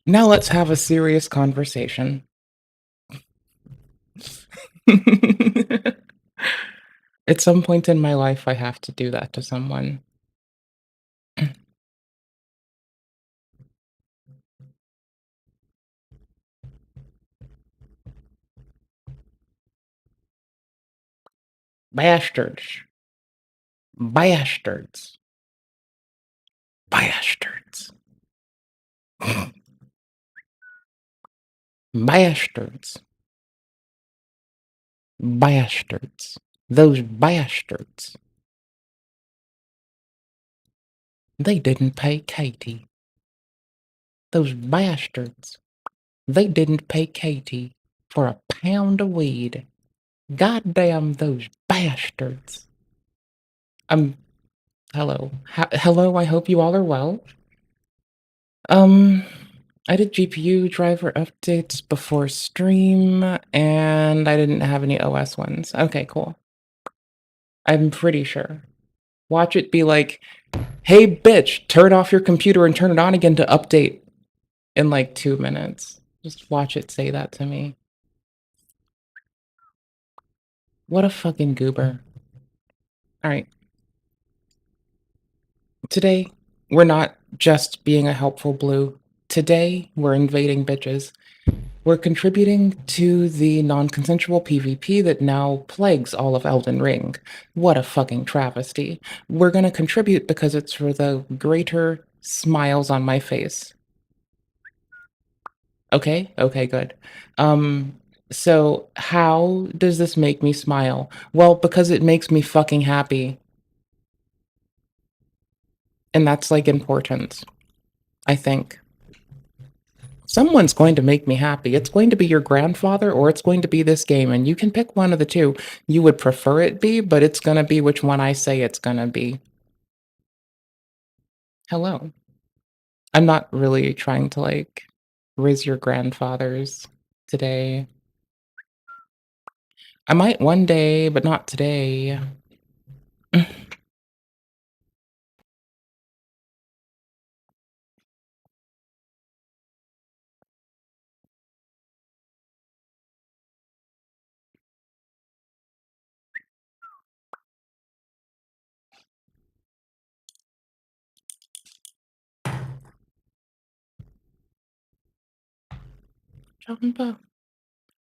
Now let's have a serious conversation. At some point in my life, I have to do that to someone. Bastards. Bastards. Bastards. Bastards. Bastards. Those bastards. They didn't pay Katie. Those bastards. They didn't pay Katie for a pound of weed. Goddamn those bastards. Hello. Hello, I hope you all are well. I did GPU driver updates before stream, and I didn't have any OS ones. Okay, cool. I'm pretty sure. Watch it be like, hey bitch, turn off your computer and turn it on again to update in like 2 minutes. Just watch it say that to me. What a fucking goober. Alright. Today, we're not just being a helpful blue. Today, we're invading bitches. We're contributing to the non-consensual PvP that now plagues all of Elden Ring. What a fucking travesty. We're gonna contribute because it's for the greater smiles on my face. Okay? Okay, good. So how does this make me smile? Well, because it makes me fucking happy. And that's, like, important, I think. Someone's going to make me happy. It's going to be your grandfather or it's going to be this game, and you can pick one of the two. You would prefer it be, but it's gonna be which one I say it's gonna be. Hello. I'm not really trying to, like, raise your grandfathers today. I might one day, but not today. Jumpa.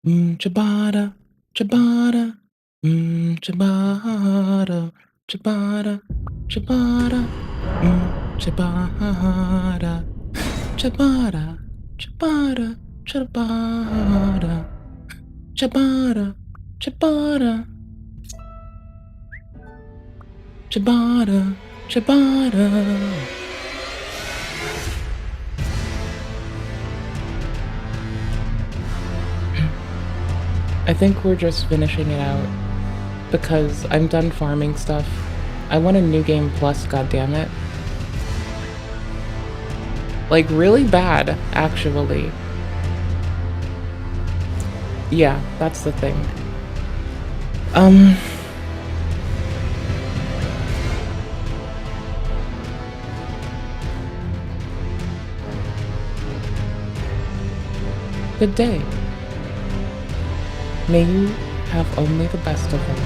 Ciabatta, ciabatta, ciabatta, ciabatta, ciabatta, ciabatta, ciabatta, ciabatta, ciabatta, ciabatta, ciabatta, ciabatta, ciabatta. I think we're just finishing it out because I'm done farming stuff. I want a new game plus, goddammit. Like, really bad, actually. Yeah, that's the thing. Um, Good day. May you have only the best of them.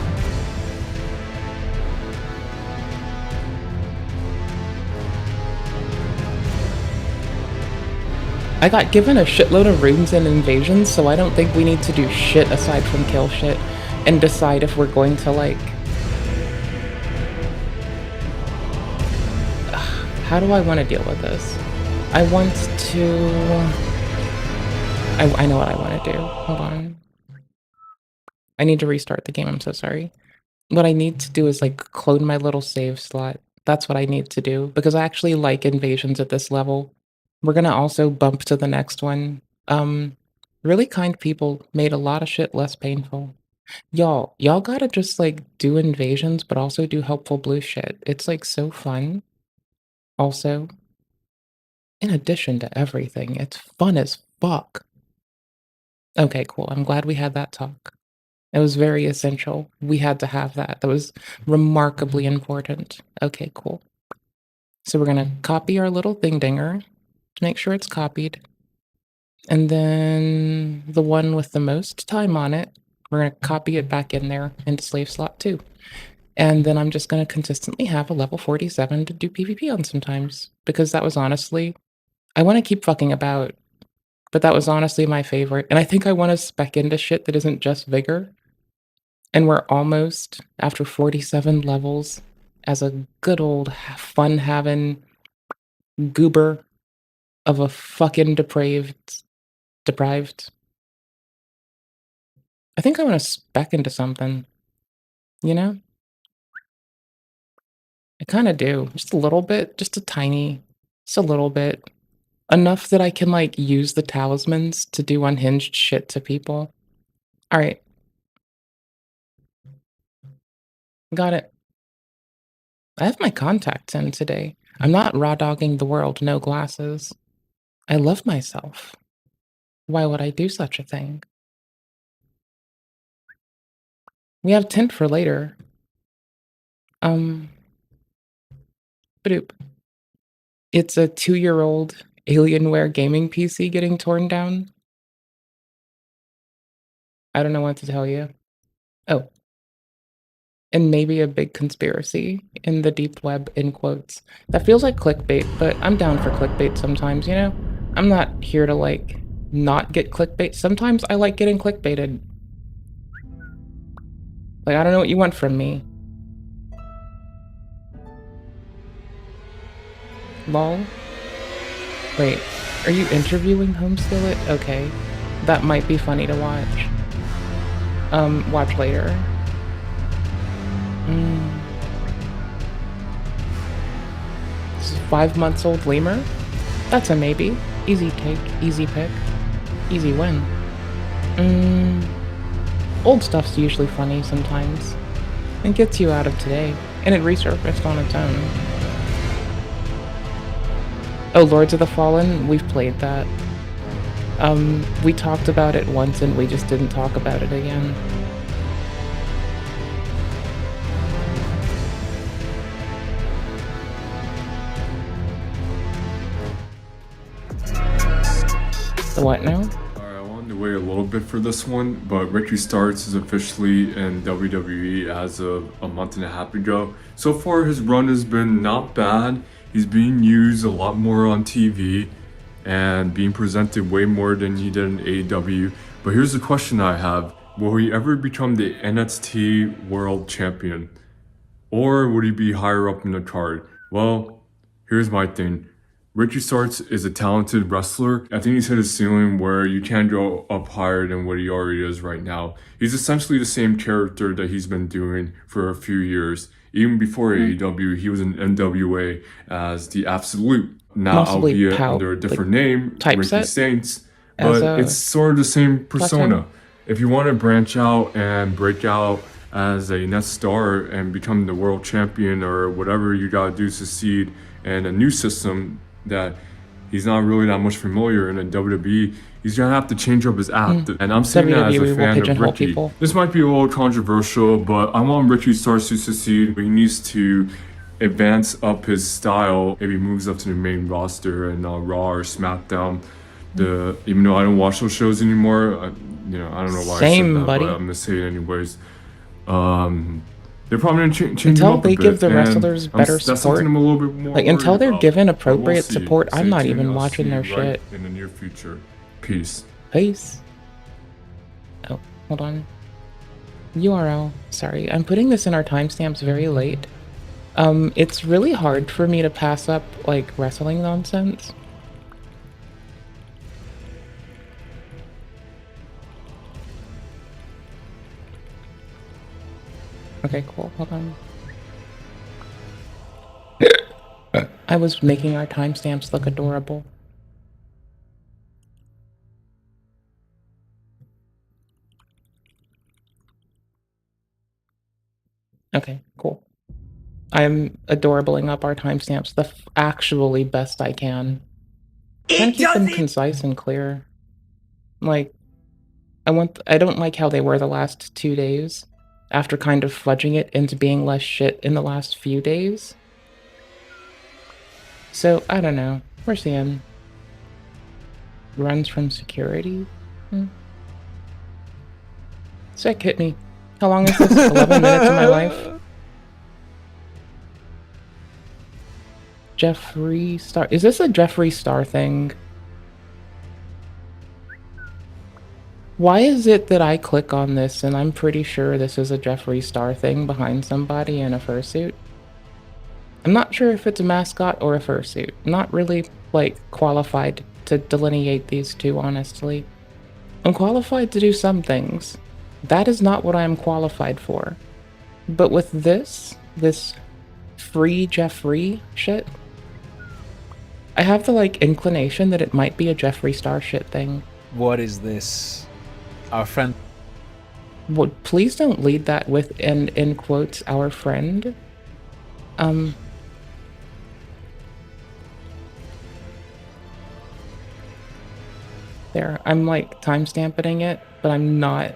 I got given a shitload of runes and invasions, so I don't think we need to do shit aside from kill shit and decide if we're going to, like... How do I want to deal with this? I want to... I know what I want to do. Hold on. I need to restart the game, I'm so sorry. What I need to do is, like, clone my little save slot. That's what I need to do, because I actually like invasions at this level. We're gonna also bump to the next one. Really kind people made a lot of shit less painful. Y'all gotta just, like, do invasions, but also do helpful blue shit. It's, like, so fun. Also, in addition to everything, it's fun as fuck. Okay, cool. I'm glad we had that talk. It was very essential. We had to have that. That was remarkably important. Okay, cool. So we're gonna copy our little thing dinger to make sure it's copied. And then the one with the most time on it, we're gonna copy it back in there into slave slot 2. And then I'm just gonna consistently have a level 47 to do PvP on sometimes, because that was honestly, I wanna keep fucking about, but that was honestly my favorite. And I think I wanna spec into shit that isn't just vigor. And we're almost, after 47 levels, as a good old fun-having goober of a fucking deprived. I think I wanna spec into something, you know? I kinda do, just a little bit, just a little bit. Enough that I can, like, use the talismans to do unhinged shit to people. Alright, got it. I have my contacts in today. I'm not raw dogging the world, no glasses. I love myself. Why would I do such a thing? We have tint for later. Um, Badoop. It's a 2-year-old Alienware gaming PC getting torn down. I don't know what to tell you. Oh, and maybe a big conspiracy in the deep web, in quotes. That feels like clickbait, but I'm down for clickbait sometimes, you know? I'm not here to, like, not get clickbait. Sometimes I like getting clickbaited. Like, I don't know what you want from me. Lol. Wait, are you interviewing Homeskillet? Okay. That might be funny to watch. Watch later. This is 5 months old lemur? That's a maybe. Easy take, easy pick, easy win. Old stuff's usually funny sometimes. It gets you out of today, and it resurfaced on its own. Oh, Lords of the Fallen? We've played that. We talked about it once and we just didn't talk about it again. The what now? Alright, I wanted to wait a little bit for this one, but Ricky Starks is officially in WWE as of a month and a half ago. So far, his run has been not bad. He's being used a lot more on TV and being presented way more than he did in AEW. But here's the question I have. Will he ever become the NXT World Champion? Or would he be higher up in the card? Well, here's my thing. Ricky Starks is a talented wrestler. I think he's hit his ceiling where you can't go up higher than what he already is right now. He's essentially the same character that he's been doing for a few years. Even before AEW, he was in NWA as the Absolute. Now, Possibly albeit under a different name, Ricky typeset Saints, as but a it's sort of the same persona. plateau. If you want to branch out and break out as a net star and become the world champion or whatever you gotta do to succeed in a new system that he's not really that much familiar, and in WWE, he's gonna have to change up his act. And I'm saying that as a WWE will fan of pigeonhole Ricky. people. This might be a little controversial, but I want Ricky Starks to succeed. He needs to advance up his style. Maybe moves up to the main roster and Raw or SmackDown. Even though I don't watch those shows anymore, I don't know why I said Same, that, buddy. but I'm gonna say it anyways. They're probably gonna change Until him up a they bit, give the and wrestlers better that's support. something I'm a little bit more Like, until worried they're about. given But we'll appropriate see. support, I'm Stay not tuned. even I'll watching see their you right shit. in the near future. Peace. Peace. Oh, hold on. URL. Sorry, I'm putting this in our timestamps very late. It's really hard for me to pass up, like, wrestling nonsense. Okay, cool. Hold on. I was making our timestamps look adorable. Okay, cool. I'm adorabling up our timestamps the actually best I can. Trying to keep them concise and clear. Like, I don't like how they were the last 2 days, after kind of fudging it into being less shit in the last few days. So, I don't know. We're seeing. Runs from security? Sick, hit me. How long is this? 11 minutes of my life? Jeffree Star. Is this a Jeffree Star thing? Why is it that I click on this and I'm pretty sure this is a Jeffree Star thing behind somebody in a fursuit? I'm not sure if it's a mascot or a fursuit. I'm not really, like, qualified to delineate these two, honestly. I'm qualified to do some things. That is not what I am qualified for. But with this free Jeffree shit, I have the, like, inclination that it might be a Jeffree Star shit thing. What is this? Our friend... Well, please don't lead that with, in quotes, our friend. There, I'm, like, timestamping it, but I'm not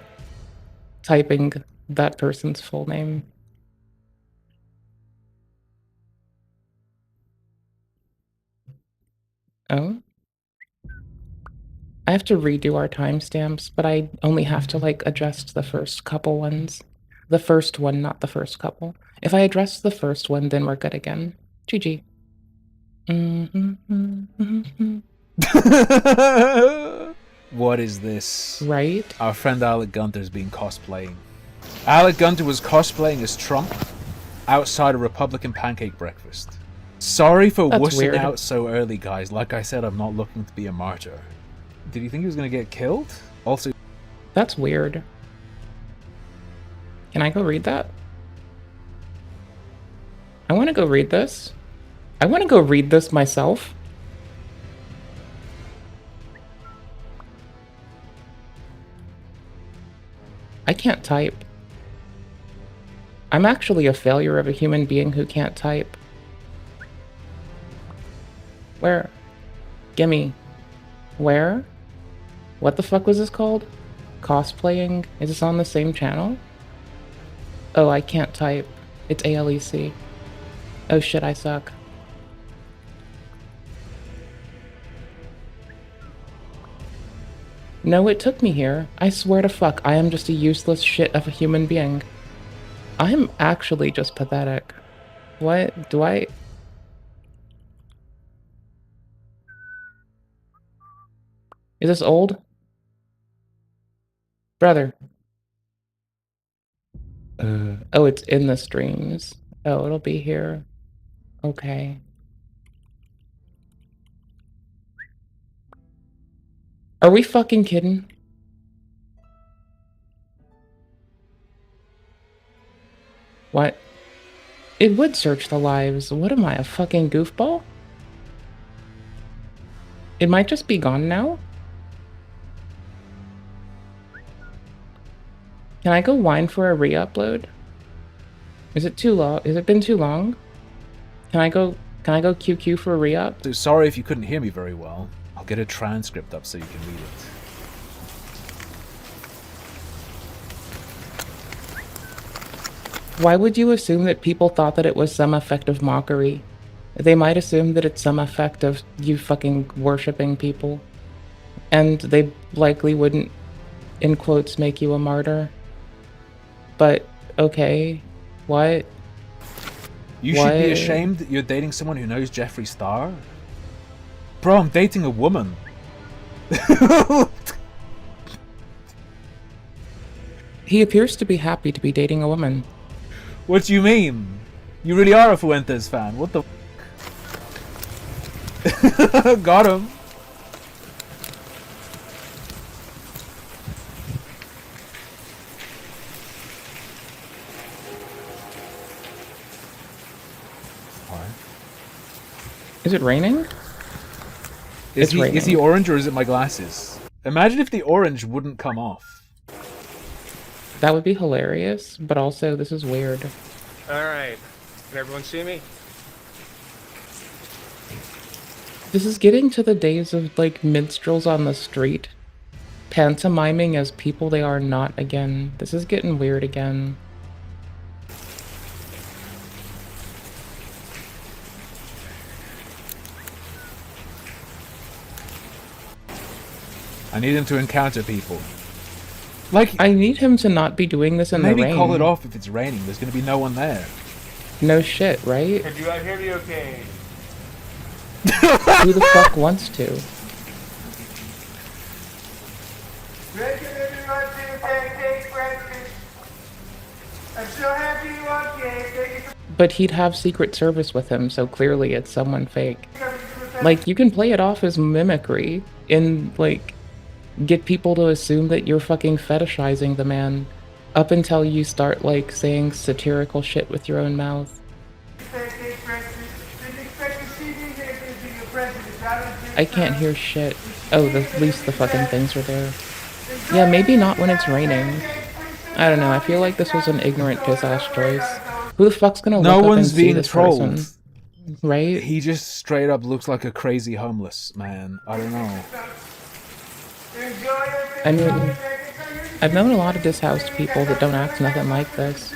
typing that person's full name. Oh? I have to redo our timestamps, but I only have to, like, adjust the first couple ones. The first one, not the first couple. If I address the first one, then we're good again. GG. What is this? Right? Our friend Alec Gunter's been cosplaying. Alec Gunter was cosplaying as Trump outside a Republican pancake breakfast. Sorry for That's wussing weird. out so early, guys. Like I said, I'm not looking to be a martyr. Did you think he was gonna get killed? Also, That's weird. Can I go read that? I want to go read this. I want to go read this myself. I can't type. I'm actually a failure of a human being who can't type. Where? Gimme. Where? What the fuck was this called? Cosplaying? Is this on the same channel? Oh, I can't type. It's ALEC. Oh shit, I suck. No, it took me here. I swear to fuck, I am just a useless shit of a human being. I'm actually just pathetic. What? Do I... Is this old? Brother. Oh, it's in the streams. Oh, it'll be here. Okay. Are we fucking kidding? What? It would search the lives. What am I, a fucking goofball? It might just be gone now? Can I go whine for a re-upload? Is it too long? Has it been too long? Can I go Can I go QQ for a re-up? So sorry if you couldn't hear me very well. I'll get a transcript up so you can read it. Why would you assume that people thought that it was some effect of mockery? They might assume that it's some effect of you fucking worshipping people. And they likely wouldn't, in quotes, make you a martyr. But, okay, what? You should be ashamed that you're dating someone who knows Jeffree Star? Bro, I'm dating a woman. He appears to be happy to be dating a woman. What do you mean? You really are a Fuentes fan. What the f? Got him. Is it raining? Is he raining. orange or is it my glasses? Imagine if the orange wouldn't come off. That would be hilarious, but also this is weird. Alright. Can everyone see me? This is getting to the days of, like, minstrels on the street. Pantomiming as people they are not again. This is getting weird again. I need him to encounter people. Like, I need him to not be doing this in the rain. maybe call it off if it's raining. There's going to be no one there. No shit, right? Could you hear me okay? Who the fuck wants to? Welcome everyone to the Pancake Breakfast. I'm so happy you are here. But he'd have Secret Service with him, so clearly it's someone fake. Like, you can play it off as mimicry and, like, get people to assume that you're fucking fetishizing the man up until you start, like, saying satirical shit with your own mouth. I can't hear shit. Oh, at least the fucking things are there. Yeah, maybe not when it's raining. I don't know, I feel like this was an ignorant piss-ass choice. Who the fuck's gonna look up and see this person? Right? He just straight up looks like a crazy homeless man. I don't know. I mean, I've known a lot of dishoused people that don't act nothing like this.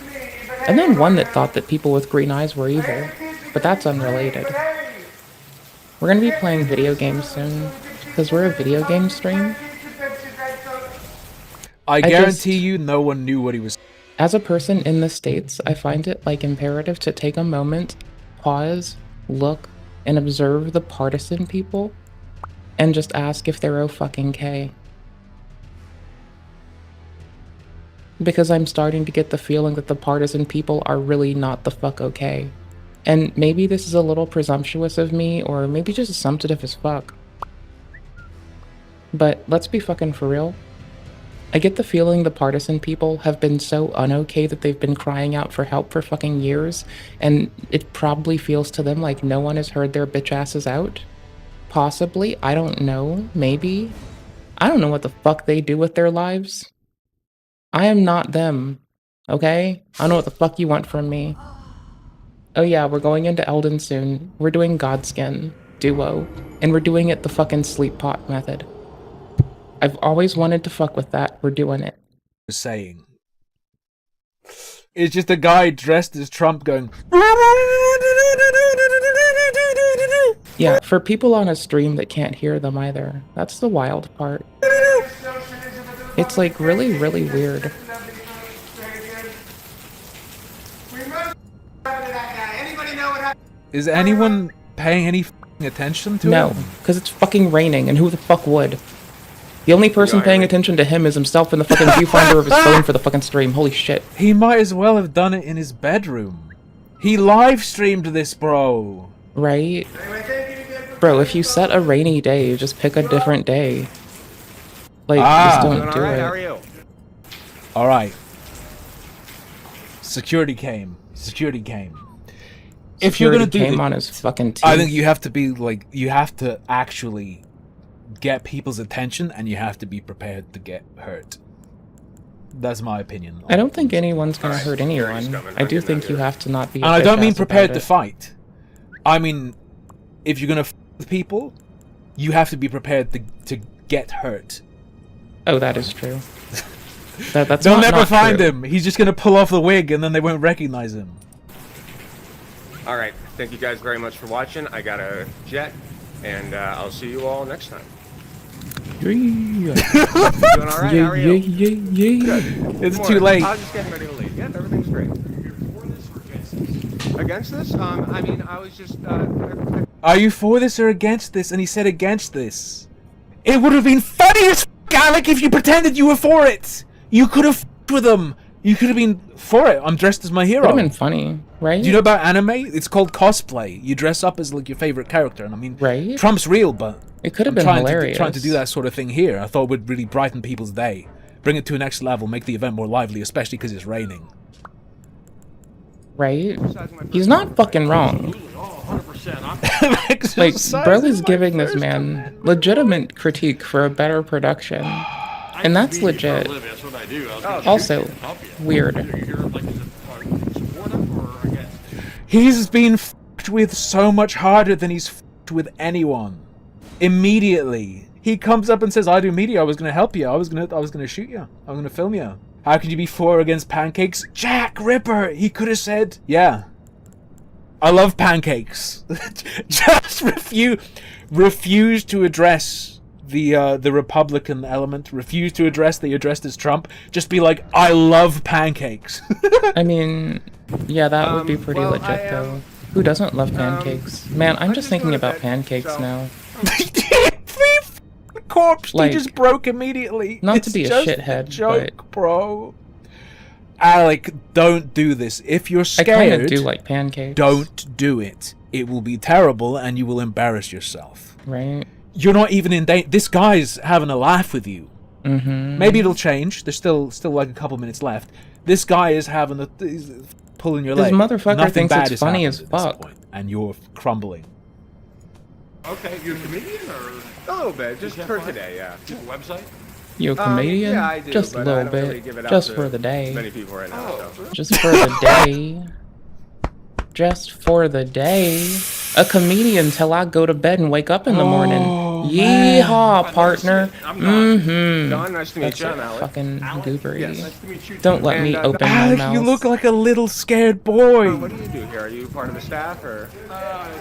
I've known one that thought that people with green eyes were evil, but that's unrelated. We're gonna be playing video games soon, because we're a video game stream. I guarantee you no one knew what he was. As a person in the States, I find it, like, imperative to take a moment, pause, look, and observe the partisan people, and just ask if they're O-fucking-K. Because I'm starting to get the feeling that the partisan people are really not the fuck okay. And maybe this is a little presumptuous of me, or maybe just assumptive as fuck. But let's be fucking for real. I get the feeling the partisan people have been so un-okay that they've been crying out for help for fucking years, and it probably feels to them like no one has heard their bitch asses out. Possibly, I don't know, maybe. I don't know what the fuck they do with their lives. I am not them, okay? I don't know what the fuck you want from me. Oh yeah, we're going into Elden soon. We're doing Godskin, Duo, and we're doing it the fucking sleep pot method. I've always wanted to fuck with that, we're doing it. Saying. It's just a guy dressed as Trump going. Yeah, for people on a stream that can't hear them either. That's the wild part. It's like really, really weird. Is anyone paying any attention to No, it? because it's fucking raining, and who the fuck would? The only person paying attention to him is himself in the fucking viewfinder of his phone for the fucking stream. Holy shit. He might as well have done it in his bedroom. He live streamed this, bro. Right? Bro, if you set a rainy day, just pick a different day. Like, just don't do How are it. you? Alright. Security came. Security came. If you're gonna do came on his fucking teeth. I think you have to be like, you have to actually get people's attention and you have to be prepared to get hurt. That's my opinion. I don't think anyone's gonna hurt anyone. coming. I do think you have to not be. And I don't mean bitch-ass prepared about to it. fight. I mean, if you're gonna f with people, you have to be prepared to get hurt. Oh, that is true. That's They'll not never not find true. him. He's just gonna pull off the wig, and then they won't recognize him. All right. Thank you guys very much for watching. I got a jet, and I'll see you all next time. Yeah. Doing all right? How Yeah, are you? yeah. It's Good too morning. late. I was just getting ready to leave. Yep, everything's great. Against this? I mean, I was just. Are you for this or against this? And he said against this. It would have been funny as f***, Alec, if you pretended you were for it. You could have f***ed with them. You could have been for it. I'm dressed as my hero. Would have been funny, right? Do you know about anime? It's called cosplay. You dress up as like your favorite character, and I mean, Right? Trump's real, but It could have I'm been trying hilarious. trying to do that sort of thing here. I thought it would really brighten people's day, bring it to a next level, make the event more lively, especially because it's raining. Right? He's not fucking wrong. Oh, 100%. Like, bro is giving this man legitimate critique for a better production. And that's legit. That's what I do. Also, weird. He's been f***ed with so much harder than he's f***ed with anyone. Immediately, he comes up and says, "I do media. I was gonna help you. I was gonna shoot you. I was gonna film you. How could you be for or against pancakes?" Jack Ripper. He could have said, "Yeah, I love pancakes." Just refuse to address the Republican element. Refuse to address that you're dressed as Trump. Just be like, "I love pancakes." I mean, yeah, that would be pretty well, legit, I am- though. Who doesn't love pancakes? Man, I'm just thinking doing a about bit, pancakes so- now. Corpse. Like, he just broke immediately. not It's to be a just shithead, joke, bro. Alec, don't do this. If you're I scared, kind of do like pancakes. don't do it. It will be terrible, and you will embarrass yourself. Right? You're not even in danger. This guy's having a laugh with you. Mm-hmm. Maybe it'll change. There's still like a couple minutes left. This guy is having he's pulling your This leg. motherfucker Nothing thinks bad it's has funny happened as at this fuck. point, and you're crumbling. Okay, you're a comedian or A little bit, just Is that for fine? today, yeah. do you have a website? You a comedian? Yeah, I do, Just a but little I don't really bit. give it out Just to for the day. Many people right now. So. Just for the day. Just for the day. A comedian till I go to bed and wake up in the morning. Oh, Yeehaw, partner. I'm not. Mm-hmm. Don, nice to meet That's you. it. I'm Alec. Fucking goobery. Yes. Nice to meet you. Don't too. let me And, open my Alec, mouth. you look like a little scared boy. What do you do here? Are you part of the staff or?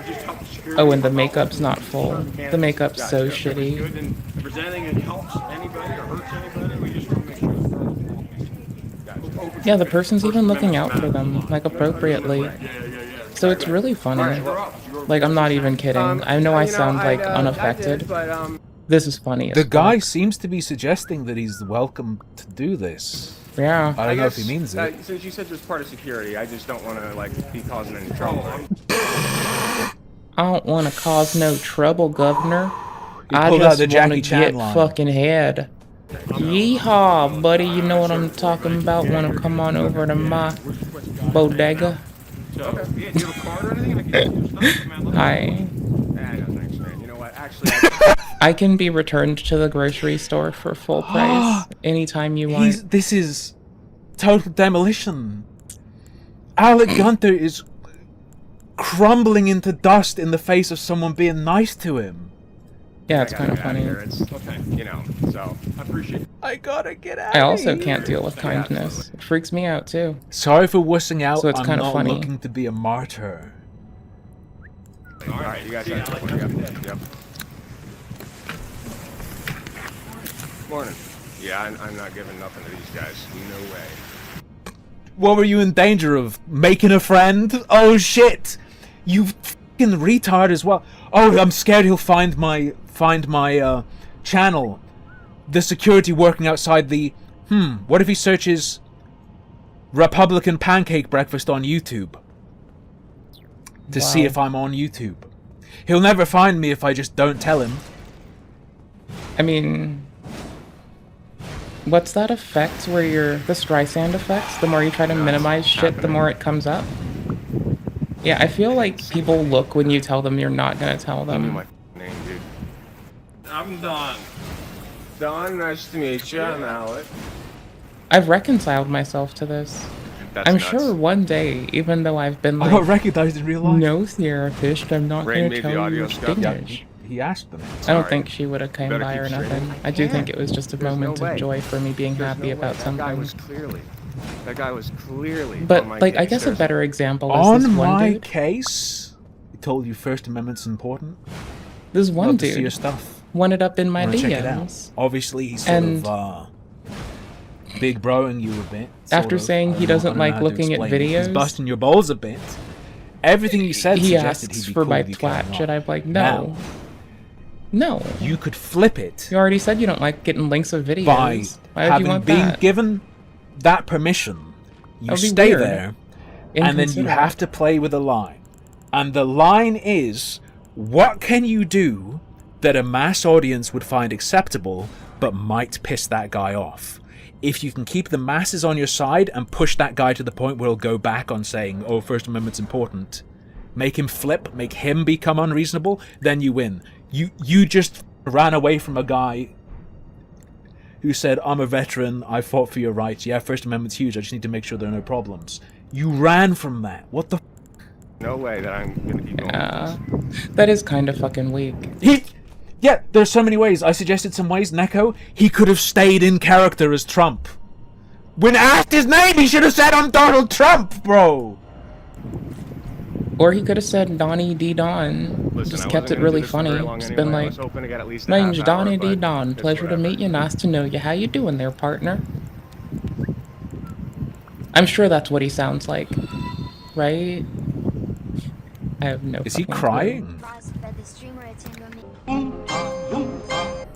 Just help the security. Oh, and the makeup's not full. The makeup's so Good, shitty. and if there's anything that helps anybody or hurts anybody, we just want to make sure the girls are open. Yeah, the person's even looking out for them, like appropriately. Yeah. So it's really funny. You're up. You're Like, I'm not even kidding. I know I sound like I unaffected. did, but This is funny. as The guy fuck. seems to be suggesting that he's welcome to do this. Yeah. I don't know if he means it. Since you said you're part of security, I just don't want to like be causing any trouble. I don't want to cause no trouble, Governor. He I pulled out just the want Jackie to Chan get line. fucking head. Yeehaw, buddy. You know what I'm talking about. Want to come on over to my bodega? So, yeah, do you have a card or anything? I can get you stuff, man. Hi. No, thanks, man. You know what? Actually, I can be returned to the grocery store for full price anytime you want. This is total demolition. Alec Gunther is crumbling into dust in the face of someone being nice to him. Yeah, it's I gotta kind of get outta funny. here. It's Okay. you know, so I appreciate it. I gotta get out. I also can't deal with kindness. It freaks me out too. Sorry for wussing out. So it's I'm kinda not funny. looking to be a martyr. all right. You guys have a good one. Yep. Morning. Yeah, I'm not giving nothing to these guys. No way. What were you in danger of? Making a friend? Oh shit! You fucking retard as well. Oh, I'm scared he'll find my channel. The security working outside the. What if he searches Republican pancake breakfast on YouTube to see Wow. if I'm on YouTube? He'll never find me if I just don't tell him. I mean, what's that effect where you're the Streisand effects? The more you try to minimize shit, the more it comes up. Yeah, I feel like people look when you tell them you're not gonna tell Tell me them. my name, dude. I'm done. Don, nice to meet you. I'm Alec. I've reconciled myself to this. That's I'm nuts. sure one day, even though I've been I got like, recognized in real life. no therapist, I'm not Rain going made to the tell you audio your stuff. Yeah, English. he asked them. I don't Sorry. think she would have came better by keep or streaming. nothing. I do think it was just a There's no moment way. of joy for me being There's happy no about way. something. That guy was clearly on But my like, I case. guess a There's- better example is this On one my dude. case, he told you First Amendment's important. This one Love to see your dude stuff. wanted up in my Wanna check it out. DMs Obviously, he's sort And- of big broing you a bit. after sort of. saying I he don't know- doesn't I don't know like how to looking at explain it. He's videos. busting your balls a bit. Everything he said He suggested asks he'd be for cool my with you carrying twat. on. Should I be like, Now, no? you could flip it You already said you don't like getting links of videos. by Why would you having want been that? given that permission. You That'd be stay weird. there, and then you Inconsiderate. have to play with a line. And the line is, what can you do that a mass audience would find acceptable but might piss that guy off? If you can keep the masses on your side and push that guy to the point where he'll go back on saying, oh, First Amendment's important, make him flip, make him become unreasonable, then you win. You just ran away from a guy who said, I'm a veteran, I fought for your rights, yeah, First Amendment's huge, I just need to make sure there are no problems. You ran from that. What the No way that I'm gonna keep going. with this. That is kind of fucking weak. Yeah, there's so many ways. I suggested some ways. Neko, he could have stayed in character as Trump. When asked his name, he should have said, I'm Donald Trump, bro. Or he could have said Donnie D. Don. Listen, Just I kept wasn't it gonna really do this for funny. very long It's anyway. been I like, was hoping to get at least a my name's half hour, Donnie D. but Don. it's Pleasure to whatever. meet you. Nice to know you. How you doing there, partner? I'm sure that's what he sounds like. Right? I have no Is he fucking crying?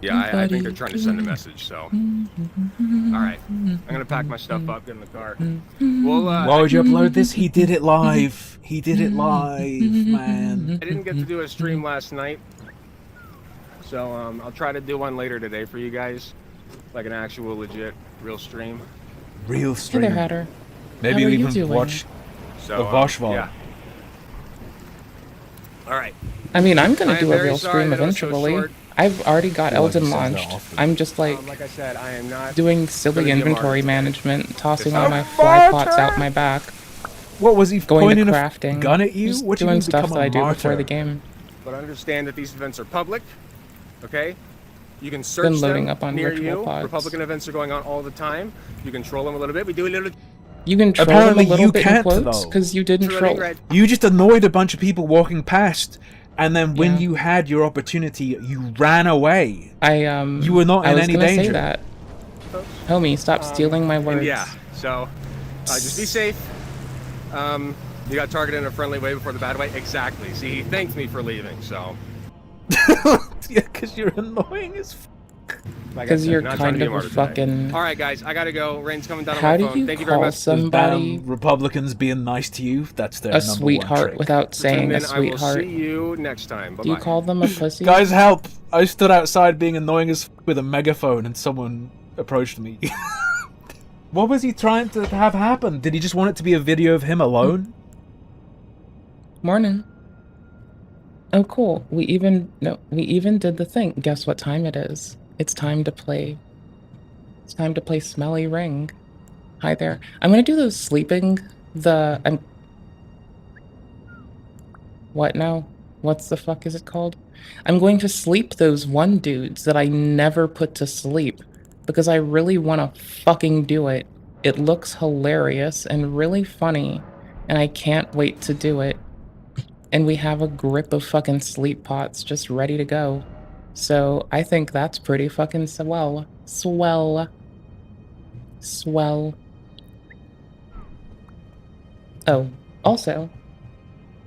Yeah, I think they're trying to send a message, so. Alright. I'm gonna pack my stuff up, get in the car. Well, Why would you upload this? He did it live. He did it live, man. I didn't get to do a stream last night. So, I'll try to do one later today for you guys. Like an actual, legit, real stream. Real Hey stream. there, Hatter. Maybe How are we you can doing? watch So, the Voshval. yeah. Alright. I mean, I'm I gonna am do a very real sorry stream that it was so eventually. short. I've already got Well, Elden he says that launched. often. I'm just like Like I said, I am not doing silly gonna be a inventory martyr. management, tossing Just all my a fly pots martyr. out my back, What was he going to pointing crafting, a gun at you? just What do you doing mean stuff become that a I do before martyr? the game. But understand that these events are public, okay? You can search loading them up on near ritual you. pods. Republican events are going on all the time. You can troll them a little bit. We do a little You can troll Apparently them a little you bit can't, in quotes though. because you didn't trolling, troll. right? You just annoyed a bunch of people walking past, and then when Yeah. you had your opportunity, you ran away. You were not I in was any gonna danger. say that. Homie, stop stealing my And words. yeah, so just be safe. You got targeted in a friendly way before the bad way. Exactly. See, he thanked me for leaving, so. Yeah, because you're annoying as f. Like I Because said, you're not trying to kind be of a martyr today. fucking. All right, guys, I gotta go. Rain's coming down on How my do phone. you Thank you very call much. somebody Damn Republicans being nice to you. That's their a number one sweetheart trick. without saying And a then I will sweetheart? see you next time. Bye Do you call them a pussy? Guys, help! I stood outside being annoying as f with a megaphone, and someone approached me. What was he trying to have happen? Did he just want it to be a video of him alone? Morning. Oh, cool. We even did the thing. Guess what time it is? It's time to play. It's time to play Smelly Ring. Hi there. I'm gonna do those sleeping. What now? What's the fuck is it called? I'm going to sleep those one dudes that I never put to sleep because I really want to fucking do it. It looks hilarious and really funny, and I can't wait to do it. And we have a grip of fucking sleep pots just ready to go. So I think that's pretty fucking swell. Swell. Swell. Oh, also,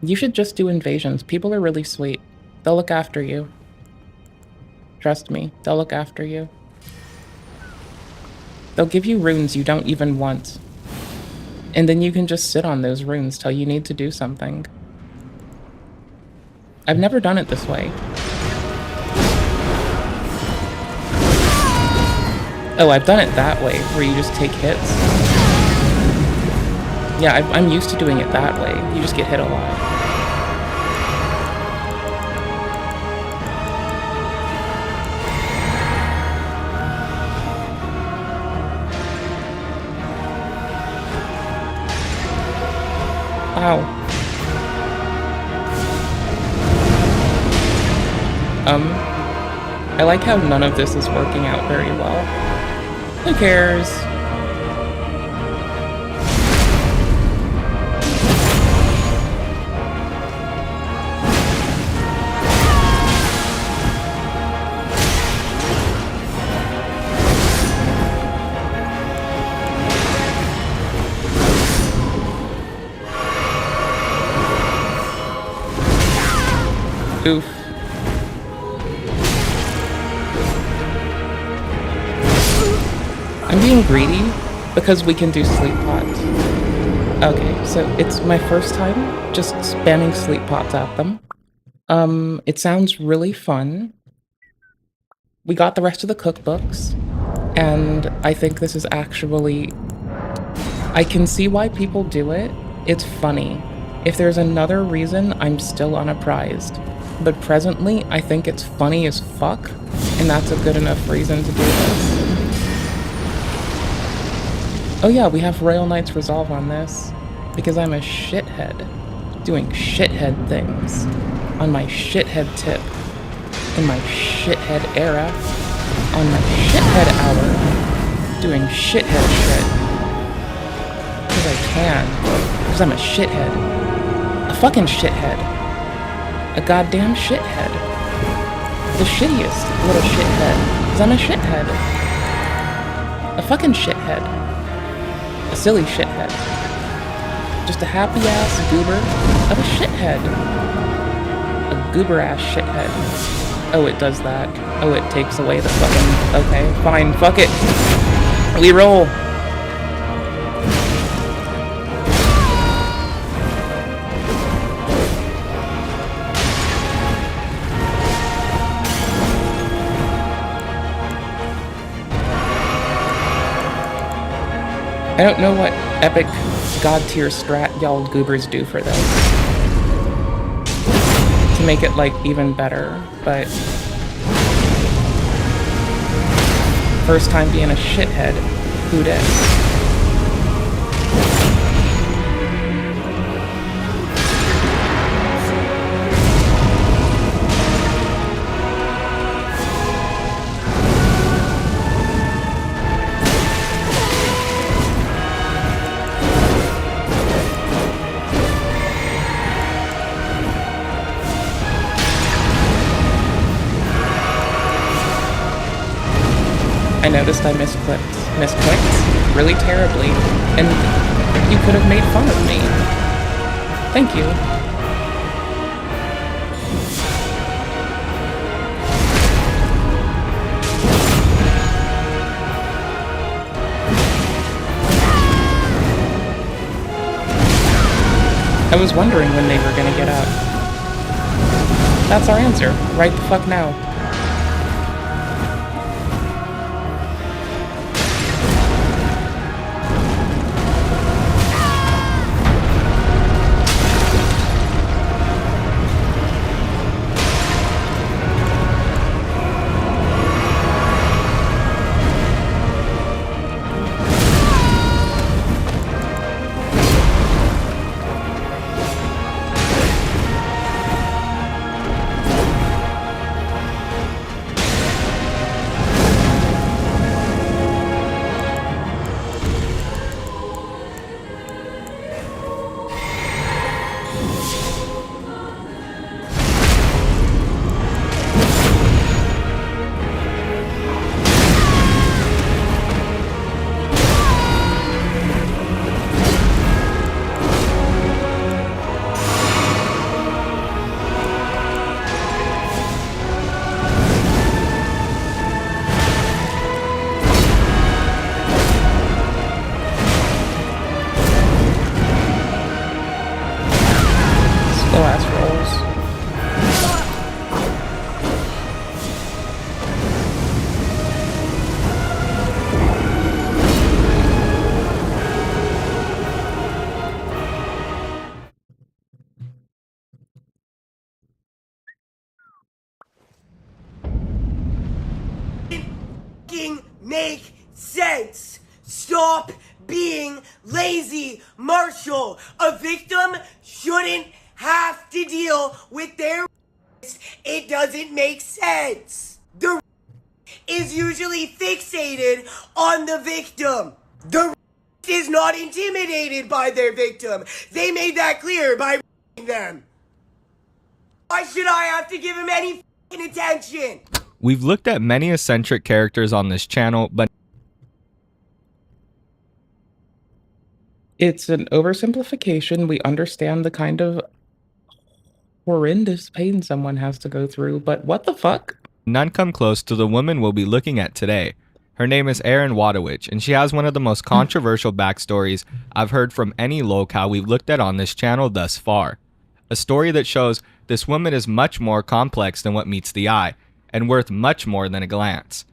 you should just do invasions. People are really sweet. They'll look after you. Trust me, they'll look after you. They'll give you runes you don't even want. And then you can just sit on those runes till you need to do something. I've never done it this way. Oh, I've done it that way, where you just take hits. Yeah, I'm used to doing it that way. You just get hit a lot. Ow. I like how none of this is working out very well. Who cares? Oof. I'm being greedy because we can do sleep pots. Okay, so it's my first time just spamming sleep pots at them. It sounds really fun. We got the rest of the cookbooks, and I think this is actually... I can see why people do it. It's funny. If there's another reason, I'm still unapprised. But presently, I think it's funny as fuck, and that's a good enough reason to do this. Oh yeah, we have Royal Knight's Resolve on this, because I'm a shithead, doing shithead things, on my shithead tip, in my shithead era, on my shithead hour, doing shithead shit. Because I can, because I'm a shithead. A fucking shithead. A goddamn shithead. The shittiest little shithead. Because I'm a shithead. A fucking shithead. A silly shithead. Just a happy ass goober of a shithead. A goober ass shithead. Oh, it does that. Oh, it takes away the fucking... Okay, fine, fuck it. We roll. I don't know what epic god tier strat y'all goobers do for this to make it, like, even better, but first time being a shithead, who dis? I noticed I misclicked really terribly, and you could have made fun of me. Thank you. I was wondering when they were gonna get up. That's our answer, right the fuck now. Make sense. Stop being lazy, Marshall. A victim shouldn't have to deal with their it doesn't make sense. The is usually fixated on the victim. The is not intimidated by their victim. They made that clear by them. Why should I have to give him any attention? We've looked at many eccentric characters on this channel, but It's an oversimplification. We understand the kind of horrendous pain someone has to go through, but what the fuck? none come close to the woman we'll be looking at today. Her name is Erin Wadowich, and she has one of the most controversial backstories I've heard from any locale we've looked at on this channel thus far. A story that shows this woman is much more complex than what meets the eye, and worth much more than a glance.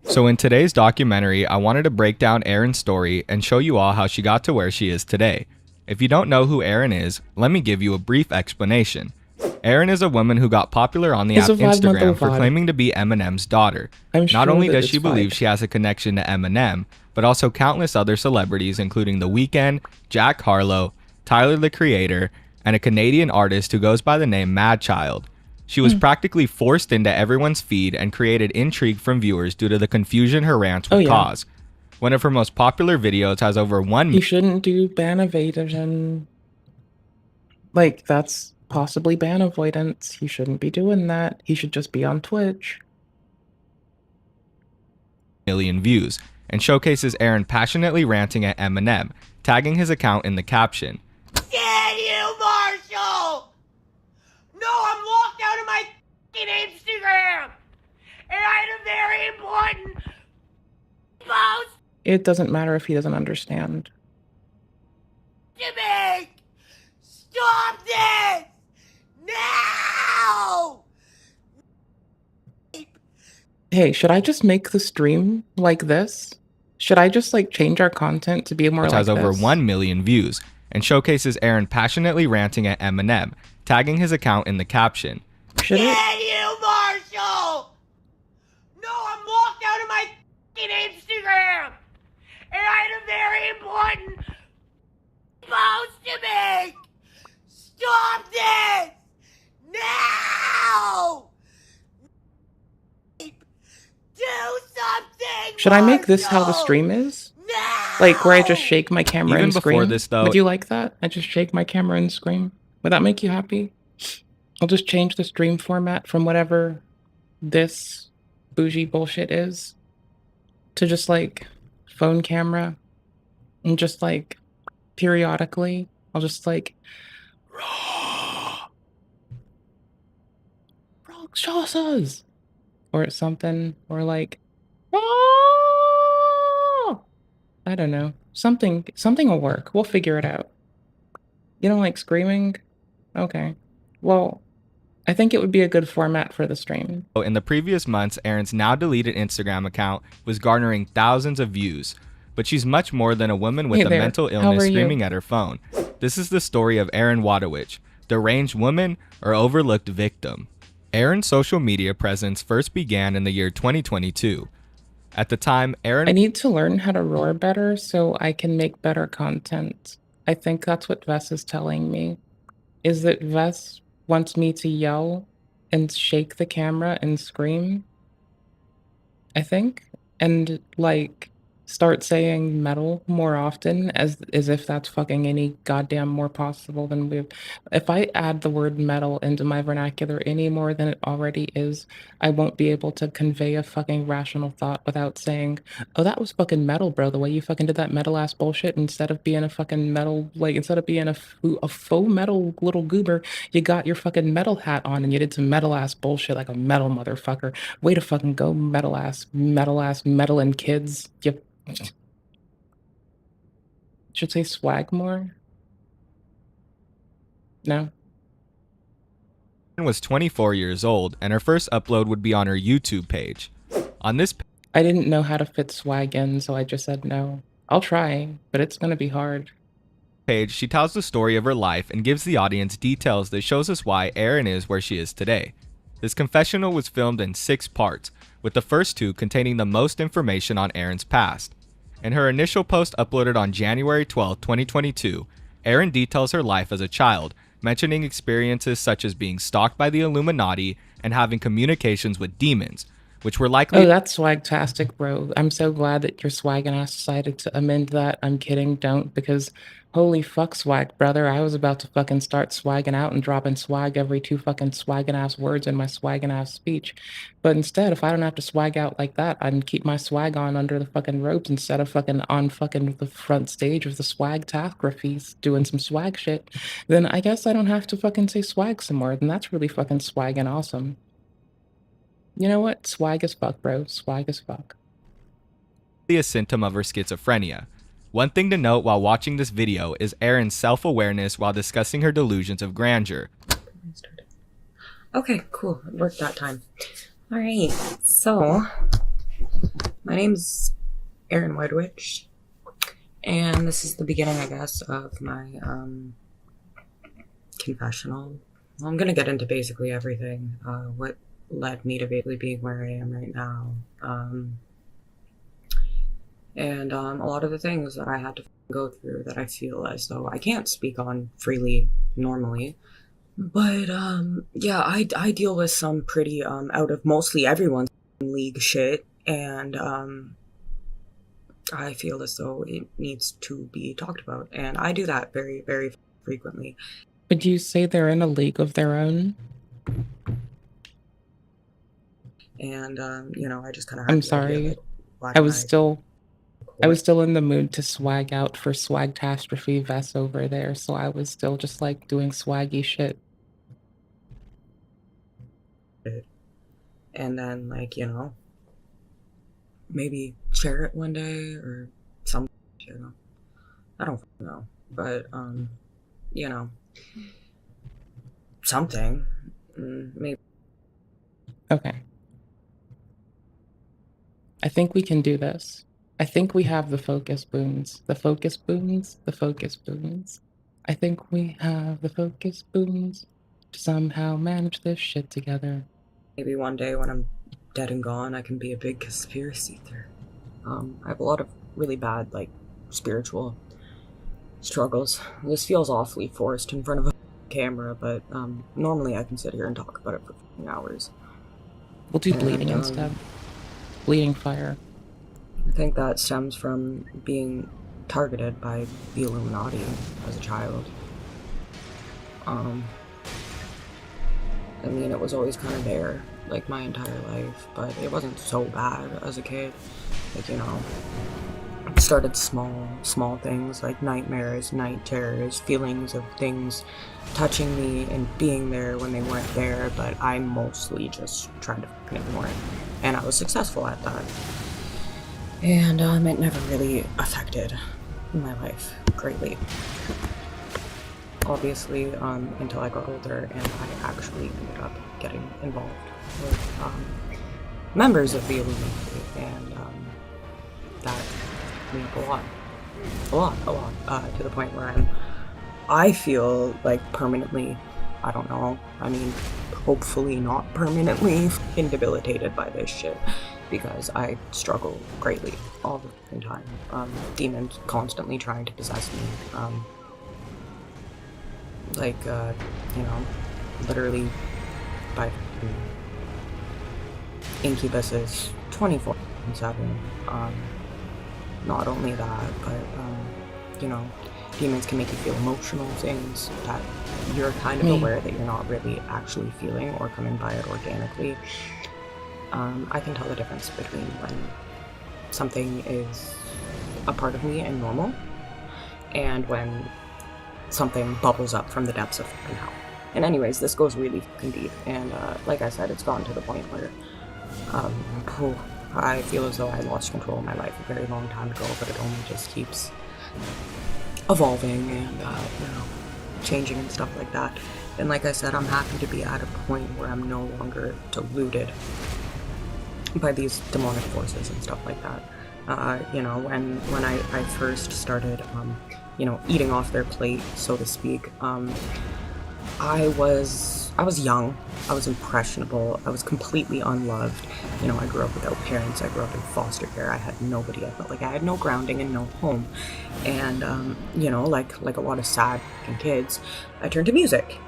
So in today's documentary, I wanted to break down Erin's story and show you all how she got to where she is today. If you don't know who Erin is, let me give you a brief explanation. Erin is a woman who got popular on the It's app a five-month-old Instagram for vibe. claiming to be Eminem's daughter. I'm Not sure only that does it's she believe vibe. she has a connection to Eminem, but also countless other celebrities including The Weeknd, Jack Harlow, Tyler the Creator, and a Canadian artist who goes by the name Madchild. She was practically forced into everyone's feed and created intrigue from viewers due to the confusion her rants would Oh, yeah. cause. One of her most popular videos has over 1 You shouldn't do ban evasion. Like, that's possibly ban avoidance. He shouldn't be doing that. He should just be on Twitch. million views, and showcases Erin passionately ranting at Eminem, tagging his account in the caption. Can you, Marshall? No, I'm locked out of my f***ing Instagram. And I had a very important post It doesn't matter if he doesn't understand. to make. Stop this! Now! Hey, should I just make the stream like this? Should I just like change our content to be more Which like has over this? 1 million views, and showcases Erin passionately ranting at Eminem, tagging his account in the caption. Should it? Can you, Marshall? No, I'm locked out of my f***ing Instagram. And I had a very important post to make. Stop this! Now! Do something! Should I make this how the Marshall! stream is? Now! Like where I just shake my camera Even and before scream? this, though- Would you like that? I just shake my camera and scream. Would that make you happy? I'll just change the stream format from whatever this bougie bullshit is to just like phone camera and just like periodically I'll just like Rakshasas or something or like I don't know. Something will work. We'll figure it out. You don't like screaming? Okay. Well, I think it would be a good format for the stream. In the previous months, Erin's now deleted Instagram account was garnering thousands of views. But she's much more than a woman with Hey a there. mental How illness are you? screaming at her phone. This is the story of Erin Wadowich, deranged woman or overlooked victim. Erin's social media presence first began in the year 2022. At the time, Erin I need to learn how to roar better so I can make better content. I think that's what Vess is telling me. Is that Vess wants me to yell and shake the camera and scream? I think. And like start saying metal more often as if that's fucking any goddamn more possible than we've if I add the word metal into my vernacular any more than it already is, I won't be able to convey a fucking rational thought without saying, oh, that was fucking metal, bro. The way you fucking did that metal ass bullshit instead of being a fucking metal, like instead of being a faux metal little goober, you got your fucking metal hat on and you did some metal ass bullshit like a metal motherfucker. Way to fucking go, metal ass, meddling kids. You should say swag more. No. was 24 years old, and her first upload would be on her YouTube page. On this I didn't know how to fit swag in, so I just said no. I'll try, but it's gonna be hard. page, she tells the story of her life and gives the audience details that shows us why Erin is where she is today. This confessional was filmed in 6 parts, with the first 2 containing the most information on Erin's past. In her initial post uploaded on January 12, 2022, Erin details her life as a child, mentioning experiences such as being stalked by the Illuminati and having communications with demons, which were likely... Oh, that's swagtastic, bro. I'm so glad that your swaggin' ass decided to amend that. I'm kidding, don't, because holy fuck swag, brother. I was about to fucking start swagging out and dropping swag every 2 fucking swaggin' ass words in my swaggin' ass speech. But instead, if I don't have to swag out like that, I can keep my swag on under the fucking ropes instead of fucking on fucking the front stage of the swag-tographies doing some swag shit. Then I guess I don't have to fucking say swag some more. Then that's really fucking swaggin' awesome. You know what? Swag as fuck, bro. Swag as fuck. a symptom of her schizophrenia. One thing to note while watching this video is Erin's self-awareness while discussing her delusions of grandeur. Okay, cool. It worked that time. Alright, so my name's Erin Whitewich, and this is the beginning, I guess, of my confessional. I'm gonna get into basically everything. What led me to basically being where I am right now. And a lot of the things that I had to go through that I feel as though I can't speak on freely normally. But yeah, I deal with some pretty out of mostly everyone's league shit, and I feel as though it needs to be talked about, and I do that very, very frequently. Would you say they're in a league of their own? And you know, I just kind of. I'm sorry. I was still in the mood to swag out for Swagtastrophe Vess over there, so I was still just like doing swaggy shit. And then, like, you know, maybe share it one day or some, you know. I don't know, but you know, something, maybe. Okay. I think we can do this. I think we have the focus boons. The focus boons? The focus boons. I think we have the focus boons to somehow manage this shit together. Maybe one day when I'm dead and gone, I can be a big conspiracy theorist. I have a lot of really bad, like, spiritual struggles. This feels awfully forced in front of a camera, but normally I can sit here and talk about it for hours. We'll do bleeding instead. Bleeding fire. I think that stems from being targeted by the Illuminati as a child. I mean, it was always kind of there, like, my entire life, but it wasn't so bad as a kid. Like, you know, it started small things, like nightmares, night terrors, feelings of things touching me and being there when they weren't there, but I mostly just tried to fucking ignore it. And I was successful at that. And it never really affected my life greatly. Obviously, until I got older and I actually ended up getting involved with members of the Illuminati, and that came up a lot, to the point where I feel like permanently, I don't know, I mean, hopefully not permanently debilitated by this shit, because I struggle greatly all the time. Demons constantly trying to possess me. You know, literally by incubuses 24/7. Not only that, but you know, demons can make you feel emotional things that you're kind of aware that you're not really actually feeling or coming by it organically. I can tell the difference between when something is a part of me and normal, and when something bubbles up from the depths of fucking hell. And anyways, this goes really fucking deep, and like I said, it's gotten to the point where I feel as though I lost control of my life a very long time ago, but it only just keeps evolving and you know, changing and stuff like that. And like I said, I'm happy to be at a point where I'm no longer deluded by these demonic forces and stuff like that. You know, when I first started you know, eating off their plate, so to speak, I was was young, I was impressionable, I was completely unloved. You know, I grew up without parents, I grew up in foster care, I had nobody, I felt like I had no grounding and no home. And, you know, like a lot of sad fucking kids, I turned to music.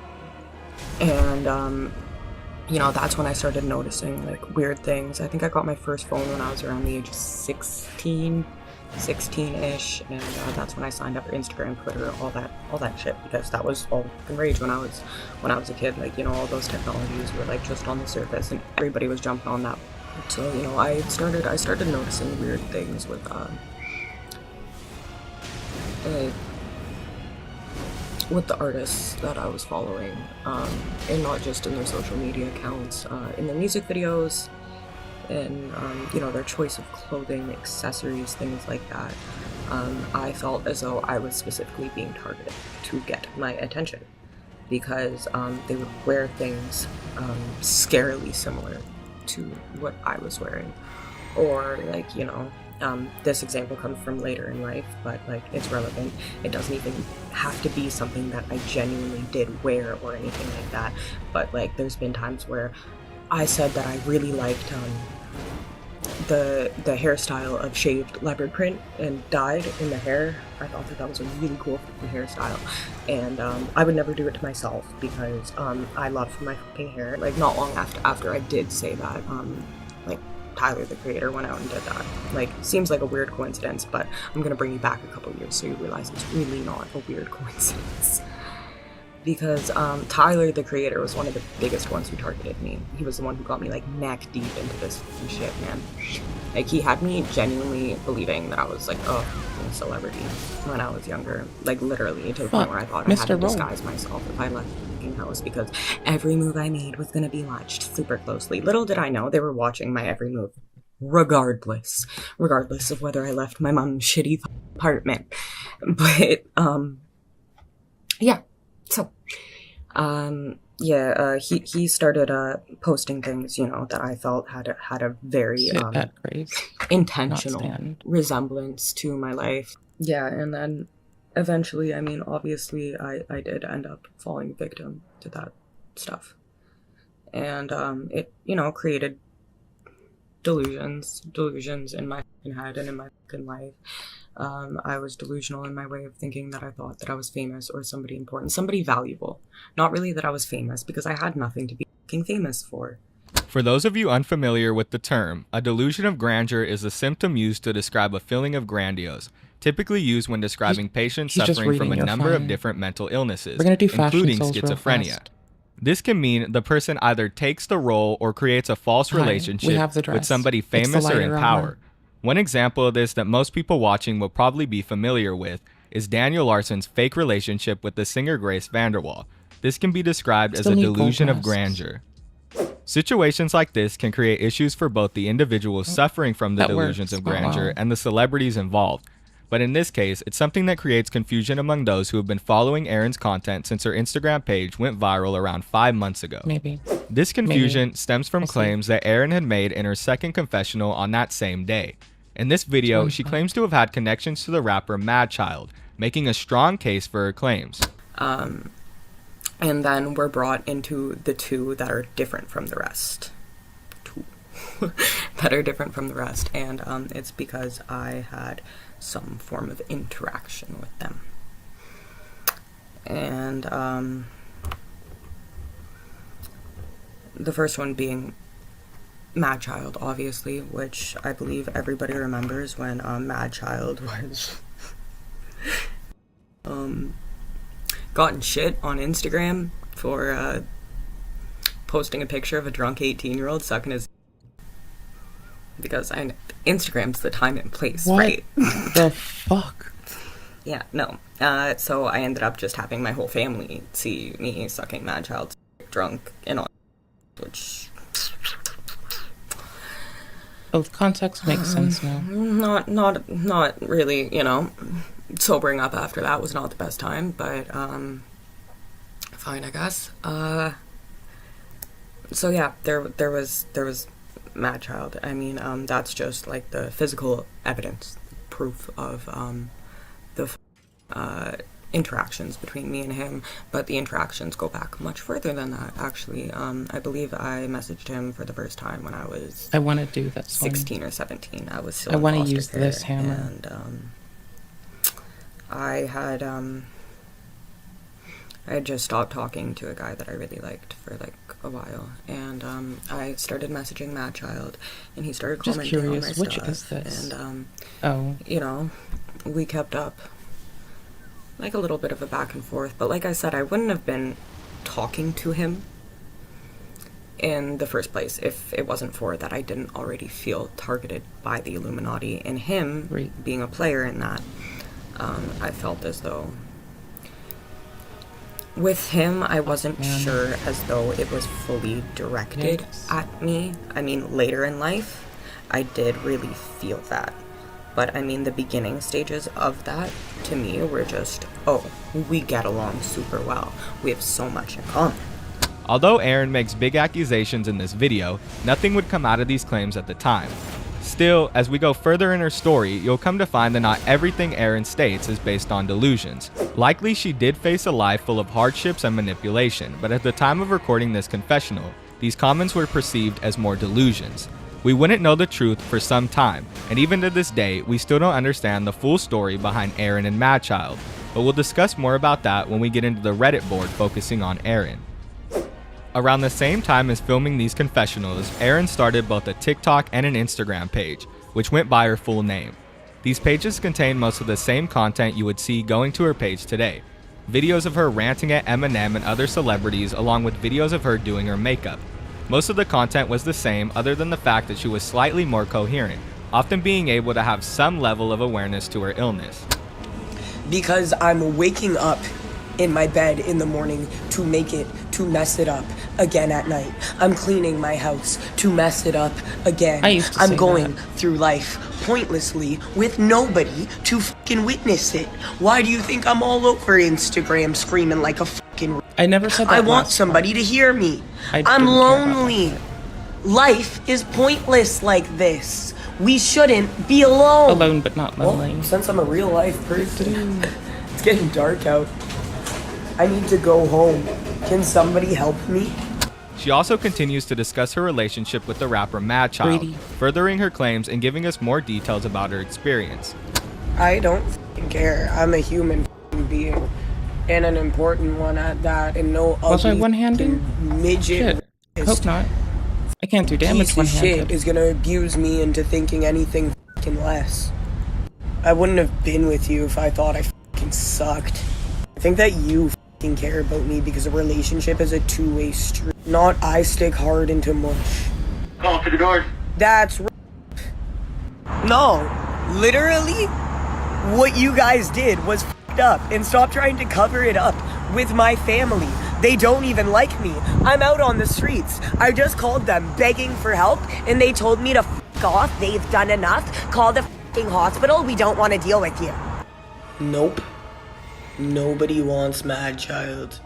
And, you know, that's when I started noticing, like, weird things. I think I got my first phone when I was around the age of 16-ish, and that's when I signed up for Instagram, Twitter, all that shit, because that was all the rage when I was a kid. Like, you know, all those technologies were like just on the surface, and everybody was jumping on that. So, you know, I started noticing weird things with the artists that I was following, and not just in their social media accounts, in their music videos, and you know, their choice of clothing, accessories, things like that. I felt as though I was specifically being targeted to get my attention, because they would wear things scarily similar to what I was wearing, or like, you know, this example comes from later in life, but like, it's relevant. It doesn't even have to be something that I genuinely did wear or anything like that, but like, there's been times where I said that I really liked the hairstyle of shaved leopard print and dyed in the hair. I thought that was a really cool fucking hairstyle, and I would never do it to myself, because I loved my fucking hair. Like, not long after I did say that, like, Tyler, the Creator, went out and did that. Like, seems like a weird coincidence, but I'm gonna bring you back a couple years so you realize it's really not a weird coincidence. Because Tyler, the Creator, was one of the biggest ones who targeted me. He was the one who got me, like, neck deep into this fucking shit, man. Like, he had me genuinely believing that I was, like, a celebrity when I was younger. Like, literally, to the point where I thought I had to disguise myself if I left the fucking house, because every move I made was gonna be watched super closely. Little did I know they were watching my every move. Regardless of whether I left my mom's shitty apartment. But, yeah. So, he started posting things, you know, that I felt had a very intentional resemblance to my life. Yeah, and then eventually, I mean, obviously, I did end up falling victim to that stuff, and it, you know, created delusions in my head and in my life. I was delusional in my way of thinking that I thought that I was famous or somebody important, somebody valuable. Not really that I was famous, because I had nothing to be fucking famous for. For those of you unfamiliar with the term, a delusion of grandeur is a symptom used to describe a feeling of grandiose, typically used when describing patients suffering from a number of different mental illnesses, including schizophrenia. This can mean the person either takes the role or creates a false relationship with somebody famous or in power. One example of this that most people watching will probably be familiar with is Daniel Larson's fake relationship with the singer Grace VanderWaal. This can be described as a delusion of grandeur. Situations like this can create issues for both the individuals suffering from the delusions of grandeur and the celebrities involved. But in this case, it's something that creates confusion among those who have been following Erin's content since her Instagram page went viral around 5 months ago. This confusion stems from claims that Erin had made in her second confessional on that same day. In this video, she claims to have had connections to the rapper Madchild, making a strong case for her claims. And then we're brought into the two that are different from the rest. And it's because I had some form of interaction with them. And the first one being Madchild, obviously, which I believe everybody remembers when Madchild was gotten shit on Instagram for posting a picture of a drunk 18-year-old sucking his, because Instagram's the time and place, right? The fuck? Yeah, no. So I ended up just having my whole family see me sucking Madchild's drunk and all, which... Both context makes sense now. Not really, you know. Sobering up after that was not the best time, but fine, I guess. So yeah, there was Madchild. I mean, that's just like the physical evidence, proof of the interactions between me and him, but the interactions go back much further than that, actually. I believe I messaged him for the first time when I was I want to do this 16 or 17. I was still I in want to foster use care, this hammer. and I had just stopped talking to a guy that I really liked for like a while, and I started messaging Mad Child, and he started Just commenting on my curious, which stuff, is this? and Oh, you know, we kept up like a little bit of a back and forth, but like I said, I wouldn't have been talking to him in the first place if it wasn't for that I didn't already feel targeted by the Illuminati, and him Right. being a player in that. I felt as though with him, I wasn't Man. sure as though it was fully directed Yikes. at me. I mean, later in life, I did really feel that. But I mean, the beginning stages of that, to me, were just, oh, we get along super well. We have so much in common. Although Erin makes big accusations in this video, nothing would come out of these claims at the time. Still, as we go further in her story, you'll come to find that not everything Erin states is based on delusions. Likely she did face a life full of hardships and manipulation, but at the time of recording this confessional, these comments were perceived as more delusions. We wouldn't know the truth for some time, and even to this day, we still don't understand the full story behind Erin and Mad Child, but we'll discuss more about that when we get into the Reddit board focusing on Erin. Around the same time as filming these confessionals, Erin started both a TikTok and an Instagram page, which went by her full name. These pages contain most of the same content you would see going to her page today. Videos of her ranting at Eminem and other celebrities, along with videos of her doing her makeup. Most of the content was the same, other than the fact that she was slightly more coherent, often being able to have some level of awareness to her illness. Because I'm waking up in my bed in the morning to mess it up again at night. I'm cleaning my house to mess it up again. I used to I'm say going that. through life pointlessly with nobody to fucking witness it. Why do you think I'm all over Instagram screaming like a fucking... I never said that. I want last somebody part. to hear me. I I'm didn't care about lonely. that. Life is pointless like this. We shouldn't be alone. Alone but not lonely. Well, since I'm a real life person, it's getting dark out. I need to go home. Can somebody help me? She also continues to discuss her relationship with the rapper Mad Child, Brady. furthering her claims and giving us more details about her experience. I don't f***ing care. I'm a human f***ing being. And an important one at that. And no Was I ugly one-handed? f***ing midget Shit. Hope not. I can't do damage piece of shit one-handed. is gonna abuse me into thinking anything f***ing less. I wouldn't have been with you if I thought I f***ing sucked. I think that you f***ing care about me because a relationship is a two-way street. Not I stick hard into mush. Call to the door. That's r- No, literally, what you guys did was f***ed up, and stop trying to cover it up with my family. They don't even like me. I'm out on the streets. I just called them begging for help, and they told me to f*** off. They've done enough. Call the f***ing hospital. We don't want to deal with you. Nope. Nobody wants Mad Child.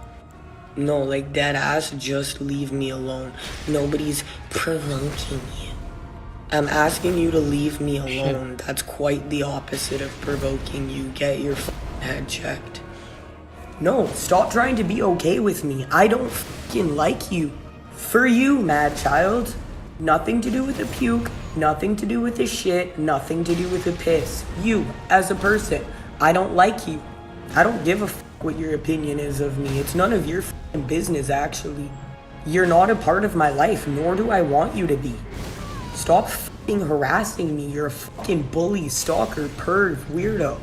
No, like dead ass, just leave me alone. Nobody's provoking you. I'm asking you to leave me alone. That's quite the opposite of provoking you. Get your head checked. No, stop trying to be okay with me. I don't fucking like you. For you, Mad Child. Nothing to do with the puke, nothing to do with the shit, nothing to do with the piss. You, as a person, I don't like you. I don't give a f*** what your opinion is of me. It's none of your f***ing business, actually. You're not a part of my life, nor do I want you to be. Stop f***ing harassing me. You're a f***ing bully, stalker, perv, weirdo.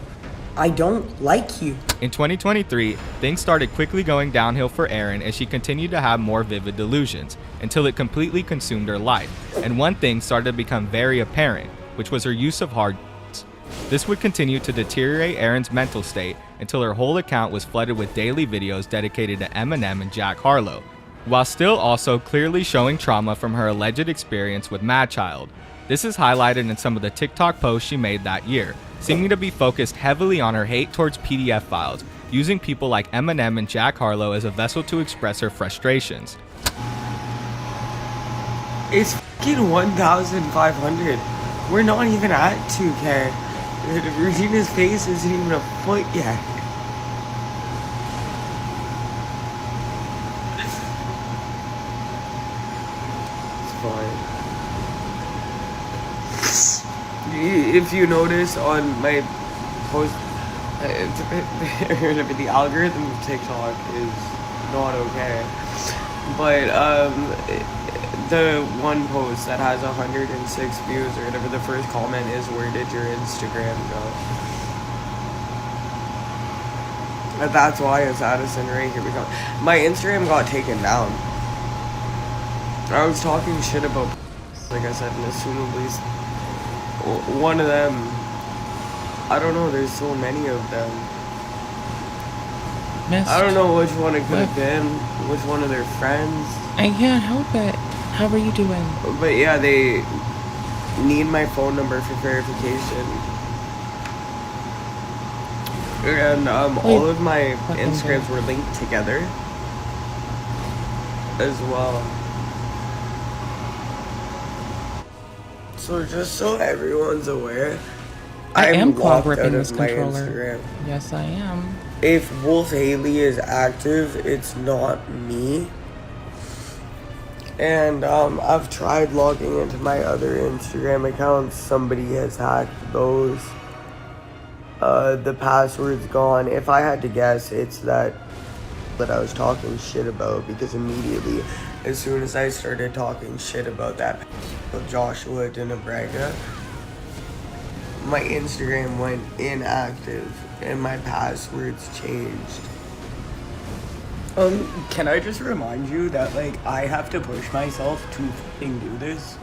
I don't like you. In 2023, things started quickly going downhill for Erin as she continued to have more vivid delusions, until it completely consumed her life, and one thing started to become very apparent, which was her use of hard drugs. This would continue to deteriorate Erin's mental state until her whole account was flooded with daily videos dedicated to Eminem and Jack Harlow, while still also clearly showing trauma from her alleged experience with Mad Child. This is highlighted in some of the TikTok posts she made that year, seeming to be focused heavily on her hate towards PDF files, using people like Eminem and Jack Harlow as a vessel to express her frustrations. It's fucking 1,500. We're not even at 2K. Regina's face isn't even a foot yet. If you notice on my post, the algorithm of TikTok is not okay. But the one post that has 106 views or whatever, the first comment is, "Where did your Instagram go?" And that's why it's Addison right here. Because my Instagram got taken down. I was talking shit about, like I said, and assumably one of them. I don't know. There's so many of them. Missed. I don't know which one it could have been. Which one of their friends. I can't help it. How are you doing? But yeah, they need my phone number for verification. And all of my fucking Instagrams were linked together as well. So just so everyone's aware, I am I'm claw locked gripping out this of my controller. Instagram. Yes, I am. If Wolf Haley is active, it's not me. And I've tried logging into my other Instagram accounts. Somebody has hacked those. The password's gone. If I had to guess, it's that I was talking shit about, because immediately, as soon as I started talking shit about that Joshua Dinabrega, my Instagram went inactive and my passwords changed. Can I just remind you that, like, I have to push myself to fucking do this?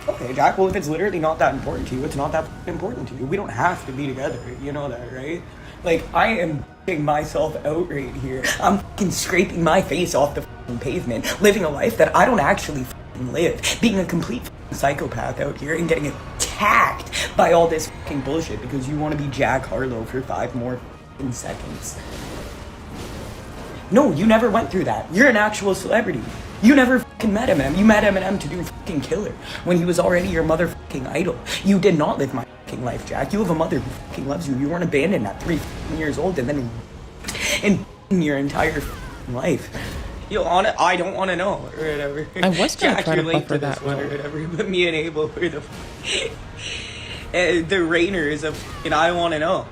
Okay, Jack, well, if it's literally not that important to you, it's not that important to you. We don't have to be together, you know that, right? Like, I am f***ing myself out right here. I'm f***ing scraping my face off the f***ing pavement, living a life that I don't actually f***ing live, being a complete f***ing psychopath out here and getting attacked by all this f***ing bullshit because you want to be Jack Harlow for 5 more f***ing seconds. No, you never went through that. You're an actual celebrity. You never fucking met Eminem. You met Eminem to do fucking Killer when he was already your motherfucking idol. You did not live my fucking life, Jack. You have a mother who fucking loves you. You weren't abandoned at 3 years old and then in your entire life. I don't want to know or whatever. I was gonna Jack, try to you're late buffer this that one or role. whatever, but me and Abel were the the Rainers of fucking I want to know.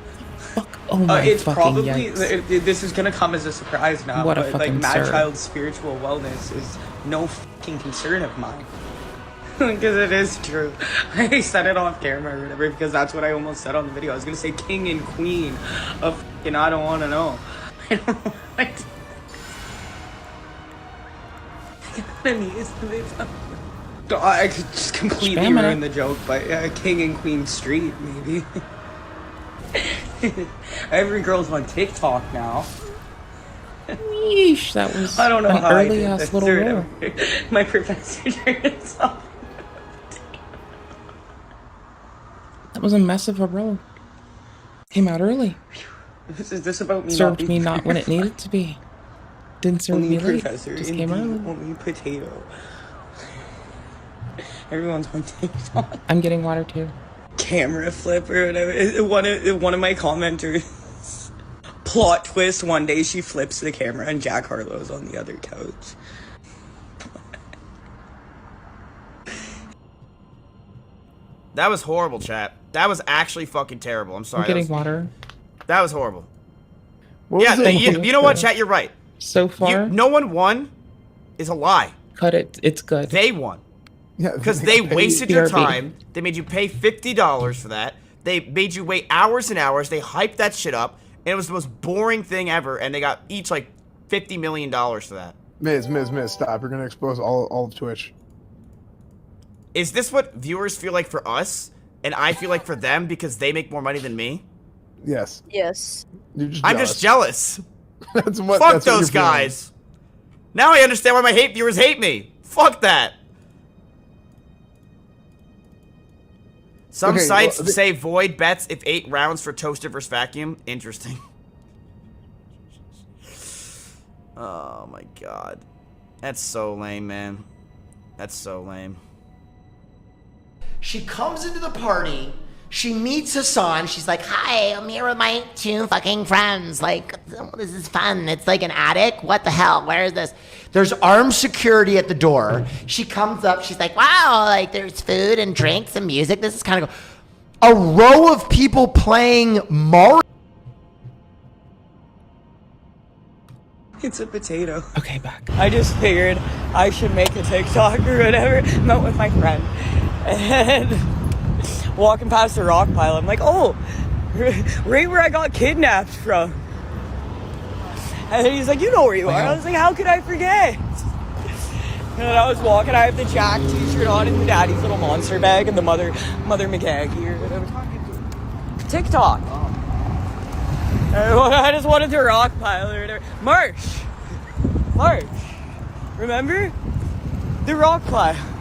Oh my It's fucking probably yikes. this is gonna come as a surprise now, What a but like fucking Mad sir. Child's spiritual wellness is no fucking concern of mine. Because it is true. I said it off camera or whatever because that's what I almost said on the video. I was gonna say king and queen of fucking I don't want to know. I don't know what. I could just completely Spam it. ruin the joke, but king and queen street maybe. Every girl's on TikTok now. Yeesh, that was I don't know an how I early did ass this little or role. whatever. My professor turned us off. That was a mess of a role. Came out early. Is this about me? Served me not when it needed to be. Didn't serve Only me late. professor, Just came indeed, early. only potato. Everyone's on TikTok. I'm getting water too. Camera flip or whatever. One of my commenters. Plot twist: one day she flips the camera and Jack Harlow's on the other couch. That was horrible, chat. That was actually fucking terrible. I'm sorry. I'm getting water. That was horrible. What was Yeah, it? you know what, chat? You're right. So far, No one won is a lie. cut it. It's good. They won. Yeah, Because they paid. wasted your BRB. time. They made you pay $50 for that. They made you wait hours and hours. They hyped that shit up. And it was the most boring thing ever. And they got each like $50 million for that. Miz, stop. You're gonna expose all of Twitch. Is this what viewers feel like for us? And I feel like for them because they make more money than me? Yes. Yes. You're just I'm just jealous. That's what. Fuck that's what those you're feeling. guys. Now I understand why my viewers hate me. Fuck that. Some Okay, sites well, say void bets if 8 rounds for toaster versus vacuum. Interesting. Oh my god. That's so lame, man. That's so lame. She comes into the party, She meets Hassan. She's like, hi, I'm here with my 2 fucking friends. Like, this is fun. It's like an attic. What the hell? Where is this? There's armed security at the door. She comes up. She's like, wow, like there's food and drinks and music. This is kind of cool. A row of people playing Mario. It's a potato. Okay, back. I just figured I should make a TikTok or whatever. Met with my friend. And walking past the rock pile, I'm like, oh, right where I got kidnapped from. And he's like, you know where you are. I was like, how could I forget? And I was walking, I have the Jack t-shirt on and the Daddy's Little Monster bag and the Mother McGaggy or whatever. TikTok. I just wanted to rock pile or whatever. March. Remember? The rock pile.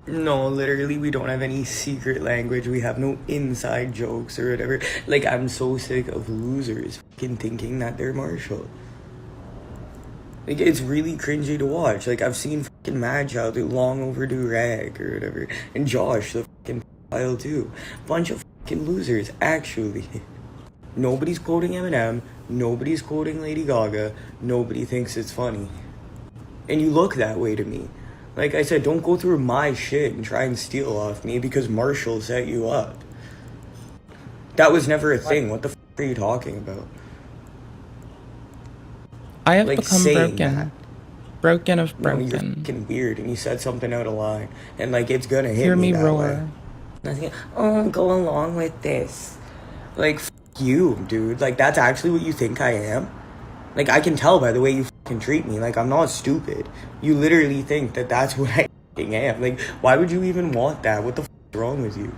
No, literally, we don't have any secret language. We have no inside jokes or whatever. Like, I'm so sick of losers fucking thinking that they're Marshall. Like, it's really cringy to watch. Like, I've seen fucking Mad Child do Long Overdue Rag or whatever. And Josh, the fucking pile too. Bunch of fucking losers, actually. Nobody's quoting Eminem. Nobody's quoting Lady Gaga. Nobody thinks it's funny. And you look that way to me. Like I said, don't go through my shit and try and steal off me because Marshall set you up. That was never a thing. What the f*** are you talking about? I have Like, become saying broken. that. Broken of No, you're broken. fucking weird and you said something out of line. And like, it's gonna hit Hear me that roar. way. Nothing. Oh, go along with this. Like, f*** you, dude. Like, that's actually what you think I am? Like, I can tell by the way you fucking treat me. Like, I'm not stupid. You literally think that that's what I fucking am. Like, why would you even want that? What the f*** is wrong with you?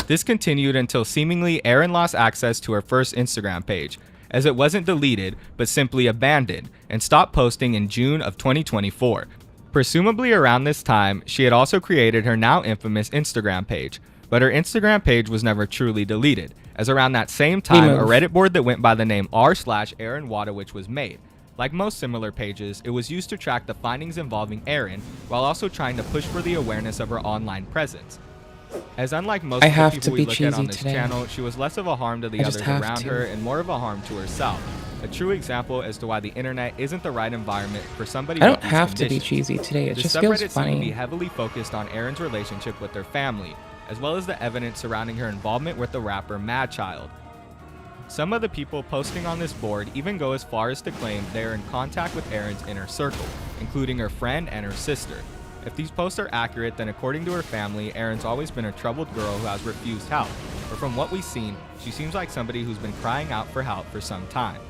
This continued until seemingly Erin lost access to her first Instagram page, as it wasn't deleted, but simply abandoned, and stopped posting in June of 2024. Presumably around this time, she had also created her now infamous Instagram page, but her Instagram page was never truly deleted, as around that same time, a Reddit board that went by the name r/Erin Wadowich was made. Like most similar pages, it was used to track the findings involving Erin, while also trying to push for the awareness of her online presence. As unlike most I of the have people to we be look at on cheesy this today. channel, she was less of a harm to the I just others have around to. her and more of a harm to herself. A true example as to why the internet isn't the right environment for somebody I with don't these have to be conditions. cheesy today. It The just feels subreddit seemed to be funny. heavily focused on Erin's relationship with her family, as well as the evidence surrounding her involvement with the rapper Mad Child. Some of the people posting on this board even go as far as to claim they are in contact with Erin's inner circle, including her friend and her sister. If these posts are accurate, then according to her family, Erin's always been a troubled girl who has refused help. But from what we've seen, she seems like somebody who's been crying out for help for some time.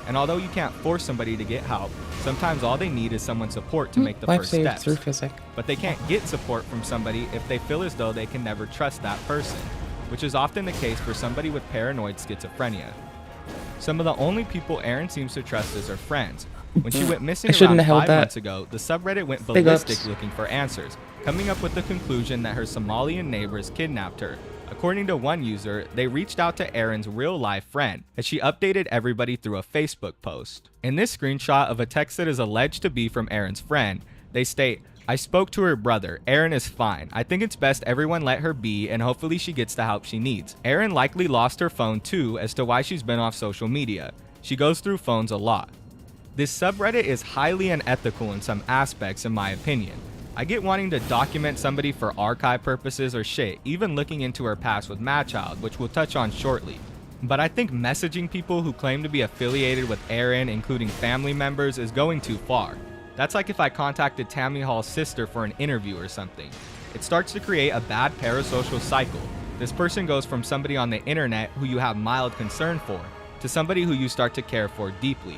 And although you can't force somebody to get help, sometimes all they need is someone's support to make the Life first saved steps. through physics. But they can't get support from somebody if they feel as though they can never trust that person, which is often the case for somebody with paranoid schizophrenia. Some of the only people Erin seems to trust is her friends. When she went missing I shouldn't around have held 5 that. months ago, the subreddit went Big ballistic ups. looking for answers, coming up with the conclusion that her Somalian neighbors kidnapped her. According to one user, they reached out to Erin's real-life friend, as she updated everybody through a Facebook post. In this screenshot of a text that is alleged to be from Erin's friend, they state, "I spoke to her brother. Erin is fine. I think it's best everyone let her be and hopefully she gets the help she needs." Erin likely lost her phone too as to why she's been off social media. She goes through phones a lot. This subreddit is highly unethical in some aspects in my opinion. I get wanting to document somebody for archive purposes or shit, even looking into her past with Mad Child, which we'll touch on shortly. But I think messaging people who claim to be affiliated with Erin, including family members, is going too far. That's like if I contacted Tammy Hall's sister for an interview or something. It starts to create a bad parasocial cycle. This person goes from somebody on the internet who you have mild concern for, to somebody who you start to care for deeply.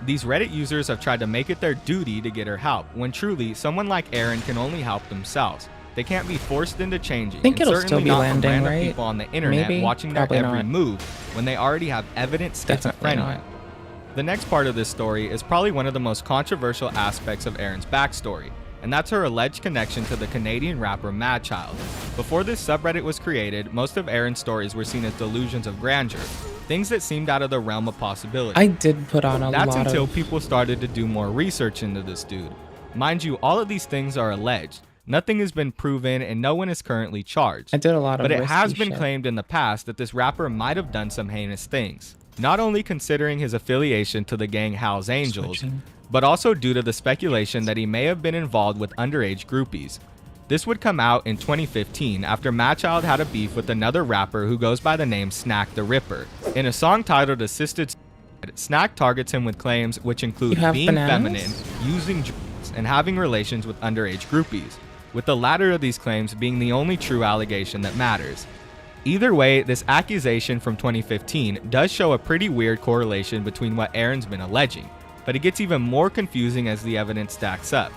These Reddit users have tried to make it their duty to get her help, when truly, someone like Erin can only help themselves. They can't be forced into changing, I think and it'll certainly still be not landing, from random right? people on the internet Maybe? watching their Probably every not. move when they already have evident Definitely schizophrenia. not. The next part of this story is probably one of the most controversial aspects of Erin's backstory, and that's her alleged connection to the Canadian rapper Mad Child. Before this subreddit was created, most of Erin's stories were seen as delusions of grandeur, things that seemed out of the realm of possibility. I did put on a That's lot until of... people started to do more research into this dude. Mind you, all of these things are alleged. Nothing has been proven and no one is currently charged. I did a lot of But it has risky been shit. claimed in the past that this rapper might have done some heinous things. Not only considering his affiliation to the gang Hell's Angels, but also due to the speculation that he may have been involved with underage groupies. This would come out in 2015 after Madchild had a beef with another rapper who goes by the name Snack the Ripper. In a song titled Assisted Suicide, Snack targets him with claims which include You have being bananas? feminine, using drugs, and having relations with underage groupies, with the latter of these claims being the only true allegation that matters. Either way, this accusation from 2015 does show a pretty weird correlation between what Aaron's been alleging, but it gets even more confusing as the evidence stacks up.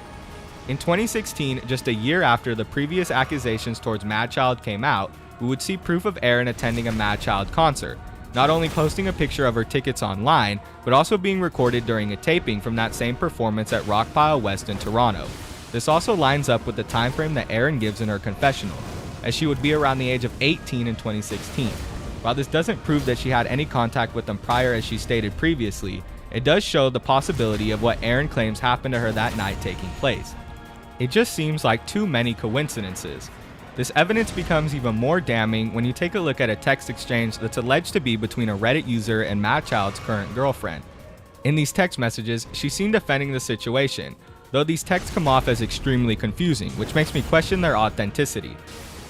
In 2016, just a year after the previous accusations towards Madchild came out, we would see proof of Aaron attending a Madchild concert, not only posting a picture of her tickets online, but also being recorded during a taping from that same performance at Rockpile West in Toronto. This also lines up with the time frame that Aaron gives in her confessional, as she would be around the age of 18 in 2016. While this doesn't prove that she had any contact with them prior as she stated previously, it does show the possibility of what Aaron claims happened to her that night taking place. It just seems like too many coincidences. This evidence becomes even more damning when you take a look at a text exchange that's alleged to be between a Reddit user and Madchild's current girlfriend. In these text messages, she seemed defending the situation, though these texts come off as extremely confusing, which makes me question their authenticity.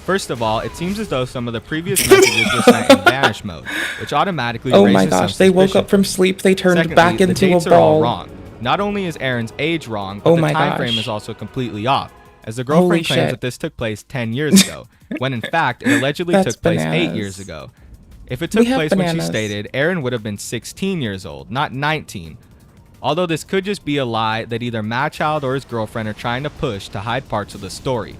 First of all, it seems as though some of the previous messages were sent in vanish mode, which automatically Oh raises my some gosh, they woke suspicion. up from sleep, they turned Secondly, back the into a dates are all ball. wrong. Not only is Aaron's age wrong, but Oh the my time frame gosh. is also completely off, as the Holy girlfriend claims shit. that this took place 10 years ago, when in fact it allegedly That's took place 8 bananas. years ago. If it We took have place when she bananas. stated, Aaron would have been 16 years old, not 19. Although this could just be a lie that either Madchild or his girlfriend are trying to push to hide parts of the story.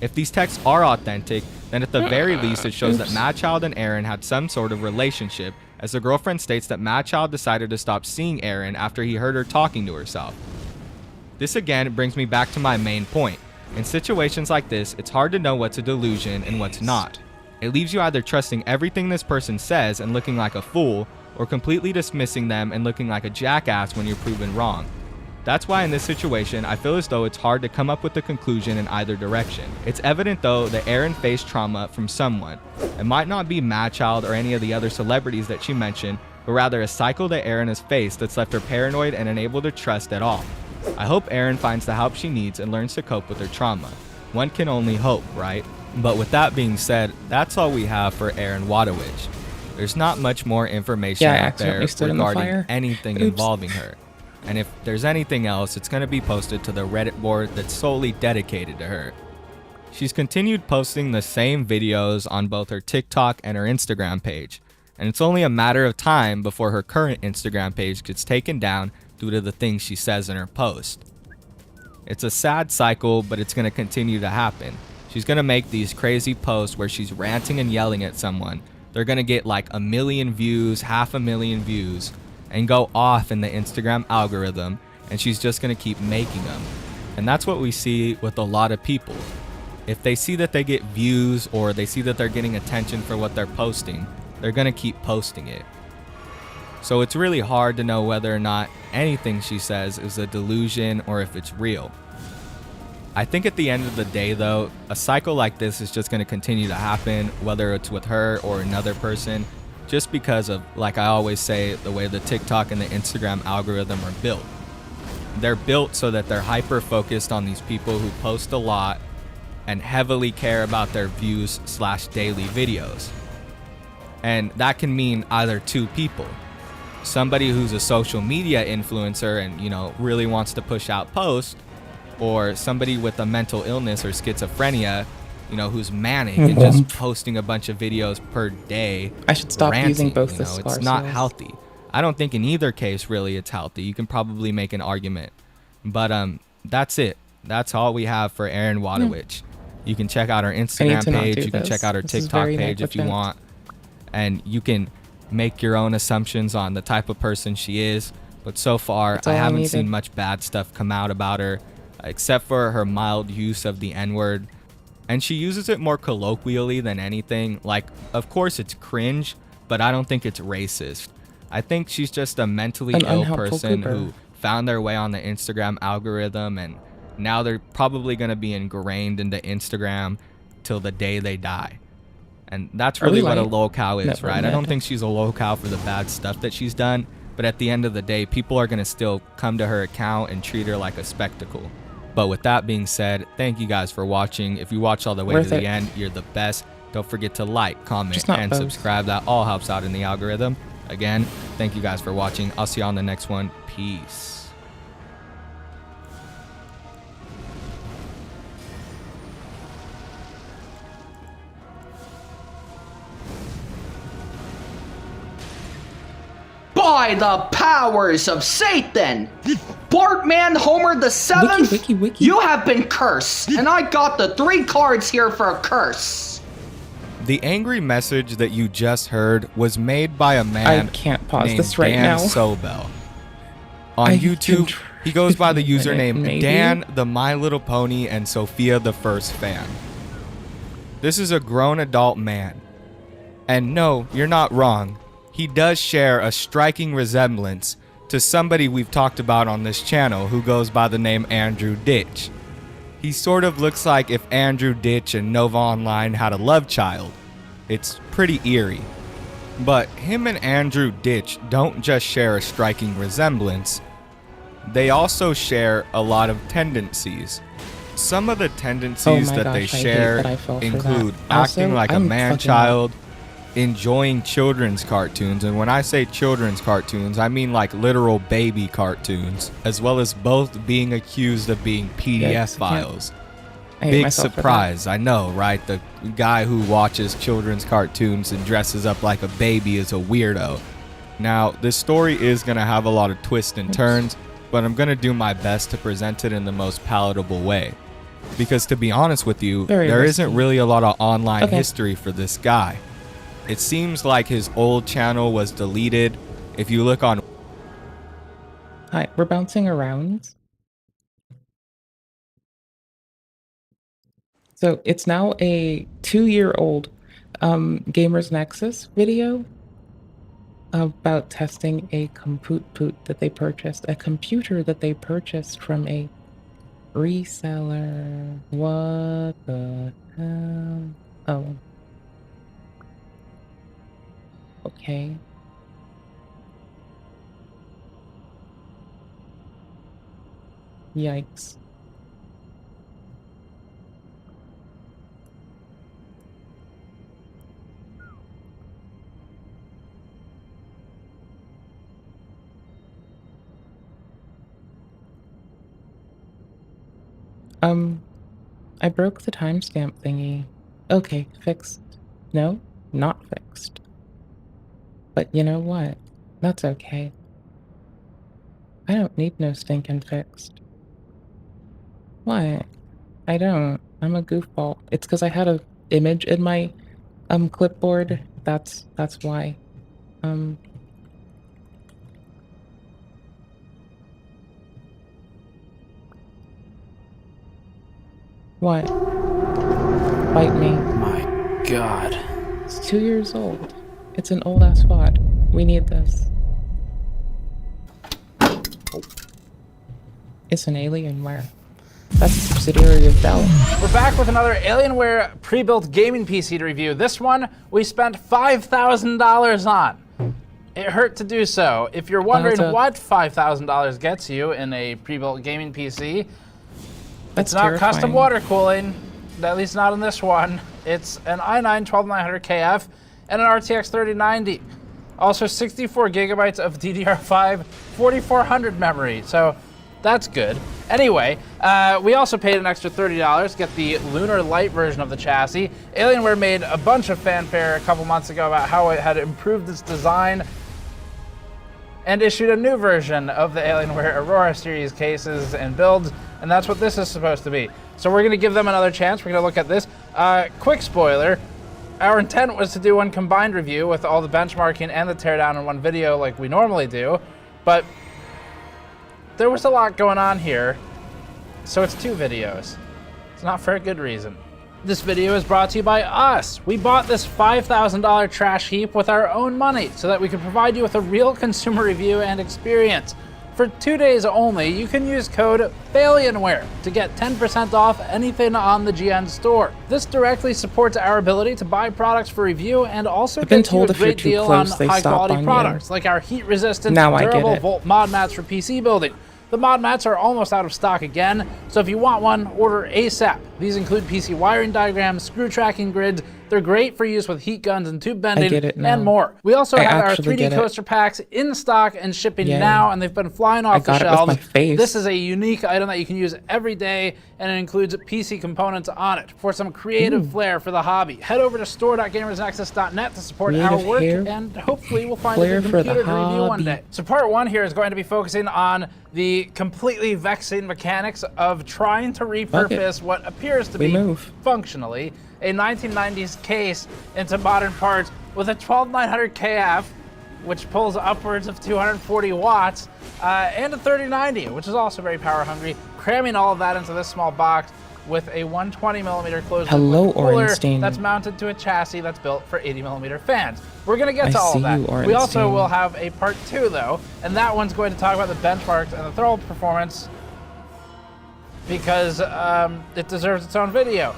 If these texts are authentic, then at the very least it shows that Madchild and Aaron had some sort of relationship, as the girlfriend states that Madchild decided to stop seeing Aaron after he heard her talking to herself. This again brings me back to my main point. In situations like this, it's hard to know what's a delusion and what's not. It leaves you either trusting everything this person says and looking like a fool, or completely dismissing them and looking like a jackass when you're proven wrong. That's why in this situation, I feel as though it's hard to come up with a conclusion in either direction. It's evident though that Aaron faced trauma from someone. It might not be Madchild or any of the other celebrities that she mentioned, but rather a cycle that Aaron has faced that's left her paranoid and unable to trust at all. I hope Aaron finds the help she needs and learns to cope with her trauma. One can only hope, right? But with that being said, that's all we have for Aaron Wadowich. There's not much more information Yeah, I out there accidentally stood in the regarding fire. anything Oops. involving her. And if there's anything else, it's going to be posted to the Reddit board that's solely dedicated to her. She's continued posting the same videos on both her TikTok and her Instagram page, and it's only a matter of time before her current Instagram page gets taken down due to the things she says in her post. It's a sad cycle, but it's going to continue to happen. She's going to make these crazy posts where she's ranting and yelling at someone. They're going to get like 1 million views, 500,000 views, and go off in the Instagram algorithm, and she's just going to keep making them. And that's what we see with a lot of people. If they see that they get views or they see that they're getting attention for what they're posting, they're going to keep posting it. So it's really hard to know whether or not anything she says is a delusion or if it's real. I think at the end of the day though, a cycle like this is just going to continue to happen, whether it's with her or another person, just because of, like I always say, the way the TikTok and the Instagram algorithm are built. They're built so that they're hyper focused on these people who post a lot and heavily care about their views / daily videos. And that can mean either two people. Somebody who's a social media influencer and, really wants to push out posts, or somebody with a mental illness or schizophrenia, who's manic and just posting a bunch of videos per day. I should stop using both the It's scar not seals. healthy. I don't think in either case really it's healthy. You can probably make an argument. But that's it. That's all we have for Aaron Wadowich. You can check out her Instagram to not page. do You can this. check out her This is TikTok very page if you negligent. want. And you can make your own assumptions on the type of person she is. But so far, That's I all I haven't needed. seen much bad stuff come out about her, except for her mild use of the N-word. And she uses it more colloquially than anything. Like, of course it's cringe, but I don't think it's racist. I think she's just a mentally An ill unhelpful person goober. who found their way on the Instagram algorithm and Now they're probably going to be ingrained into Instagram till the day they die. And that's really what a locale is, Never right? I met. don't think she's a locale for the bad stuff that she's done, but at the end of the day, people are going to still come to her account and treat her like a spectacle. But with that being said, thank you guys for watching. If you watch all the way Worth to it. the end, you're the best. Don't forget to like, comment, Just not and both. subscribe. That all helps out in the algorithm. Again, thank you guys for watching. I'll see you on the next one. Peace. By the powers of Satan! Bartman Homer the Seventh, you have been cursed, and I got the 3 cards here for a curse. The angry message that you just heard was made by a man I can't pause named this right Dan now. Sobel. On I YouTube, can he goes by the try for a minute, username maybe? Dan the My Little Pony and Sophia the First Fan. This is a grown adult man. And no, you're not wrong. He does share a striking resemblance to somebody we've talked about on this channel who goes by the name Andrew Ditch. He sort of looks like if Andrew Ditch and Nova Online had a love child. It's pretty eerie. But him and Andrew Ditch don't just share a striking resemblance, they also share a lot of tendencies. Some of the tendencies Oh my that gosh, they I hate share that I fell for include that. Also, acting like a I'm man-child, enjoying children's cartoons, and when I say children's cartoons, I mean like literal baby cartoons, as well as both being accused of being PDF Yikes, I can't- files. I hate Big myself for that. surprise, I know, right? The guy who watches children's cartoons and dresses up like a baby is a weirdo. Now, this story is going to have a lot of twists and turns, but I'm going to do my best to present it in the most palatable way. Because to be honest with you, Very there risky. isn't really a lot of online Okay. history for this guy. It seems like his old channel was deleted. If you look on... Hi, we're bouncing around. So it's now a 2-year-old Gamers Nexus video about testing a computer that they purchased from a reseller. What the hell? Oh. Okay. Yikes. I broke the timestamp thingy. Okay, fixed. No, not fixed. But you know what? That's okay. I don't need no stinking fixed. What? I don't. I'm a goofball. It's because I had a image in my clipboard. That's why. What? Bite me. My God. It's 2 years old. It's an old ass VOD. We need this. It's an Alienware. That's a subsidiary of Dell. We're back with another Alienware pre-built gaming PC to review. This one we spent $5,000 on. It hurt to do so. If you're wondering what $5,000 gets you in a pre-built gaming PC, That's it's not custom terrifying. water cooling, at least not in this one. It's an i9 12900KF and an RTX 3090. Also 64 gigabytes of DDR5 4400 memory, so that's good. Anyway, we also paid an extra $30 to get the Lunar Light version of the chassis. Alienware made a bunch of fanfare a couple months ago about how it had improved its design and issued a new version of the Alienware Aurora series cases and builds, and that's what this is supposed to be. So we're gonna give them another chance. We're gonna look at this. Quick spoiler, our intent was to do one combined review with all the benchmarking and the teardown in one video like we normally do, but there was a lot going on here, so it's 2 videos. It's not for a good reason. This video is brought to you by us. We bought this $5,000 trash heap with our own money so that we could provide you with a real consumer review and experience. For 2 days only, you can use code FALIENWARE to get 10% off anything on the GN store. This directly supports our ability to buy products for review and also I've been gets you a told if you're great too deal close, on they high stop quality on you. products like our heat resistant Now I get durable it. Volt mod mats for PC building. The mod mats are almost out of stock again, so if you want one, order ASAP. These include PC wiring diagrams, screw tracking grids. They're great for use with heat guns and tube bending get it now. and more. We also I have our actually 3D get it. coaster packs in stock and shipping Yay. now, and they've been flying off the got it with shelves. my face. This is a unique item that you can use every day, and it includes PC components on it. For some creative flair for the hobby, head over to store.gamersnexus.net to support our Creative work, hair. and hopefully we'll find Flair a good for the computer to review one hobby. day. So part 1 here is going to be focusing on the completely vexing mechanics of trying to repurpose what appears to We be move. functionally a 1990s case into modern parts with a 12900 KF, which pulls upwards of 240 watts, and a 3090, which is also very power hungry, cramming all of that into this small box with a 120mm closed Hello, loop cooler Orenstein. that's mounted to a chassis that's built for 80mm fans. We're gonna get I to all of see that. you, We also Orenstein. will have a part 2 though, and that one's going to talk about the benchmarks and the thermal performance because it deserves its own video.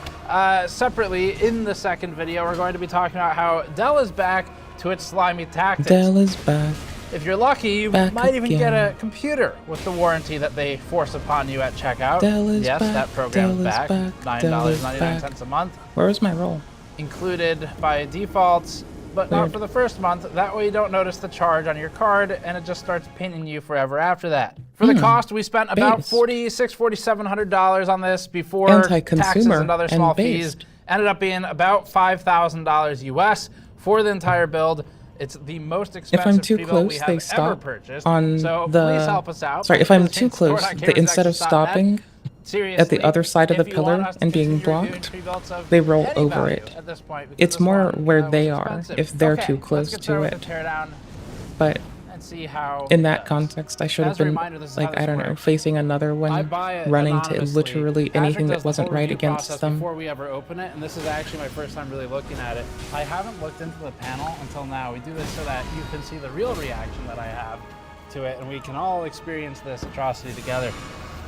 Separately, in the second video, we're going to be talking about how Dell is back to its slimy tactics. Dell is back. If you're lucky, you Back might even get again. a computer with the warranty that they force upon you at checkout. Dell is yes, back, that program's Dell is back. back, Dell is $9.99 back. a month. Where was my roll? Included by default, but not Weird. for the first month. That way you don't notice the charge on your card, and it just starts pinging you forever after that. For the cost, we spent about based. $4,700 on this before taxes Anti-consumer and other and small fees. based. Ended up being about $5,000 US for the entire build. It's the most expensive If I'm too pre-build we close, have they ever stop purchased. on So the. please help us out. Sorry, if I'm Visit too close, instead of store.gamersnexus.net. stopping Seriously, at the other side of the if you want pillar us to and being continue reviewing blocked, pre-builds of they roll any over value it. at this point, because It's this more one, where was they are expensive. if they're Okay, too let's close get to started with it. the teardown But and see how in it that goes. context, I should As have a been reminder, this is how like, this I don't know, works. facing another I one, buy it running to anonymously. literally Patrick anything does that the wasn't whole right review against process them. before we ever open it, and this is actually my first time really looking at it. I haven't looked into the panel until now. We do this so that you can see the real reaction that I have to it, and we can all experience this atrocity together.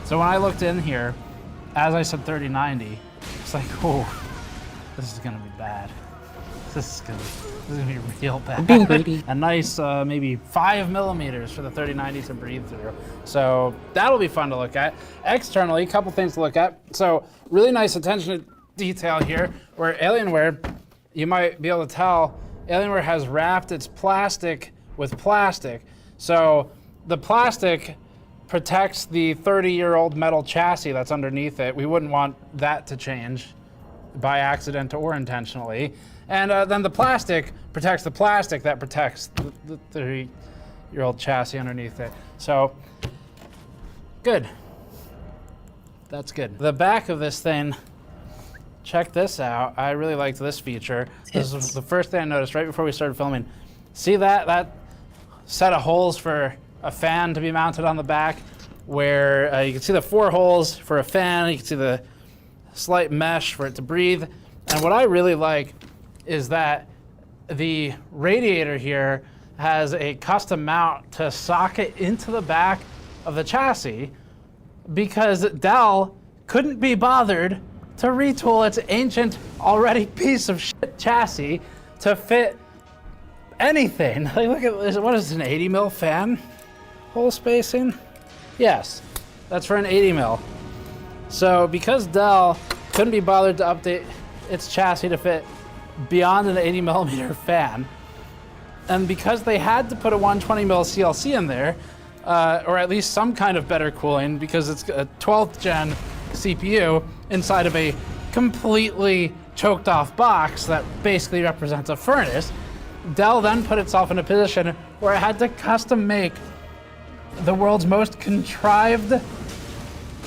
So when I looked in here, as I said 3090, it's like, oh, this is gonna be bad. This is gonna be real bad. I'm being greedy. A nice maybe 5mm for the 3090 to breathe through. So that'll be fun to look at. Externally, a couple things to look at. So really nice attention to detail here, where Alienware, you might be able to tell, Alienware has wrapped its plastic with plastic. So the plastic protects the 30-year-old metal chassis that's underneath it. We wouldn't want that to change by accident or intentionally. And then the plastic protects the plastic that protects the 30-year-old chassis underneath it. So, good. That's good. The back of this thing, check this out. I really liked this feature. This was the first thing I noticed right before we started filming. See that set of holes for a fan to be mounted on the back, where you can see the 4 holes for a fan, you can see the slight mesh for it to breathe. And what I really like is that the radiator here has a custom mount to socket into the back of the chassis, because Dell couldn't be bothered to retool its ancient, already piece of shit chassis to fit anything. Like, look at this, what is it, an 80 mil fan? Hole spacing? Yes, that's for an 80 mil. So because Dell couldn't be bothered to update its chassis to fit beyond an 80 millimeter fan, and because they had to put a 120 mil CLC in there, or at least some kind of better cooling, because it's a 12th gen CPU inside of a completely choked off box that basically represents a furnace, Dell then put itself in a position where it had to custom make the world's most contrived,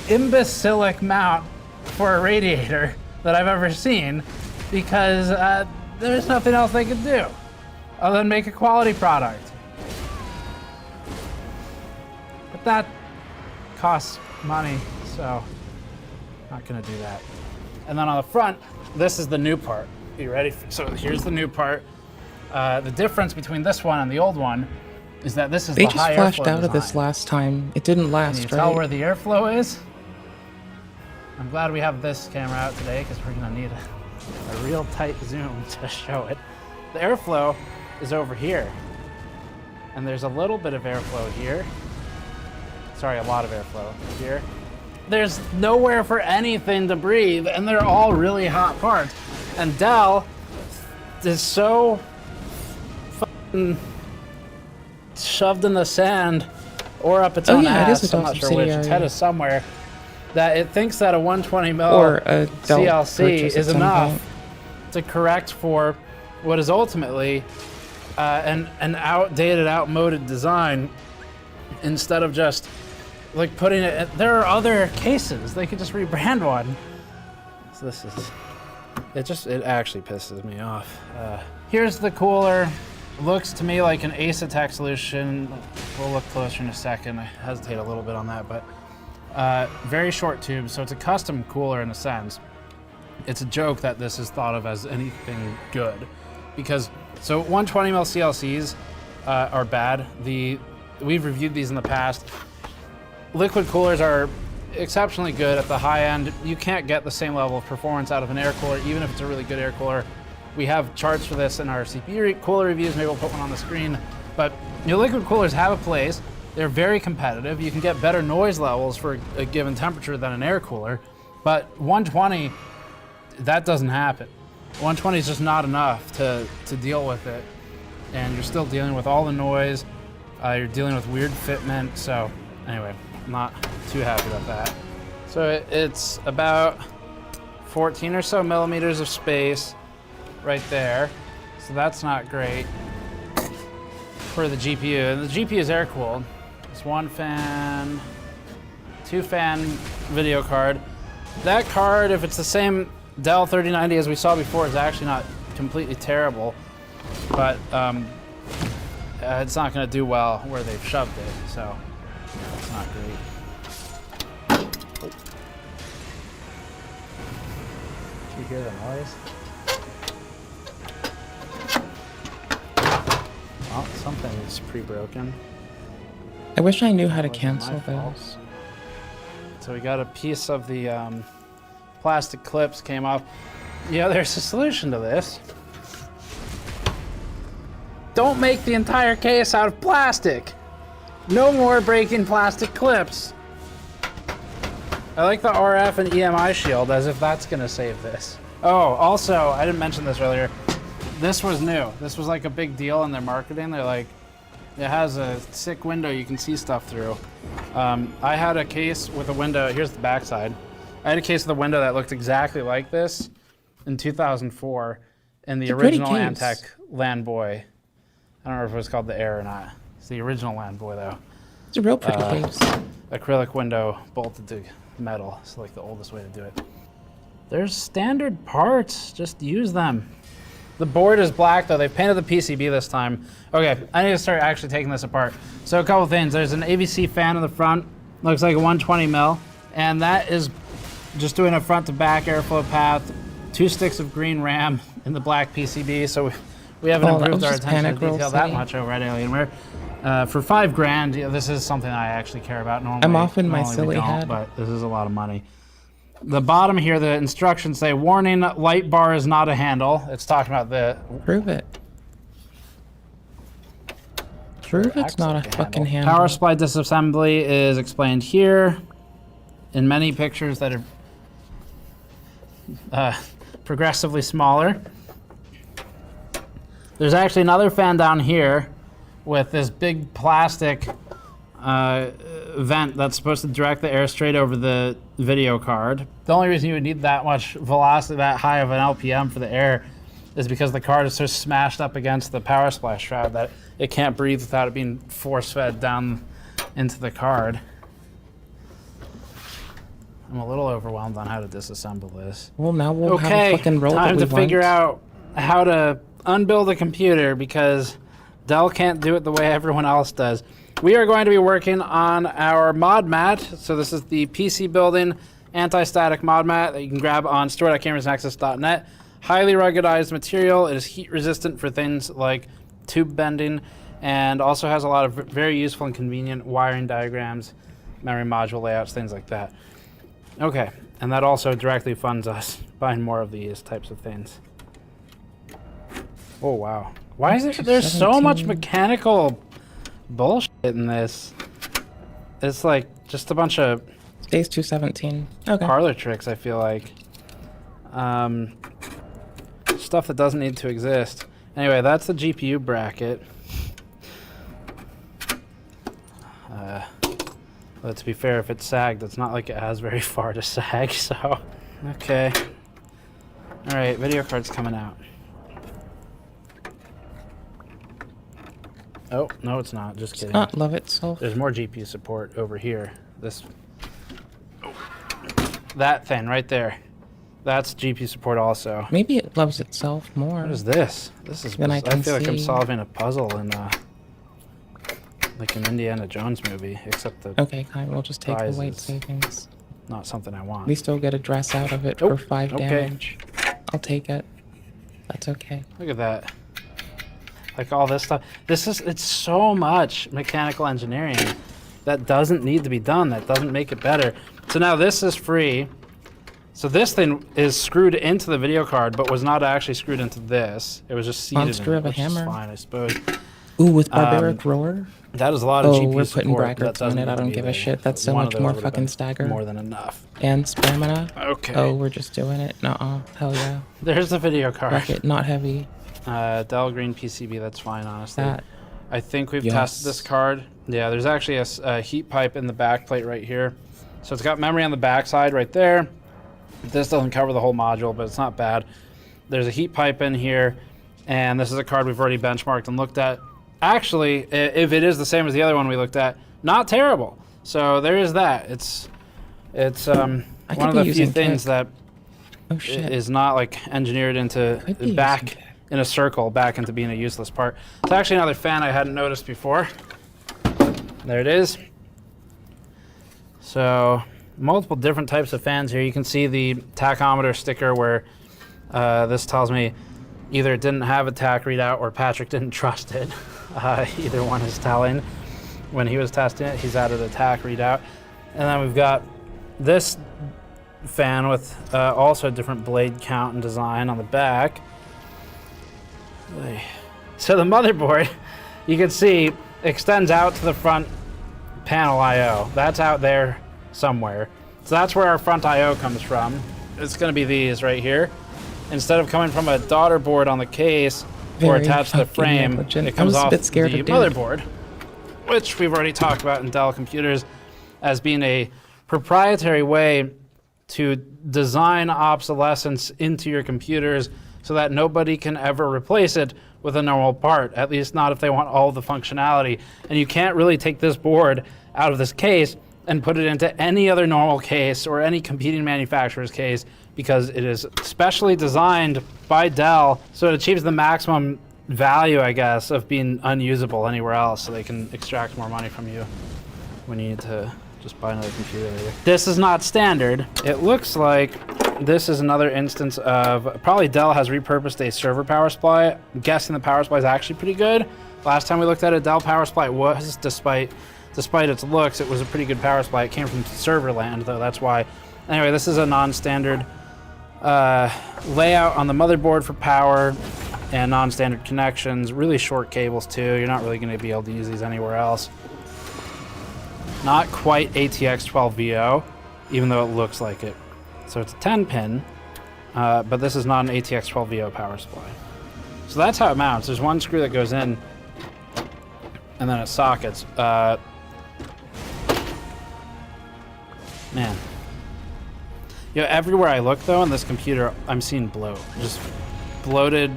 imbecilic mount for a radiator that I've ever seen, because there's nothing else they could do other than make a quality product. But that costs money, so not gonna do that. And then on the front, this is the new part. You ready? So here's the new part. The difference between this one and the old one is that this is They the just high flashed airflow out of this design. last time. It didn't Can last, you tell right? where the airflow is? I'm glad we have this camera out today because we're gonna need a real tight zoom to show it. The airflow is over here. And there's a little bit of airflow here. Sorry, a lot of airflow here. There's nowhere for anything to breathe, and they're all really hot parts. And Dell is so fucking shoved in the sand or up its Oh, own yeah, it is ass, a I'm Dell not sure which, its subsidiary. head is somewhere, that it thinks that a 120 mil Or a Dell CLC purchase at is some enough point. to correct for what is ultimately an outdated, outmoded design, instead of just like putting it. There are other cases. They could just rebrand one. So this is. It actually pisses me off. Here's the cooler. Looks to me like an Ace-Attack solution. We'll look closer in a second. I hesitate a little bit on that, but very short tube, so it's a custom cooler in a sense. It's a joke that this is thought of as anything good, because so 120 mil CLCs are bad. We've reviewed these in the past. Liquid coolers are exceptionally good at the high end. You can't get the same level of performance out of an air cooler, even if it's a really good air cooler. We have charts for this in our CPU cooler reviews. Maybe we'll put one on the screen. But your liquid coolers have a place. They're very competitive. You can get better noise levels for a given temperature than an air cooler. But 120, that doesn't happen. 120 is just not enough to deal with it. And you're still dealing with all the noise. You're dealing with weird fitment. So anyway, not too happy about that. So it's about 14 or so millimeters of space right there. So that's not great for the GPU. And the GPU is air cooled. It's 1 fan, 2 fan video card. That card, if it's the same Dell 3090 as we saw before, is actually not completely terrible, but it's not going to do well where they've shoved it, so it's not great. Did you hear the noise? Well, something is pre-broken. I wish I knew how to Wasn't cancel my fault. those. So we got a piece of the plastic clips came off. Yeah, there's a solution to this. Don't make the entire case out of plastic. No more breaking plastic clips. I like the RF and EMI shield, as if that's gonna save this. Oh, also, I didn't mention this earlier. This was new. This was like a big deal in their marketing. They're like, it has a sick window you can see stuff through. I had a case with a window, here's the backside. I had a case with a window that looked exactly like this in 2004 in the It's a pretty original case. Antec Landboy. I don't know if it was called the Air or not. It's the original Landboy though. It's a real pretty case. Acrylic window bolted to metal. It's like the oldest way to do it. There's standard parts, just use them. The board is black though, they've painted the PCB this time. Okay, I need to start actually taking this apart. So a couple things, there's an AVC fan in the front, looks like a 120 mil, and that is just doing a front to back airflow path, 2 sticks of green RAM in the black PCB, so we haven't Oh, that improved was our just attention to Panic Roll detail that City. much over at Alienware. For $5,000, yeah, this is something I actually care about normally. I'm off in my normally we silly don't, head. but this is a lot of money. The bottom here, the instructions say, warning, light bar is not a handle. It's talking about the... Prove it. Prove it's not a fucking handle. Power supply disassembly is explained here in many pictures that are progressively smaller. There's actually another fan down here with this big plastic vent that's supposed to direct the air straight over the video card. The only reason you would need that much velocity, that high of an LPM for the air, is because the card is so smashed up against the power supply shroud that it can't breathe without it being force-fed down into the card. I'm a little overwhelmed on how to disassemble this. Well, now we'll have a fucking roll time that to we figure want. out how to unbuild a computer because Dell can't do it the way everyone else does. We are going to be working on our mod mat. So this is the PC building anti-static mod mat that you can grab on store.camersnexus.net. Highly ruggedized material. It is heat resistant for things like tube bending and also has a lot of very useful and convenient wiring diagrams, memory module layouts, things like that. Okay, and that also directly funds us buying more of these types of things. Oh wow. Why is there's so much mechanical bullshit in this? It's like just a bunch of Days 217. Okay. parlor tricks, I feel like. Stuff that doesn't need to exist. Anyway, that's the GPU bracket. But to be fair, if it's sagged, it's not like it has very far to sag, so... Okay. Alright, video card's coming out. Oh, no it's not, just kidding. Not love itself. There's more GPU support over here. This... That thing, right there. That's GPU support also. Maybe it loves itself more. What is this? This is... Then I can feel like I'm see. solving a puzzle in, like an Indiana Jones movie, except the... Okay, Kai, we'll just take the prize weight is savings. Not something I want. We still get a dress out of it Oh, for 5 okay. damage. I'll take it. That's okay. Look at that. Like all this stuff. It's so much mechanical engineering that doesn't need to be done, that doesn't make it better. So now this is free. So this thing is screwed into the video card, but was not actually screwed into this. It was just seated Monster in it, of a which is hammer. fine, I suppose. Ooh, with Barbaric Roar? That is a lot of GPU we're putting support. brackets That on doesn't it. I need to don't be give a there. shit. That's so One much of those more would have fucking been stagger. More than enough. And stamina. Okay. Oh, we're just doing it. Nuh-uh. Hell yeah. There's the video card. Bracket, not heavy. Dell Green PCB, that's fine, honestly. That. I think we've Yes. tested this card. Yeah, there's actually a heat pipe in the back plate right here. So it's got memory on the back side right there. This doesn't cover the whole module, but it's not bad. There's a heat pipe in here, and this is a card we've already benchmarked and looked at. Actually, if it is the same as the other one we looked at, not terrible. So there is that. It's one of the few things that is not like engineered into back in a circle back into being a useless part. It's actually another fan I hadn't noticed before. There it is. So multiple different types of fans here. You can see the tachometer sticker where this tells me either it didn't have a tach readout or Patrick didn't trust it. Either one is telling. When he was testing it, he's added a tach readout. And then we've got this fan with also a different blade count and design on the back. So the motherboard, you can see, extends out to the front panel I/O. That's out there somewhere. So that's where our front I/O comes from. It's going to be these right here. Instead of coming from a daughter board on the case or Very attached to the fucking frame, negligent. it comes I was a off bit scared the of Dude. motherboard, which we've already talked about in Dell computers as being a proprietary way to design obsolescence into your computers so that nobody can ever replace it with a normal part, at least not if they want all the functionality. And you can't really take this board out of this case and put it into any other normal case or any competing manufacturer's case because it is specially designed by Dell so it achieves the maximum value, I guess, of being unusable anywhere else so they can extract more money from you when you need to just buy another computer later. This is not standard. It looks like this is another instance of probably Dell has repurposed a server power supply. I'm guessing the power supply is actually pretty good. Last time we looked at a Dell power supply, it was, despite its looks, it was a pretty good power supply. It came from server land, though, that's why. Anyway, this is a non-standard layout on the motherboard for power and non-standard connections. Really short cables, too. You're not really going to be able to use these anywhere else. Not quite ATX 12VO, even though it looks like it. So it's a 10-pin, but this is not an ATX 12VO power supply. So that's how it mounts. There's one screw that goes in, and then it sockets. Man. You know, everywhere I look, though, on this computer, I'm seeing bloat. Just bloated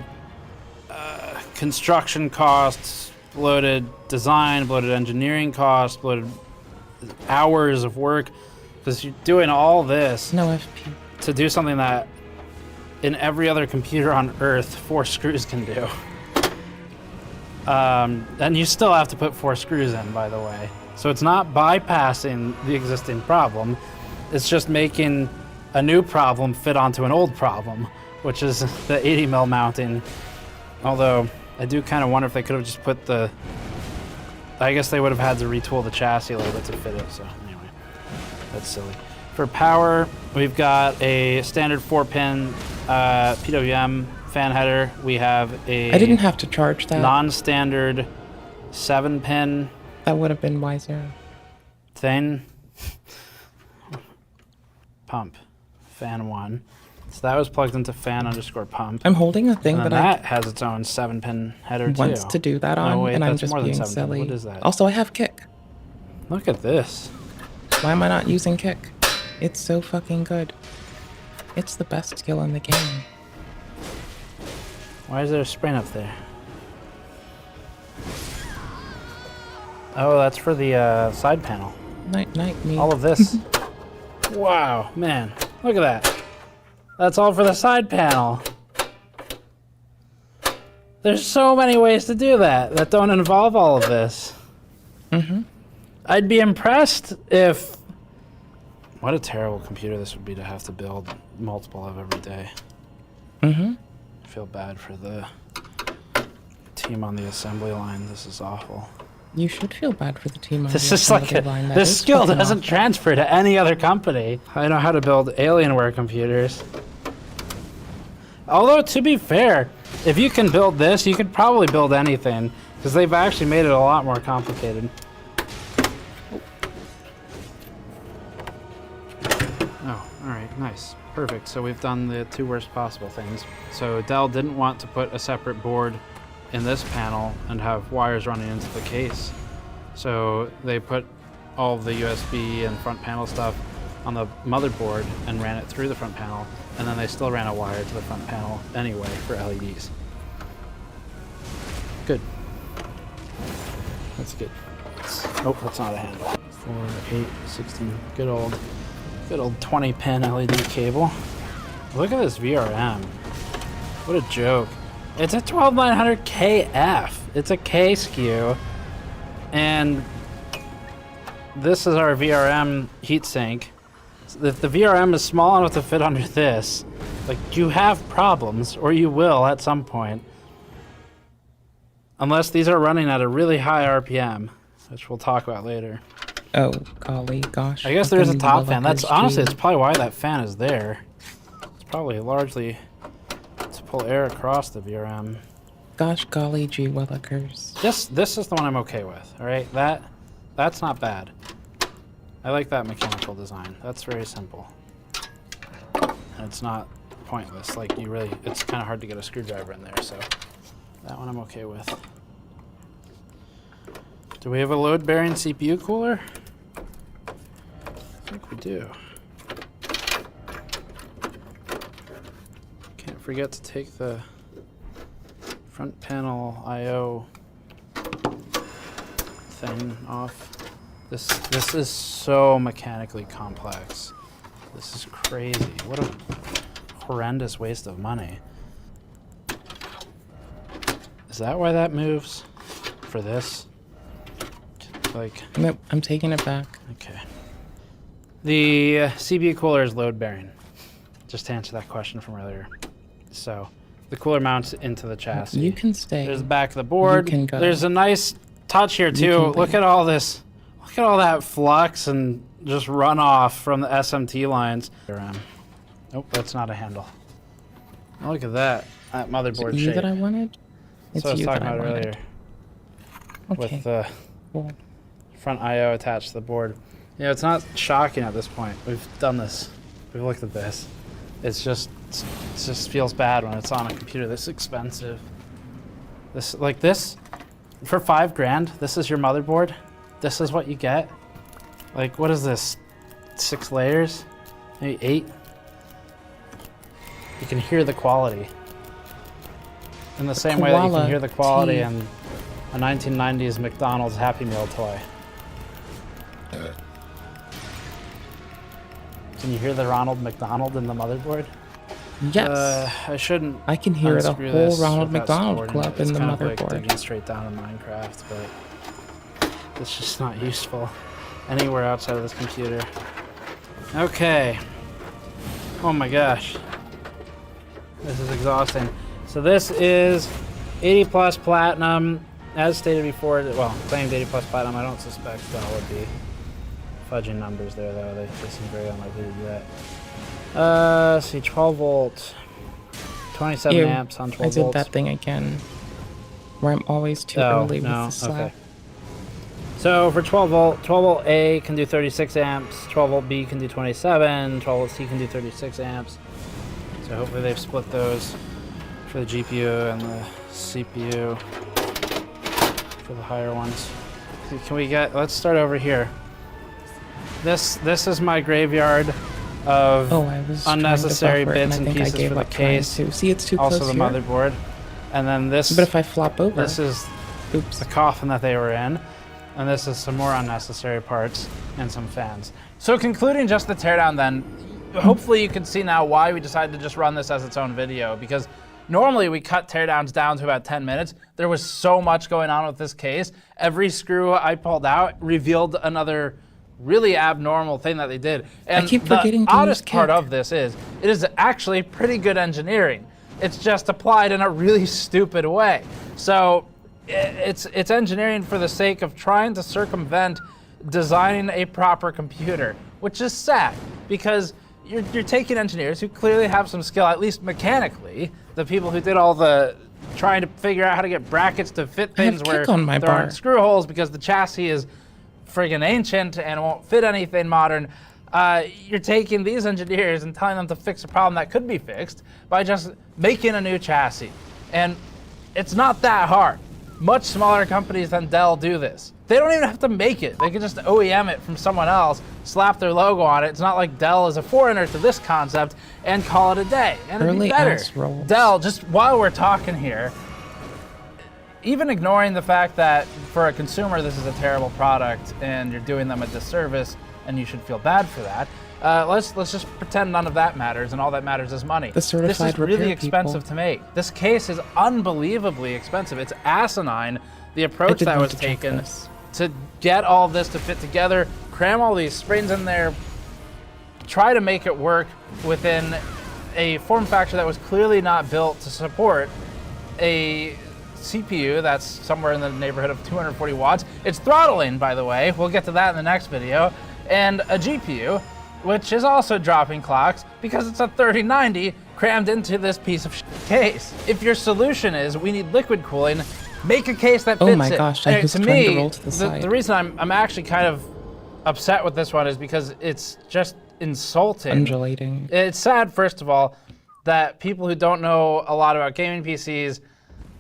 construction costs, bloated design, bloated engineering costs, bloated hours of work. Because you're doing all this to do something that in every other computer on Earth 4 screws can do. And you still have to put 4 screws in, by the way. So it's not bypassing the existing problem. It's just making a new problem fit onto an old problem, which is the 80 mil mounting. Although I do kind of wonder if they could have just put the I guess they would have had to retool the chassis a little bit to fit it. So anyway, that's silly. For power, we've got a standard 4-pin PWM fan header. We have a I didn't have to charge that. non-standard 7-pin. That would have been wiser. Thing. Pump. Fan 1. So that was plugged into fan_pump. I'm holding a thing and then that that has its own 7-pin header wants too. to do that on, Oh, wait, and I'm that's just more than being 7 pin. silly. What is that? Also, I have kick. Look at this. Why am I not using kick? It's so fucking good. It's the best skill in the game. Why is there a spring up there? Oh, that's for the side panel. Night, me. All of this. Wow, man. Look at that. That's all for the side panel. There's so many ways to do that don't involve all of this. Mm-hmm. I'd be impressed if... What a terrible computer this would be to have to build multiple of every day. Mm-hmm. I feel bad for the team on the assembly line. This is awful. You should feel bad for the team on This the is like assembly line. That this is skill fucking doesn't awful. transfer to any other company. I know how to build Alienware computers. Although, to be fair, if you can build this, you could probably build anything, because they've actually made it a lot more complicated. Oh, alright, nice. Perfect. So we've done the 2 worst possible things. So Dell didn't want to put a separate board in this panel and have wires running into the case. So they put all of the USB and front panel stuff on the motherboard and ran it through the front panel, and then they still ran a wire to the front panel anyway for LEDs. Good. That's good. Oh, that's not a handle. 4, 8, 16. Good old 20-pin LED cable. Look at this VRM. What a joke. It's a 12900 KF. It's a K SKU. And this is our VRM heatsink. If the VRM is small enough to fit under this, like, you have problems, or you will at some point. Unless these are running at a really high RPM, which we'll talk about later. Oh, golly, gosh. I guess there is a fucking top fan. That's Willikers, honestly, gee. it's probably why that fan is there. It's probably largely to pull air across the VRM. Gosh, golly, gee willikers. This is the one I'm okay with. All right, that's not bad. I like that mechanical design. That's very simple, and it's not pointless. Like, it's kind of hard to get a screwdriver in there, so that one I'm okay with. Do we have a load-bearing CPU cooler? I think we do. Can't forget to take the front panel I/O thing off. This is so mechanically complex. This is crazy. What a horrendous waste of money. Is that why that moves? For this? Like... Nope, I'm taking it back. Okay. The CPU cooler is load bearing. Just to answer that question from earlier. So, the cooler mounts into the chassis. You can stay. There's the back of the board. You can go. There's a nice touch here too. Look at all this. Look at all that flux and just runoff from the SMT lines. Nope, that's not a handle. Oh, look at that. That motherboard Is it you shape. that I wanted? It's That's what I was you talking that I about wanted. earlier. Okay. With the Cool. front I/O attached to the board. Yeah, it's not shocking at this point. We've done this. We've looked at this. It just feels bad when it's on a computer this expensive. This for $5,000. This is your motherboard. This is what you get. Like, what is this? 6 layers? Maybe 8. You can hear the quality. In the same way that you can hear the quality in a 1990s McDonald's Happy Meal toy. Can you hear the Ronald McDonald in the motherboard? Yes. I shouldn't. I can hear the unscrew whole this Ronald without McDonald supporting Club it. in It's the kind of like motherboard. digging straight down in Minecraft, but it's just not useful anywhere outside of this computer. Okay. Oh my gosh. This is exhausting. So this is 80 plus platinum as stated before, well, claimed 80 plus platinum. I don't suspect Dell would be fudging numbers there, though. They seem very unlikely to do that. Let's see, 12 volt, 27 Ew, amps on 12 I did volts. that thing again, where I'm always too Oh, early no, with the slap. okay. So for 12 volt A can do 36 amps, 12 volt B can do 27, 12 volt C can do 36 amps. So hopefully they've split those for the GPU and the CPU for the higher ones. Can we get, let's start over here. This is my graveyard of I was trying to unnecessary buffer it, and bits I and think I pieces gave for the up trying case. to. See, it's too also close the here. motherboard. And then this. But if I flop over, this is the coffin that they were in, and this is some more unnecessary parts and some fans. So concluding just the teardown, then, hopefully you can see now why we decided to just run this as its own video, because normally we cut teardowns down to about 10 minutes. There was so much going on with this case. Every screw I pulled out revealed another really abnormal thing that they did. And I keep forgetting the to oddest use part kick. of this is, it is actually pretty good engineering. It's just applied in a really stupid way. So it's engineering for the sake of trying to circumvent designing a proper computer, which is sad because you're taking engineers who clearly have some skill, at least mechanically, the people who did all the trying to figure out how to get brackets to fit I have things where kick on my there aren't bar. screw holes because the chassis is friggin' ancient and won't fit anything modern. You're taking these engineers and telling them to fix a problem that could be fixed by just making a new chassis. And it's not that hard. Much smaller companies than Dell do this. They don't even have to make it. They can just OEM it from someone else, slap their logo on it. It's not like Dell is a foreigner to this concept and call it a day. And it'd be Early better. ass rolls. Dell, just while we're talking here, even ignoring the fact that for a consumer this is a terrible product and you're doing them a disservice and you should feel bad for that, let's just pretend none of that matters and all that matters is money. The certified This is really repair expensive people. to make. This case is unbelievably expensive. It's asinine, the approach did that need was to check taken this. to get all this to fit together, cram all these springs in there, try to make it work within a form factor that was clearly not built to support a CPU that's somewhere in the neighborhood of 240 watts. It's throttling, by the way. We'll get to that in the next video. And a GPU, which is also dropping clocks because it's a 3090 crammed into this piece of case. If your solution is we need liquid cooling, make a case that fits Oh my it. gosh, I And was to trying to me, roll to the side. the reason I'm actually kind of upset with this one is because it's just insulting. Undulating. It's sad, first of all, that people who don't know a lot about gaming PCs,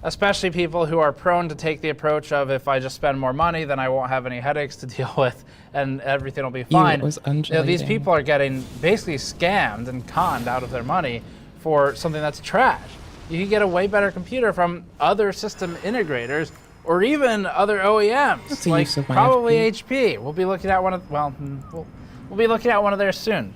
especially people who are prone to take the approach of if I just spend more money, then I won't have any headaches to deal with and everything will be fine. it was You know, these undulating. people are getting basically scammed and conned out of their money for something that's trash. You can get a way better computer from other system integrators or even other OEMs, That's the like use of my probably FP. HP. We'll be looking at one of, well, we'll be looking at one of theirs soon.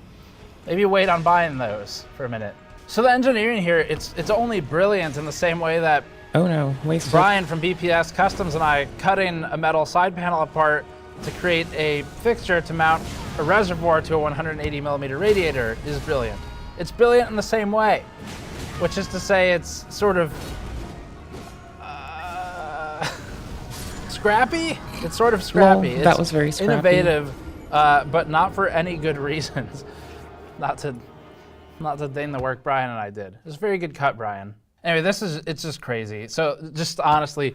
Maybe wait on buying those for a minute. So the engineering here, it's only brilliant in the same way that Oh no, wasted. Brian from BPS Customs and I cutting a metal side panel apart to create a fixture to mount a reservoir to a 180 millimeter radiator is brilliant. It's brilliant in the same way, which is to say it's sort of scrappy. It's sort of scrappy. Well, that It's was very scrappy. innovative, but not for any good reasons. Not to ding the work Brian and I did. It's a very good cut, Brian. Anyway, it's just crazy. So just honestly,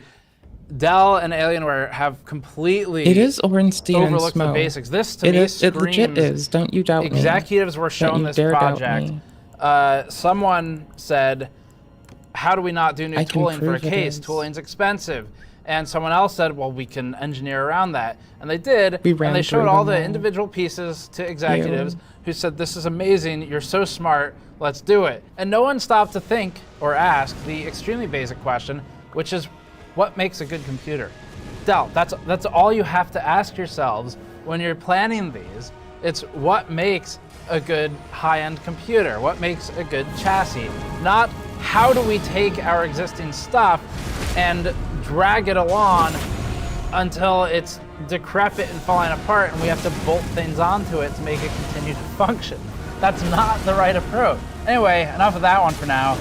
Dell and Alienware have completely It is Orenstein and overlooked the Smo. basics. This to It me is- it legit screams is. Don't you doubt me. executives were Don't shown you this dare doubt project. me. Someone said, how do we not do new I can tooling for a prove it case? is. Tooling's expensive. And someone else said, well, we can engineer around that. And they did, We and ran they showed through all them the all. individual pieces to executives Ew. who said, this is amazing, you're so smart, let's do it. And no one stopped to think or ask the extremely basic question, which is, what makes a good computer? Dell, that's all you have to ask yourselves when you're planning these. It's what makes a good high-end computer? What makes a good chassis? Not how do we take our existing stuff and drag it along until it's decrepit and falling apart and we have to bolt things onto it to make it continue to function. That's not the right approach. Anyway, enough of that one for now.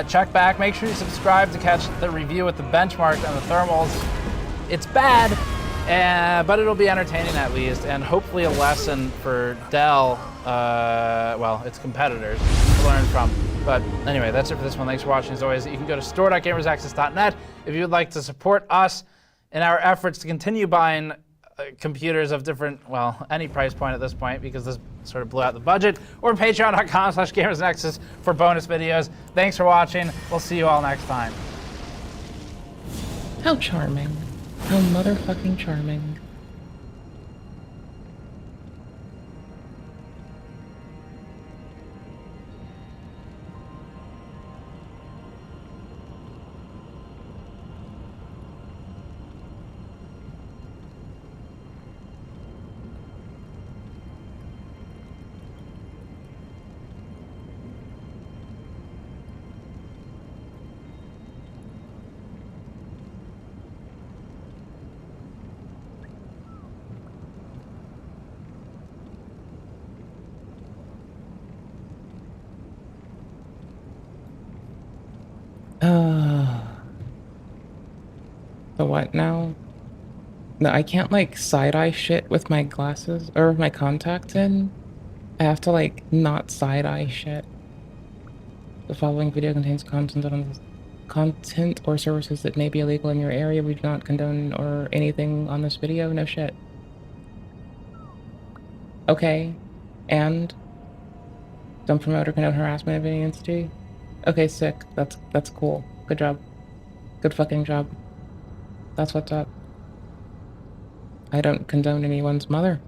Check back. Make sure you subscribe to catch the review with the benchmark and the thermals. It's bad, but it'll be entertaining at least, and hopefully a lesson for Dell, well, its competitors, to learn from. But anyway, that's it for this one. Thanks for watching. As always, you can go to store.gamersaccess.net if you would like to support us in our efforts to continue buying computers of different, well, any price point at this point, because this sort of blew out the budget, or patreon.com/gamersnexus for bonus videos. Thanks for watching. We'll see you all next time. How charming. How motherfucking charming. So what now? No, I can't like side-eye shit with my glasses or my contacts in. I have to like not side-eye shit. The following video contains content or services that may be illegal in your area. We do not condone or anything on this video. No shit. Okay. And don't promote or condone harassment of any entity. Okay, sick. That's cool. Good job. Good fucking job. That's what's up. I don't condone anyone's mother.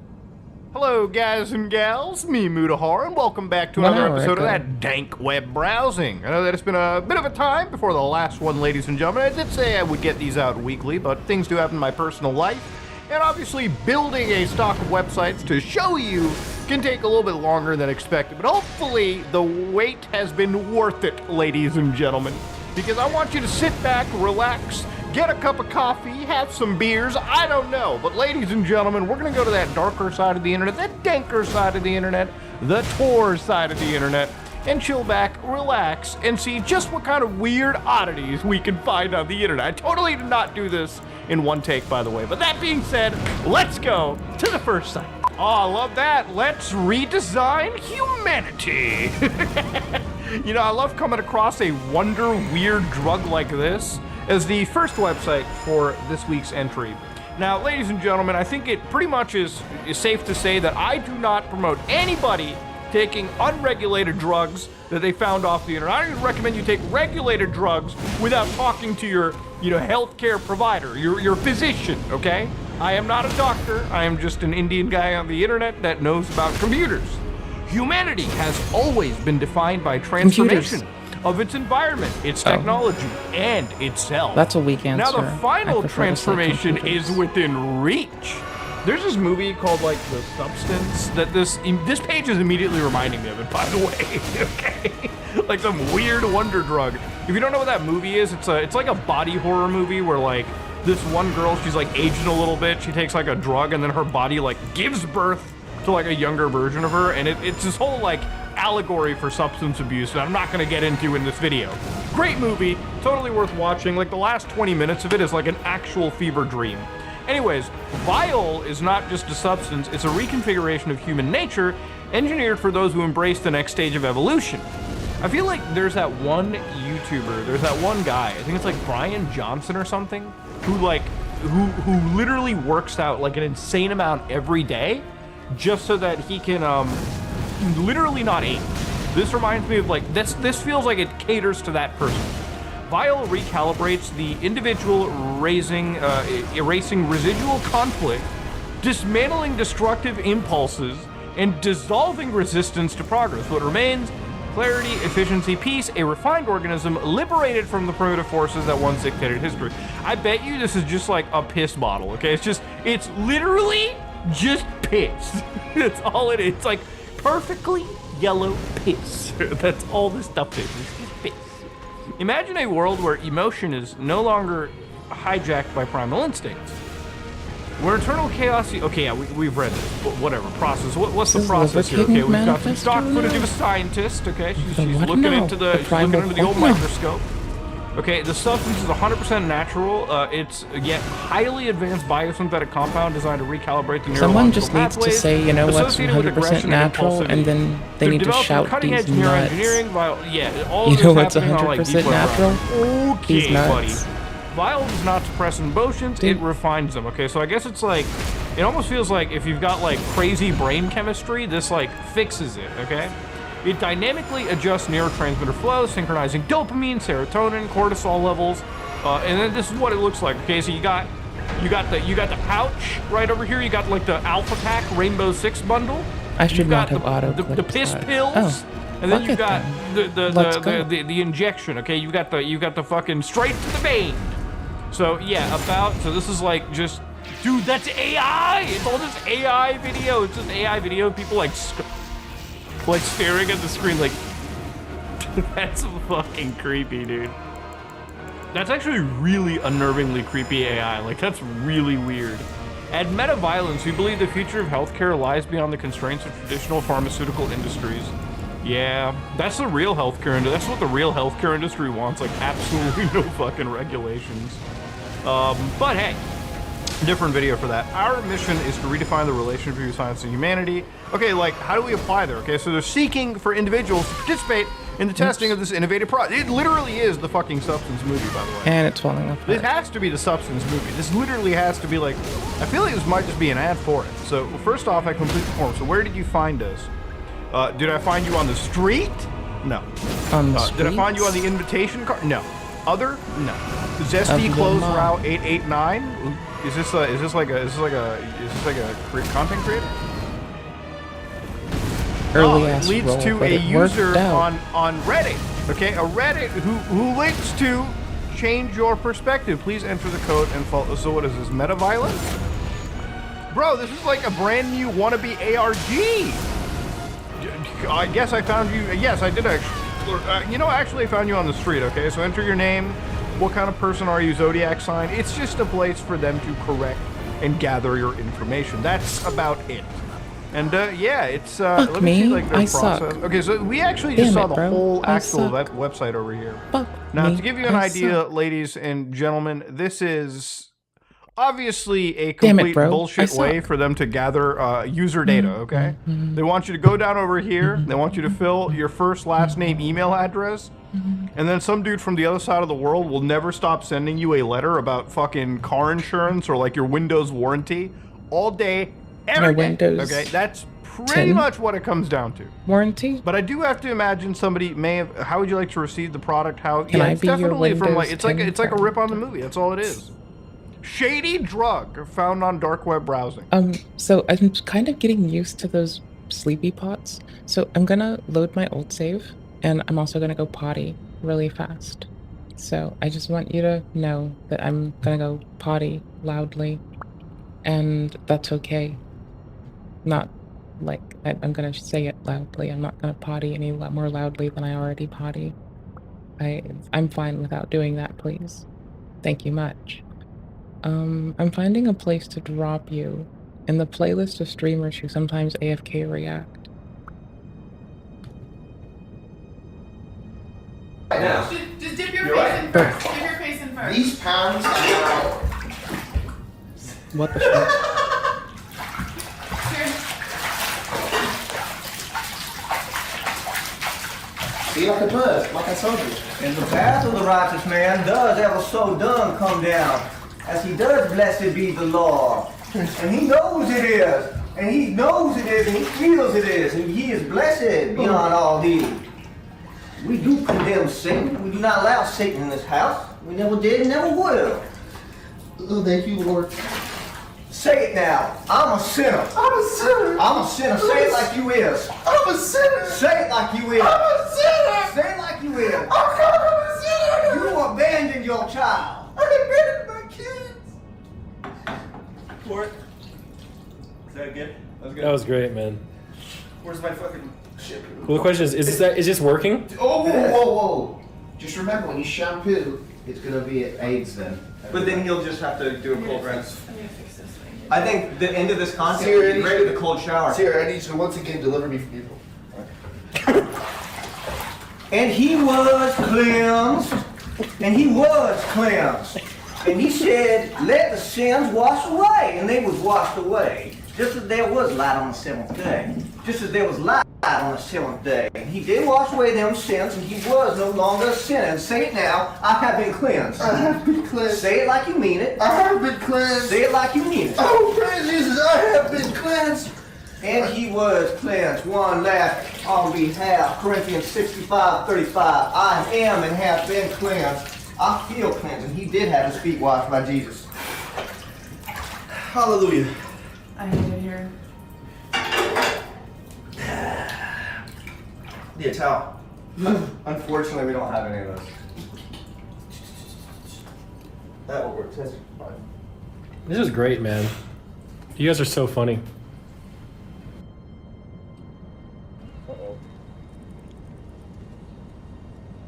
Hello, guys and gals. Me, Mutahar, and welcome back to another episode of that dank web browsing. I know that it's been a bit of a time before the last one, ladies and gentlemen. I did say I would get these out weekly, but things do happen in my personal life. And obviously, building a stock of websites to show you can take a little bit longer than expected. But hopefully, the wait has been worth it, ladies and gentlemen. Because I want you to sit back, relax, get a cup of coffee, have some beers, I don't know. But ladies and gentlemen, we're gonna go to that darker side of the internet, that danker side of the internet, the Tor side of the internet, and chill back, relax, and see just what kind of weird oddities we can find on the internet. I totally did not do this in one take, by the way. But that being said, let's go to the first site. Oh, I love that. Let's redesign humanity. You know, I love coming across a wonder weird drug like this as the first website for this week's entry. Now, ladies and gentlemen, I think it pretty much is safe to say that I do not promote anybody taking unregulated drugs that they found off the internet. I recommend you take regulated drugs without talking to your, healthcare provider, your physician, okay? I am not a doctor. I am just an Indian guy on the internet that knows about computers. Humanity has always been defined by transformation of its environment, its technology, and itself. That's a weak answer. Now the final transformation is within reach. There's this movie called like The Substance that this page is immediately reminding me of it, by the way. Okay, like some weird wonder drug. If you don't know what that movie is, it's like a body horror movie where like this one girl, she's like aging a little bit. She takes like a drug and then her body like gives birth to like a younger version of her, and it's this whole like allegory for substance abuse that I'm not going to get into in this video. Great movie, totally worth watching. Like the last 20 minutes of it is like an actual fever dream. Anyways, Vile is not just a substance, it's a reconfiguration of human nature engineered for those who embrace the next stage of evolution. I feel like there's that one YouTuber, there's that one guy, I think it's like Brian Johnson or something, who literally works out like an insane amount every day just so that he can literally not age. This reminds me of like, this feels like it caters to that person. Vile recalibrates the individual erasing residual conflict, dismantling destructive impulses, and dissolving resistance to progress. What remains? Clarity, efficiency, peace, a refined organism liberated from the primitive forces that once dictated history. I bet you this is just like a piss bottle, okay? It's literally just piss. That's all it is. It's like perfectly yellow piss. That's all this stuff is. It's just piss. Imagine a world where emotion is no longer hijacked by primal instincts. Where internal chaos. Okay, yeah, we've read this. But whatever process. What's the This is process here? Liver Okay, King we've got some manifesto stock footage now? of a scientist. Okay, she's what looking now? into The primal the old porno? microscope. Okay, the substance is 100% natural. It's yet highly advanced biosynthetic compound designed to recalibrate the neurological Someone just needs to pathways say, you know what's associated with 100% aggression and natural, and then they need to developing shout cutting-edge these nuts. neuroengineering. Yeah, all You of know this what's happening on, like, 100% deep web natural? browsers. These Okay, nuts. buddy. Vile does not suppress emotions, it refines them. Okay, so I guess it's like, it almost feels like if you've got like crazy brain chemistry, this like fixes it, okay? It dynamically adjusts neurotransmitter flow, synchronizing dopamine, serotonin, cortisol levels, and then this is what it looks like. Okay, so you got the pouch right over here. You got like the Alpha Pack Rainbow Six bundle. I should You've not got have the piss that. pills. Oh, And then fuck you it got Let's go. the injection. Okay, you got the fucking straight to the vein. So yeah, so this is like just, dude, that's AI. It's all this AI video. It's just AI video. People like staring at the screen like, that's fucking creepy, dude. That's actually really unnervingly creepy AI. Like, that's really weird. At Metaviolence, we believe the future of healthcare lies beyond the constraints of traditional pharmaceutical industries. Yeah, that's the real healthcare industry. That's what the real healthcare industry wants. Like, absolutely no fucking regulations. But hey, different video for that. Our mission is to redefine the relationship between science and humanity. Okay, like, how do we apply there? Okay, so they're seeking for individuals to participate in the testing of this innovative product. It literally is the fucking Substance movie, by the way. And it's falling apart. This has to be the Substance movie. This literally has to be like, I feel like this might just be an ad for it. So first off, I complete the form. So where did you find us? Did I find you on the street? No. On the Did I find you on the invitation card? No. Other? No. Zesty Of Clothes the Route 889? Is this like a content creator? Early it ass leads roll, to but a it worked user out. on Reddit. Okay, a Reddit who links to change your perspective. Please enter the code and follow. So what is this? Metaviolence? Bro, this is like a brand new wannabe ARG. I guess I found you. Yes, I did actually. Actually, I found you on the street. Okay, so enter your name. What kind of person are you? Zodiac sign. It's just a place for them to correct and gather your information. That's about it. And yeah, it's let me me, see like their I process. suck. Okay, so we actually just Damn saw it, the bro. whole I actual suck. website over here. Fuck Now, me, to give you an I idea, suck. ladies and gentlemen, this is obviously a Damn it, complete bro. bullshit I way suck. for them to gather user data, okay? They want you to go down over here, they want you to fill your first, last name, email address, and then some dude from the other side of the world will never stop sending you a letter about fucking car insurance or like your Windows warranty all day, every day. Windows Okay, that's pretty 10 much what it comes down to. warranty. But I do have to imagine somebody may have. How would you like to receive the product? How? Can yeah, I it's be your definitely from like Windows it's like a 10 rip on the movie. That's all it is. Shady drug found on dark web browsing. So I'm kind of getting used to those sleepy pots. So I'm gonna load my old save, and I'm also gonna go potty really fast. So I just want you to know that I'm gonna go potty loudly, and that's okay. Not like I'm gonna say it loudly. I'm not gonna potty any more loudly than I already potty. I'm fine without doing that, please. Thank you much. I'm finding a place to drop you in the playlist of streamers who sometimes AFK react. Right now. Just dip your You're face right. in first. Dip your face in first. These pounds are now. What the fuck? Be like a bird, like I told you. And the path of the righteous man does ever so done come down, as he does blessed be the Lord. And he knows it is, and he knows it is, and he feels it is, and he is blessed beyond all these. We do condemn Satan. We do not allow Satan in this house. We never did and never will. Oh, thank you, Lord. Say it now. I'm a sinner. I'm a sinner. I'm a sinner. Say it like you is. I'm a sinner. Say it like you is. I'm a sinner. Say it like you is. I'm a sinner. You abandoned your child. I abandoned my kids. Lord. Is that good? That was good. That was great, man. Where's my fucking shit? Well, the question is this working? Oh, whoa, whoa, whoa. Just remember, when you shampoo, it's going to be AIDS then. But then he'll just have to do a cold rinse. I think the end of this content Sierra, would be great with a cold shower. Sierra, I need you to once again deliver me from evil. And he was cleansed. And he was cleansed. And he said, let the sins wash away. And they was washed away. Just as there was light on the seventh day. Just as there was light on the seventh day. And he did wash away them sins, and he was no longer a sinner. And say it now, I have been cleansed. I have been cleansed. Say it like you mean it. I have been cleansed. Say it like you mean it. Oh, praise Jesus, I have been cleansed. And he was cleansed. One last on behalf. Corinthians 65:35. I am and have been cleansed. I feel cleansed. And he did have his feet washed by Jesus. Hallelujah. I hate it here. Need a towel. Unfortunately, we don't have any of those. That will work. That's fine. This is great, man. You guys are so funny.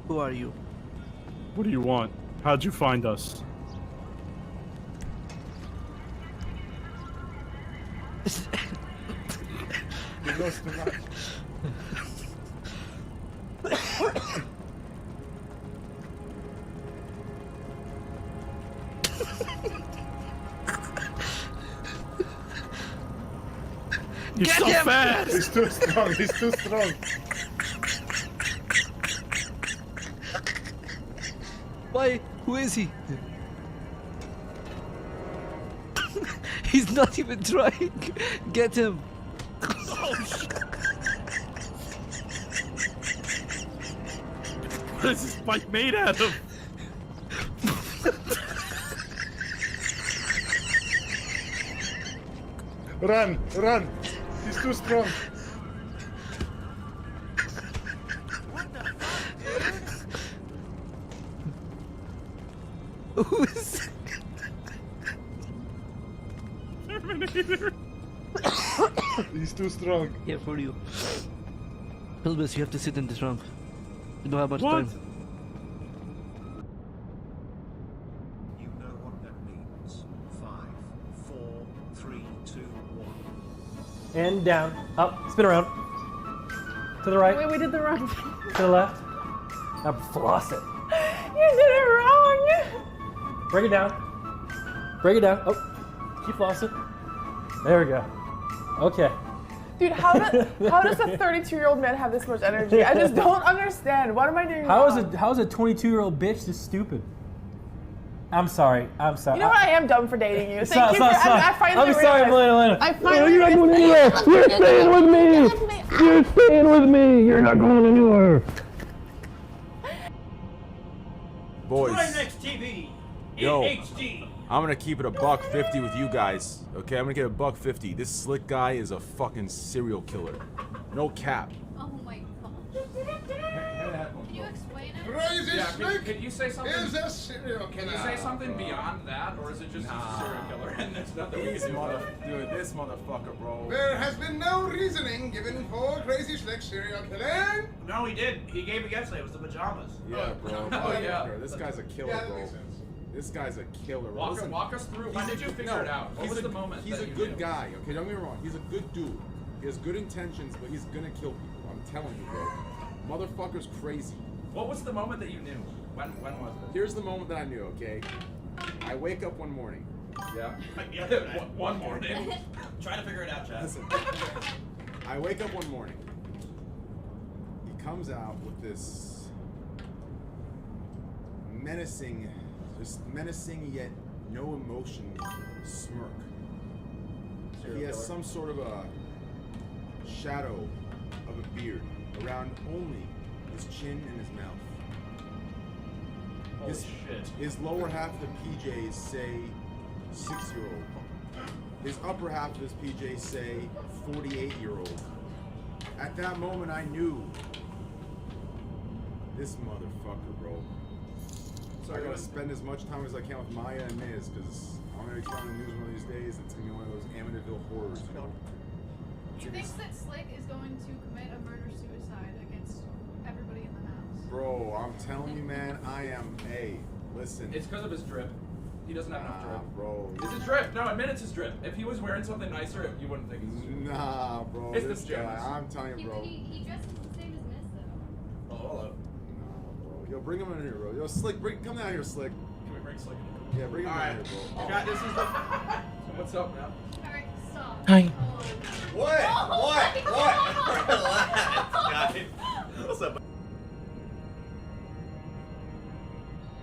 Who are you? What do you want? How'd you find us? You're Get so him! fast! He's too strong. He's too strong. Why? Who is he? He's not even trying. Get him. What is this bike made out of? Run, run. He's too strong. Who is Terminator. He's too strong. here for you? Elvis, you have to sit in the trunk. You don't have much What? time. You know what that means. 5, 4, 3, 2, 1. And down. Up. Spin around. To the right. Wait, we did the wrong thing. To the left. Now floss it. You did it wrong! Break it down. Break it down. Oh. Keep flossing. There we go. Okay. Dude, how does a 32-year-old man have this much energy? I just don't understand. What am I doing How wrong? is a 22-year-old bitch this stupid? I'm sorry. I'm sorry. You know what? I am dumb for dating you. Stop, Thank you stop, for. stop. I finally I'm sorry, realized. Elena. I finally. You're not going anywhere. You're staying with me. You're staying with me. You're not going anywhere. Boys, Next TV. yo, HD. I'm gonna keep it $1.50 with you guys. Okay, I'm gonna get $1.50. This slick guy is a fucking serial killer. No cap. Oh my god. Can you explain it? Crazy Yeah, Slick can you say something? is a serial killer. Can you say something beyond that, or is it just he's a serial killer and there's nothing we can do about it? Dude, this motherfucker, bro. There has been no reasoning given for Crazy Slick serial killing. No, he did. He gave it yesterday. It was the pajamas. Yeah, bro. Oh, yeah. This guy's a killer, Yeah, that bro. makes sense. This guy's a killer. Bro. Listen, Walk us through. When did you figure it out? What was the moment? He's that a you good knew? guy. Okay, don't get me wrong. He's a good dude. He has good intentions, but he's gonna kill people. I'm telling you, bro. Motherfucker's crazy. What was the moment that you knew? When was it? Here's the moment that I knew. Okay, I wake up one morning. Yeah. One morning. Try to figure it out, Chad. Listen, I wake up one morning. He comes out with this menacing yet no emotion smirk. He has some sort of a shadow of a beard around only his chin and his mouth. Holy shit. His lower half of the PJs say 6-year-old. His upper half of his PJs say 48-year-old. At that moment, I knew this motherfucker, bro. So I gotta spend as much time as I can with Maya and Miz, because I'm gonna be on the news one of these days. It's gonna be one of those Amityville horrors, you know? He thinks that Slick is going to commit a murder-suicide against everybody in the house. Bro, I'm telling you, man, I am. Hey, listen. It's because of his drip. He doesn't have enough drip. Bro. It's his drip. No, admit it's his drip. If he was wearing something nicer, you wouldn't think it's his drip. Nah, bro. It's this the guy, pajamas. I'm telling you, bro. He dresses the same as Miss, though. Oh, hello. Bro. Yo, bring him in here, bro. Yo, Slick, come down here, Slick. Can we bring Slick in? Yeah, bring him Alright. in here, bro. You got this is the. What's up now? Alright, stop. Hi. What? What? Relax, guys. What's up?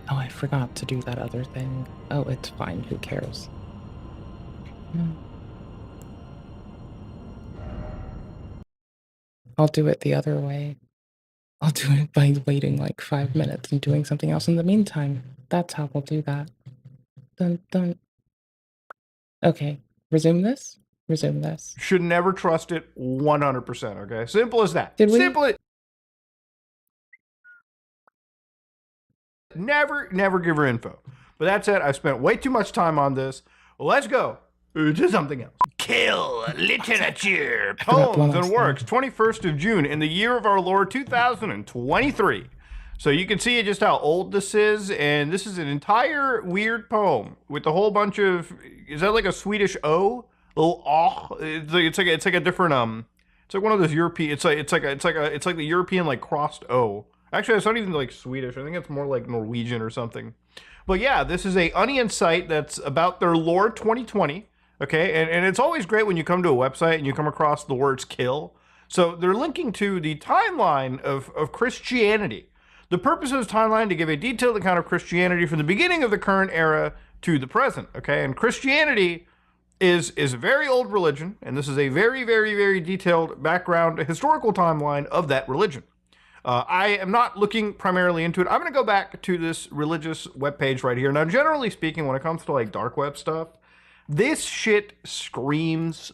Oh, I forgot to do that other thing. Oh, it's fine. Who cares? I'll do it the other way. I'll do it by waiting like 5 minutes and doing something else in the meantime. That's how we'll do that. Dun dun. Okay, resume this. Resume this. Should never trust it 100%, okay? Simple as that. Did we? Simple as... Never give her info. But that said, I've spent way too much time on this. Let's go to something else. Kill literature. Poems and works. 21st of June in the year of our Lord 2023. So you can see just how old this is, and this is an entire weird poem with a whole bunch of. Is that like a Swedish O? Little oh. It's like a different It's like one of those European. It's like the European like crossed O. Actually, it's not even like Swedish. I think it's more like Norwegian or something. But yeah, this is a Onion site that's about their lore 2020. Okay, and it's always great when you come to a website and you come across the words kill. So they're linking to the timeline of Christianity. The purpose of this timeline to give a detailed account of Christianity from the beginning of the current era to the present. Okay, and Christianity is a very old religion, and this is a very, very, very detailed background, historical timeline of that religion. I am not looking primarily into it. I'm going to go back to this religious webpage right here. Now, generally speaking, when it comes to like dark web stuff, this shit screams.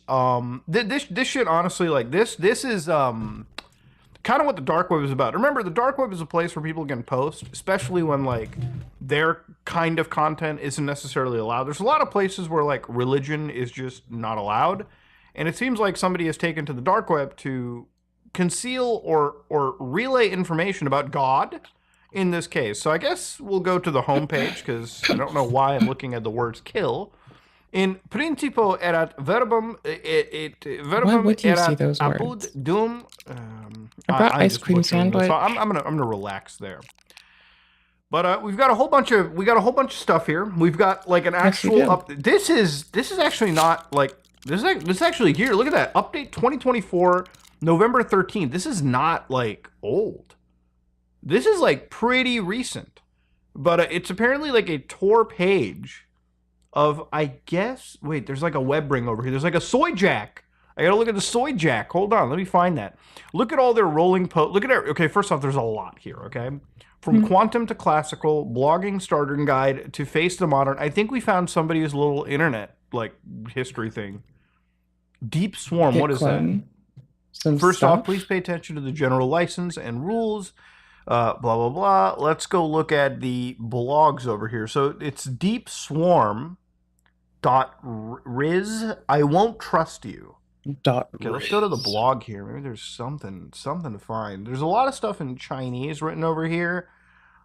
This shit honestly, like this is kind of what the dark web is about. Remember, the dark web is a place where people can post, especially when like their kind of content isn't necessarily allowed. There's a lot of places where like religion is just not allowed, and it seems like somebody has taken to the dark web to conceal or relay information about God in this case. So I guess we'll go to the homepage because I don't know why I'm looking at the words kill. In principio erat verbum Why would you see those apud words? dum. I brought ice just cream butchered this, sandwich. so I'm gonna relax there. But we've got a whole bunch of stuff here. We've got like an Yes, you actual do. This is actually not like this is actually here. Look at that update 2024 November 13th. This is not like old. This is like pretty recent. But it's apparently like a Tor page of, I guess, wait, there's like a web ring over here. There's like a soy jack. I gotta look at the soy jack. Hold on, let me find that. Look at all their rolling posts. Look at it. Okay, first off, there's a lot here, okay? From quantum to classical, blogging starter guide to face the modern. I think we found somebody's little internet, like, history thing. Deep Swarm, what is that? First off, please pay attention to the general license and rules. Blah, blah, blah. Let's go look at the blogs over here. So it's deepswarm.riz. I won't trust you. Okay, let's go to the blog here. Maybe there's something to find. There's a lot of stuff in Chinese written over here.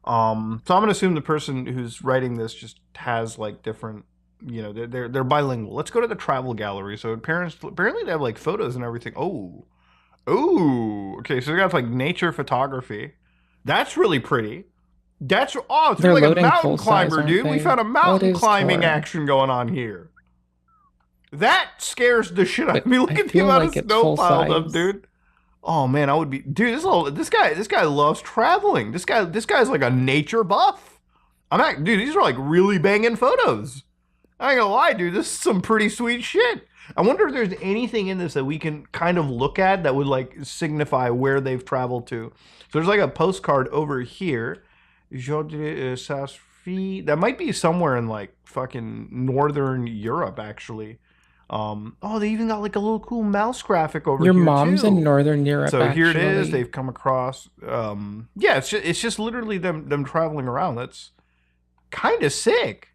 So I'm gonna assume the person who's writing this just has like different, you know, they're bilingual. Let's go to the travel gallery. So apparently they have like photos and everything. Oh, okay. So they got like nature photography. That's really pretty. It's They're like a loading mountain full size, climber, aren't dude. We they? found a mountain What is climbing Tor? action going on here. That scares the shit out of me. Look at the feel amount like of it's snow full piled up, size. dude. Oh man, I would be, dude. This guy loves traveling. This guy's like a nature buff. Dude. These are like really banging photos. I ain't gonna lie, dude. This is some pretty sweet shit. I wonder if there's anything in this that we can kind of look at that would like signify where they've traveled to. So there's like a postcard over here. That might be somewhere in like fucking northern Europe, actually. They even got like a little cool mouse graphic over Your here mom's too. in Northern Europe. So here it is. actually. They've come across. Yeah, it's just literally them traveling around. That's kind of sick.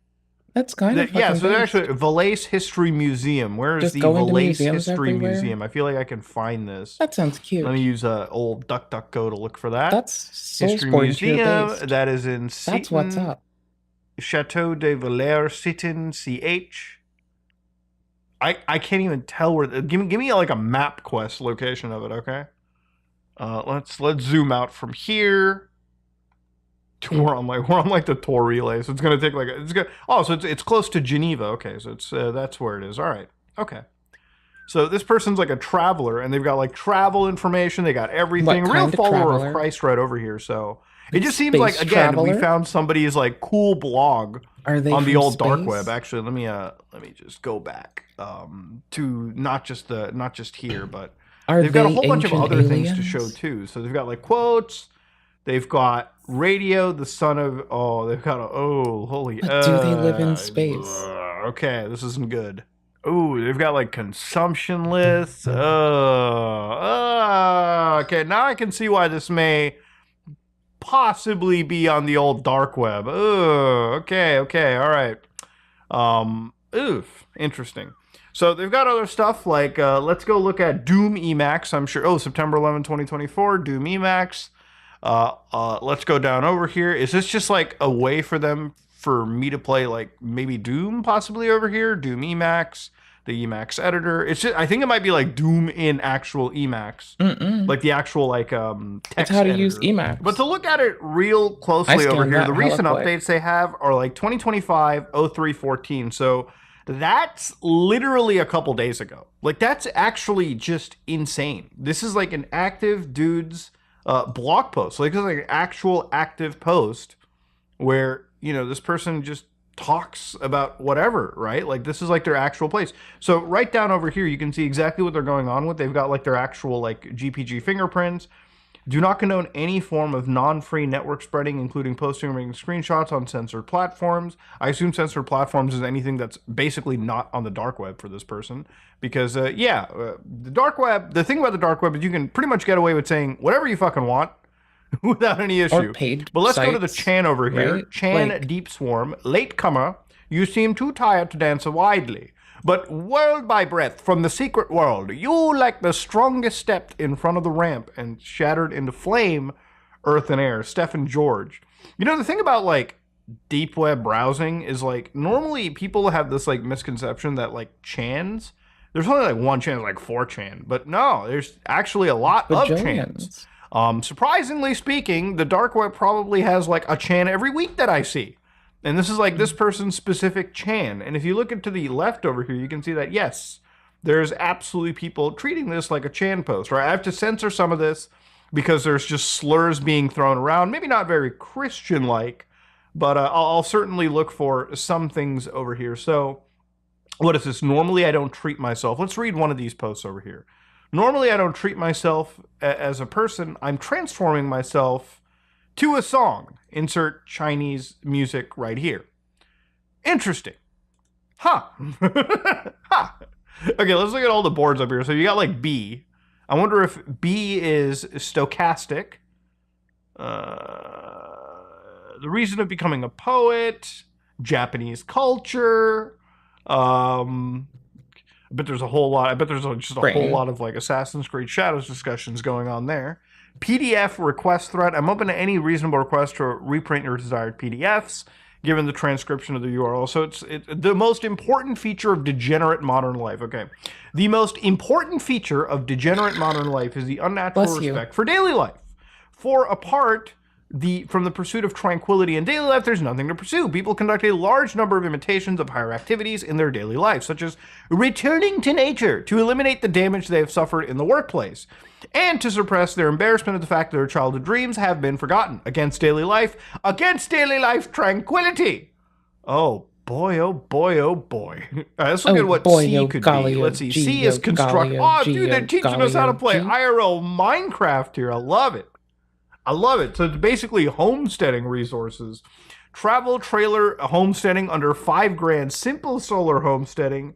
That's kind of Yeah, fucking so they're based. actually Valais History Museum. Where is Just the go into Valais museums History everywhere? Museum? I feel like I can find this. That sounds cute. Let me use old DuckDuckGo to look for that. That's History Soulsborne tier Museum. based. That is in Seton. That's what's up. Chateau de Valère Citin CH. I can't even tell where. Give me like a map quest location of it, okay? Let's zoom out from here. We're on like the tour relay, so it's gonna take so it's close to Geneva. Okay, so it's that's where it is. All right, okay. So this person's like a traveler, and they've got like travel information. They got everything. Real follower of Christ right over here. So it just seems like again we found somebody's like cool blog on the old dark web. Actually, let me just go back to not just here, but they've got a whole bunch of other things to show too. So they've got like quotes. They've got radio, the son of. Oh, they've got holy. But do they live in space? Okay, this isn't good. Ooh, they've got like consumption lists. Okay, now I can see why this may possibly be on the old dark web. Okay, all right. Interesting. So they've got other stuff like let's go look at Doom Emacs. I'm sure. September 11, 2024, Doom Emacs. Let's go down over here. Is this just like a way for me to play like maybe Doom possibly over here? Doom Emacs, the Emacs editor. It's just, I think it might be like Doom in actual Emacs. Like the actual like text That's how to editor. use Emacs. But to look at it real closely over here, the recent updates they have are like 2025-03-14. So that's literally a couple days ago. Like that's actually just insane. This is like an active dude's blog post. Like it's like an actual active post where this person just talks about whatever, right? Like this is like their actual place. So right down over here, you can see exactly what they're going on with. They've got like their actual like GPG fingerprints. Do not condone any form of non-free network spreading, including posting or making screenshots on censored platforms. I assume censored platforms is anything that's basically not on the dark web for this person. Because, the dark web, the thing about the dark web is you can pretty much get away with saying whatever you fucking want without any issue. Or paid But let's go to the sites, Chan over here. right? Chan Like- Deep Swarm, latecomer. You seem too tired to dance widely. But world by breath from the secret world, you like the strongest stepped in front of the ramp and shattered into flame, earth and air. Stephen George. The thing about like deep web browsing is like normally people have this like misconception that like Chans, there's only like one Chan, like 4chan, but no, there's actually a lot of Chans. Surprisingly speaking, the dark web probably has like a Chan every week that I see. And this is like this person's specific Chan. And if you look into the left over here, you can see that, yes, there's absolutely people treating this like a Chan post, right? I have to censor some of this because there's just slurs being thrown around. Maybe not very Christian-like, but I'll certainly look for some things over here. So what is this? Normally, I don't treat myself. Let's read one of these posts over here. Normally, I don't treat myself as a person. I'm transforming myself to a song. Insert Chinese music right here. Interesting. Huh. Huh. Okay, let's look at all the boards up here. So you got like B. I wonder if B is stochastic. The reason of becoming a poet. Japanese culture. I bet there's a whole lot. I bet there's just a whole lot of like Assassin's Creed Shadows discussions going on there. PDF request thread. I'm open to any reasonable request to reprint your desired PDFs, given the transcription of the URL. So it's the most important feature of degenerate modern life. Okay. The most important feature of degenerate modern life is the unnatural respect for daily life. For apart from the pursuit of tranquility in daily life, there's nothing to pursue. People conduct a large number of imitations of higher activities in their daily life, such as returning to nature to eliminate the damage they have suffered in the workplace, and to suppress their embarrassment of the fact that their childhood dreams have been forgotten. Against daily life tranquility. Oh boy, oh boy, oh boy. All right, let's look at what C could be. Let's see. C is construct. Oh, dude, they're teaching us how to play IRL Minecraft here. I love it. I love it. So it's basically homesteading resources. Travel trailer homesteading under $5,000. Simple solar homesteading.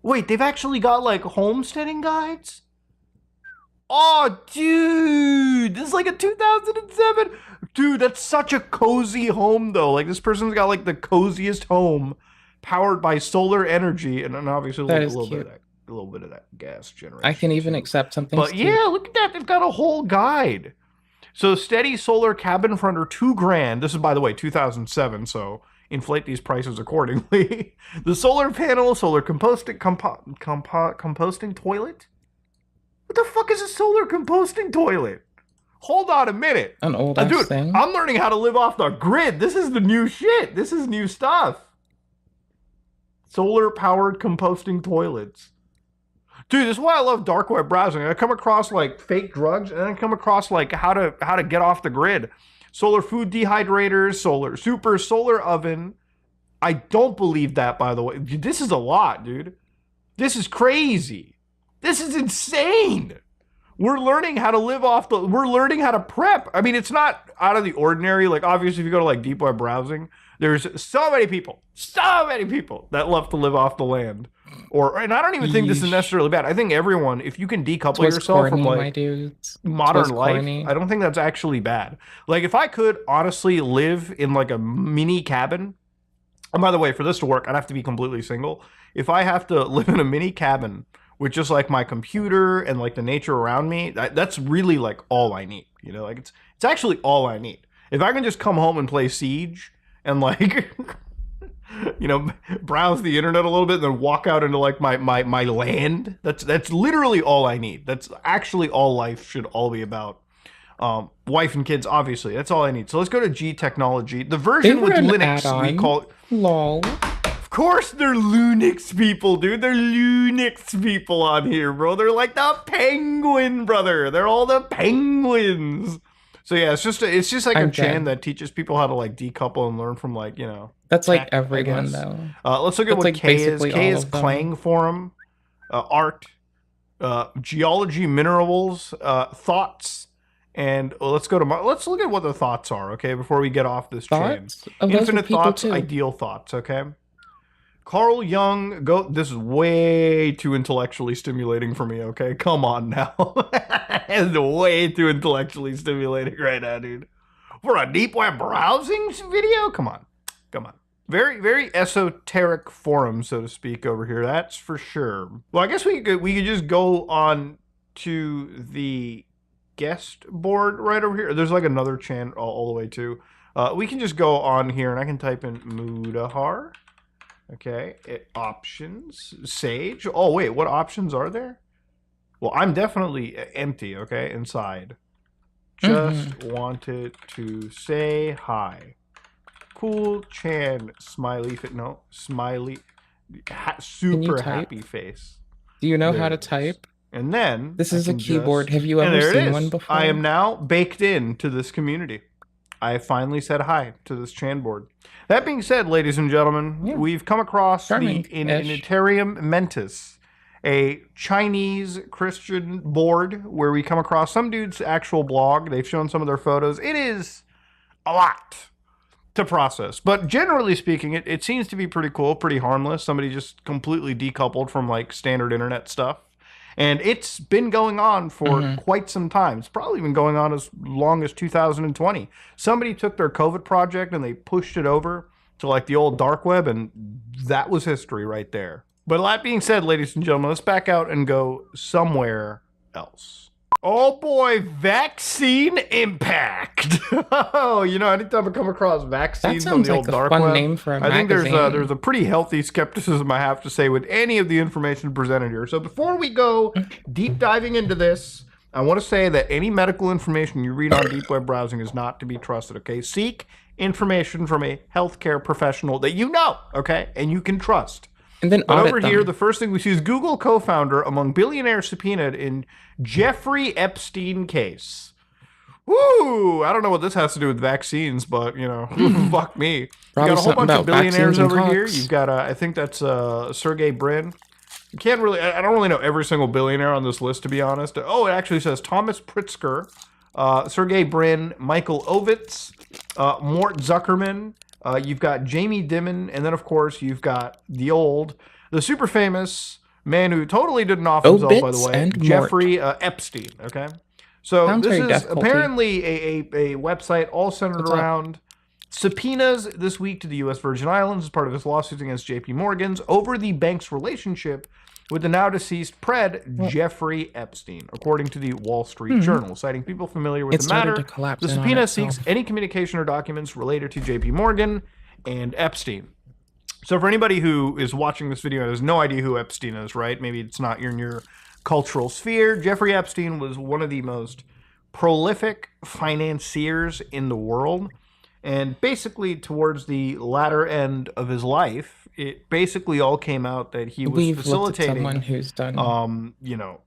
Wait, they've actually got like homesteading guides? Oh, dude, this is like a 2007. Dude, that's such a cozy home though. Like this person's got like the coziest home powered by solar energy and then obviously a little bit of that gas generation. I can even accept something. But yeah, look at that. They've got a whole guide. So steady solar cabin for under $2,000. This is, by the way, 2007. So inflate these prices accordingly. The solar panel, solar composting toilet? What the fuck is a solar composting toilet? Hold on a minute. An old Dude, thing. I'm learning how to live off the grid. This is the new shit. This is new stuff. Solar powered composting toilets. Dude, this is why I love dark web browsing. I come across like fake drugs, and then I come across like how to get off the grid. Solar food dehydrators, solar oven. I don't believe that, by the way. This is a lot, dude. This is crazy. This is insane. We're learning how to live off the, we're learning how to prep. I mean, it's not out of the ordinary. Like, obviously, if you go to like deep web browsing, there's so many people that love to live off the land. And I don't even think this is necessarily bad. I think everyone, if you can decouple yourself from like modern life, I don't think that's actually bad. Like, if I could honestly live in like a mini cabin, and by the way, for this to work, I'd have to be completely single. If I have to live in a mini cabin with just like my computer and like the nature around me, that's really like all I need. You know, like it's actually all I need. If I can just come home and play Siege and like, you know, browse the internet a little bit and then walk out into like my land, that's literally all I need. That's actually all life should all be about. Wife and kids, obviously, that's all I need. So let's go to G Technology. The version with Linux, we call it LOL. Of course they're Linux people, dude. They're Linux people on here, bro. They're like the penguin, brother. They're all the penguins. So yeah, it's just like a chan that teaches people how to like decouple and learn from like, you know. That's like everyone though. Let's look at what like K is. basically K all is of them. Clang Forum, art, geology, minerals, thoughts, and let's go to let's look at what the thoughts are, okay, before we get off this chain. Thoughts? Oh, those are Infinite people thoughts, too. ideal thoughts, okay. Carl Jung, this is way too intellectually stimulating for me, okay? Come on now. It's way too intellectually stimulating right now, dude. For a deep web browsing video? Come on. Very, very esoteric forum, so to speak, over here. That's for sure. Well, I guess we could just go on to the guest board right over here. There's like another channel all the way too. We can just go on here and I can type in Mudahar. Okay, options, Sage. Oh wait, what options are there? Well, I'm definitely empty, okay, inside. Just wanted to say hi. Cool Chan, smiley fit, no, smiley, super type? happy face. Do you know There how to it is. type? And then This I is a can keyboard. just- Have you and ever there it seen is. one before? I am now baked into this community. I finally said hi to this Chan board. That being said, ladies and gentlemen, we've come across the Initarium Mentis, a Chinese Christian board where we come across some dude's actual blog. They've shown some of their photos. It is a lot to process, but generally speaking, it seems to be pretty cool, pretty harmless. Somebody just completely decoupled from like standard internet stuff. And it's been going on for quite some time. It's probably been going on as long as 2020. Somebody took their COVID project and they pushed it over to like the old dark web, and that was history right there. But that being said, ladies and gentlemen, let's back out and go somewhere else. Oh boy, vaccine impact. Oh, you know, anytime I come across vaccines on sounds the old like a dark fun web, name for a I think magazine. there's a pretty healthy skepticism, I have to say, with any of the information presented here. So before we go deep diving into this, I want to say that any medical information you read on deep web browsing is not to be trusted, okay? Seek information from a healthcare professional that you know, okay, and you can trust. And then But audit over them. here, the first thing we see is Google co-founder among billionaires subpoenaed in Jeffrey Epstein case. Woo! I don't know what this has to do with vaccines, but, you know, fuck me. You Probably got a whole something bunch of about billionaires vaccines and over here. cocks. You've got, I think that's Sergey Brin. You can't really, I don't really know every single billionaire on this list, to be honest. Oh, it actually says Thomas Pritzker, Sergey Brin, Michael Ovitz, Mort Zuckerman. You've got Jamie Dimon, and then, of course, you've got the super famous man who totally didn't off himself, by the Ovitz way, and Mort. Jeffrey Epstein, okay? So Sounds this very is Death Culty. apparently a website all centered What's up? around subpoenas this week to the U.S. Virgin Islands as part of his lawsuit against J.P. Morgan's over the bank's relationship with the now deceased Pred Jeffrey Epstein, according to the Wall Street Journal, citing people familiar with It the started matter. to collapse The in on subpoena itself. seeks any communication or documents related to J.P. Morgan and Epstein. So for anybody who is watching this video and has no idea who Epstein is, right? Maybe it's not in your cultural sphere. Jeffrey Epstein was one of the most prolific financiers in the world. And basically towards the latter end of his life, it basically all came out that he was We've looked at facilitating someone who's done you know,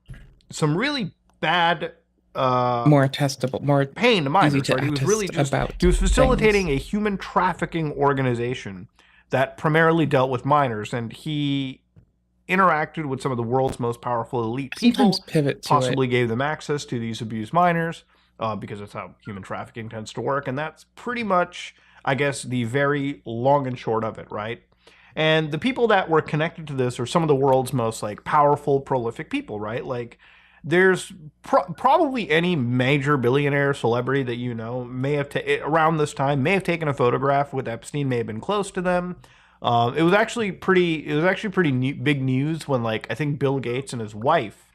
some really bad more testable, more pain to minors, easy to right? He was attest really just about he was facilitating things. a human trafficking organization that primarily dealt with minors, and he interacted with some of the world's most powerful elite people, Sometimes pivot to possibly it. gave them access to these abused minors, because that's how human trafficking tends to work, and that's pretty much, I guess, the very long and short of it, right? And the people that were connected to this are some of the world's most like powerful, prolific people, right? Like, there's probably any major billionaire celebrity that you know may have around this time may have taken a photograph with Epstein, may have been close to them. It was actually pretty big news when, like, I think Bill Gates and his wife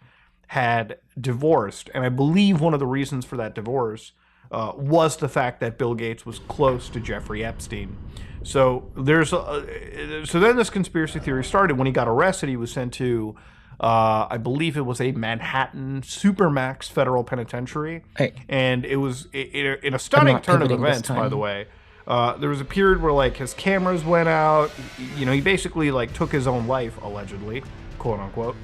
had divorced, and I believe one of the reasons for that divorce was the fact that Bill Gates was close to Jeffrey Epstein. So so then this conspiracy theory started. When he got arrested, he was sent to I believe it was a Manhattan Supermax federal penitentiary, and it was in a stunning turn of events. By the way, there was a period where like his cameras went out. You know, he basically like took his own life, allegedly, quote unquote,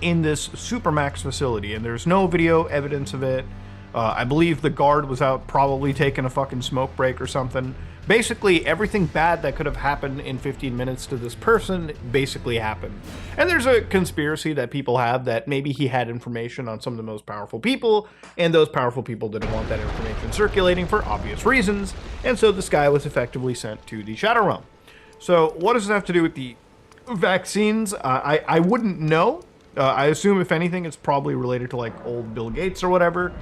in this Supermax facility, and there's no video evidence of it. I believe the guard was out probably taking a fucking smoke break or something. Basically, everything bad that could have happened in 15 minutes to this person basically happened. And there's a conspiracy that people have that maybe he had information on some of the most powerful people, and those powerful people didn't want that information circulating for obvious reasons, and so this guy was effectively sent to the Shadow Realm. So what does it have to do with the vaccines? I wouldn't know. I assume, if anything, it's probably related to like old Bill Gates or whatever.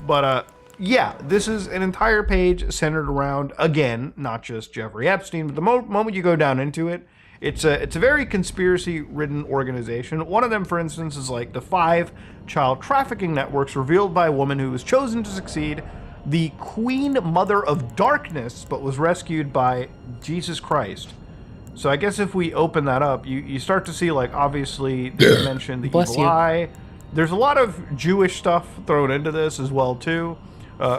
But yeah, this is an entire page centered around, again, not just Jeffrey Epstein, but the moment you go down into it, it's a very conspiracy-ridden organization. One of them, for instance, is like the 5 child trafficking networks revealed by a woman who was chosen to succeed, the Queen Mother of Darkness, but was rescued by Jesus Christ. So I guess if we open that up, you start to see, like, obviously, they mentioned the evil eye. There's a lot of Jewish stuff thrown into this as well, too.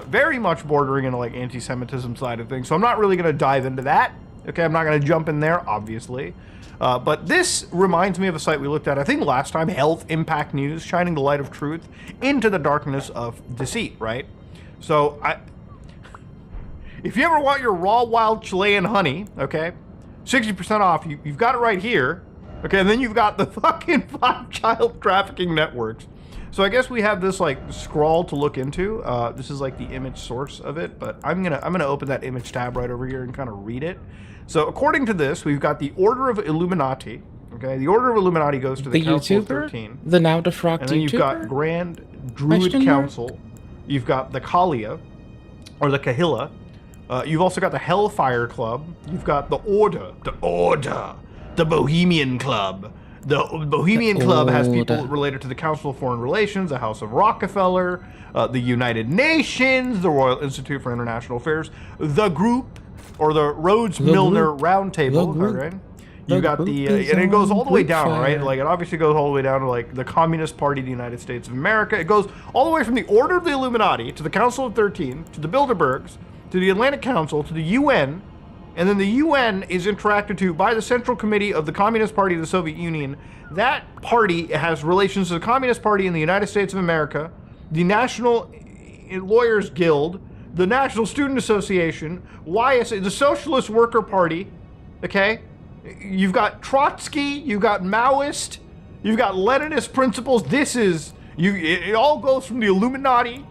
Very much bordering into, like, anti-Semitism side of things. So I'm not really going to dive into that. Okay, I'm not going to jump in there, obviously. But this reminds me of a site we looked at, I think, last time, Health Impact News, shining the light of truth into the darkness of deceit, right? So if you ever want your raw, wild Chilean honey, okay, 60% off, you've got it right here. Okay, and then you've got the fucking 5 child trafficking networks. So I guess we have this like scroll to look into. This is like the image source of it, but I'm gonna open that image tab right over here and kind of read it. So according to this, we've got the Order of Illuminati. Okay, the Order of Illuminati goes to the Council of 13. The now defrocked And then you've got YouTuber? Grand Druid Council. You've got the Kalia, or the Kahila. You've also got the Hellfire Club. You've got the Order. The Bohemian Club. The Bohemian Club has people related to the Council of Foreign Relations, the House of Rockefeller, the United Nations, the Royal Institute for International Affairs, the Group, or the Rhodes-Milner Roundtable. Okay? You got the, and it goes all the way down, right? Like, it obviously goes all the way down to, like, the Communist Party of the United States of America. It goes all the way from the Order of the Illuminati to the Council of 13, to the Bilderbergs, to the Atlantic Council, to the UN, and then the UN is interacted to by the Central Committee of the Communist Party of the Soviet Union. That party has relations to the Communist Party in the United States of America, the National Lawyers Guild, the National Student Association, YSA, the Socialist Worker Party, okay? You've got Trotsky, you've got Maoist, you've got Leninist principles. This is, it all goes from the Illuminati,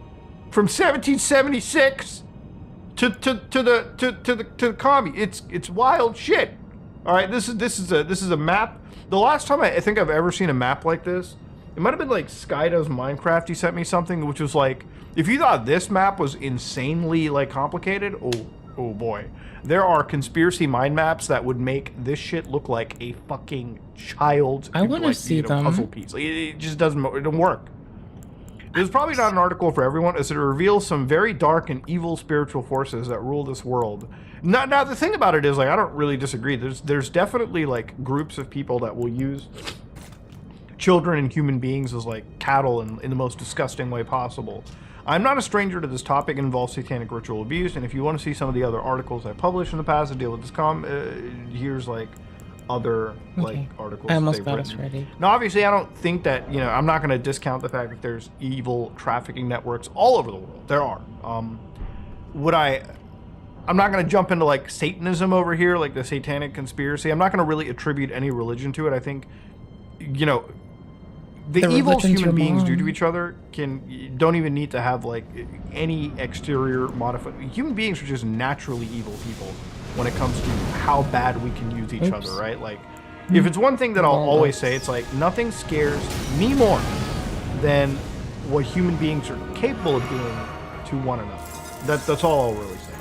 from 1776 to the commie. It's wild shit. All right, this is a map. The last time I think I've ever seen a map like this, it might have been like Skydoes Minecraft. He sent me something which was like, if you thought this map was insanely like complicated, oh boy, there are conspiracy mind maps that would make this shit look like a fucking child's I want to see them. puzzle piece. It just doesn't work. This is probably not an article for everyone, as it reveals some very dark and evil spiritual forces that rule this world. Now the thing about it is, like, I don't really disagree. There's definitely like groups of people that will use children and human beings as like cattle in the most disgusting way possible. I'm not a stranger to this topic. It involves satanic ritual abuse, and if you want to see some of the other articles I published in the past that deal with this here's like other like articles. I almost they've got us written. ready. Now, obviously, I don't think that, I'm not going to discount the fact that there's evil trafficking networks all over the world. There are. I'm not going to jump into like Satanism over here, like the satanic conspiracy. I'm not going to really attribute any religion to it. I think, the evils human beings do to each other don't even need to have like any exterior modification. Human beings are just naturally evil people when it comes to how bad we can use each other, right? Like, if it's one thing that I'll always say, it's like nothing scares me more than what human beings are capable of doing to one another. That's all I'll really say.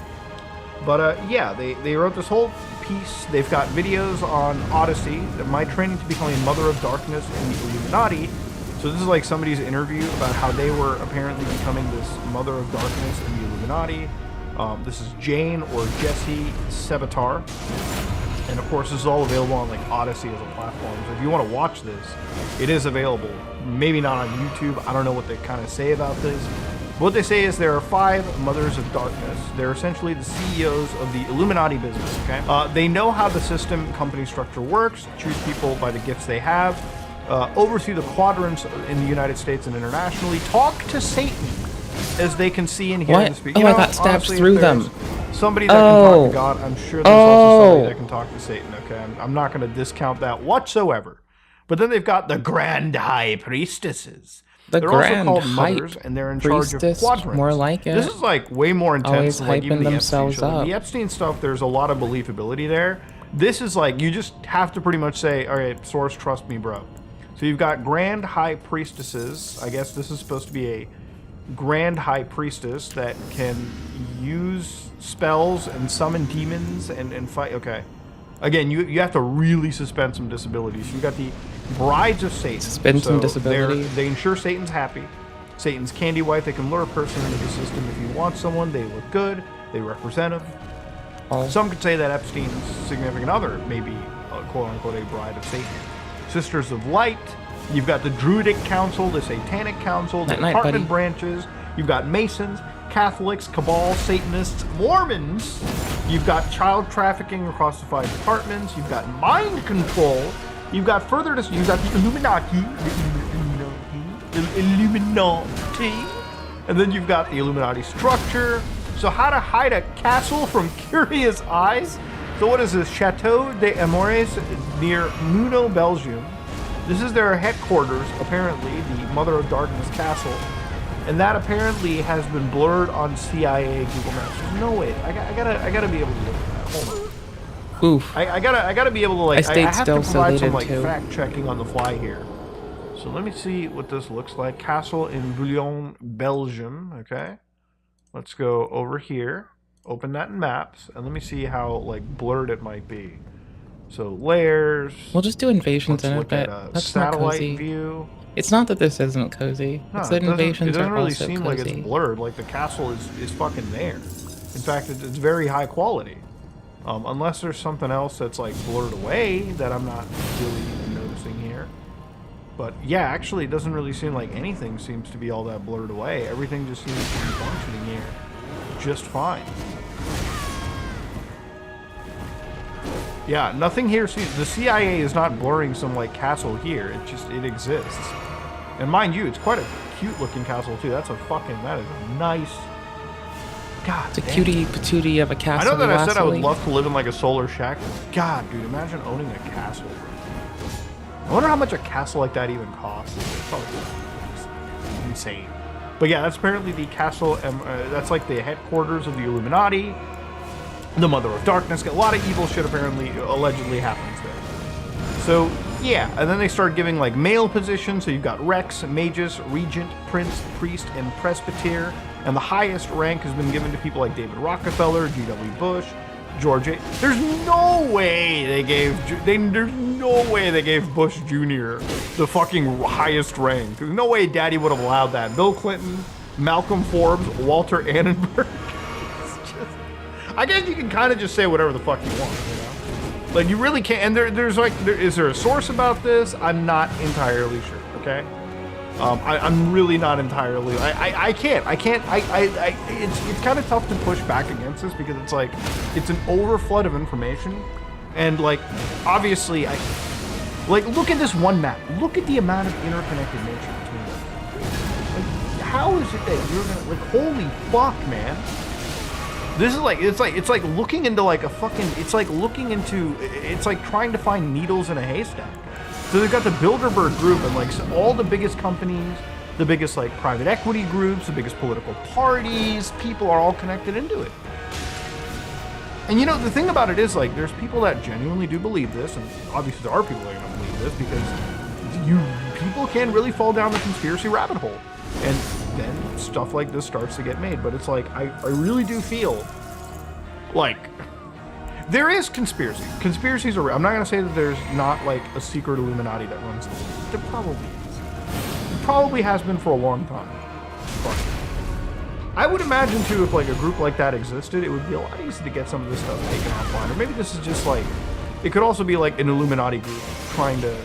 But yeah, they wrote this whole piece. They've got videos on Odyssey, my training to become a mother of darkness in the Illuminati. So this is like somebody's interview about how they were apparently becoming this mother of darkness in the Illuminati. This is Jane or Jesse Sebatar. And of course, this is all available on like Odyssey as a platform. So if you want to watch this, it is available. Maybe not on YouTube. I don't know what they kind of say about this. What they say is there are 5 mothers of darkness. They're essentially the CEOs of the Illuminati business, okay? They know how the system company structure works, choose people by the gifts they have, oversee the quadrants in the United States and internationally, talk to Satan, as they can see and hear and speak. I got stabbed through them. Somebody that can talk to God, I'm sure there's also somebody that can talk to Satan, okay? I'm not going to discount that whatsoever. But then they've got the Grand High Priestesses. The They're Grand also called High mothers, and they're in charge of Priestess, quadrants. more like it. This is like way more intense Always than like, even hyping the themselves Epstein show. up. The Epstein stuff, there's a lot of believability there. This is like, you just have to pretty much say, all right, source, trust me, bro. So you've got Grand High Priestesses. I guess this is supposed to be a Grand High Priestess that can use spells and summon demons and fight. Okay. Again, you have to really suspend some disabilities. You've got the Brides of Satan. Suspend some disability. They ensure Satan's happy. Satan's candy wife. They can lure a person into the system if you want someone. They look good. They represent him. Some could say that Epstein's significant other may be, quote-unquote, a bride of Satan. Sisters of Light. You've got the Druidic Council, the Satanic Council, the department branches. You've got Masons, Catholics, Cabal, Satanists, Mormons. You've got child trafficking across the 5 departments. You've got mind control. You've got you've got the Illuminati. The Illuminati. And then you've got the Illuminati structure. So how to hide a castle from curious eyes? So what is this? Chateau des Amours near Muno, Belgium. This is their headquarters, apparently, the Mother of Darkness Castle. And that apparently has been blurred on CIA Google Maps. There's no way. I gotta be able to look at that. Hold on. Oof. I gotta be able to like. I stayed have still, to so provide they some did like too. fact checking on the fly here. So let me see what this looks like. Castle in Bouillon, Belgium. Okay. Let's go over here. Open that in maps, and let me see how like blurred it might be. So layers. We'll just do invasions in a look bit. at That's not satellite cozy. view. It's not that this isn't cozy. No, It's it that doesn't, invasions it doesn't are really also seem cozy. like it's blurred. Like the castle is fucking there. In fact, it's very high quality. Unless there's something else that's like blurred away that I'm not really noticing here. But yeah, actually, it doesn't really seem like anything seems to be all that blurred away. Everything just seems to be functioning here just fine. Yeah, nothing here seems... The CIA is not blurring some, like, castle here. It exists. And mind you, it's quite a cute-looking castle, too. That is a nice... God It's a damn. cutie patootie of a castle. I know that I said I would Vasily. love to live in, like, a solar shack. God, dude, imagine owning a castle. I wonder how much a castle like that even costs. It's probably insane. But yeah, that's apparently the castle... that's, like, the headquarters of the Illuminati. The Mother of Darkness. A lot of evil shit apparently, allegedly happens there. So, yeah. And then they start giving, like, male positions. So you've got Rex, Magus, Regent, Prince, Priest, and Presbyter. And the highest rank has been given to people like David Rockefeller, G.W. Bush, George. There's no way they gave there's no way they gave Bush Jr. the fucking highest rank. There's no way Daddy would have allowed that. Bill Clinton, Malcolm Forbes, Walter Annenberg. I guess you can kind of just say whatever the fuck you want, you know? Like, you really can't. And is there a source about this? I'm not entirely sure, okay? I'm really not entirely. I can't. It's kind of tough to push back against this because it's like, it's an overflood of information. And, like, obviously, like, look at this one map. Look at the amount of interconnected nature between them. Like, how is it that you're gonna, like, holy fuck, man. This is like, it's like looking into like a fucking, it's like trying to find needles in a haystack. So they've got the Bilderberg Group and like all the biggest companies, the biggest like private equity groups, the biggest political parties, people are all connected into it. And you know, the thing about it is like, there's people that genuinely do believe this, and obviously there are people that are gonna believe this because people can really fall down the conspiracy rabbit hole. And then stuff like this starts to get made. But it's like, I really do feel like there is conspiracy. Conspiracies are real. I'm not going to say that there's not like a secret Illuminati that runs this. There probably is. It probably has been for a long time. But I would imagine too, if like a group like that existed, it would be a lot easier to get some of this stuff taken offline. Or maybe this is just like, it could also be like an Illuminati group trying to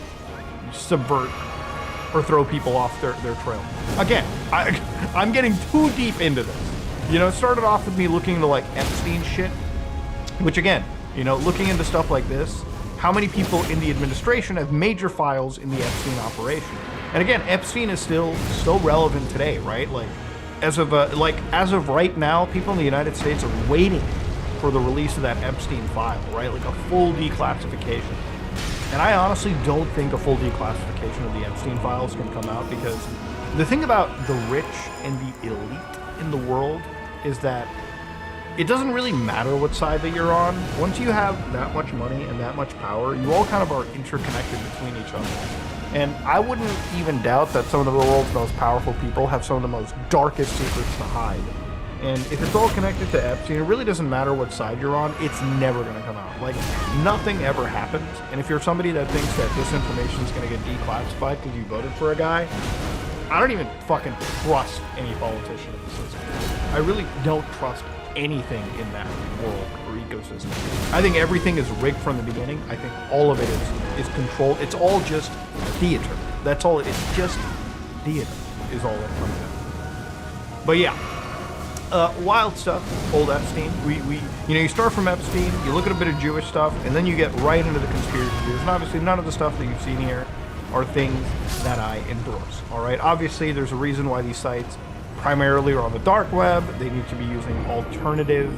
subvert or throw people off their trail. Again, I'm getting too deep into this. You know, it started off with me looking into like Epstein shit, which again, you know, looking into stuff like this, how many people in the administration have major files in the Epstein operation? And again, Epstein is still relevant today, right? Like, as of right now, people in the United States are waiting for the release of that Epstein file, right? Like a full declassification. And I honestly don't think a full declassification of the Epstein files can come out, because the thing about the rich and the elite in the world is that it doesn't really matter what side that you're on. Once you have that much money and that much power, you all kind of are interconnected between each other. And I wouldn't even doubt that some of the world's most powerful people have some of the most darkest secrets to hide. And if it's all connected to Epstein, it really doesn't matter what side you're on, it's never going to come out. Like, nothing ever happens. And if you're somebody that thinks that this information is going to get declassified because you voted for a guy, I don't even fucking trust any politician in the system. I really don't trust anything in that world or ecosystem. I think everything is rigged from the beginning. I think all of it is controlled. It's all just theater. That's all. It's just theater is all that comes out. But yeah. Wild stuff, old Epstein. You start from Epstein, you look at a bit of Jewish stuff, and then you get right into the conspiracy theories. And obviously, none of the stuff that you've seen here are things that I endorse. All right. Obviously, there's a reason why these sites primarily are on the dark web. They need to be using alternative.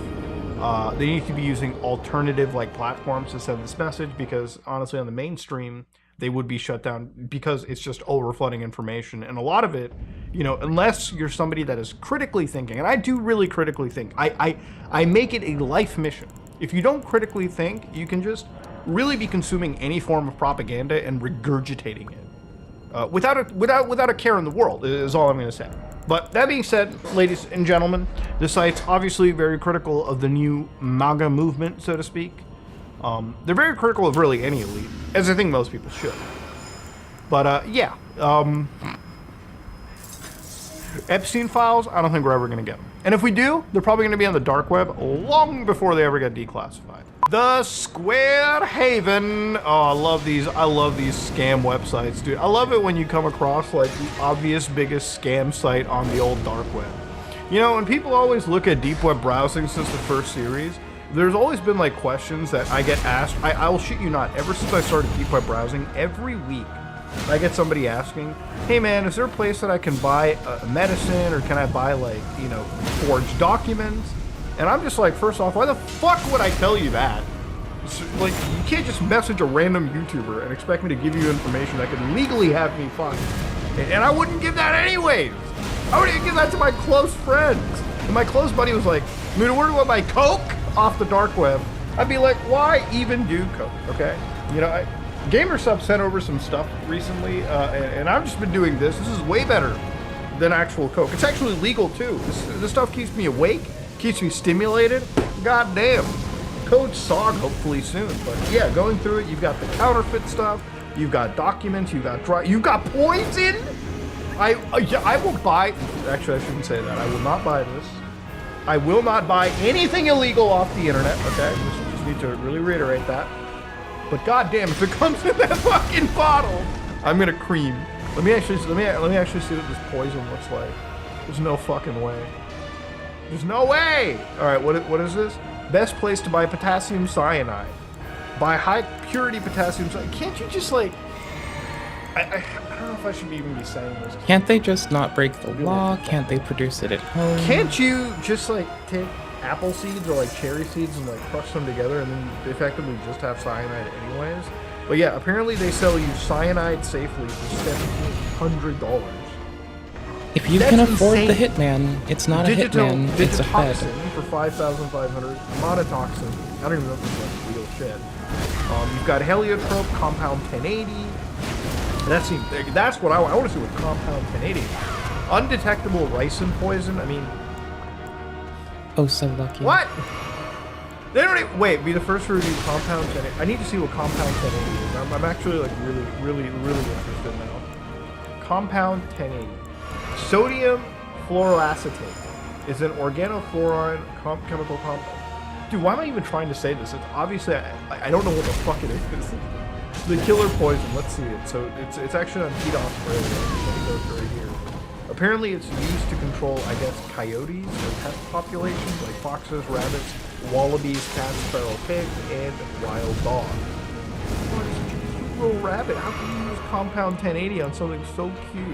They need to be using alternative like platforms to send this message, because honestly, on the mainstream, they would be shut down because it's just overflooding information. And a lot of it, you know, unless you're somebody that is critically thinking, and I do really critically think, I make it a life mission. If you don't critically think, you can just really be consuming any form of propaganda and regurgitating it without a care in the world, is all I'm going to say. But that being said, ladies and gentlemen, the site's obviously very critical of the new MAGA movement, so to speak. They're very critical of really any elite, as I think most people should. But yeah, Epstein files, I don't think we're ever going to get them. And if we do, they're probably going to be on the dark web long before they ever get declassified. The Square Haven. Oh, I love these scam websites, dude. I love it when you come across like the obvious biggest scam site on the old dark web. You know, when people always look at deep web browsing since the first series, there's always been like questions that I get asked. I will shit you not, ever since I started deep web browsing, every week I get somebody asking, hey man, is there a place that I can buy a medicine, or can I buy like, you know, forged documents? And I'm just like, first off, why the fuck would I tell you that? Like, you can't just message a random YouTuber and expect me to give you information that could legally have me fined. And I wouldn't give that anyways. I wouldn't even give that to my close friends. And my close buddy was like, where do I buy coke off the dark web? I'd be like, why even do coke, okay? You know, GamerSub sent over some stuff recently, and I've just been doing this. This is way better than actual coke. It's actually legal too. This stuff keeps me awake, keeps me stimulated. God damn. Code SOG hopefully soon. But yeah, going through it, you've got the counterfeit stuff, you've got documents, you've got poison. I will buy. Actually, I shouldn't say that. I will not buy this. I will not buy anything illegal off the internet. Okay, just need to really reiterate that. But goddamn, if it comes in that fucking bottle, I'm gonna cream. Let me actually see what this poison looks like. There's no fucking way. There's no way. All right, what is this? Best place to buy potassium cyanide. Buy high purity potassium cyanide. Can't you just like? I don't know if I should even be saying this. Can't they just not break the law? Can't they produce it at home? Can't you just like take apple seeds or like cherry seeds and like crush them together and then effectively just have cyanide anyways? But yeah, apparently they sell you cyanide safely for $1,700. If you can afford the Hitman, it's not a Hitman, it's a Fed. Digitoxin for $5,500. Monotoxin. I don't even know if this is like real shit. You've got heliotrope, compound 1080. That's what I want to see with compound 1080. Undetectable ricin poison. I mean, oh, so lucky. what? They don't even, wait. Be the first to review compound 1080. I need to see what compound 1080 is. I'm actually like really interested now. Compound 1080. Sodium fluoroacetate is an organofluorine chemical compound. Dude, why am I even trying to say this? It's obviously I don't know what the fuck it is. The killer poison. Let's see it. So it's actually on PDOS right here. Apparently, it's used to control, I guess, coyotes or pest populations like foxes, rabbits, wallabies, cats, feral pigs, and wild dogs. Oh, it's such a cute little rabbit. How can you use compound 1080 on something so cute?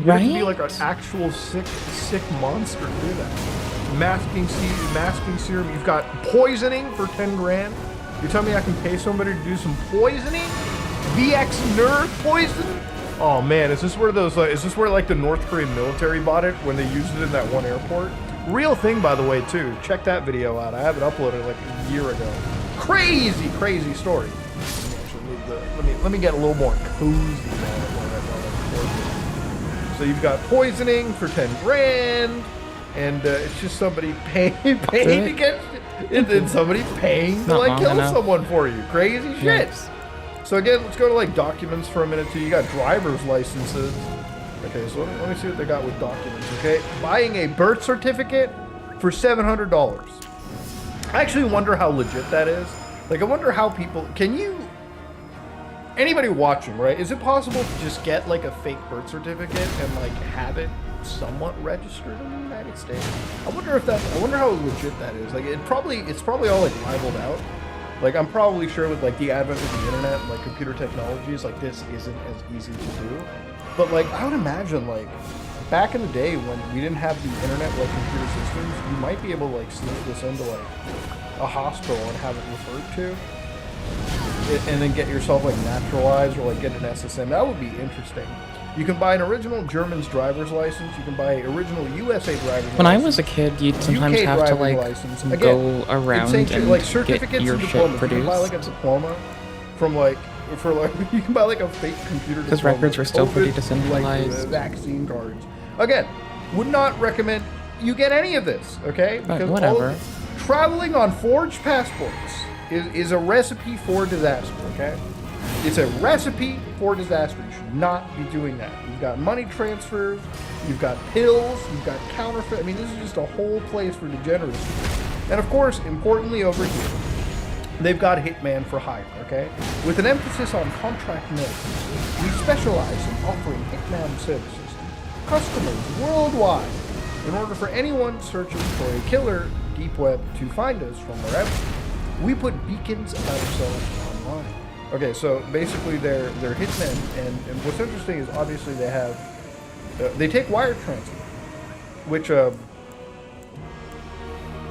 You have to be like an actual sick monster to do that. Masking serum. You've got poisoning for 10 grand. You tell me I can pay somebody to do some poisoning? VX nerve poison? Oh man, is this where like the North Korean military bought it when they used it in that one airport? Real thing, by the way, too. Check that video out. I have it uploaded like a year ago. Crazy story. Let me get a little more cozy now. So you've got poisoning for 10 grand, and it's just somebody paying to get, and then somebody paying to like kill someone for you. Crazy shit. Yes. So again, let's go to like documents for a minute too. You got driver's licenses. Okay, so let me see what they got with documents, okay? Buying a birth certificate for $700. I actually wonder how legit that is. Like, I wonder how people, anybody watching, right? Is it possible to just get like a fake birth certificate and like have it somewhat registered in the United States? I wonder how legit that is. Like, it's probably all like libeled out. Like, I'm probably sure with like the advent of the internet and like computer technologies, like this isn't as easy to do. But like, I would imagine like back in the day when we didn't have the internet like computer systems, you might be able to like sneak this into like a hospital and have it referred to, and then get yourself like naturalized or like get an SSN. That would be interesting. You can buy an original German's driver's license. You can buy an original USA driver's license. When I was a kid, you'd sometimes UK have to like Again, go around and like certificates get your and shit diplomas. produced. You can buy like a diploma from like you can buy like a fake computer because diploma. records were still pretty Like decentralized. the vaccine cards. Again, would not recommend you get any of this. Okay, But whatever. Traveling on forged passports is a recipe for disaster. Okay. It's a recipe for disaster. You should not be doing that. You've got money transfers, you've got pills, you've got counterfeit. I mean, this is just a whole place for degeneracy. And of course, importantly over here, they've got Hitman for hire, okay? With an emphasis on contract military, we specialize in offering Hitman services to customers worldwide in order for anyone searching for a killer deep web to find us from wherever. We put beacons about ourselves online. Okay, so basically they're hitmen, and what's interesting is obviously they have they take wire transfer, which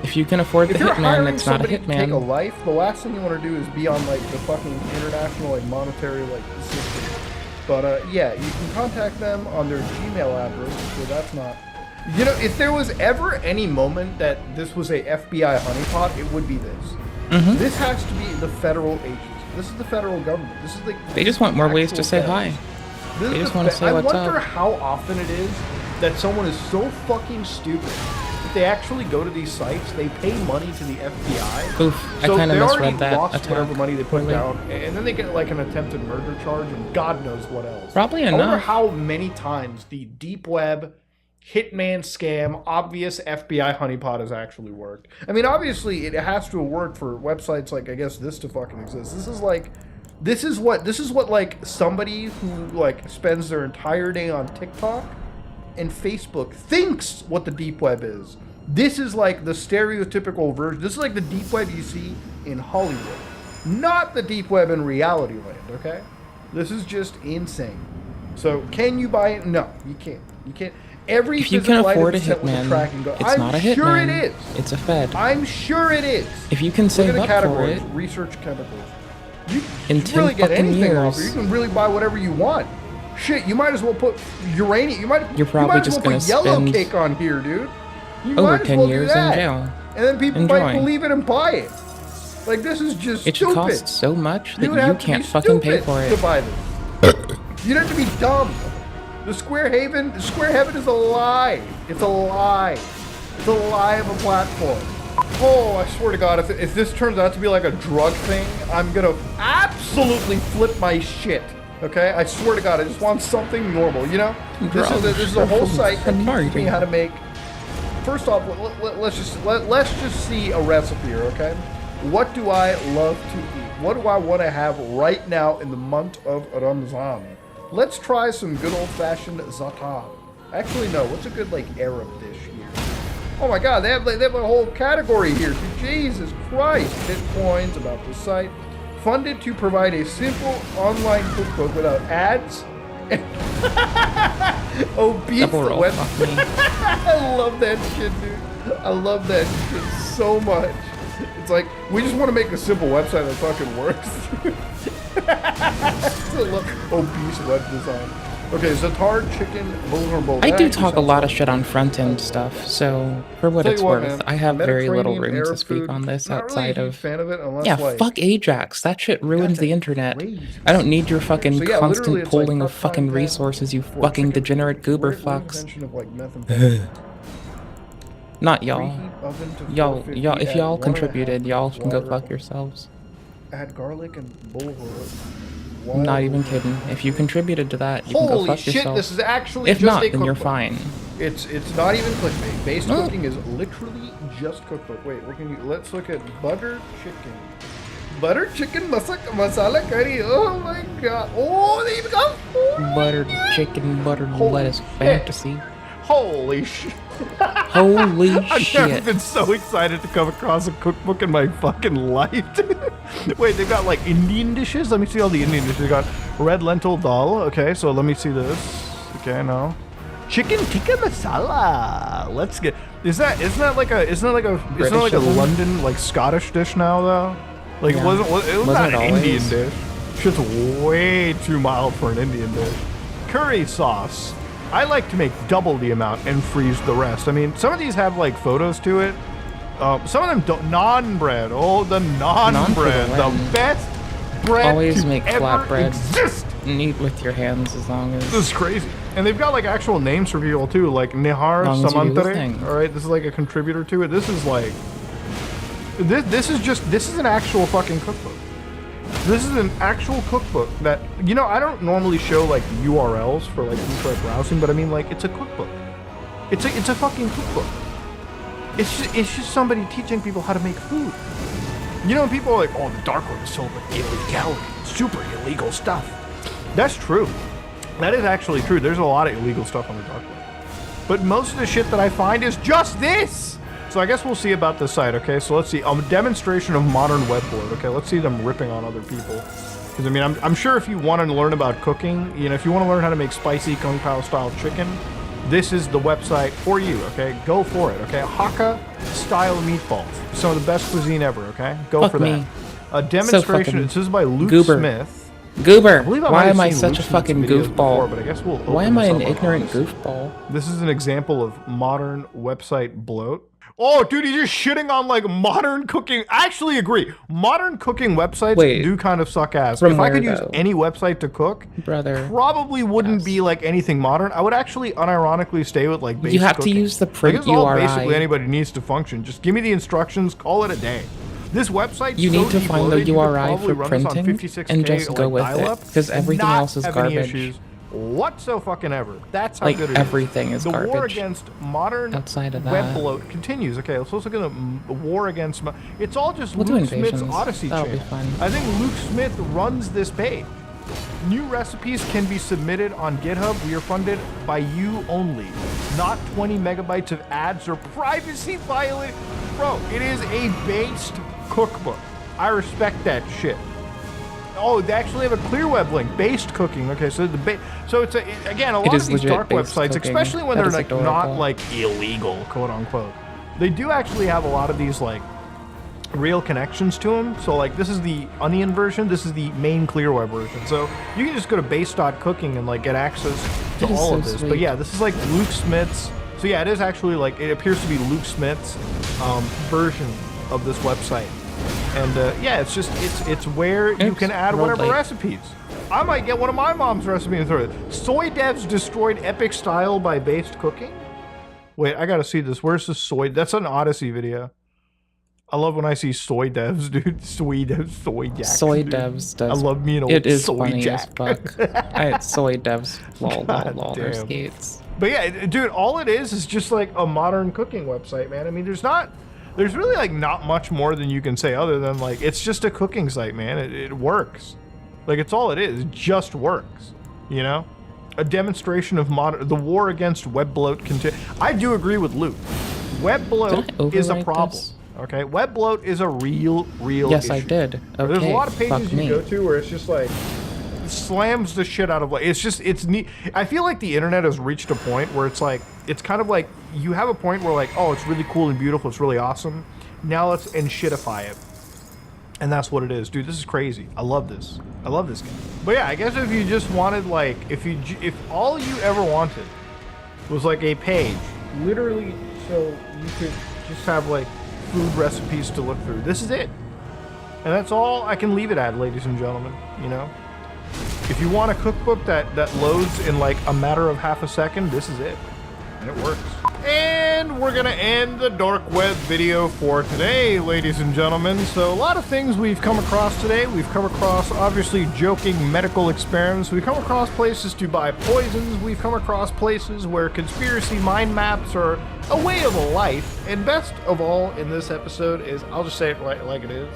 if you can afford the if you're hitman, hiring it's not a somebody to take a hitman. life, the last thing you want to do is be on like the fucking international like monetary like system. But yeah, you can contact them on their Gmail address. So that's not. You know, if there was ever any moment that this was a FBI honeypot, it would be this. Mhm. This has to be the federal agency. This is the federal government. This is the. They just want more ways to say actual hi. This They is just the want to say what's I wonder up. how often it is that someone is so fucking stupid that they actually go to these sites, they pay money to the FBI. Oof, I So kinda they already misread that lost attack. whatever money they put Really? down, and then they get like an attempted murder charge and God knows what else. Probably I wonder enough. how many times the deep web hitman scam, obvious FBI honeypot has actually worked. I mean, obviously it has to have worked for websites like, I guess, this to fucking exist. This is what like somebody who like spends their entire day on TikTok and Facebook thinks what the deep web is. This is like the stereotypical version. This is like the deep web you see in Hollywood, not the deep web in reality land. Okay, this is just insane. So can you buy it? No, you can't. You can't. Every If you can physical item afford a is sent with hitman, tracking go- it's I'm not a sure hitman. it is. It's a Fed. I'm sure it is. If you can save Look at the up for categories. it, Research chemicals. You in can 10 really get fucking anything off years, here. You can really buy whatever you want. Shit, you might as well put uranium. You're probably you might just as well gonna put yellow spend cake on here, dude. You over might as 10 well do years in that. jail. And then people might Enjoy. believe it and buy it. Like, this is just It should stupid. cost so much that would you have to can't be fucking pay stupid for to it. buy this. You'd have to be dumb. The Square Heaven is a lie. It's a lie. It's a lie of a platform. Oh, I swear to God, if this turns out to be like a drug thing, I'm gonna absolutely flip my shit. Okay, I swear to God, I just want something normal. You know, this is a whole site that teaches me how to make. First off, let's just see a recipe here. Okay, what do I love to eat? What do I want to have right now in the month of Ramzan? Let's try some good old-fashioned za'atar. Actually, no. What's a good like Arab dish here? Oh my God, they have a whole category here. Jesus Christ! Bitcoins about the site. Funded to provide a simple online cookbook without ads. Obese Double roll, web. fuck me. I love that shit, dude. I love that shit so much. It's like, we just want to make a simple website that fucking works. I love obese web design. Okay, Za'atar chicken bulgur bowl. I That do actually talk a sounds lot of good. shit on front end stuff, so for what Tell it's you what, worth, man, I have very little Mediterranean room to Arab speak food, on this not really a outside huge of. fan of it unless, Yeah, like, fuck Ajax. That shit ruins the internet. I don't need your fucking So, yeah, literally, constant it's like pooling of uptime fucking death resources, you for fucking chicken degenerate goober Weird fucks. invention of, like, methamphetamine. Not y'all. Preheat oven to Y'all, 450, y'all. If add y'all 1.5 contributed, y'all can go water. fuck yourselves. Add garlic and bulgur. I'm not even kidding. If you contributed to that, you can go Holy fuck shit, yourself. this is actually If just not, a then you're cookbook. fine. It's not even clickbait. Base No. cooking is literally just cookbook. Wait, what can you? Let's look at butter chicken. Butter chicken masala curry. Oh my God. Oh, there you go. Buttered chicken, buttered Holy lettuce shit. fantasy. Holy shit. Holy I've never shit. been so excited to come across a cookbook in my fucking life. Wait, they've got like Indian dishes? Let me see all the Indian dishes. They got red lentil dal. Okay, so let me see this. Okay, no. Chicken tikka masala. Let's get. Isn't that like a British something? London like Scottish dish now though? Like Yeah. it was Wasn't not it an always? Indian dish. Shit's way too mild for an Indian dish. Curry sauce. I like to make double the amount and freeze the rest. I mean, some of these have like photos to it. Some of them don't. Naan bread. Oh, the naan Naan for the bread. The win. best bread Always to make ever flatbread. exist. And eat with your hands as long as. This is crazy. And they've got like actual names for people too, like Nihar Long as you do the Samantere. thing. All right, this is like a contributor to it. This is like, this is an actual fucking cookbook. This is an actual cookbook that, you know, I don't normally show like URLs for like people browsing, but I mean like it's a cookbook. It's a fucking cookbook. It's just somebody teaching people how to make food. You know, people are like, oh, the dark web is filled with illegality, super illegal stuff. That's true. That is actually true. There's a lot of illegal stuff on the dark web. But most of the shit that I find is just this. So I guess we'll see about this site, okay? So let's see. A demonstration of modern web board. Okay, let's see them ripping on other people. Because, I mean, I'm sure if you want to learn about cooking, you know, if you want to learn how to make spicy Kung Pao style chicken, this is the website for you, okay? Go for it, okay? Hakka style meatballs. Some of the best cuisine ever, okay? Go Fuck for that. me. A demonstration. fucking This is by Luke goober. Smith. Goober, I believe I might why have am I seen such Luke a Smith's fucking videos goofball? before, but I guess we'll Why open am I this an up on ignorant Odyssey. goofball? This is an example of modern website bloat. Oh, dude, he's just shitting on like modern cooking. I actually agree. Modern cooking websites Wait, do kind of suck ass. from If I could where, use though? any website to cook, Brother. probably wouldn't be like anything modern. I would actually unironically stay with like basic You have cooking. to use the Like, print it's all URI. basically anybody needs to function. Just give me the instructions, call it a day. This website You need to find the URI for printing and just go with it, because everything else is garbage. Whatsoever. That's how Like, good it is. everything is the war garbage. against modern Outside of web that. bloat continues. Okay, let's also get a war against. It's all just We'll do Luke Smith's invasions. Odyssey That'll be channel. fun. I think Luke Smith runs this page. New recipes can be submitted on GitHub. We are funded by you only, not 20 megabytes of ads or privacy violation. Bro, it is a based cookbook. I respect that shit. Oh, they actually have a ClearWeb link, based cooking. Okay, so so it's again a lot of these dark websites, especially when they're like not like illegal, quote unquote. They do actually have a lot of these like real connections to them. So like this is the Onion version, this is the main ClearWeb version. So you can just go to base.cooking and like get access to That is all so of this. But sweet. yeah, this is like Luke Smith's. So yeah, it is actually like it appears to be Luke Smith's version of this website. And yeah, it's just it's where you can add whatever recipes. I might get one of my mom's recipes and throw it. Soy devs destroyed epic style by based cooking. Wait, I gotta see this. Where's the soy? That's an Odyssey video. I love when I see soy devs, dude. Soy jacks. Soy dude. devs does. I love me an old It is soy funny jack. as fuck. Soy devs. Lol, God lol, damn. skates. But yeah, dude, all it is just like a modern cooking website, man. I mean, there's really like not much more than you can say other than like it's just a cooking site, man. It works. Like it's all it is. It just works. You know, a demonstration of the war against web bloat. I do agree with Luke. Web bloat is a overwrite problem. this? Okay, web bloat is a real Yes, issue. I did. There's a Okay, lot of pages fuck you me. go to where it's just like slams the shit out of like it's neat. I feel like the internet has reached a point where it's like it's kind of like you have a point where like, oh, it's really cool and beautiful, it's really awesome. Now let's shitify it. And that's what it is. Dude, this is crazy. I love this. I love this game. But yeah, I guess if you just wanted like if all you ever wanted was like a page, literally so you could just have like food recipes to look through. This is it. And that's all I can leave it at, ladies and gentlemen, you know? If you want a cookbook that loads in like a matter of half a second, this is it. And it works. And we're gonna end the dark web video for today, ladies and gentlemen. So a lot of things we've come across today. We've come across, obviously, joking medical experiments. We've come across places to buy poisons. We've come across places where conspiracy mind maps are a way of life. And best of all in this episode is, I'll just say it right like it is,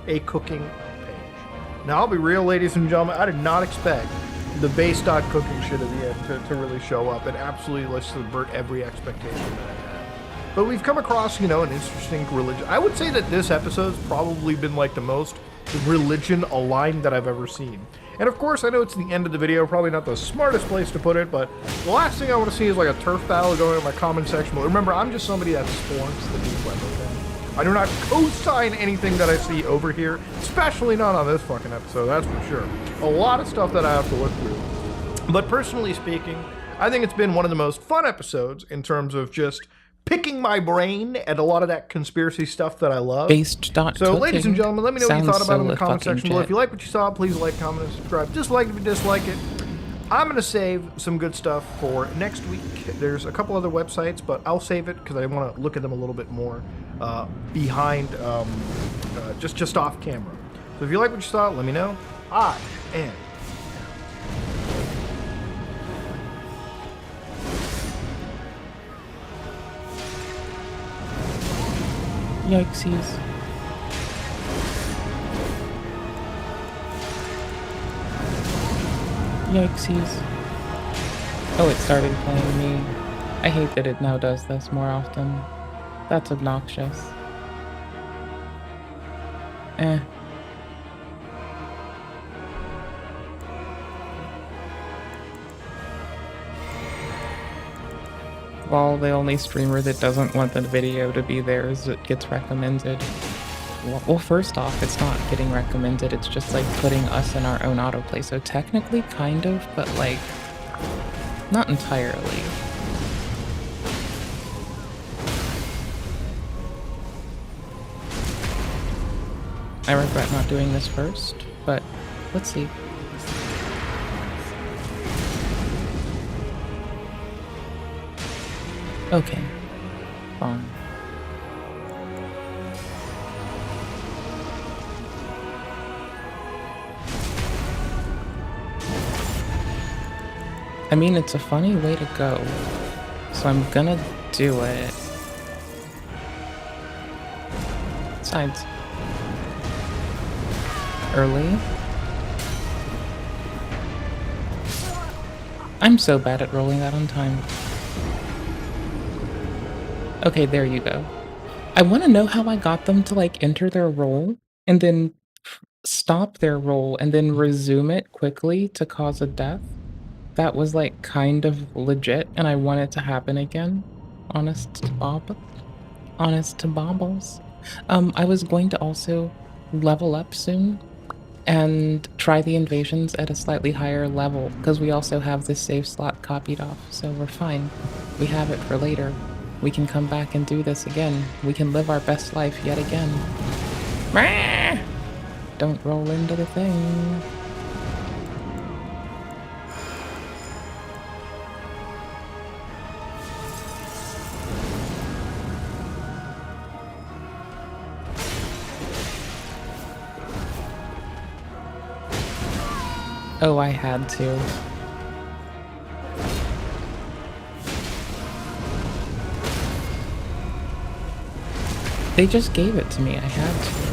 a cooking page. Now, I'll be real, ladies and gentlemen, I did not expect the base.cooking shit at the end to really show up. It absolutely let's subvert every expectation that I had. But we've come across, you know, an interesting religion. I would say that this episode's probably been like the most religion aligned that I've ever seen. And of course, I know it's the end of the video, probably not the smartest place to put it, but the last thing I want to see is like a turf battle going in my comment section. But remember, I'm just somebody that scorns the deep web, okay? I do not co-sign anything that I see over here, especially not on this fucking episode, that's for sure. A lot of stuff that I have to look through. But personally speaking, I think it's been one of the most fun episodes in terms of just picking my brain at a lot of that conspiracy stuff that I love. So, ladies and gentlemen, let me know what you thought about it in the comment section below. If you like what you saw, please like, comment, and subscribe. Dislike if you dislike it. I'm going to save some good stuff for next week. There's a couple other websites, but I'll save it because I want to look at them a little bit more behind, just off camera. So if you like what you saw, let me know. I am Yikesies. Yikesies. Oh, it started playing me. I hate that it now does this more often. That's obnoxious. Eh. Well, the only streamer that doesn't want the video to be there is it gets recommended. Well, first off, it's not getting recommended, it's just like putting us in our own autoplay. So technically, kind of, but like, not entirely. I regret not doing this first, but let's see. Okay. Fine. I mean, it's a funny way to go, so I'm gonna do it. Besides, early. I'm so bad at rolling that on time. Okay, there you go. I want to know how I got them to like enter their roll and then stop their roll and then resume it quickly to cause a death. That was like kind of legit and I want it to happen again. Honest to Bob. Honest to Bobbles. I was going to also level up soon and try the invasions at a slightly higher level because we also have this save slot copied off, so we're fine. We have it for later. We can come back and do this again. We can live our best life yet again. Meh! Don't roll into the thing. Oh, I had to. They just gave it to me, I had to.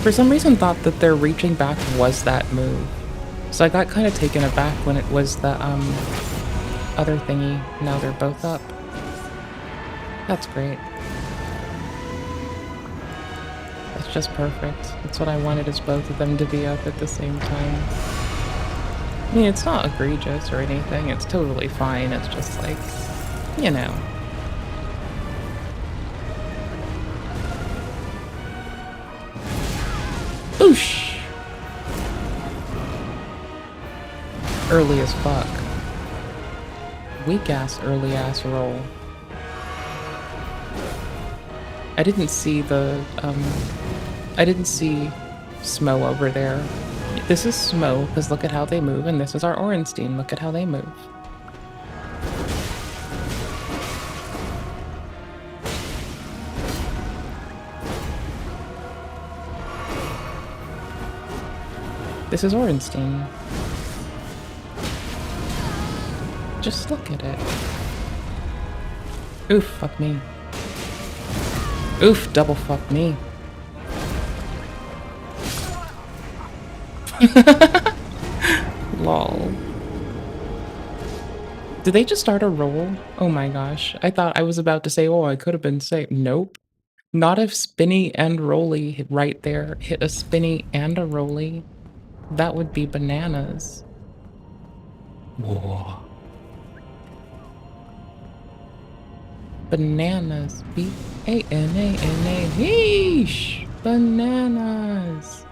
For some reason thought that their reaching back was that move. So I got kind of taken aback when it was the other thingy. Now they're both up. That's great. That's just perfect. That's what I wanted, is both of them to be up at the same time. I mean, it's not egregious or anything. It's totally fine. It's just like, you know. Boosh! Early as fuck. Weak ass early ass roll. I didn't see the I didn't see Smo over there. This is Smo, because look at how they move, and this is our Orenstein. Look at how they move. This is Orenstein. Just look at it. Oof, fuck me. Oof, double fuck me. Lol. Did they just start a roll? Oh my gosh. I thought I was about to say, oh, I could have been safe. Nope. Not if Spinny and Rolly right there hit a Spinny and a Rolly. That would be bananas. Whoa. Bananas. B-A-N-A-N-A. Yeesh. Bananas.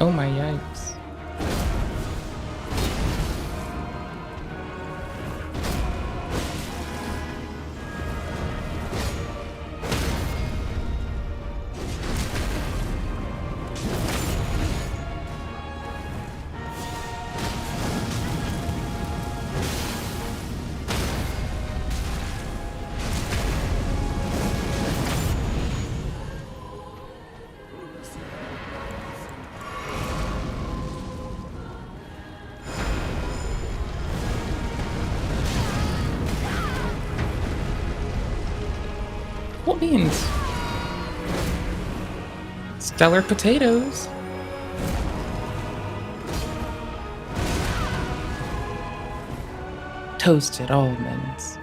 Oh my yikes. Cool beans. Stellar potatoes. Toasted almonds.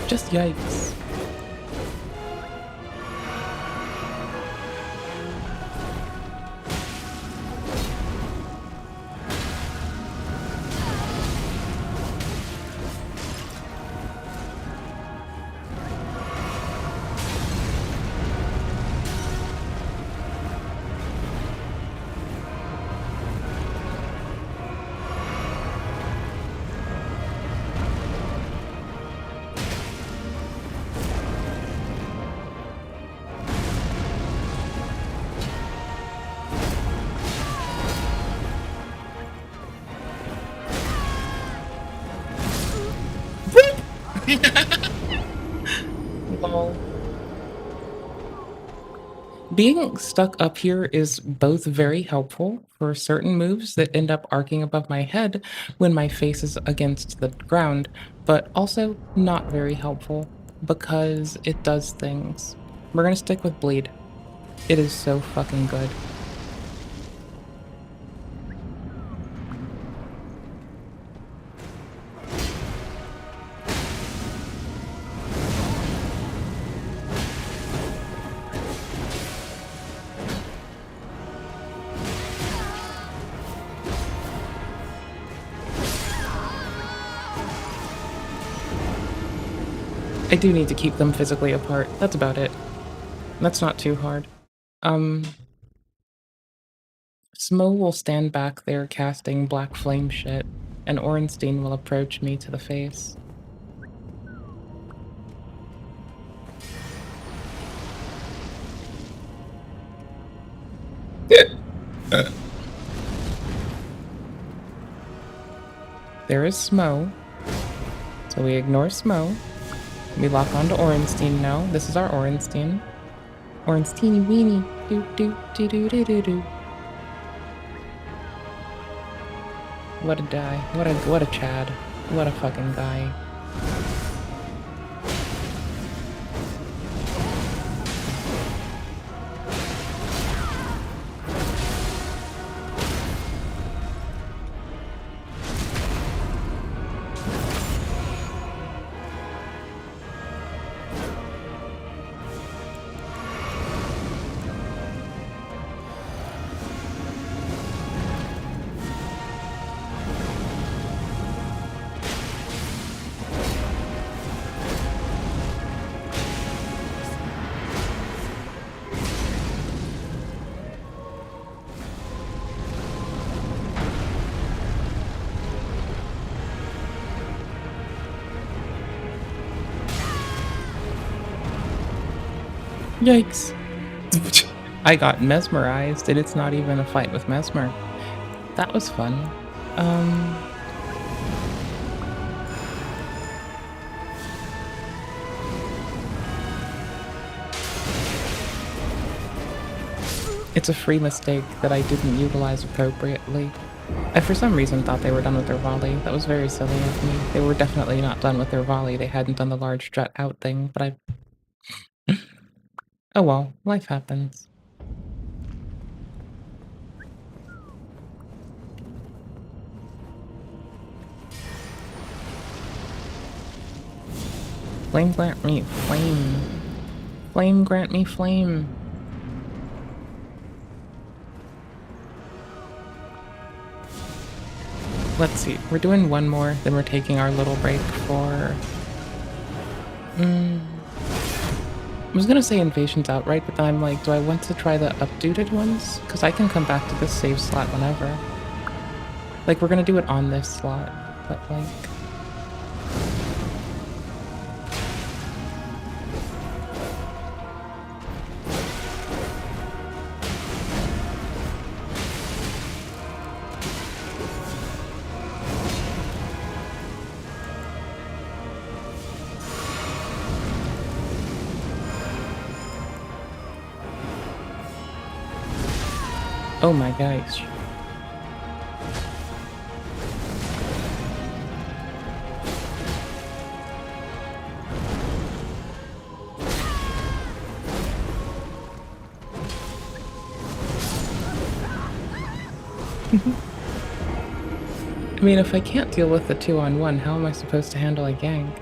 Just yikes. Lol. Being stuck up here is both very helpful for certain moves that end up arcing above my head when my face is against the ground, but also not very helpful because it does things. We're gonna stick with bleed. It is so fucking good. I do need to keep them physically apart. That's about it. That's not too hard. Smo will stand back there casting black flame shit, and Orenstein will approach me to the face. There is Smo, so we ignore Smo. We lock onto Orenstein now. This is our Orenstein. Orensteiny weenie. Do do do do do do do. What a guy. What a Chad. What a fucking guy. Yikes. I got mesmerized, and it's not even a fight with Mesmer. That was fun. It's a free mistake that I didn't utilize appropriately. I for some reason thought they were done with their volley. That was very silly of me. They were definitely not done with their volley. They hadn't done the large strut out thing, but I... Oh well, life happens. Flame grant me flame. Flame grant me flame. Let's see, we're doing one more, then we're taking our little break for... I was gonna say Invasions outright, but then I'm like, do I want to try the updated ones? Because I can come back to this save slot whenever. Like, we're gonna do it on this slot, but like... Oh my gosh. I mean, if I can't deal with the 2-on-1, how am I supposed to handle a gang?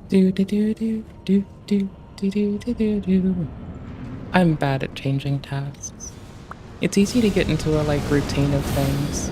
Do do do do do do do do do do do. I'm bad at changing tasks. It's easy to get into a routine of things.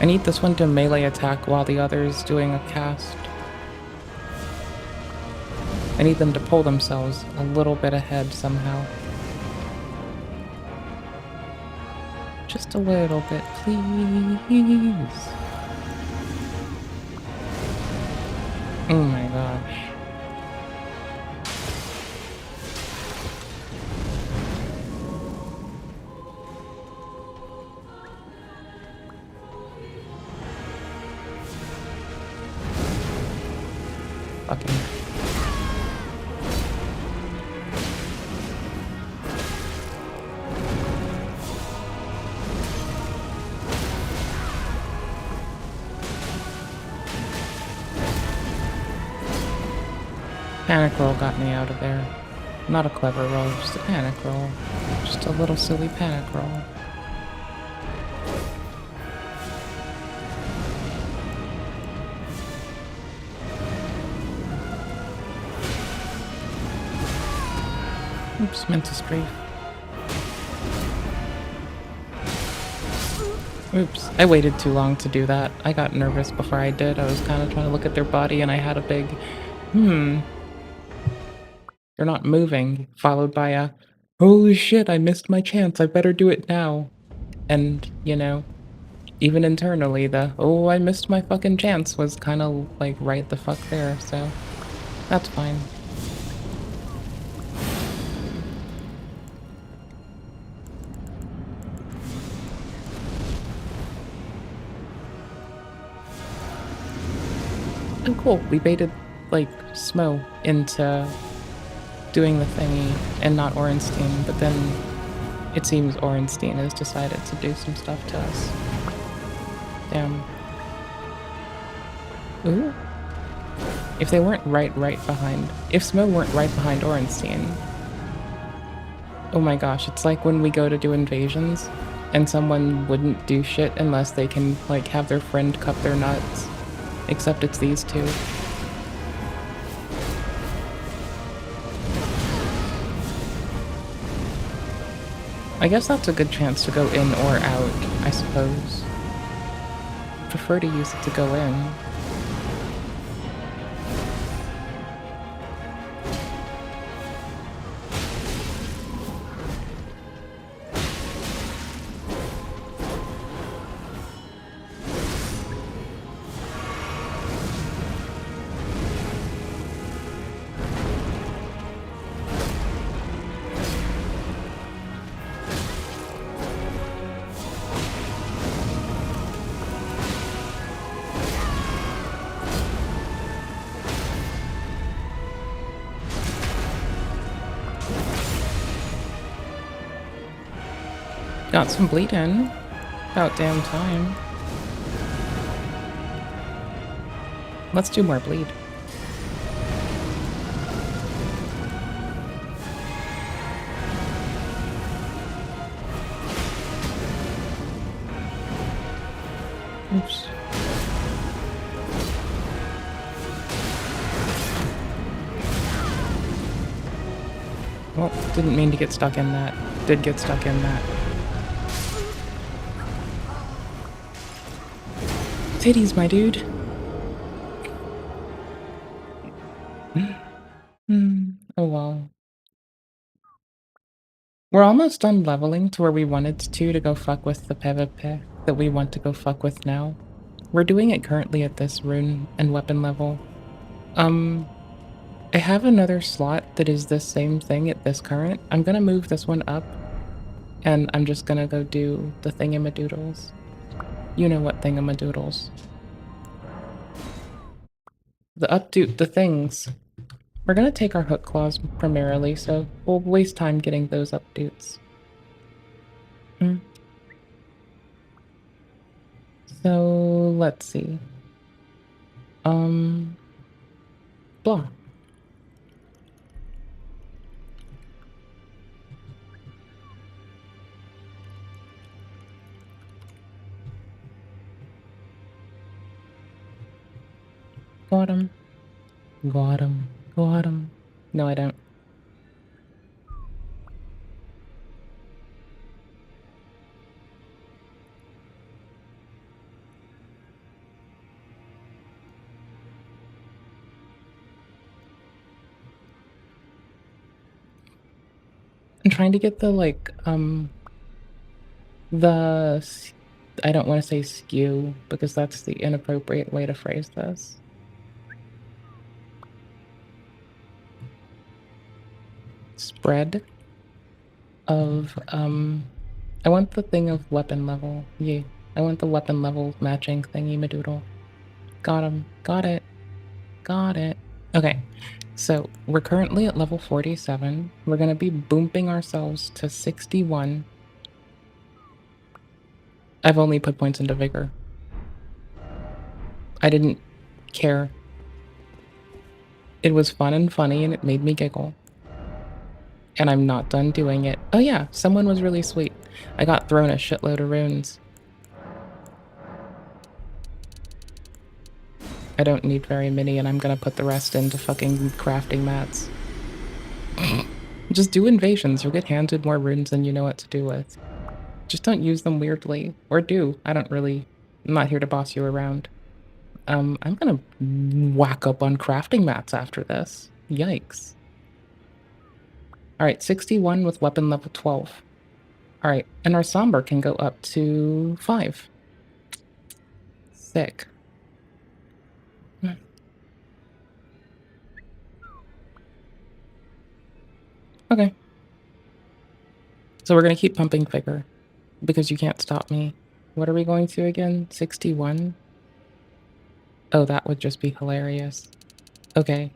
I need this one to melee attack while the other is doing a cast. I need them to pull themselves a little bit ahead somehow. Just a little bit, please. Oh my gosh. Fucking. Panic roll got me out of there. Not a clever roll, just a panic roll. Just a little silly panic roll. Oops, meant to strafe. Oops, I waited too long to do that. I got nervous before I did. I was kind of trying to look at their body and I had a big, they're not moving, followed by a, holy shit, I missed my chance, I better do it now. And, you know, even internally, the, oh, I missed my fucking chance was kind of like right the fuck there, so that's fine. Oh cool, we baited, like, Smo into doing the thingy and not Orenstein, but then it seems Orenstein has decided to do some stuff to us. Damn. Ooh. If they weren't right behind, if Smo weren't right behind Orenstein, oh my gosh, it's like when we go to do invasions and someone wouldn't do shit unless they can, like, have their friend cup their nuts. Except it's these two. I guess that's a good chance to go in or out, I suppose. Prefer to use it to go in. Got some bleed in. About damn time. Let's do more bleed. Oops. Well, didn't mean to get stuck in that. Did get stuck in that. Titties, my dude. We're almost done leveling to where we wanted to go fuck with the PvP that we want to go fuck with now. We're doing it currently at this rune and weapon level. I have another slot that is the same thing at this current. I'm gonna move this one up, and I'm just gonna go do the thingamadoodles. You know what thingamadoodles. The things. We're gonna take our hook claws primarily, so we'll waste time getting those updates. So let's see. Blah. Got him. Got him. Got him. No, I don't. I'm trying to get the, like, I don't want to say skew, because that's the inappropriate way to phrase this. Spread of, I want the thing of weapon level. Yeah, I want the weapon level matching thingy-madoodle. Got him. Got it. Got it. Okay, so we're currently at level 47. We're gonna be booping ourselves to 61. I've only put points into vigor. I didn't care. It was fun and funny and it made me giggle. And I'm not done doing it. Oh yeah, someone was really sweet. I got thrown a shitload of runes. I don't need very many, and I'm gonna put the rest into fucking crafting mats. Just do invasions, you'll get handed more runes than you know what to do with. Just don't use them weirdly. Or do. I'm not here to boss you around. I'm gonna whack up on crafting mats after this. Yikes. Alright, 61 with weapon level 12. Alright, and our somber can go up to 5. Sick. Okay. So we're gonna keep pumping vigor, because you can't stop me. What are we going to again? 61? Oh, that would just be hilarious. Okay.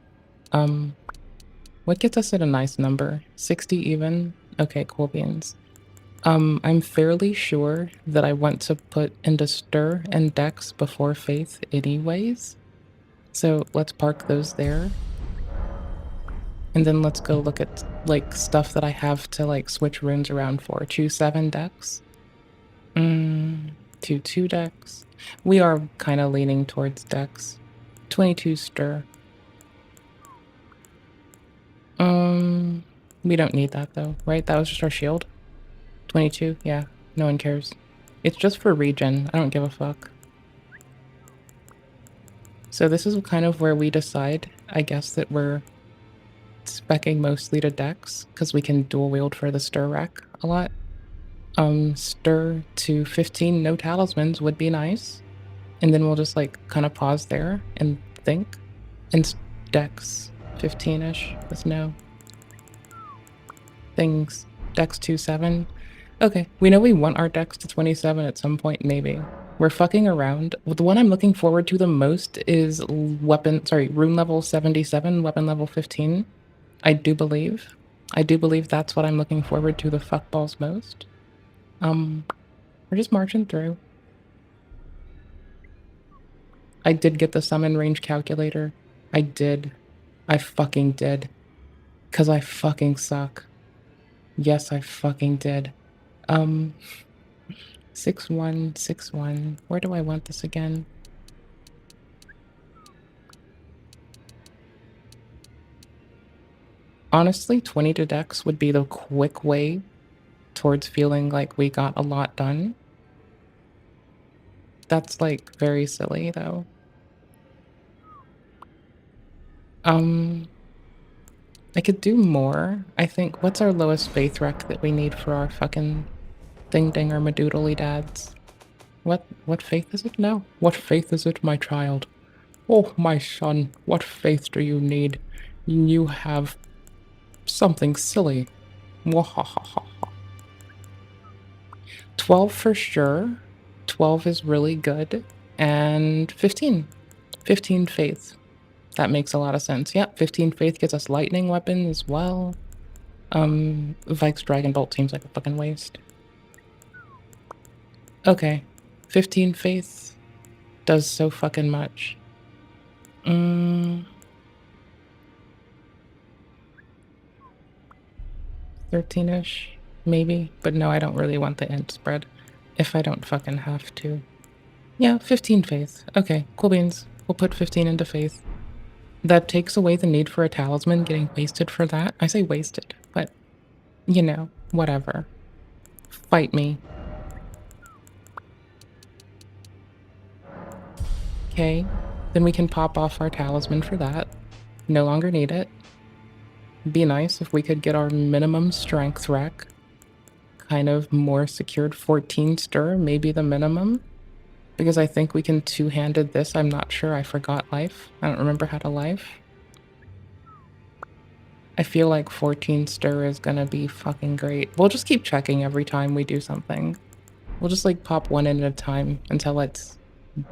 What gets us at a nice number? 60 even? Okay, cool beans. I'm fairly sure that I want to put into Stir and Dex before Faith anyways. So let's park those there. And then let's go look at, like, stuff that I have to, like, switch runes around for. Choose 7 Dex. 2 Dex. We are kind of leaning towards Dex. 22 Stir. We don't need that though, right? That was just our shield. 22, yeah, no one cares. It's just for regen, I don't give a fuck. So this is kind of where we decide, I guess, that we're speccing mostly to Dex, because we can dual wield for the Stir rack a lot. Stir to 15 no talismans would be nice. And then we'll just, like, kind of pause there and think. And Dex 15-ish with no things. Dex 27. Okay, we know we want our Dex to 27 at some point, maybe. We're fucking around. The one I'm looking forward to the most is rune level 77, weapon level 15. I do believe that's what I'm looking forward to the fuckballs most. We're just marching through. I did get the summon range calculator. I did. I fucking did. 'Cause I fucking suck. Yes, I fucking did. 61, 61. Where do I want this again? Honestly, 20 to Dex would be the quick way towards feeling like we got a lot done. That's, like, very silly, though. I could do more. I think, what's our lowest faith rec that we need for our fucking ding-dinger madoodly dads? What faith is it now? What faith is it, my child? Oh, my son, what faith do you need? You have something silly. Mwahahaha. 12 for sure. 12 is really good. And 15. 15 faith. That makes a lot of sense. Yep, 15 faith gets us lightning weapon as well. Vike's Dragon Bolt seems like a fucking waste. Okay. 15 faith does so fucking much. 13-ish, maybe. But no, I don't really want the int spread. If I don't fucking have to. Yeah, 15 faith. Okay, cool beans. We'll put 15 into faith. That takes away the need for a talisman getting wasted for that. I say wasted, but, you know, whatever. Fight me. Okay, then we can pop off our talisman for that. No longer need it. Be nice if we could get our minimum strength rec. Kind of more secured. 14 stir, maybe the minimum. Because I think we can two-handed this. I'm not sure. I forgot life. I don't remember how to life. I feel like 14 stir is gonna be fucking great. We'll just keep checking every time we do something. We'll just like pop one in at a time until it's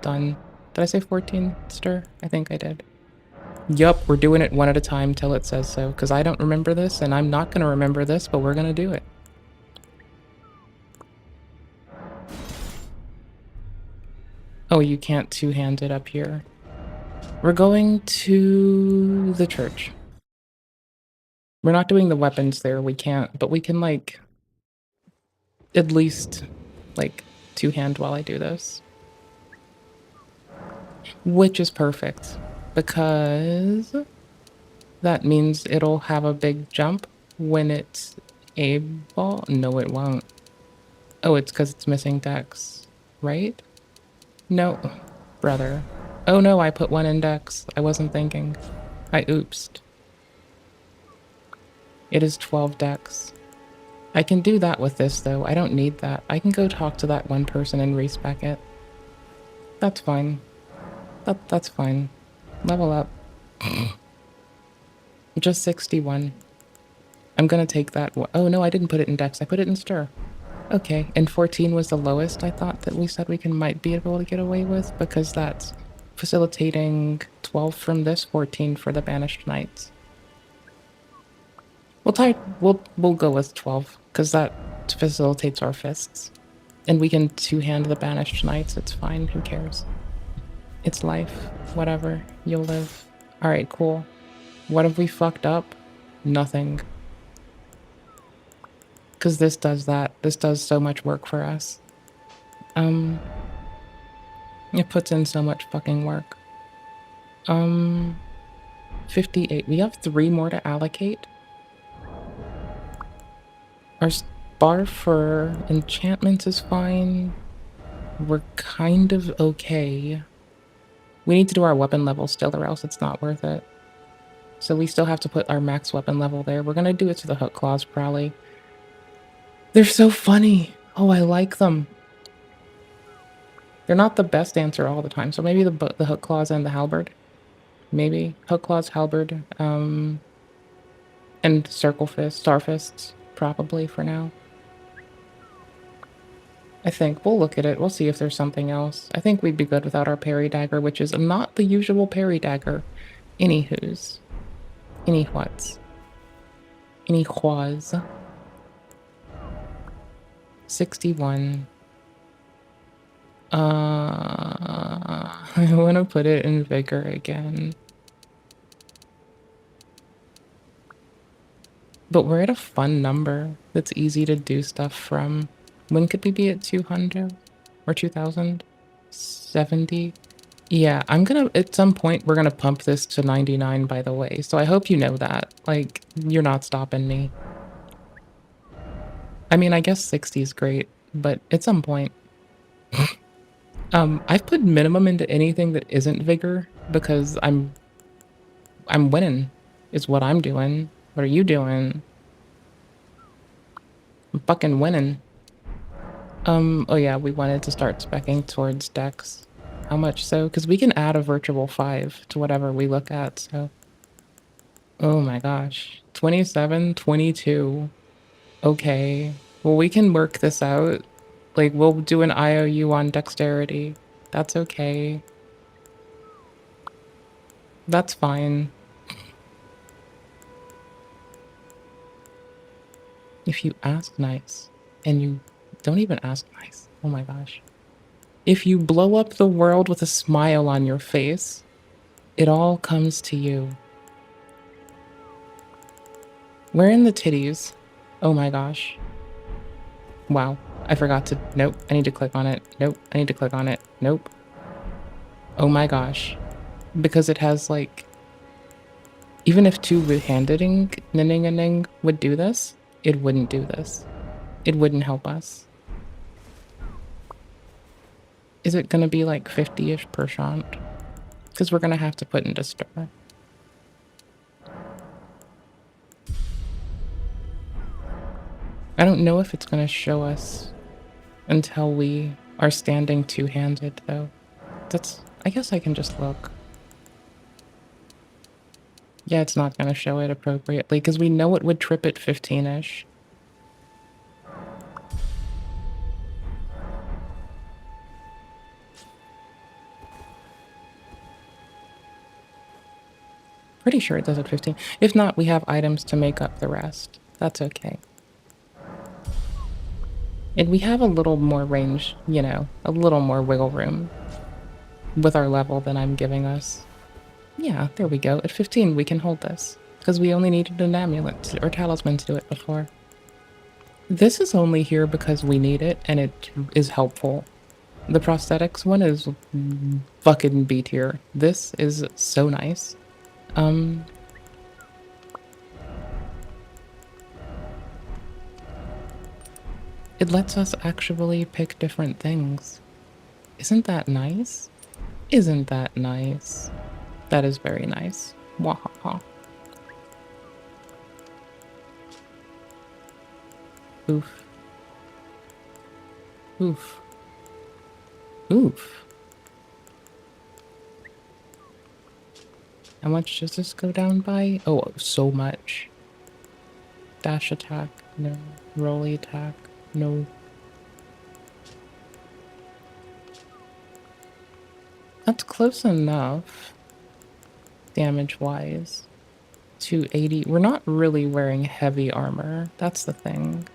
done. Did I say 14 stir? I think I did. Yup, we're doing it one at a time till it says so. Because I don't remember this and I'm not gonna remember this, but we're gonna do it. Oh, you can't two-hand it up here. We're going to the church. We're not doing the weapons there, we can't, but we can, like, at least, like, two-hand while I do this. Which is perfect, because that means it'll have a big jump when it's able. No, it won't. Oh, it's because it's missing dex, right? No, brother. Oh no, I put one index. I wasn't thinking. I oopsed. It is 12 dex. I can do that with this though. I don't need that. I can go talk to that one person and respec it. That's fine. That's fine. Level up. Just 61. I'm gonna take that. Oh no, I didn't put it in dex. I put it in stir. Okay, and 14 was the lowest I thought that we said we might be able to get away with, because that's facilitating 12 from this, 14 for the Banished Knights. We'll go with 12, because that facilitates our fists. And we can two-hand the Banished Knights, it's fine, who cares? It's life, whatever, you'll live. Alright, cool. What have we fucked up? Nothing. Because this does that. This does so much work for us. It puts in so much fucking work. 58. We have 3 more to allocate. Our bar for enchantments is fine. We're kind of okay. We need to do our weapon level still, or else it's not worth it. So we still have to put our max weapon level there. We're gonna do it to the hook claws, probably. They're so funny. Oh, I like them. They're not the best answer all the time, so maybe the hook claws and the halberd. Maybe hook claws, halberd, and circle fist, star fists, probably for now. I think we'll look at it. We'll see if there's something else. I think we'd be good without our parry dagger, which is not the usual parry dagger. Anywho's. Any-whats. Any-whas. 61. I want to put it in vigor again. But we're at a fun number that's easy to do stuff from. When could we be at 200? Or 2000? 70? Yeah, I'm gonna, at some point, we're gonna pump this to 99, by the way. So I hope you know that. Like, you're not stopping me. I mean, I guess 60 is great, but at some point. I've put minimum into anything that isn't vigor because I'm winning, is what I'm doing. What are you doing? I'm fucking winning. Oh yeah, we wanted to start speccing towards Dex. How much so? Because we can add a virtual 5 to whatever we look at, so. Oh my gosh. 27, 22. Okay. Well, we can work this out. Like, we'll do an IOU on dexterity. That's okay. That's fine. If you ask nice, and you don't even ask nice. Oh my gosh. If you blow up the world with a smile on your face, it all comes to you. We're in the titties. Oh my gosh. Wow. I forgot to... Nope. I need to click on it. Nope. I need to click on it. Nope. Oh my gosh. Because it has like... Even if two-handed Ninning would do this, it wouldn't do this. It wouldn't help us. Is it gonna be like 50-ish per shot? Because we're gonna have to put into stir. I don't know if it's gonna show us until we are standing two-handed though. I guess I can just look. Yeah, it's not gonna show it appropriately because we know it would trip at 15-ish. Pretty sure it does at 15. If not, we have items to make up the rest. That's okay. And we have a little more range, you know, a little more wiggle room with our level than I'm giving us. Yeah, there we go. At 15, we can hold this because we only needed an amulet or talisman to do it before. This is only here because we need it and it is helpful. The prosthetics one is fucking B tier. This is so nice. It lets us actually pick different things. Isn't that nice? Isn't that nice? That is very nice. Wahaha. Oof. Oof. Oof. How much does this go down by? Oh, so much. Dash attack, no. Rolly attack, no. That's close enough, damage-wise. 280. We're not really wearing heavy armor. That's the thing.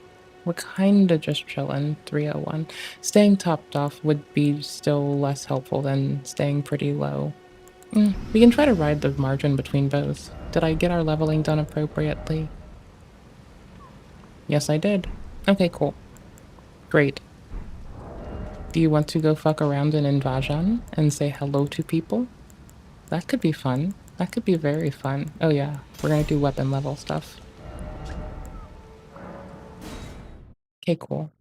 We're kinda just chilling. 301. Staying topped off would be still less helpful than staying pretty low. We can try to ride the margin between both. Did I get our leveling done appropriately? Yes, I did. Okay, cool. Great. Do you want to go fuck around in Invasion and say hello to people? That could be fun. That could be very fun. Oh yeah, we're gonna do weapon level stuff. Okay, cool.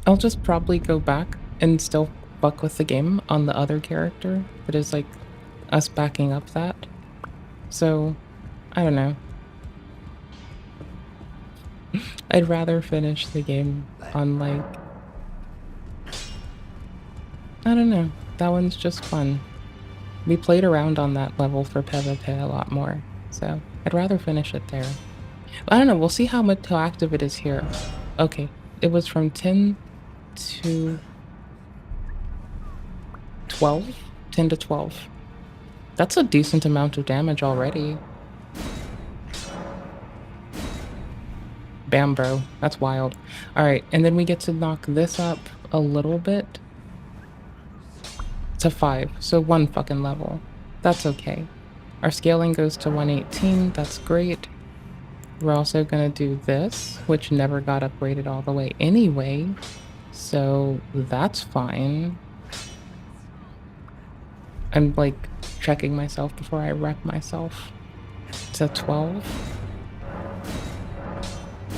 I'll just probably go back and still fuck with the game on the other character that is like us backing up that. So, I don't know. I'd rather finish the game on like... I don't know. That one's just fun. We played around on that level for PvP a lot more, so I'd rather finish it there. I don't know, we'll see how active it is here. Okay, it was from 10 to 12? 10 to 12. That's a decent amount of damage already. Bam, bro. That's wild. Alright, and then we get to knock this up a little bit. To 5, so 1 fucking level. That's okay. Our scaling goes to 118, that's great. We're also gonna do this, which never got upgraded all the way anyway. So that's fine. I'm like checking myself before I wreck myself. To 12.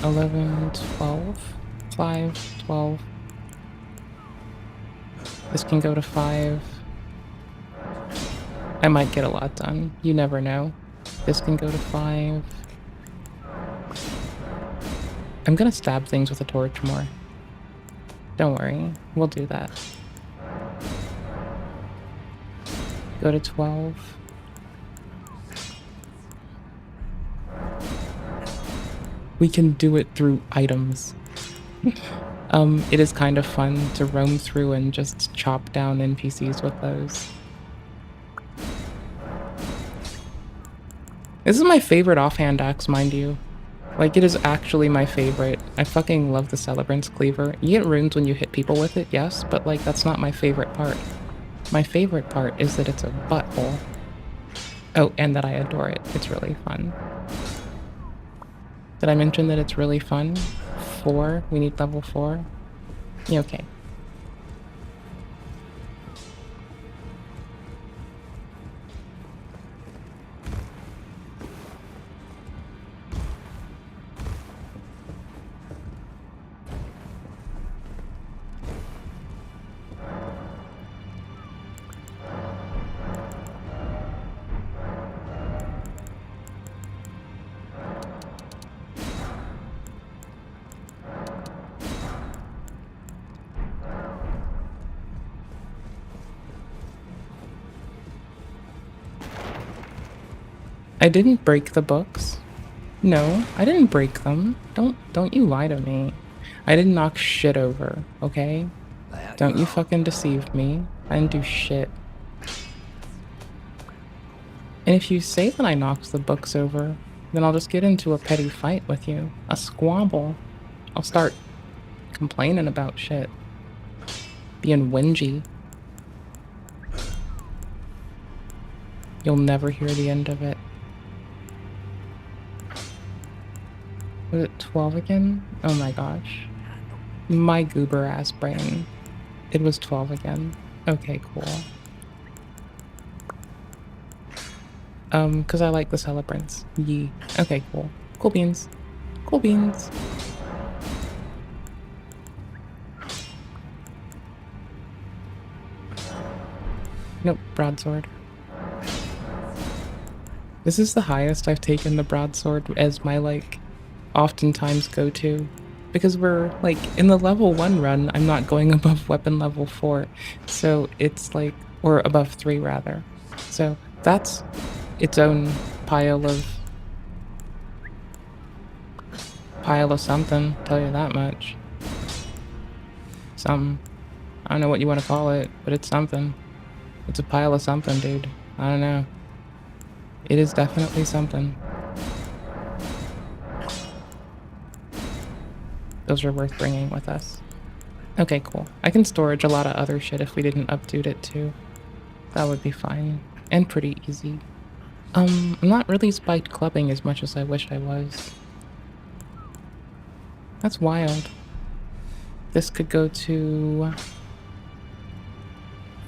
11, 12, 5, 12. This can go to 5. I might get a lot done. You never know. This can go to 5. I'm gonna stab things with a torch more. Don't worry, we'll do that. Go to 12. We can do it through items. It is kind of fun to roam through and just chop down NPCs with those. This is my favorite offhand axe, mind you. Like, it is actually my favorite. I fucking love the Celebrant's Cleaver. You get runes when you hit people with it, yes, but like, that's not my favorite part. My favorite part is that it's a butthole. Oh, and that I adore it. It's really fun. Did I mention that it's really fun? 4? We need level 4? Yeah, okay. I didn't break the books. No, I didn't break them. Don't you lie to me. I didn't knock shit over, okay? Don't you fucking deceive me. I didn't do shit. And if you say that I knocked the books over, then I'll just get into a petty fight with you. A squabble. I'll start complaining about shit. Being whingy. You'll never hear the end of it. Was it 12 again? Oh my gosh. My goober ass brain. It was 12 again. Okay, cool. Cause I like the celebrants. Yee. Okay, cool. Cool beans. Cool beans. Nope, broadsword. This is the highest I've taken the broadsword as my, like, oftentimes go-to. Because we're, like, in the level 1 run, I'm not going above weapon level 4. So it's like, or above 3 rather. So that's its own pile of something, tell you that much. Something. I don't know what you want to call it, but it's something. It's a pile of something, dude. I don't know. It is definitely something. Those are worth bringing with us. Okay, cool. I can storage a lot of other shit if we didn't updude it too. That would be fine. And pretty easy. I'm not really spiked clubbing as much as I wish I was. That's wild. This could go to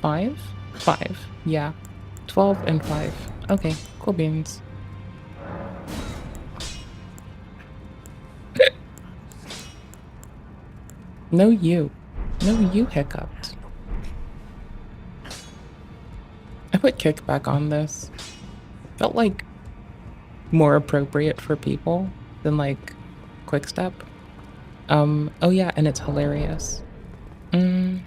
5? 5, yeah. 12 and 5. Okay, cool beans. No you. No you hiccuped. I put kickback on this. Felt like more appropriate for people than like quick step. Oh yeah, and it's hilarious. I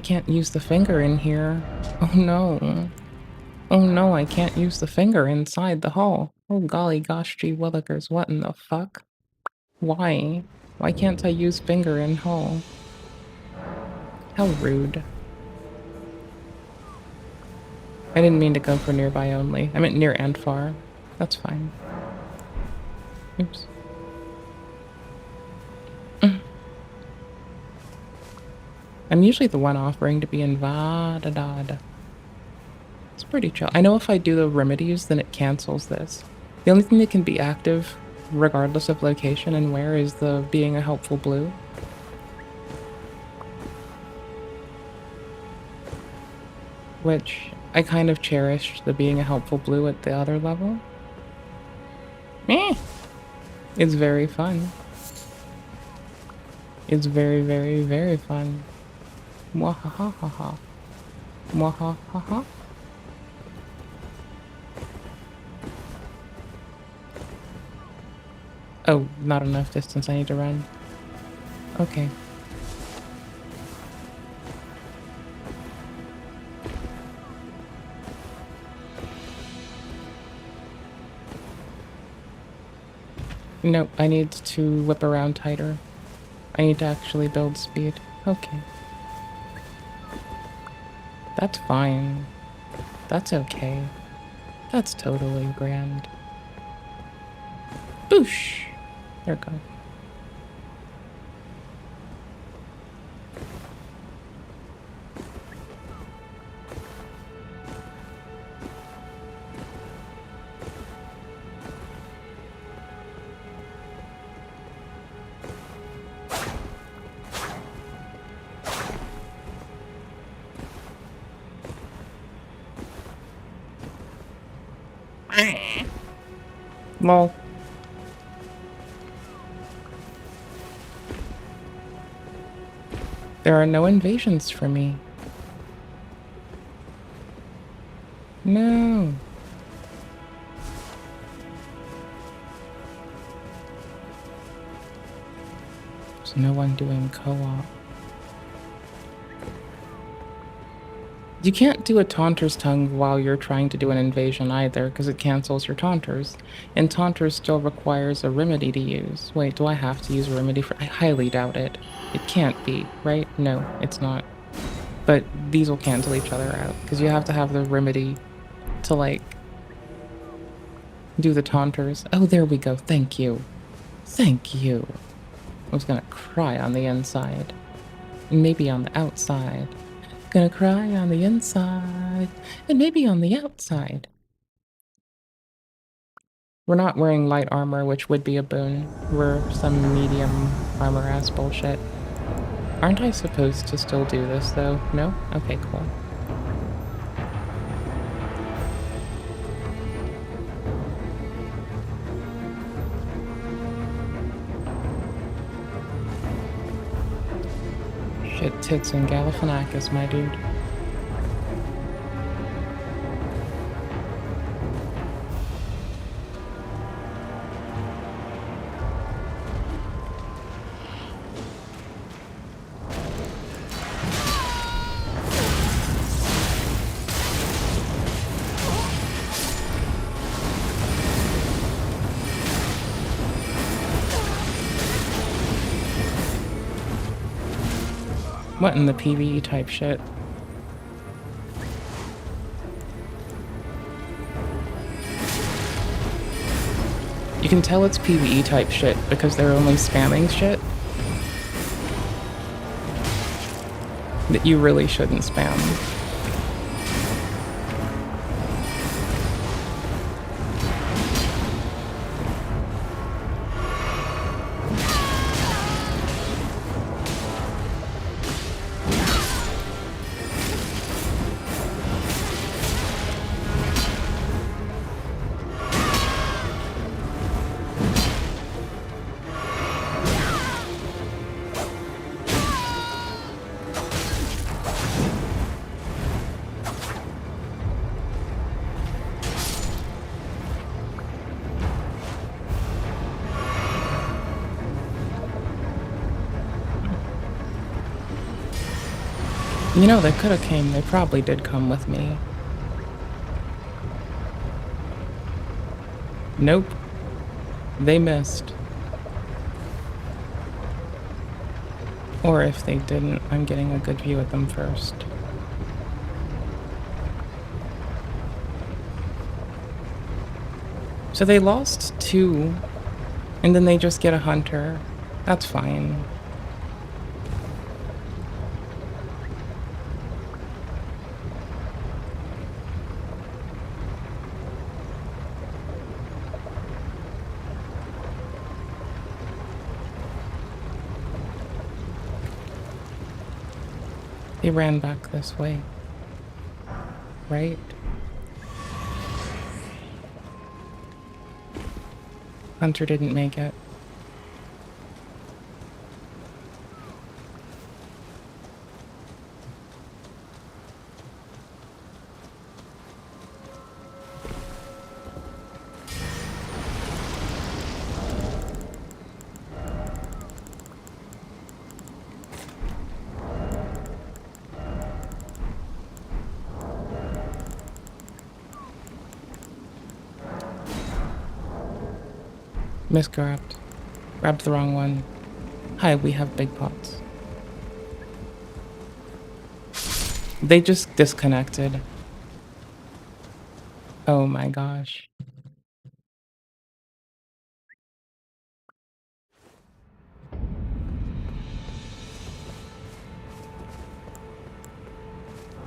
can't use the finger in here. Oh no. Oh no, I can't use the finger inside the hall. Oh golly gosh gee willikers, what in the fuck? Why? Why can't I use finger in hall? How rude. I didn't mean to go for nearby only. I meant near and far. That's fine. Oops. I'm usually the one offering to be invited. It's pretty chill. I know if I do the remedies, then it cancels this. The only thing that can be active, regardless of location and where, is the being a helpful blue. Which I kind of cherished the being a helpful blue at the other level. It's very fun. It's very, very, very fun. Mwahahaha. Mwahahaha. Oh, not enough distance. I need to run. Okay. Nope, I need to whip around tighter. I need to actually build speed. Okay. That's fine. That's okay. That's totally grand. Boosh! There we go. Lol. There are no invasions for me. No. There's no one doing co-op. You can't do a Taunter's Tongue while you're trying to do an invasion either, because it cancels your Taunters. And Taunters still requires a remedy to use. Wait, do I have to use a remedy for— I highly doubt it. It can't be, right? No, it's not. But these will cancel each other out, because you have to have the remedy to, like, do the Taunters. Oh, there we go. Thank you. Thank you. I was gonna cry on the inside. Maybe on the outside. Gonna cry on the inside, and maybe on the outside. We're not wearing light armor, which would be a boon. We're some medium armor-ass bullshit. Aren't I supposed to still do this, though? No? Okay, cool. Shit tits and Galifianakis, my dude. What in the PvE type shit? You can tell it's PvE type shit because they're only spamming shit that you really shouldn't spam. You know, they could have came. They probably did come with me. Nope. They missed. Or if they didn't, I'm getting a good view at them first. So they lost 2, and then they just get a hunter. That's fine. They ran back this way, right? Hunter didn't make it. Misgrabbed. Grabbed the wrong one. Hi, we have big pots. They just disconnected. Oh my gosh.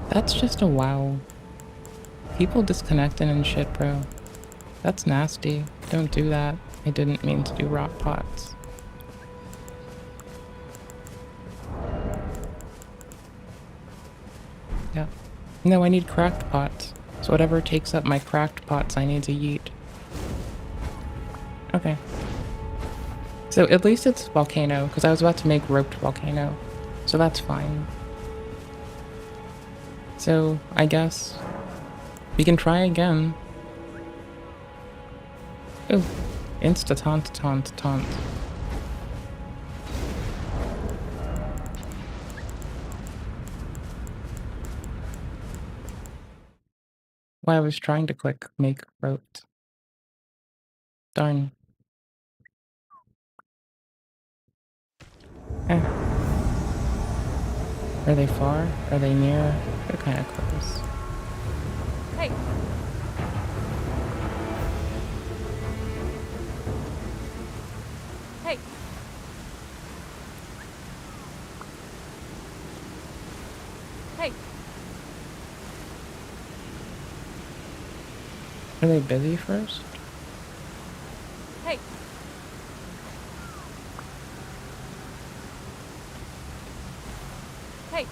That's just a wow. People disconnecting and shit, bro. That's nasty. Don't do that. I didn't mean to do rock pots. Yeah. No, I need cracked pots. So whatever takes up my cracked pots, I need to yeet. Okay. So at least it's volcano, because I was about to make roped volcano. So that's fine. So, I guess we can try again. Oh, insta-taunt. Why, I was trying to click make roped. Darn. Eh. Are they far? Are they near? They're kind of close. Hey. Hey. Hey. Are they busy first? Hey. Hey.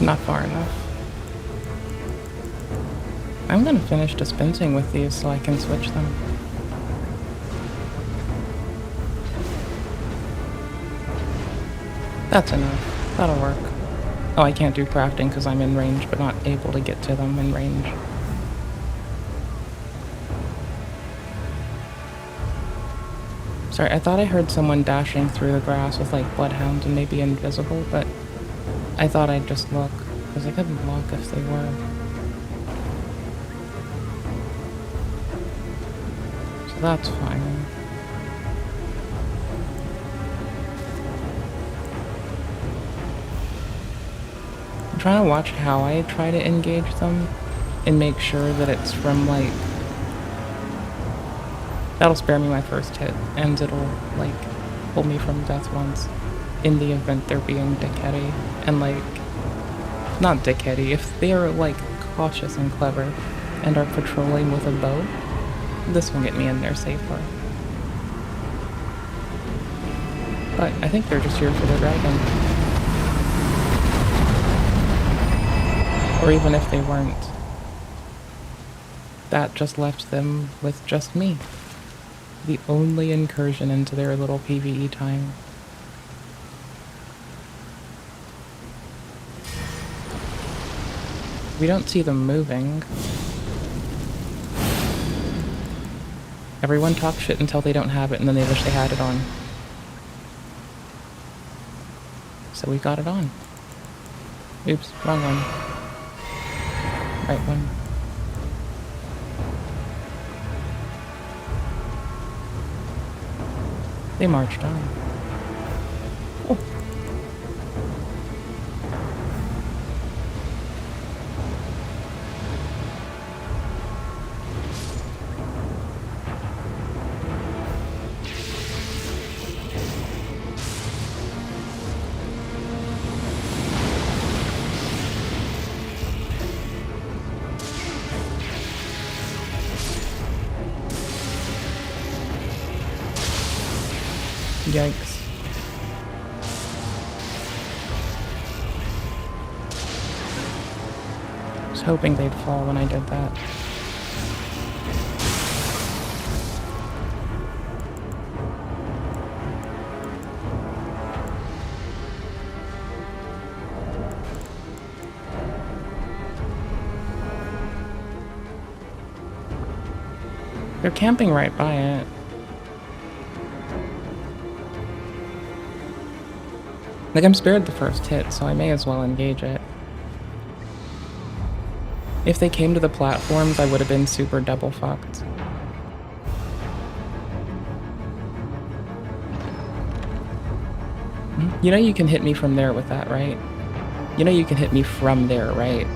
Not far enough. I'm gonna finish dispensing with these so I can switch them. That's enough. That'll work. Oh, I can't do crafting because I'm in range, but not able to get to them in range. Sorry, I thought I heard someone dashing through the grass with like bloodhounds and maybe invisible, but I thought I'd just look, because I couldn't look if they were. So that's fine. I'm trying to watch how I try to engage them and make sure that it's from like... That'll spare me my first hit, and it'll like pull me from death once in the event they're being dickheady. And like, not dickheady, if they're like cautious and clever and are patrolling with a bow, this will get me in there safer. But I think they're just here for the dragon. Or even if they weren't, that just left them with just me. The only incursion into their little PvE time. We don't see them moving. Everyone talks shit until they don't have it, and then they wish they had it on. So we got it on. Oops, wrong one. Right one. They marched on. Oh. Yikes. I was hoping they'd fall when I did that. They're camping right by it. Like, I'm spared the first hit, so I may as well engage it. If they came to the platforms, I would have been super double fucked. You know you can hit me from there with that, right? You know you can hit me from there, right?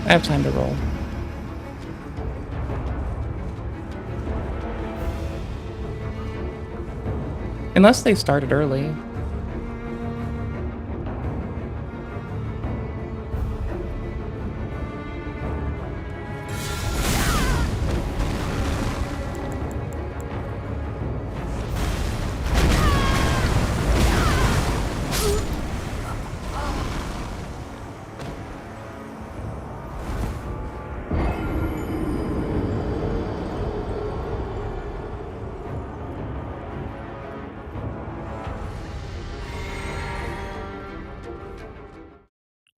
I have time to roll. Unless they started early.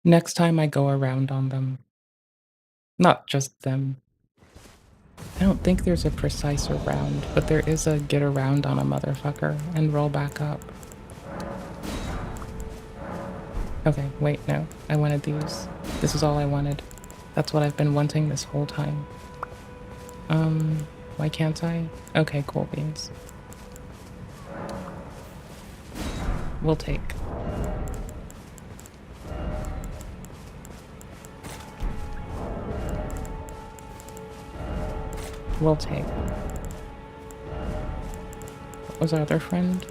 Next time I go around on them. Not just them. I don't think there's a precise around, but there is a get around on a motherfucker and roll back up. Okay, wait, no. I wanted these. This is all I wanted. That's what I've been wanting this whole time. Why can't I? Okay, cool beans. We'll take. We'll take. What was our other friend?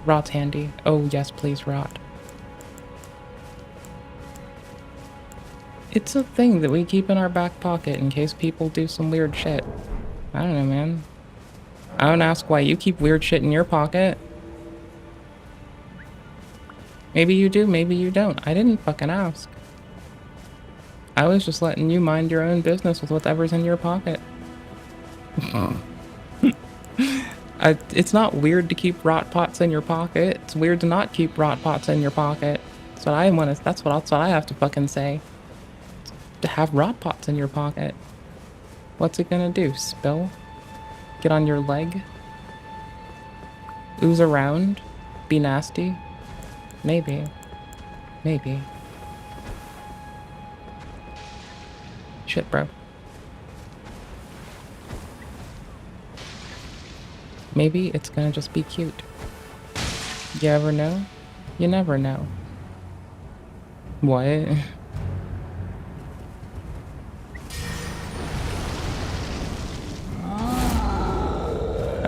Rot's handy. Oh, yes, please, Rot. It's a thing that we keep in our back pocket in case people do some weird shit. I don't know, man. I don't ask why you keep weird shit in your pocket. Maybe you do, maybe you don't. I didn't fucking ask. I was just letting you mind your own business with whatever's in your pocket. It's not weird to keep rot pots in your pocket. It's weird to not keep rot pots in your pocket. That's what I want to. That's what I have to fucking say. To have rot pots in your pocket. What's it gonna do? Spill? Get on your leg? Ooze around? Be nasty? Maybe. Maybe. Shit, bro. Maybe it's gonna just be cute. You ever know? You never know. What?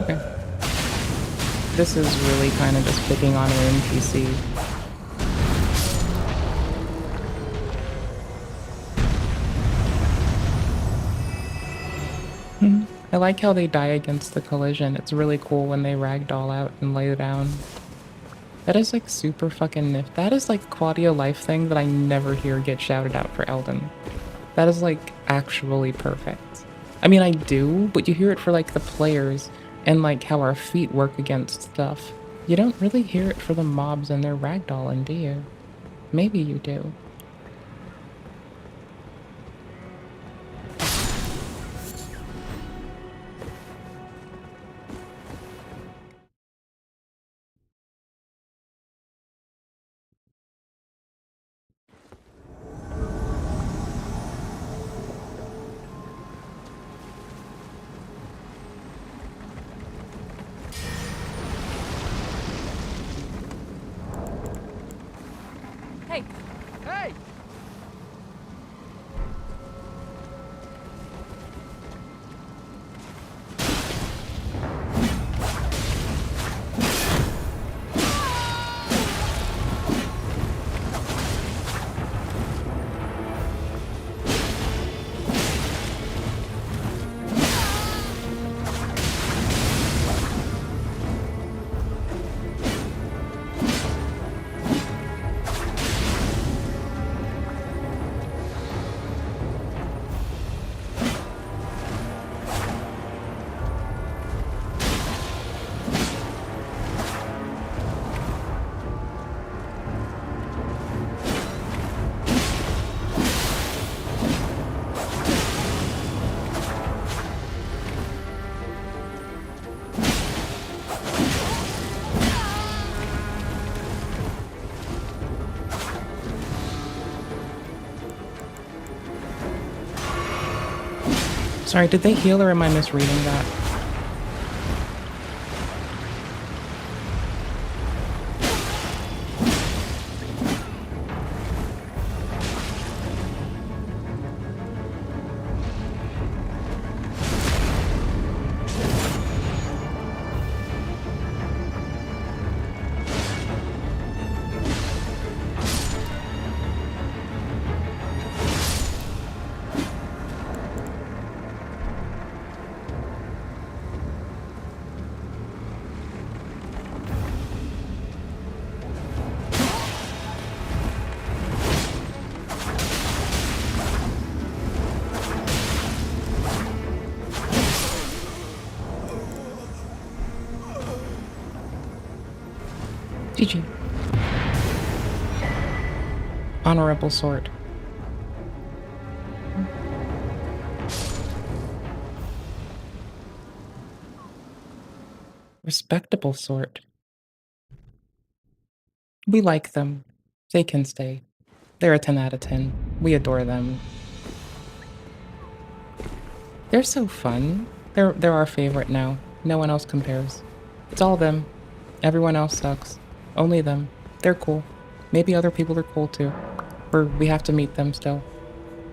Okay. This is really kind of just picking on an NPC. I like how they die against the collision. It's really cool when they ragdoll out and lay down. That is like super fucking nif. That is like quality of life thing that I never hear get shouted out for Elden. That is like actually perfect. I mean, I do, but you hear it for like the players and like how our feet work against stuff. You don't really hear it for the mobs and their ragdolling, do you? Maybe you do. Sorry, did they heal or am I misreading that? GG. Honorable sword. Respectable sort. We like them. They can stay. They're a 10 out of 10. We adore them. They're so fun. They're our favorite now. No one else compares. It's all them. Everyone else sucks. Only them. They're cool. Maybe other people are cool too. Or we have to meet them still.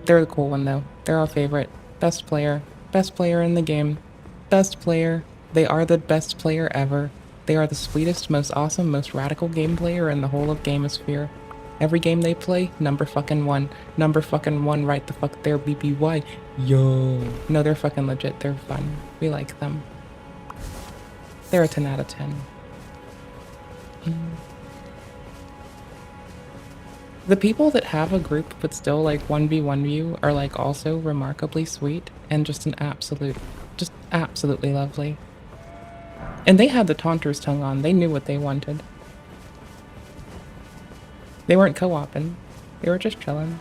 They're the cool one though. They're our favorite. Best player. Best player in the game. Best player. They are the best player ever. They are the sweetest, most awesome, most radical game player in the whole of Gamosphere. Every game they play, number fucking one. Number fucking one right the fuck there, BBY. Yo. No, they're fucking legit. They're fun. We like them. They're a 10 out of 10. The people that have a group but still like 1v1 you are like also remarkably sweet and just just absolutely lovely. And they had the Taunter's tongue on. They knew what they wanted. They weren't co-oping. They were just chilling.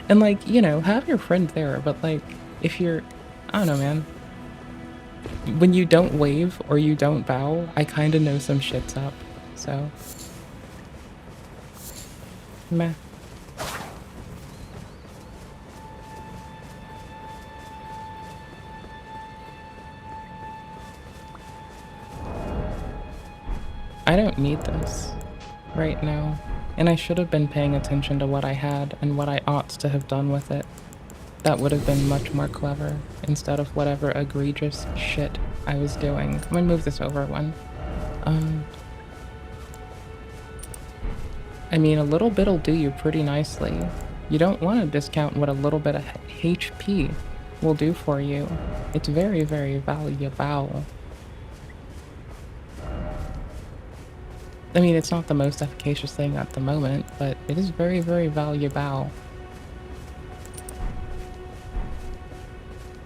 And like, you know, have your friend there, but like, if you're, I don't know, man. When you don't wave or you don't bow, I kind of know some shit's up. So, meh. I don't need this right now, and I should have been paying attention to what I had and what I ought to have done with it. That would have been much more clever, instead of whatever egregious shit I was doing. I'm gonna move this over one. I mean, a little bit'll do you pretty nicely. You don't want to discount what a little bit of HP will do for you. It's very, very valuable. I mean, it's not the most efficacious thing at the moment, but it is very, very valuable.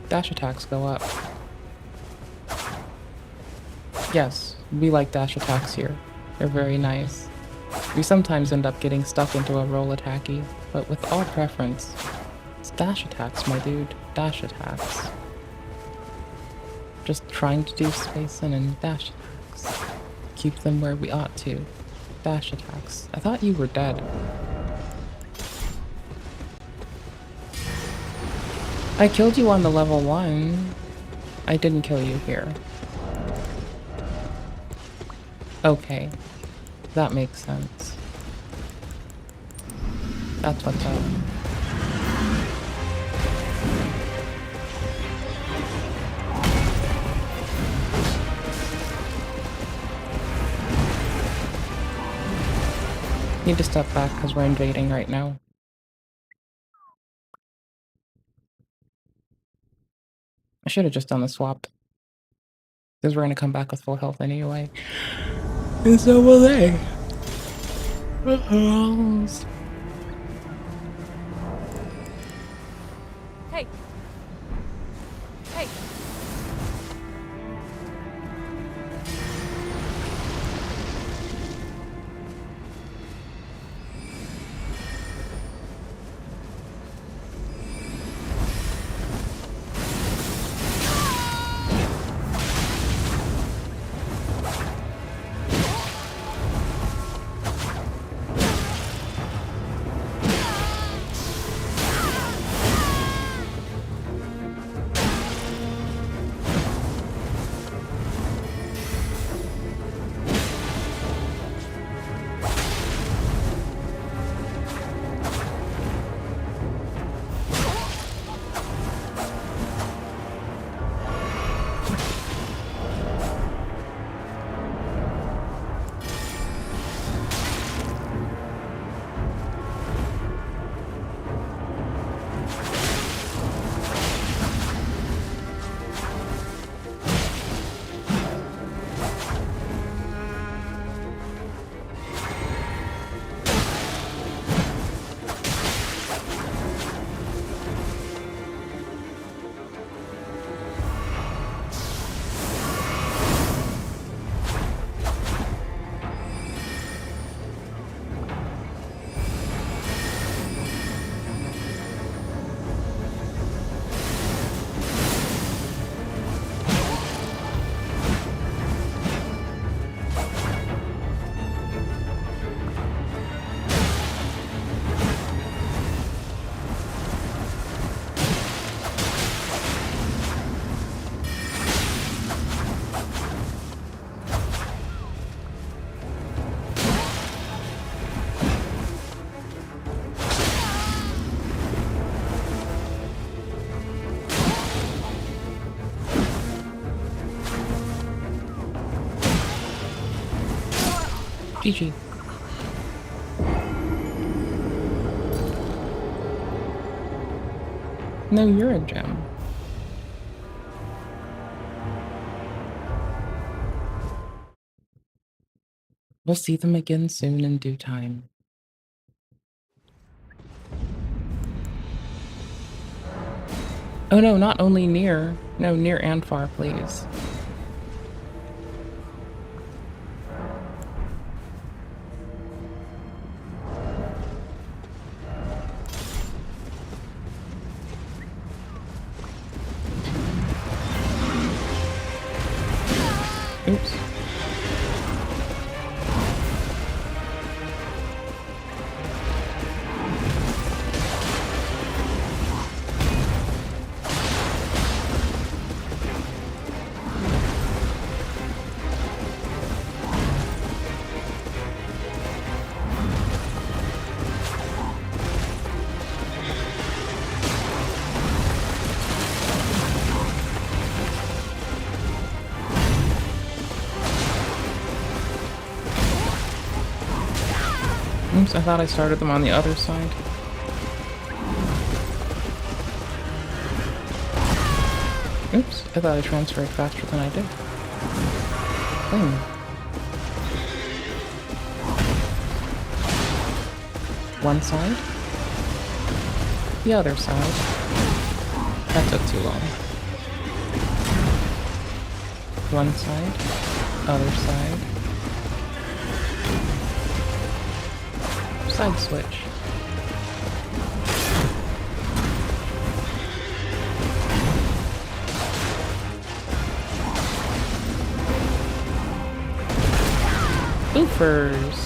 Dash attacks go up. Yes, we like dash attacks here. They're very nice. We sometimes end up getting stuck into a roll attacky, but with all preference, it's dash attacks, my dude. Dash attacks. Just trying to do spacing and dash attacks. Keep them where we ought to. Dash attacks. I thought you were dead. I killed you on the level 1. I didn't kill you here. Okay. That makes sense. That's what's up. Need to step back because we're invading right now. I should have just done the swap. Because we're gonna come back with full health anyway. And so will they. Hey. Hey. GG. No, you're a gem. We'll see them again soon in due time. Oh no, not only near. No, near and far, please. Oops. Oops, I thought I started them on the other side. Oops, I thought I transferred faster than I did. Boom. One side. The other side. That took too long. One side. Other side. Side switch. Boofers.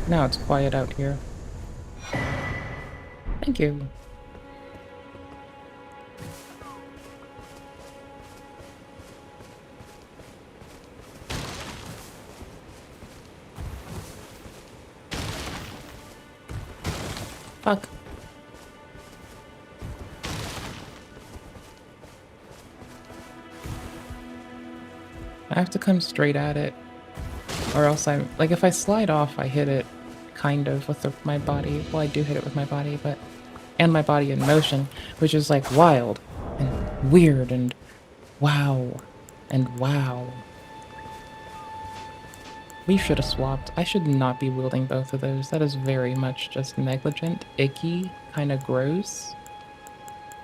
Now it's quiet out here. Thank you. Fuck. I have to come straight at it. Or else I'm... like, if I slide off, I hit it kind of with my body. Well, I do hit it with my body, but... and my body in motion, which is, like, wild and weird and wow and wow. We should have swapped. I should not be wielding both of those. That is very much just negligent, icky, kind of gross,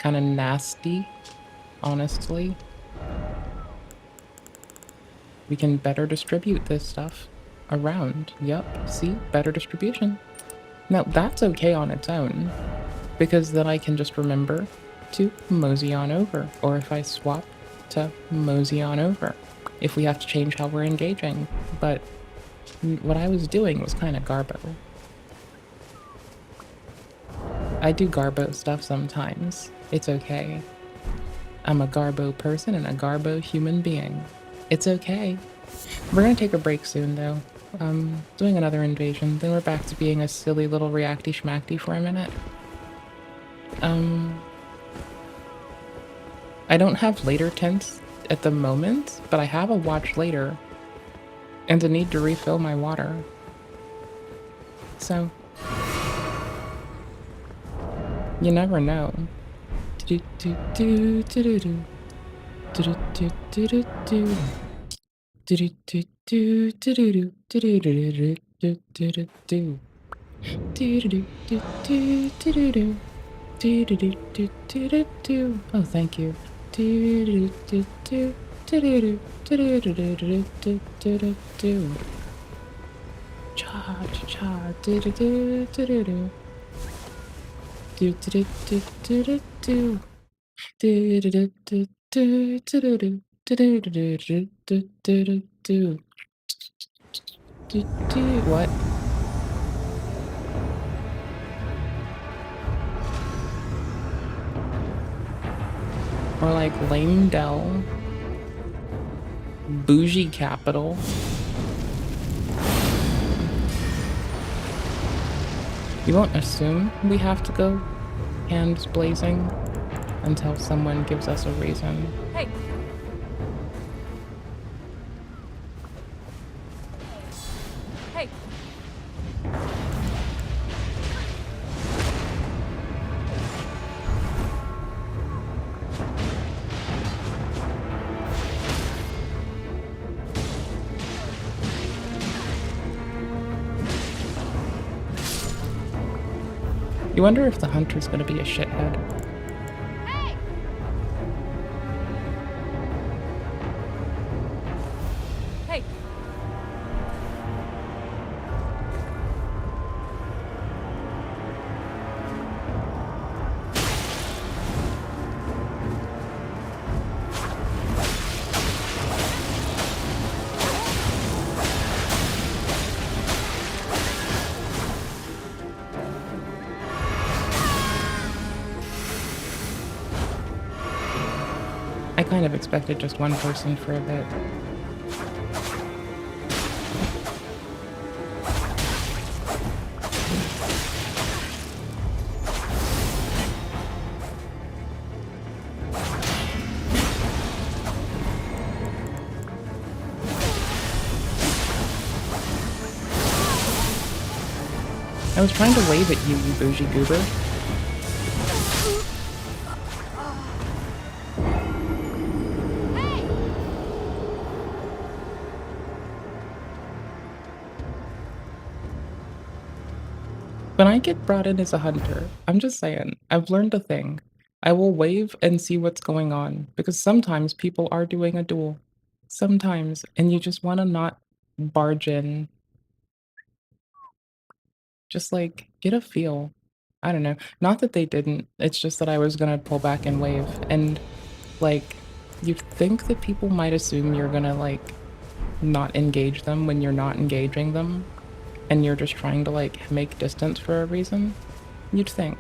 kind of nasty, honestly. We can better distribute this stuff around. Yup, see? Better distribution. Now, that's okay on its own, because then I can just remember to mosey on over, or if I swap, to mosey on over, if we have to change how we're engaging. But what I was doing was kind of garbo. I do garbo stuff sometimes. It's okay. I'm a garbo person and a garbo human being. It's okay. We're gonna take a break soon, though. Doing another invasion, then we're back to being a silly little reacty schmackty for a minute. I don't have later tents at the moment, but I have a watch later, and a need to refill my water. So, you never know. Do do do do do do do do do do do. Do do do do do do do do do do do do do. Do do do do do do do. Do do do do do do do. Oh, thank you. Do do do do do do do do do do do do do do. Cha cha cha. Do do do do do do. Do do do do do do do. Do do do do do do do. What? Or like Lame Dell. Bougie Capital. You won't assume we have to go hands blazing until someone gives us a reason. Hey. Hey. You wonder if the hunter's gonna be a shithead. Hey. I kind of expected just one person for a bit. I was trying to wave at you, you bougie goober. When I get brought in as a hunter, I'm just saying, I've learned a thing. I will wave and see what's going on, because sometimes people are doing a duel. Sometimes, and you just want to not barge in. Just like, get a feel. I don't know. Not that they didn't, it's just that I was gonna pull back and wave, and like, you think that people might assume you're gonna like, not engage them when you're not engaging them. And you're just trying to like make distance for a reason, you'd think.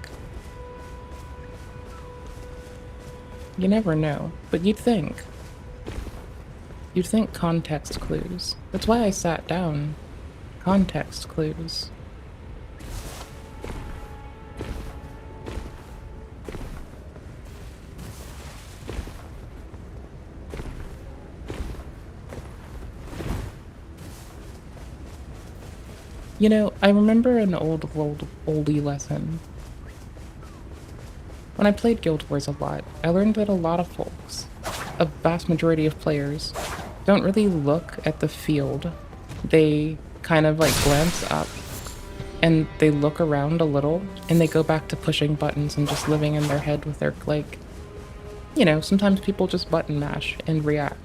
You never know, but you'd think. You'd think context clues. That's why I sat down. Context clues. You know, I remember an oldie lesson. When I played Guild Wars a lot, I learned that a lot of folks, a vast majority of players, don't really look at the field. They kind of like glance up and they look around a little and they go back to pushing buttons and just living in their head with their like, you know, sometimes people just button mash and react.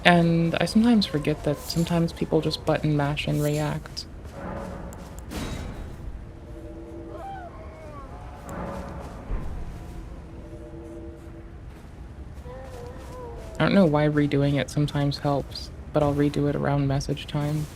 And I sometimes forget that sometimes people just button mash and react. I don't know why redoing it sometimes helps, but I'll redo it around message time.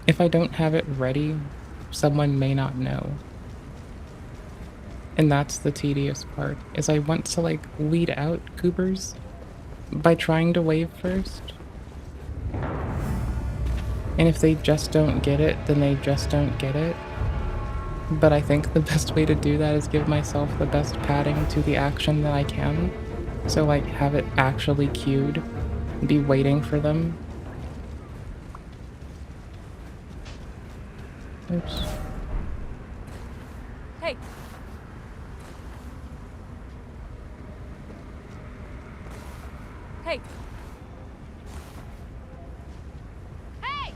If I don't have it ready, someone may not know. And that's the tedious part, is I want to like weed out goobers by trying to wave first. And if they just don't get it, then they just don't get it. But I think the best way to do that is give myself the best padding to the action that I can. So like have it actually queued, be waiting for them. Oops. Hey. Hey! Hey!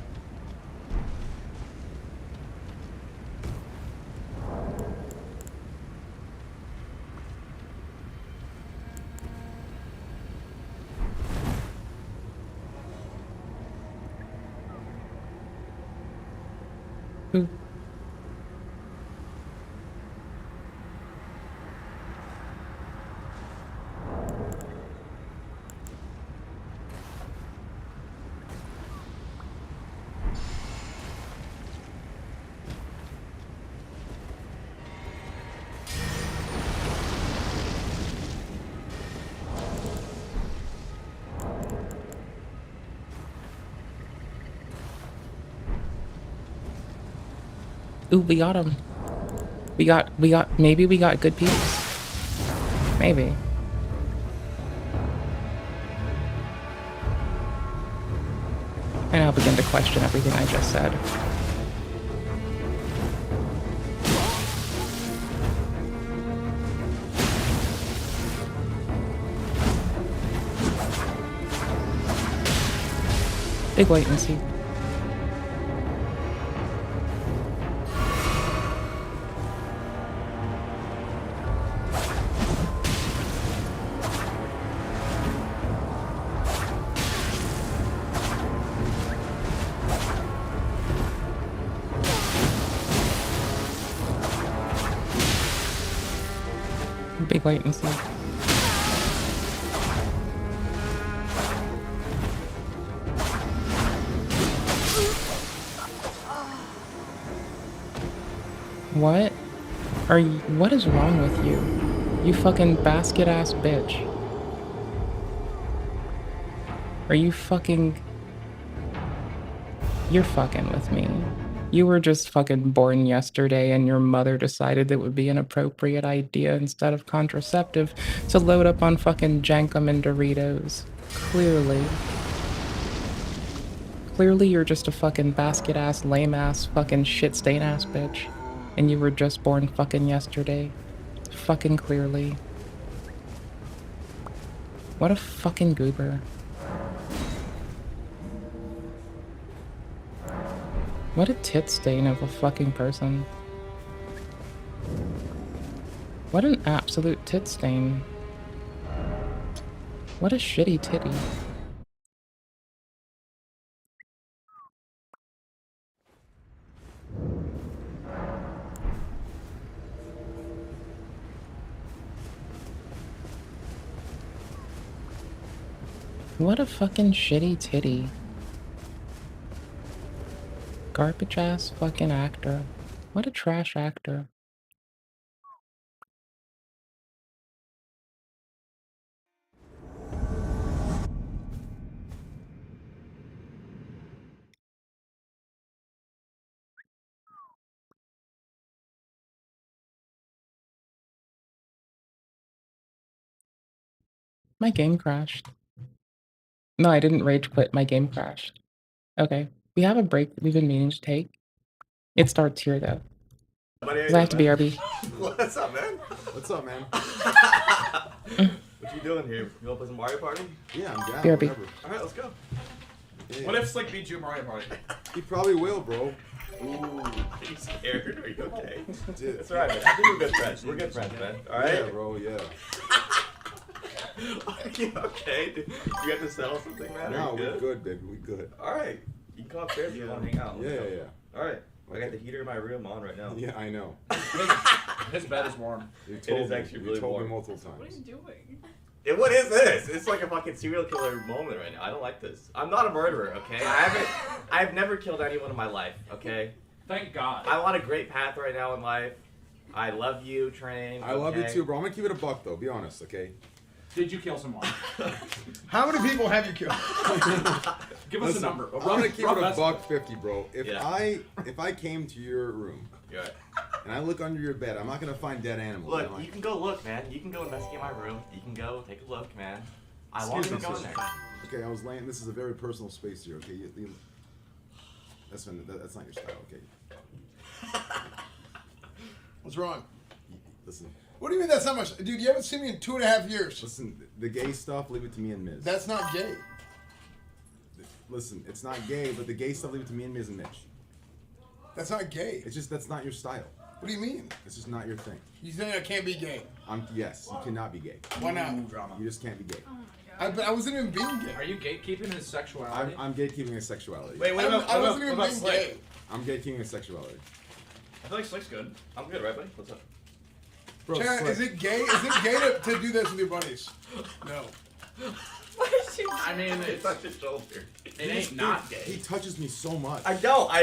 Who? Ooh, we got him. Maybe we got good peeps. Maybe. I now begin to question everything I just said. Big wait and see. Big wait and see. What? What is wrong with you? You fucking basket ass bitch. Are you fucking... You're fucking with me. You were just fucking born yesterday and your mother decided it would be an appropriate idea instead of contraceptive to load up on fucking Jankum and Doritos. Clearly. Clearly you're just a fucking basket ass, lame ass, fucking shit stain ass bitch. And you were just born fucking yesterday. Fucking clearly. What a fucking goober. What a tit stain of a fucking person. What an absolute tit stain. What a shitty titty. What a fucking shitty titty. Garbage ass fucking actor. What a trash actor. My game crashed. No, I didn't rage quit. My game crashed. Okay. We have a break that we've been meaning to take. It starts here, though. Does I have to BRB? What's up, man? What's up, man? What you doing here? You wanna play some Mario Party? Yeah, I'm down. BRB. Alright, let's go. Yeah. What if Slick beats you at Mario Party? He probably will, bro. Ooh. Are you scared? Are you okay? Dude, That's alright, man. I think we're good friends. We're good friends, man. Alright? Yeah, bro, yeah. Are you okay? Did you have to settle something, man? No, we're good, baby. We good. Alright. You can come upstairs if you want to hang out. Yeah, yeah. Alright. I got the heater in my room on right now. Yeah, I know. His bed is warm. You told It is me. actually You really told warm. me multiple times. What are you doing? What is this? It's like a fucking serial killer moment right now. I don't like this. I'm not a murderer, okay? I've never killed anyone in my life, okay? Thank God. I'm on a great path right now in life. I love you, Train. I love you too, bro. I'm gonna keep it a buck though. Be honest, okay? Did you kill someone? How many people have you killed? Give us a number. I'm gonna keep it a rough buck 50, bro. If Yeah. I came to your room You're right. and I look under your bed, I'm not gonna find dead animals. Look, am I? you can go look, man. You can go investigate my room. You can go take a look, man. I want you to go in there. Okay, I was laying. This is a very personal space here. Okay, that's not your style. Okay. What's wrong? Listen, What do you mean that's not much? Dude, you haven't seen me in 2.5 years. Listen, the gay stuff, leave it to me and Miz. That's not gay. Listen, it's not gay, but the gay stuff, leave it to me and Miz and Mitch. That's not gay. It's just that's not your style. What do you mean? It's just not your thing. You think I can't be gay? Yes, you cannot be gay. Why not? You just can't be gay. But I wasn't even being gay. Are you gatekeeping his sexuality? I'm gatekeeping his sexuality. Wait, I wasn't even being Slick? gay. I'm gatekeeping his sexuality. I feel like Slick's good. I'm good, right, buddy? What's up? Bro, Chan, Slick. is it gay? Is it gay to do this with your buddies? No. What is you? I mean, it's Touch his shoulder. it ain't not gay. He touches me so much. I don't. I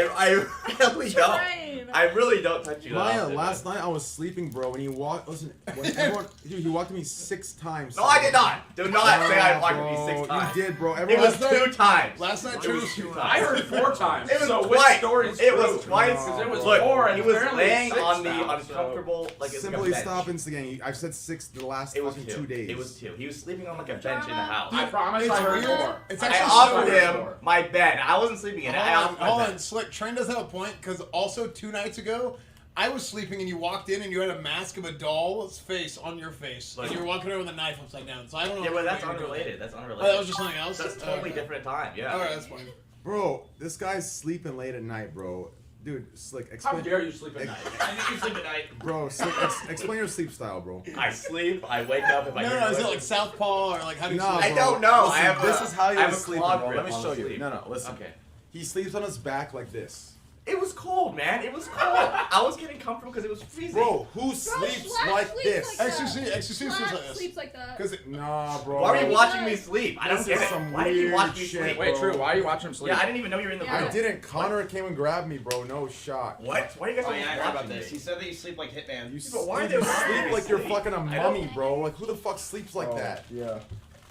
really don't. Train. I really don't touch you. that Maya, often, last man. night I was sleeping, bro, and he walked. Listen, when everyone, dude, he walked me 6 times. No, I did not. Do not say I walked bro, with you 6 times. You did, bro. It Everyone was 2 times. Last night, It Trey was was 2 times. I heard 4 times. It was so twice. which story's It true? was twice. Because it was Look, 4 and he was apparently laying 6 on the now, so- uncomfortable, like it's Simply like a bench. stop instigating. I've said 6 the last It was fucking 2. 2 days. It was 2. He was sleeping on like a bench in the house. I promise It's I heard weird. 4. It's I actually offered so him weird. my bed. I wasn't sleeping in it. I offered my Hold bed. on, Slick. Train does have a point because also 2 nights ago, I was sleeping and you walked in and you had a mask of a doll's face on your face. Like- and you were walking around with a knife upside down. So I don't know. Yeah, but that's what you're doing. unrelated. That's unrelated. Oh, that was just something else? That's totally Okay. different time. Yeah. Alright, that's fine. Bro, this guy's sleeping late at night, bro. Dude, Slick, How explain. dare you sleep at night? I think you sleep at night. Bro, Slick, explain your sleep style, bro. I sleep. I wake up if I hear No, is it noises. like southpaw or like how do you Nah, sleep? I don't know. I Listen, have this a- is how he I have was a sleeping, clog bro. Let me grip on show the you. sleep. No, listen. Okay. He sleeps on his back like this. It was cold, man. It was cold. I was getting comfortable because it was freezing. Bro, who sleeps like this? Exorcist sleeps like this. Sleeps like that. Because Nah, bro. Why are you watching me sleep? I don't This get is it. some Why did you watch weird me shit, sleep? Wait, True, why are you watching him sleep? Yeah, I didn't even know you were in the room. I didn't. Connor came and grabbed me, bro. No shot. What? Why are you guys Oh, yeah, I heard watching about this. me? He said that you sleep like Hitman. You But why sleep, do you they want me sleep to like you're sleep? fucking a I mummy, don't- bro. Like who the fuck sleeps like that? Yeah.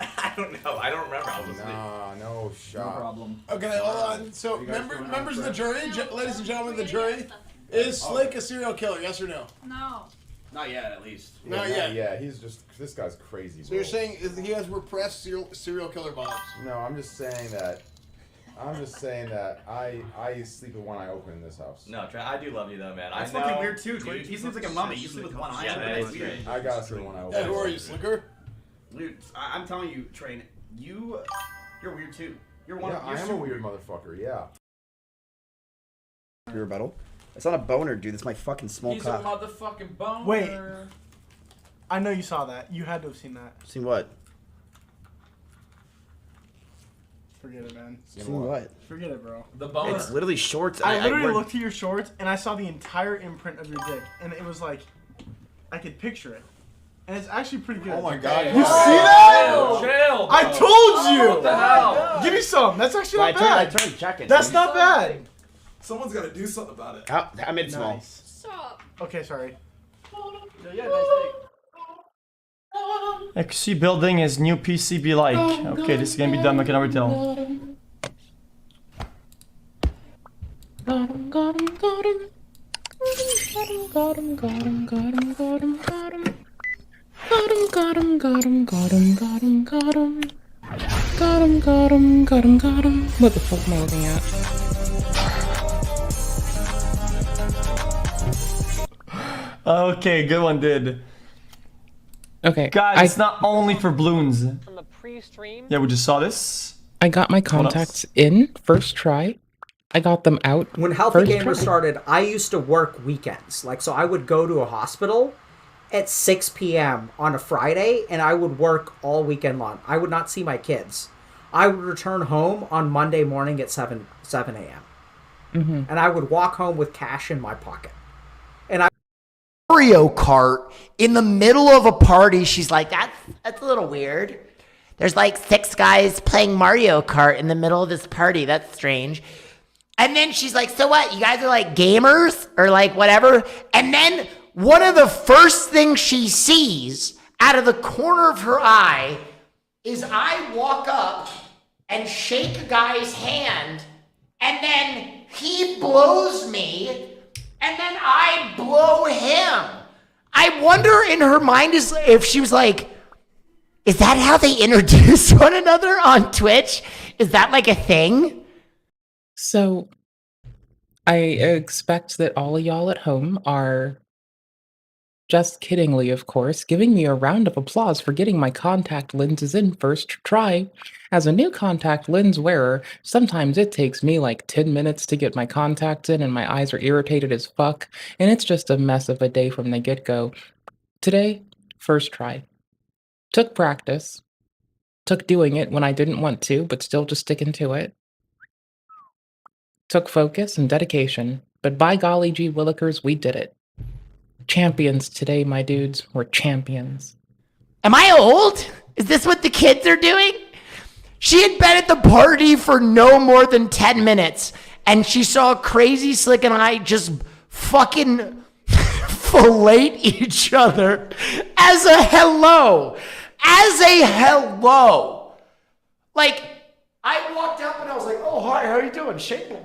I don't know. I don't remember. I was asleep. Nah, no shot. Okay, hold on. So, You guys going members of the out, jury, ladies and gentlemen of the jury, is Slick a serial killer? Yes or no? No. Not yet, at least. Not yet. Yeah, he's just. This guy's crazy, bro. So you're saying he has repressed serial killer vibes? No, I'm just saying that. I sleep with one eye open in this house. No, I do love you though, man. That's I know. fucking weird too, dude. He sleeps like a mummy. You sleep with one eye. Yeah, that That's is weird. great. I gotta sleep with one eye open. Yeah, who are you, Slicker? Dude, I'm telling you, Train, you're weird too. You're one. Yeah, you're I am a super weird motherfucker. Yeah. Your rebuttal. It's not a boner, dude. It's my fucking small He's cock. a motherfucking boner. Wait. I know you saw that. You had to have seen that. Seen what? Forget it, man. Seen what? Forget it, bro. The boner. It's literally shorts. I literally wear- looked at your shorts and I saw the entire imprint of your dick, and it was like, I could picture it, and it's actually pretty good. Oh my god. You see that? Chill, I bro. told you. What the hell? Give me some. That's actually I not turned bad. to check it. That's not bad. Someone's gotta do something about it. I'm in small. Stop. Okay, sorry. Yeah, nice XC building is new PCB like. Okay, this is gonna be dumb, I can already tell. Got him, got him, got him. Got him, got him, got him, got him, got him. Got him, got him, got him, got him, got him, got him. Got him, got him, got him, got him. What the fuck am I looking at? Okay, good one, dude. Okay, Guys, it's not only for balloons. From a pre-stream. Yeah, we just saw this. I got my contacts in first try. I got them out. When Healthy first Gamer try. started, I used to work weekends. Like, so I would go to a hospital at 6 p.m. on a Friday, and I would work all weekend long. I would not see my kids. I would return home on Monday morning at 7 a.m. And I would walk home with cash in my pocket. And I Mario Kart in the middle of a party. She's like, that's a little weird. There's like 6 guys playing Mario Kart in the middle of this party. That's strange. And then she's like, so what? You guys are like gamers or like whatever? And then one of the first things she sees out of the corner of her eye is I walk up and shake a guy's hand, and then he blows me, and then I blow him. I wonder in her mind if she was like, is that how they introduce one another on Twitch? Is that like a thing? So, I expect that all of y'all at home are just kiddingly, of course, giving me a round of applause for getting my contact lenses in first try. As a new contact lens wearer, sometimes it takes me like 10 minutes to get my contacts in and my eyes are irritated as fuck, and it's just a mess of a day from the get-go. Today, first try. Took practice. Took doing it when I didn't want to, but still just sticking to it. Took focus and dedication, but by golly gee willikers, we did it. Champions today, my dudes. We're champions. Am I old? Is this what the kids are doing? She had been at the party for no more than 10 minutes, and she saw Crazy Slick and I just fucking fillet each other as a hello. As a hello. Like, I walked up and I was like, oh, hi, how you doing? Shake me.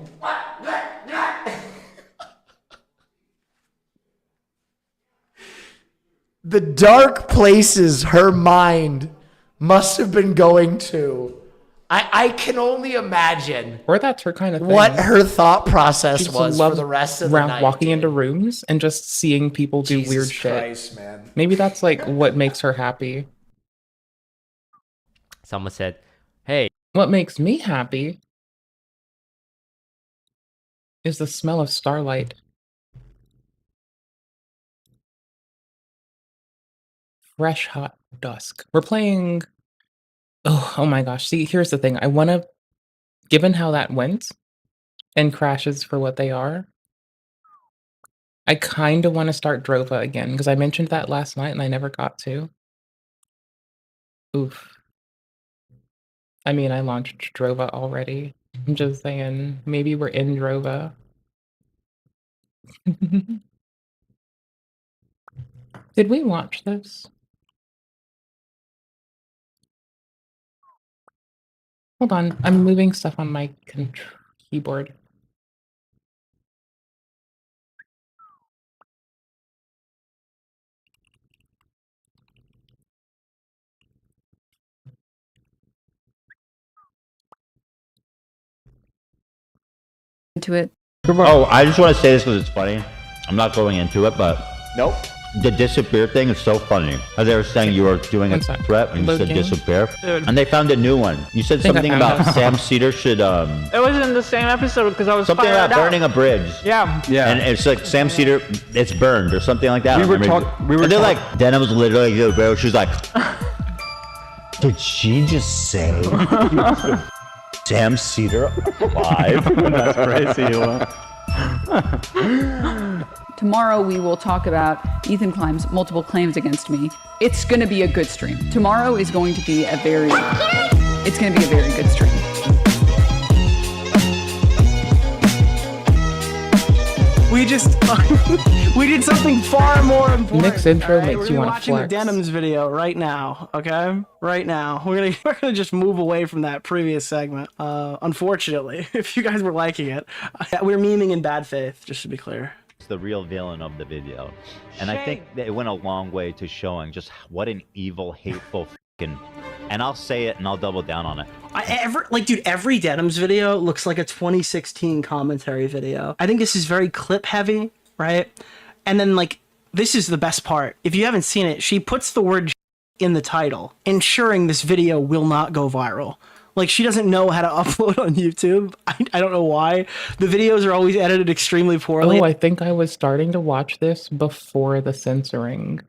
The dark places her mind must have been going to. I can only imagine. Or that's her kind of thing. What her thought process She just was for loves the rest of the night. walking into rooms and just seeing people do Jesus weird shit. Christ, man. Maybe that's like what makes her happy. Someone said, hey. What makes me happy is the smell of starlight. Fresh hot dusk. We're playing. Oh my gosh. See, here's the thing. I want to, given how that went and crashes for what they are, I kind of want to start Drova again because I mentioned that last night and I never got to. Oof. I mean, I launched Drova already. I'm just saying, maybe we're in Drova. Did we launch this? Hold on, I'm moving stuff on my keyboard. Into it. Oh, I just want to say this because it's funny. I'm not going into it, but nope. The disappear thing is so funny. As they were saying, you were doing a threat and you said disappear, and they found a new one. You said something about Sam Cedar should It was in the same episode because I was something fired about out. burning a bridge. Yeah. And it's like Sam Cedar, it's burned or something like that. We I were remember. talk- we were And they're talk- like, Denim was literally like, bro. She was like, did she just say Sam Cedar alive? That's crazy. Tomorrow we will talk about Ethan Klime's multiple claims against me. It's going to be a good stream. Tomorrow is going to be it's going to be a very good stream. We just we did something far more important. Nick's intro all right? makes you We're wanna watching flex. the Denims video right now, okay? Right now. We're gonna just move away from that previous segment. Unfortunately, if you guys were liking it, we're memeing in bad faith, just to be clear. It's the real villain of the video, and I think that it went a long way to showing just what an evil, hateful fucking. And I'll say it, and I'll double down on it. Dude, every Denims video looks like a 2016 commentary video. I think this is very clip heavy, right? And then, like, this is the best part. If you haven't seen it, she puts the word in the title, ensuring this video will not go viral. Like, she doesn't know how to upload on YouTube. I don't know why. The videos are always edited extremely poorly. Oh, I think I was starting to watch this before the censoring.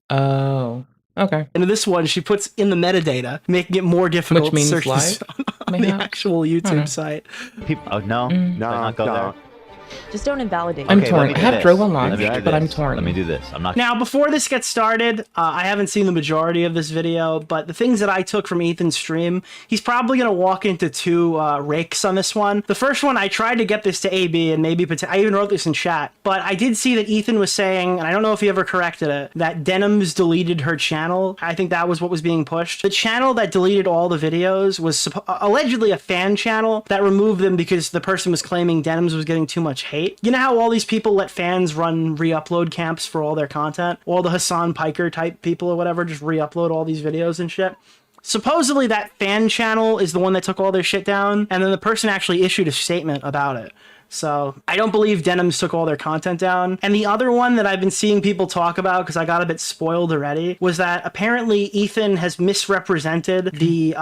Oh, okay. And this one, she puts in the metadata, making it more difficult Which means to search this live, on the actual YouTube site. People, oh no, not go there. Just don't invalidate. I'm Okay, torn. let me I do have this. Drova Let me launched, do but I'm this. torn. Let me do this. I'm not. Now, before this gets started, I haven't seen the majority of this video, but the things that I took from Ethan's stream, he's probably going to walk into two rakes on this one. The first one, I tried to get this to AB, and maybe I even wrote this in chat, but I did see that Ethan was saying, and I don't know if he ever corrected it, that Denims deleted her channel. I think that was what was being pushed. The channel that deleted all the videos was allegedly a fan channel that removed them because the person was claiming Denims was getting too much hate. You know how all these people let fans run re-upload camps for all their content? All the Hassan Piker type people or whatever just re-upload all these videos and shit. Supposedly that fan channel is the one that took all their shit down, and then the person actually issued a statement about it. So I don't believe Denims took all their content down. And the other one that I've been seeing people talk about, because I got a bit spoiled already, was that apparently Ethan has misrepresented the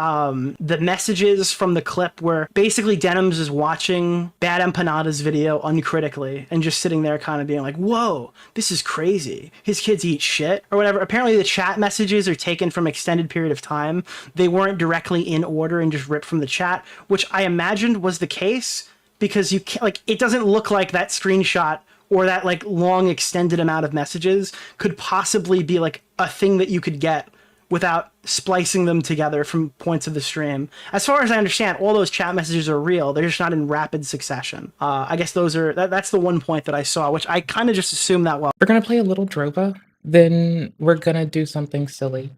messages from the clip where basically Denims is watching Bad Empanada's video uncritically and just sitting there kind of being like, whoa, this is crazy. His kids eat shit or whatever. Apparently the chat messages are taken from extended period of time. They weren't directly in order and just ripped from the chat, which I imagined was the case. Because you can't, like, it doesn't look like that screenshot or that like long extended amount of messages could possibly be like a thing that you could get without splicing them together from points of the stream. As far as I understand, all those chat messages are real. They're just not in rapid succession. I guess those are that's the one point that I saw, which I kind of just assumed that. Well, We're gonna play a little Drova, then we're gonna do something silly.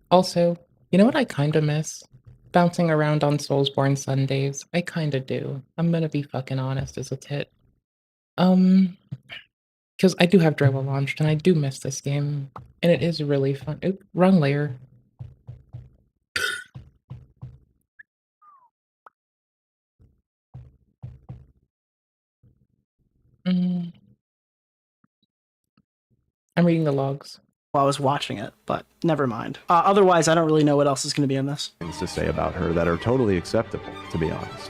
Also, you know what I kind of miss? Bouncing around on Soulsborne Sundays. I kinda do. I'm gonna be fucking honest as a tit. Because I do have Drova launched, and I do miss this game, and it is really fun. Oop, wrong layer. I'm reading the logs. while I was watching it, but never mind. Otherwise, I don't really know what else is going to be in this. Things to say about her that are totally acceptable, to be honest.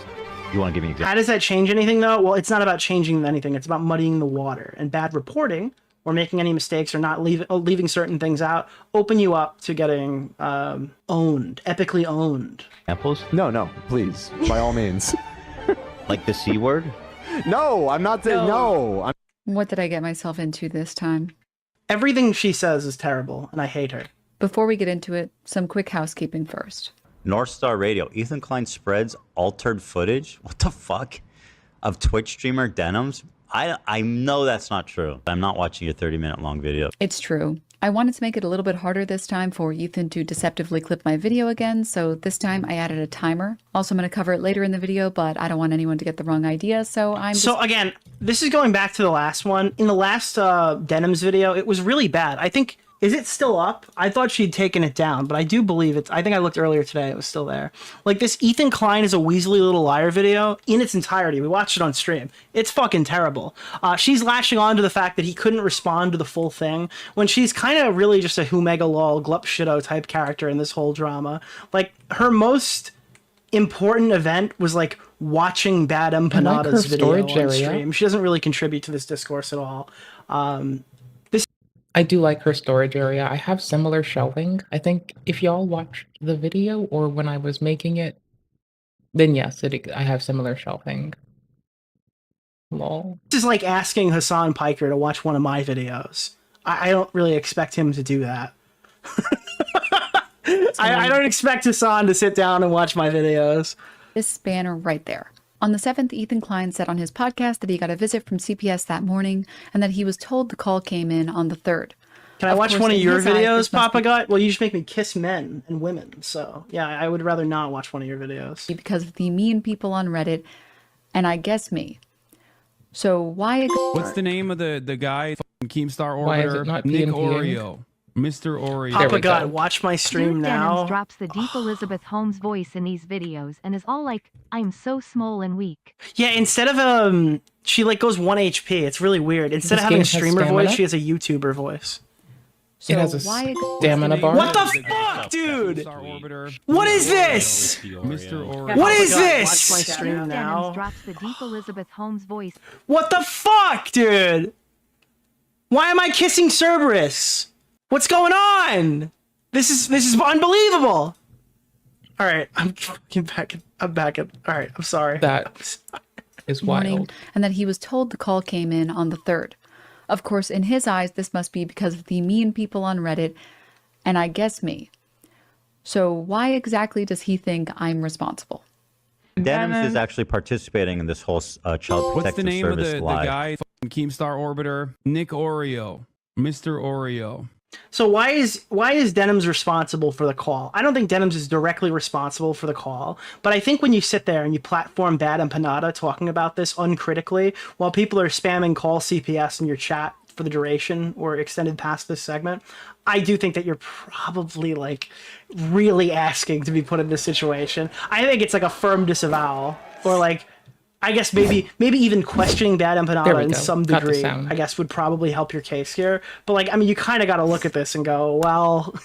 You want to give me an example? How does that change anything, though? Well, it's not about changing anything. It's about muddying the water. And bad reporting, or making any mistakes, or not leaving certain things out, open you up to getting owned, epically owned. Examples? No, please, by all means. Like the C word? No, I'm not saying no. What did I get myself into this time? Everything she says is terrible, and I hate her. Before we get into it, some quick housekeeping first. North Star Radio. Ethan Klein spreads altered footage. What the fuck? Of Twitch streamer Denims? I know that's not true. I'm not watching your 30-minute long video. It's true. I wanted to make it a little bit harder this time for Ethan to deceptively clip my video again, so this time I added a timer. Also, I'm going to cover it later in the video, but I don't want anyone to get the wrong idea, so again, this is going back to the last one. In the last Denims video, it was really bad. I think... Is it still up? I thought she'd taken it down, but I do believe it's... I think I looked earlier today, it was still there. Like, this Ethan Klein is a Weasley Little Liar video in its entirety. We watched it on stream. It's fucking terrible. She's lashing on to the fact that he couldn't respond to the full thing, when she's kind of really just a Humegalol, Glup Shido type character in this whole drama. Like, her most important event was, like, watching Bad Empanada's video on stream. She doesn't really contribute to this discourse at all. I do like her storage area. I have similar shelving. I think if y'all watched the video or when I was making it, then yes, I have similar shelving. Lol. This is like asking Hassan Piker to watch one of my videos. I don't really expect him to do that. I don't expect Hassan to sit down and watch my videos. This banner right there. On the 7th, Ethan Klein said on his podcast that he got a visit from CPS that morning and that he was told the call came in on the 3rd. Can I watch one of your videos, Papa Gut? Well, you just make me kiss men and women, so yeah, I would rather not watch one of your videos. Because of the mean people on Reddit, and I guess me. So why... What's the name of the guy? Keemstar Why is it Orbiter? not Nick PNPing? Oreo. Mr. Oreo. Papa Gut, watch my stream now. Denims drops the deep Elizabeth Holmes voice in these videos and is all like, I'm so small and weak. Yeah, instead of she like goes 1 HP. It's really weird. Instead of having a streamer voice, she has a YouTuber voice. It has a stamina bar. What the fuck, dude? What is this? Mr. Oreo. What is Watch this? my stream now. Denims drops the deep Elizabeth Holmes voice. What the fuck, dude? Why am I kissing Cerberus? What's going on? This is unbelievable. All right, I'm back. All right, I'm sorry. That is wild. And that he was told the call came in on the 3rd. Of course, in his eyes, this must be because of the mean people on Reddit, and I guess me. So why exactly does he think I'm responsible? Denims is actually participating in this whole Child What's the Protective name of Service the live. guy? Keemstar Orbiter. Nick Oreo. Mr. Oreo. So why is Denims responsible for the call? I don't think Denims is directly responsible for the call, but I think when you sit there and you platform Bad Empanada talking about this uncritically while people are spamming call CPS in your chat for the duration or extended past this segment, I do think that you're probably like really asking to be put in this situation. I think it's like a firm disavowal or like I guess maybe even questioning Bad There Empanada we in go. some Got the degree, sound. I guess would probably help your case here. But like, I mean, you kind of got to look at this and go, well,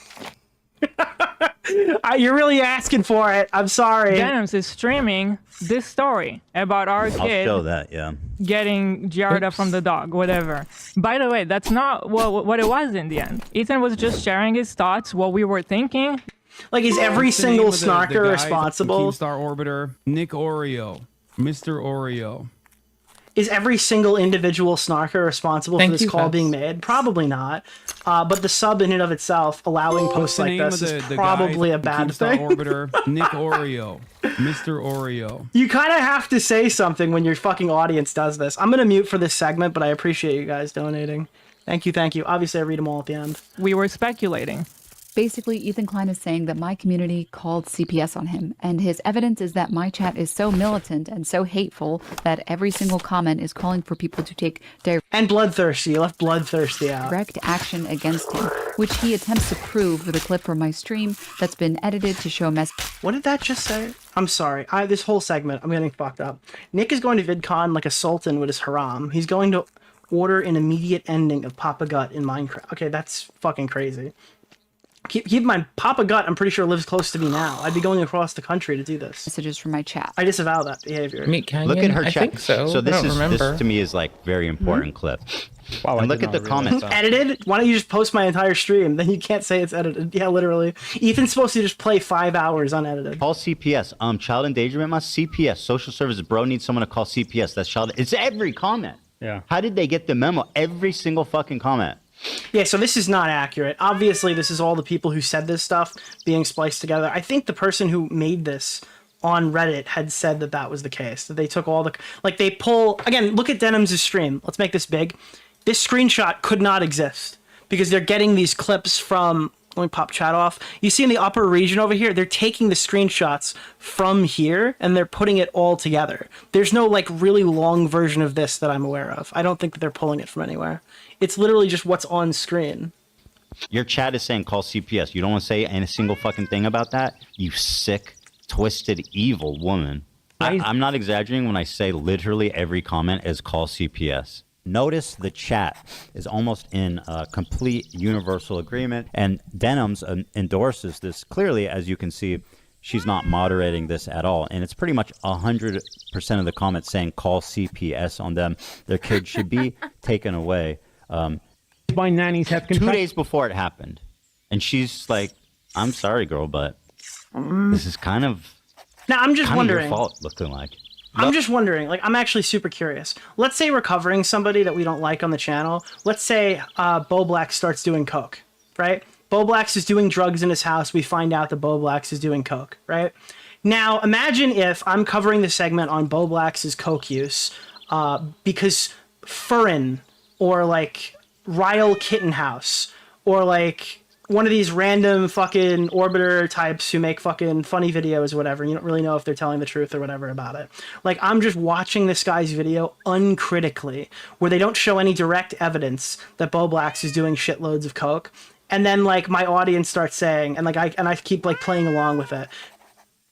you're really asking for it. I'm sorry. Denims is streaming this story about our I'll kid show that, yeah. getting jarred up from the dog, whatever. By the way, that's not what it was in the end. Ethan was just sharing his thoughts, what we were thinking. Like, is every What's the name single of the snarker guy from responsible? Keemstar Orbiter, Nick Oreo, Mr. Oreo. Is every single individual snarker responsible Thank for this you, call Fats. being made? Probably not. But the sub in and of itself, allowing What's posts the like name this of is the probably guy a bad from Keemstar thing. Orbiter, Nick Oreo, Mr. Oreo. You kind of have to say something when your fucking audience does this. I'm going to mute for this segment, but I appreciate you guys donating. Thank you, thank you. Obviously, I read them all at the end. We were speculating. Basically, Ethan Klein is saying that my community called CPS on him, and his evidence is that my chat is so militant and so hateful that every single comment is calling for people to take and bloodthirsty. You left bloodthirsty out. Direct action against him, which he attempts to prove with a clip from my stream that's been edited to show mess. What did that just say? I'm sorry. This whole segment, I'm getting fucked up. Nick is going to VidCon like a sultan with his haram. He's going to order an immediate ending of Papa Gut in Minecraft. Okay, that's fucking crazy. Keep in mind, Papa Gut, I'm pretty sure lives close to me now. I'd be going across the country to do this. Messages from my chat. I disavow that behavior. Meet Canyon? Look at her I chat. think so. So I this don't is remember. this to me is like very important clip. Wow, and I look did at the not realize comments. that. Edited? Why don't you just post my entire stream? Then you can't say it's edited. Yeah, literally. Ethan's supposed to just play 5 hours unedited. Call CPS. Child endangerment must CPS. Social services. Bro needs someone to call CPS. That's child. It's every comment. Yeah. How did they get the memo? Every single fucking comment. Yeah, so this is not accurate. Obviously, this is all the people who said this stuff being spliced together. I think the person who made this on Reddit had said that that was the case. That they took all the... Like, they pull... Again, look at Denims' stream. Let's make this big. This screenshot could not exist because they're getting these clips from... Let me pop chat off. You see in the upper region over here, they're taking the screenshots from here and they're putting it all together. There's no, like, really long version of this that I'm aware of. I don't think that they're pulling it from anywhere. It's literally just what's on screen. Your chat is saying call CPS. You don't want to say any single fucking thing about that? You sick, twisted, evil woman. I'm not exaggerating when I say literally every comment is call CPS. Notice the chat is almost in complete universal agreement, and Denims endorses this clearly. As you can see, she's not moderating this at all, and it's pretty much 100% of the comments saying call CPS on them. Their kid should be taken away. My nannies have 2 days before it happened, and she's like, "I'm sorry, girl, but this is kind of Now, I'm just wondering. your fault looking like." I'm just wondering, like, I'm actually super curious. Let's say we're covering somebody that we don't like on the channel. Let's say Bo Black starts doing coke, right? Bo Black is doing drugs in his house. We find out that Bo Black is doing coke, right? Now, imagine if I'm covering the segment on Bo Black's coke use because Furrin or, like, Ryle Kittenhouse or, like, one of these random fucking orbiter types who make fucking funny videos or whatever. You don't really know if they're telling the truth or whatever about it. Like, I'm just watching this guy's video uncritically, where they don't show any direct evidence that Bo Blacks is doing shitloads of coke. And then, like, my audience starts saying, and like I keep like playing along with it,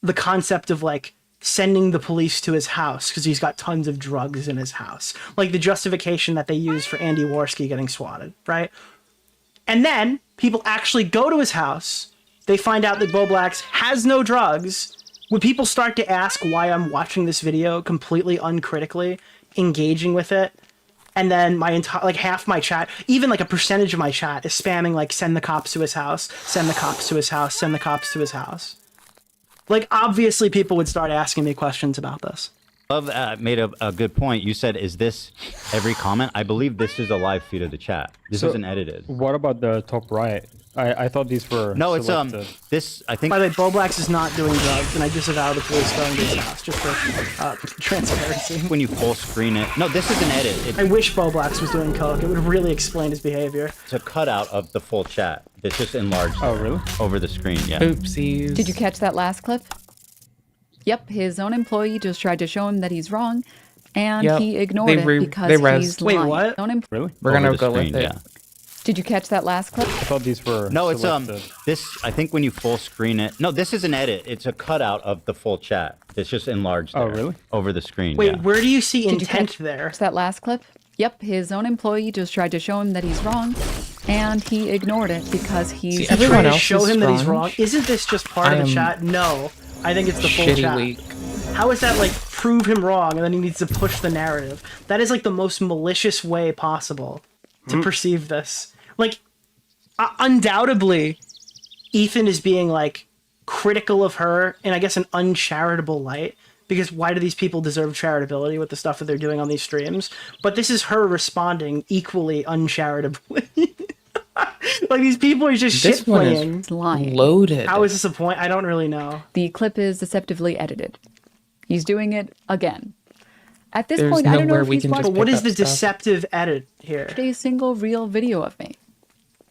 the concept of like sending the police to his house because he's got tons of drugs in his house. Like the justification that they use for Andy Worski getting swatted, right? And then people actually go to his house. They find out that Bo Blacks has no drugs. Would people start to ask why I'm watching this video completely uncritically, engaging with it? And then my entire, like half my chat, even like a percentage of my chat is spamming like, send the cops to his house, send the cops to his house, send the cops to his house. Like, obviously people would start asking me questions about this. Love made a good point. You said, is this every comment? I believe this is a live feed of the chat. This isn't edited. What about the top right? I thought these were No, it's selected. this I think. By the way, Bo Blacks is not doing drugs, and I disavow the police going to his house just for transparency. When you full screen it, no, this is an edit. I wish Bo Blacks was doing coke. It would really explain his behavior. It's a cutout of the full chat. It's just enlarged. Oh, really? Over the screen, yeah. Oopsies. Did you catch that last clip? Yep, his own employee just tried to show him that he's wrong, and Yep. he ignored They it re- because they he's rezzed. Wait, lying. what? Own Really? We're gonna Over the go screen, with it. yeah. Did you catch that last clip? I thought these were. No, it's selected. this. I think when you full screen it. No, this is an edit. It's a cutout of the full chat. It's just enlarged. Oh, there, really? Over the screen. Wait, yeah. where do you see Did you intent catch there? that last clip? Yep, his own employee just tried to show him that he's wrong, and he ignored it because he's He's trying to show him that he's wrong. Isn't this just part of the chat? No, I think it's the full Shitty chat. week. How is that like prove him wrong and then he needs to push the narrative? That is like the most malicious way possible to perceive this. Like, undoubtedly, Ethan is being like critical of her in, I guess, an uncharitable light. Because why do these people deserve charitability with the stuff that they're doing on these streams? But this is her responding equally uncharitably. Like, these people are just This shit one is playing. loaded. How is this a point? I don't really know. The clip is deceptively edited. He's doing it again. At this There's point, I don't know nowhere if we he's can watched just But what pick is up the stuff. deceptive edit here? a single real video of me.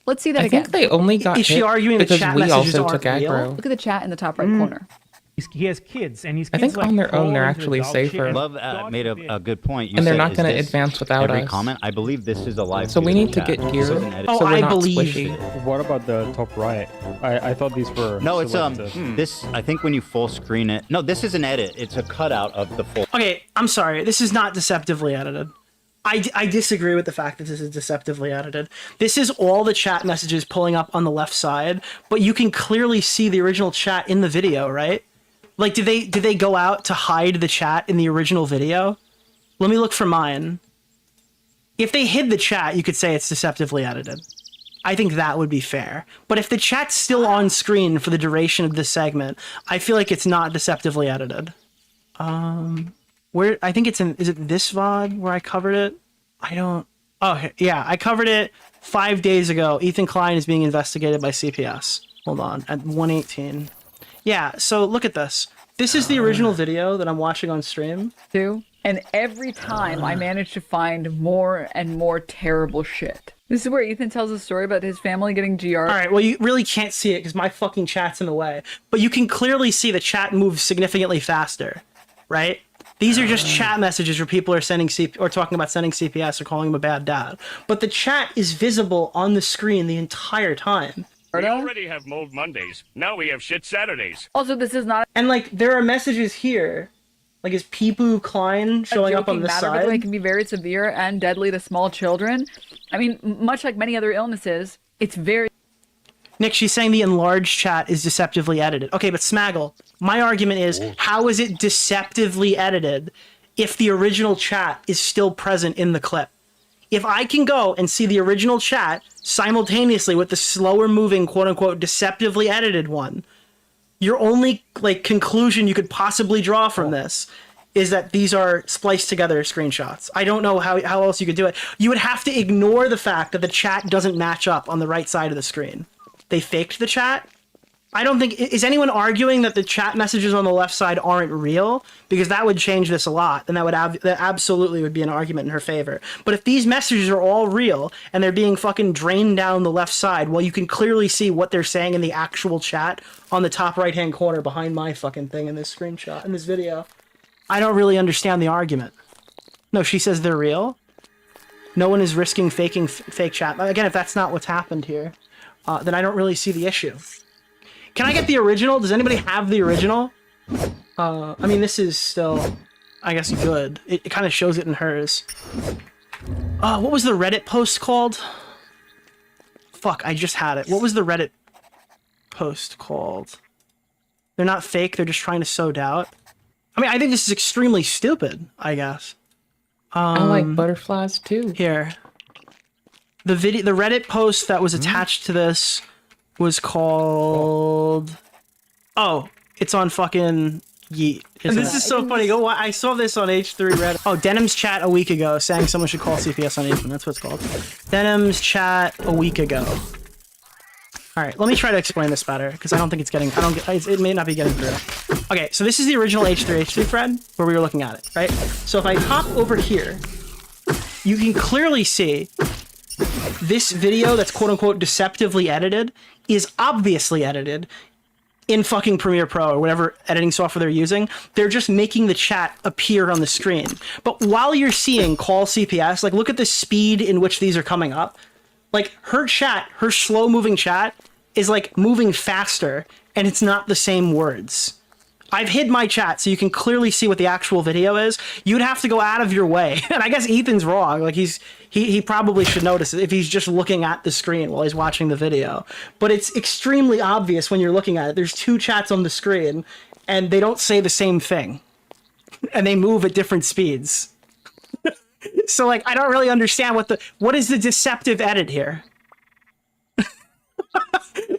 Let's see that I again. think they only got Is she hit arguing that because chat we messages also aren't took real? aggro. Look at the chat in the top right corner. He has kids, and he's. I think on their own they're actually safer. Love made a good point. You And they're said, not is gonna this advance without every us. comment. I believe this is a live. So we video need to chat. get gear. This is an edit. Oh, So we're I not believe squishy. What about the top right? I thought these were. No, it's selected. this. I think when you full screen it. No, this is an edit. It's a cutout of the full. Okay, I'm sorry. This is not deceptively edited. I disagree with the fact that this is deceptively edited. This is all the chat messages pulling up on the left side, but you can clearly see the original chat in the video, right? Like, did they go out to hide the chat in the original video? Let me look for mine. If they hid the chat, you could say it's deceptively edited. I think that would be fair. But if the chat's still on screen for the duration of this segment, I feel like it's not deceptively edited. Where I think it's in, is it this VOD where I covered it? I don't. Oh yeah, I covered it 5 days ago. Ethan Klein is being investigated by CPS. Hold on, at 1:18. Yeah, so look at this. This is the original video that I'm watching on stream. Too. And every time I manage to find more and more terrible shit. This is where Ethan tells a story about his family getting GR. All right, well, you really can't see it because my fucking chat's in the way. But you can clearly see the chat move significantly faster, right? These are just chat messages where people are sending or talking about sending CPS or calling him a bad dad. But the chat is visible on the screen the entire time. We already have Mold Mondays. Now we have Shit Saturdays. Also, this is not. And like, there are messages here. Like, is Peepoo Klein showing up on this matter, but they side? can be very severe and deadly to small children. I mean, much like many other illnesses, it's very. Nick, she's saying the enlarged chat is deceptively edited. Okay, but Smaggle, my argument is, how is it deceptively edited if the original chat is still present in the clip? If I can go and see the original chat simultaneously with the slower moving, quote unquote, deceptively edited one, your only like conclusion you could possibly draw from this is that these are spliced together screenshots. I don't know how else you could do it. You would have to ignore the fact that the chat doesn't match up on the right side of the screen. They faked the chat. I don't think, is anyone arguing that the chat messages on the left side aren't real? Because that would change this a lot, and that absolutely would be an argument in her favor. But if these messages are all real, and they're being fucking drained down the left side, well, you can clearly see what they're saying in the actual chat on the top right-hand corner behind my fucking thing in this screenshot, in this video. I don't really understand the argument. No, she says they're real. No one is risking faking fake chat. Again, if that's not what's happened here, then I don't really see the issue. Can I get the original? Does anybody have the original? I mean, this is still, I guess, good. It kind of shows it in hers. What was the Reddit post called? Fuck, I just had it. What was the Reddit post called? They're not fake, they're just trying to sow doubt. I mean, I think this is extremely stupid, I guess. I like butterflies too. Here. The Reddit post that was attached to this was called... Oh, it's on fucking Yeet. This is so funny. I saw this on H3 Reddit. Oh, Denim's chat a week ago saying someone should call CPS on Ethan. That's what it's called. Denim's chat a week ago. All right, let me try to explain this better because I don't think it's getting. It may not be getting through. Okay, so this is the original H3 thread where we were looking at it, right? So if I hop over here, you can clearly see this video that's quote unquote deceptively edited is obviously edited in fucking Premiere Pro or whatever editing software they're using. They're just making the chat appear on the screen. But while you're seeing call CPS, like look at the speed in which these are coming up. Like her chat, her slow moving chat is like moving faster and it's not the same words. I've hid my chat so you can clearly see what the actual video is. You'd have to go out of your way. And I guess Ethan's wrong. Like he probably should notice it if he's just looking at the screen while he's watching the video. But it's extremely obvious when you're looking at it. There's two chats on the screen and they don't say the same thing. And they move at different speeds. So like I don't really understand what is the deceptive edit here?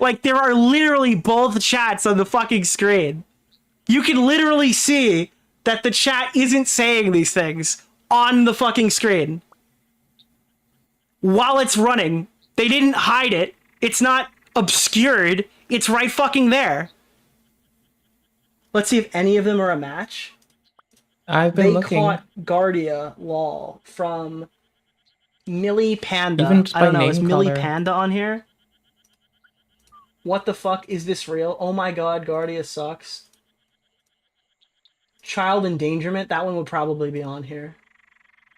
Like there are literally both chats on the fucking screen. You can literally see that the chat isn't saying these things on the fucking screen. While it's running. They didn't hide it. It's not obscured. It's right fucking there. Let's see if any of them are a match. I've been looking. They caught Guardia lol from Millie Panda. Even just I don't by know, is name Millie color. Panda on here? What the fuck? Is this real? Oh my god, Guardia sucks. Child endangerment, that one would probably be on here.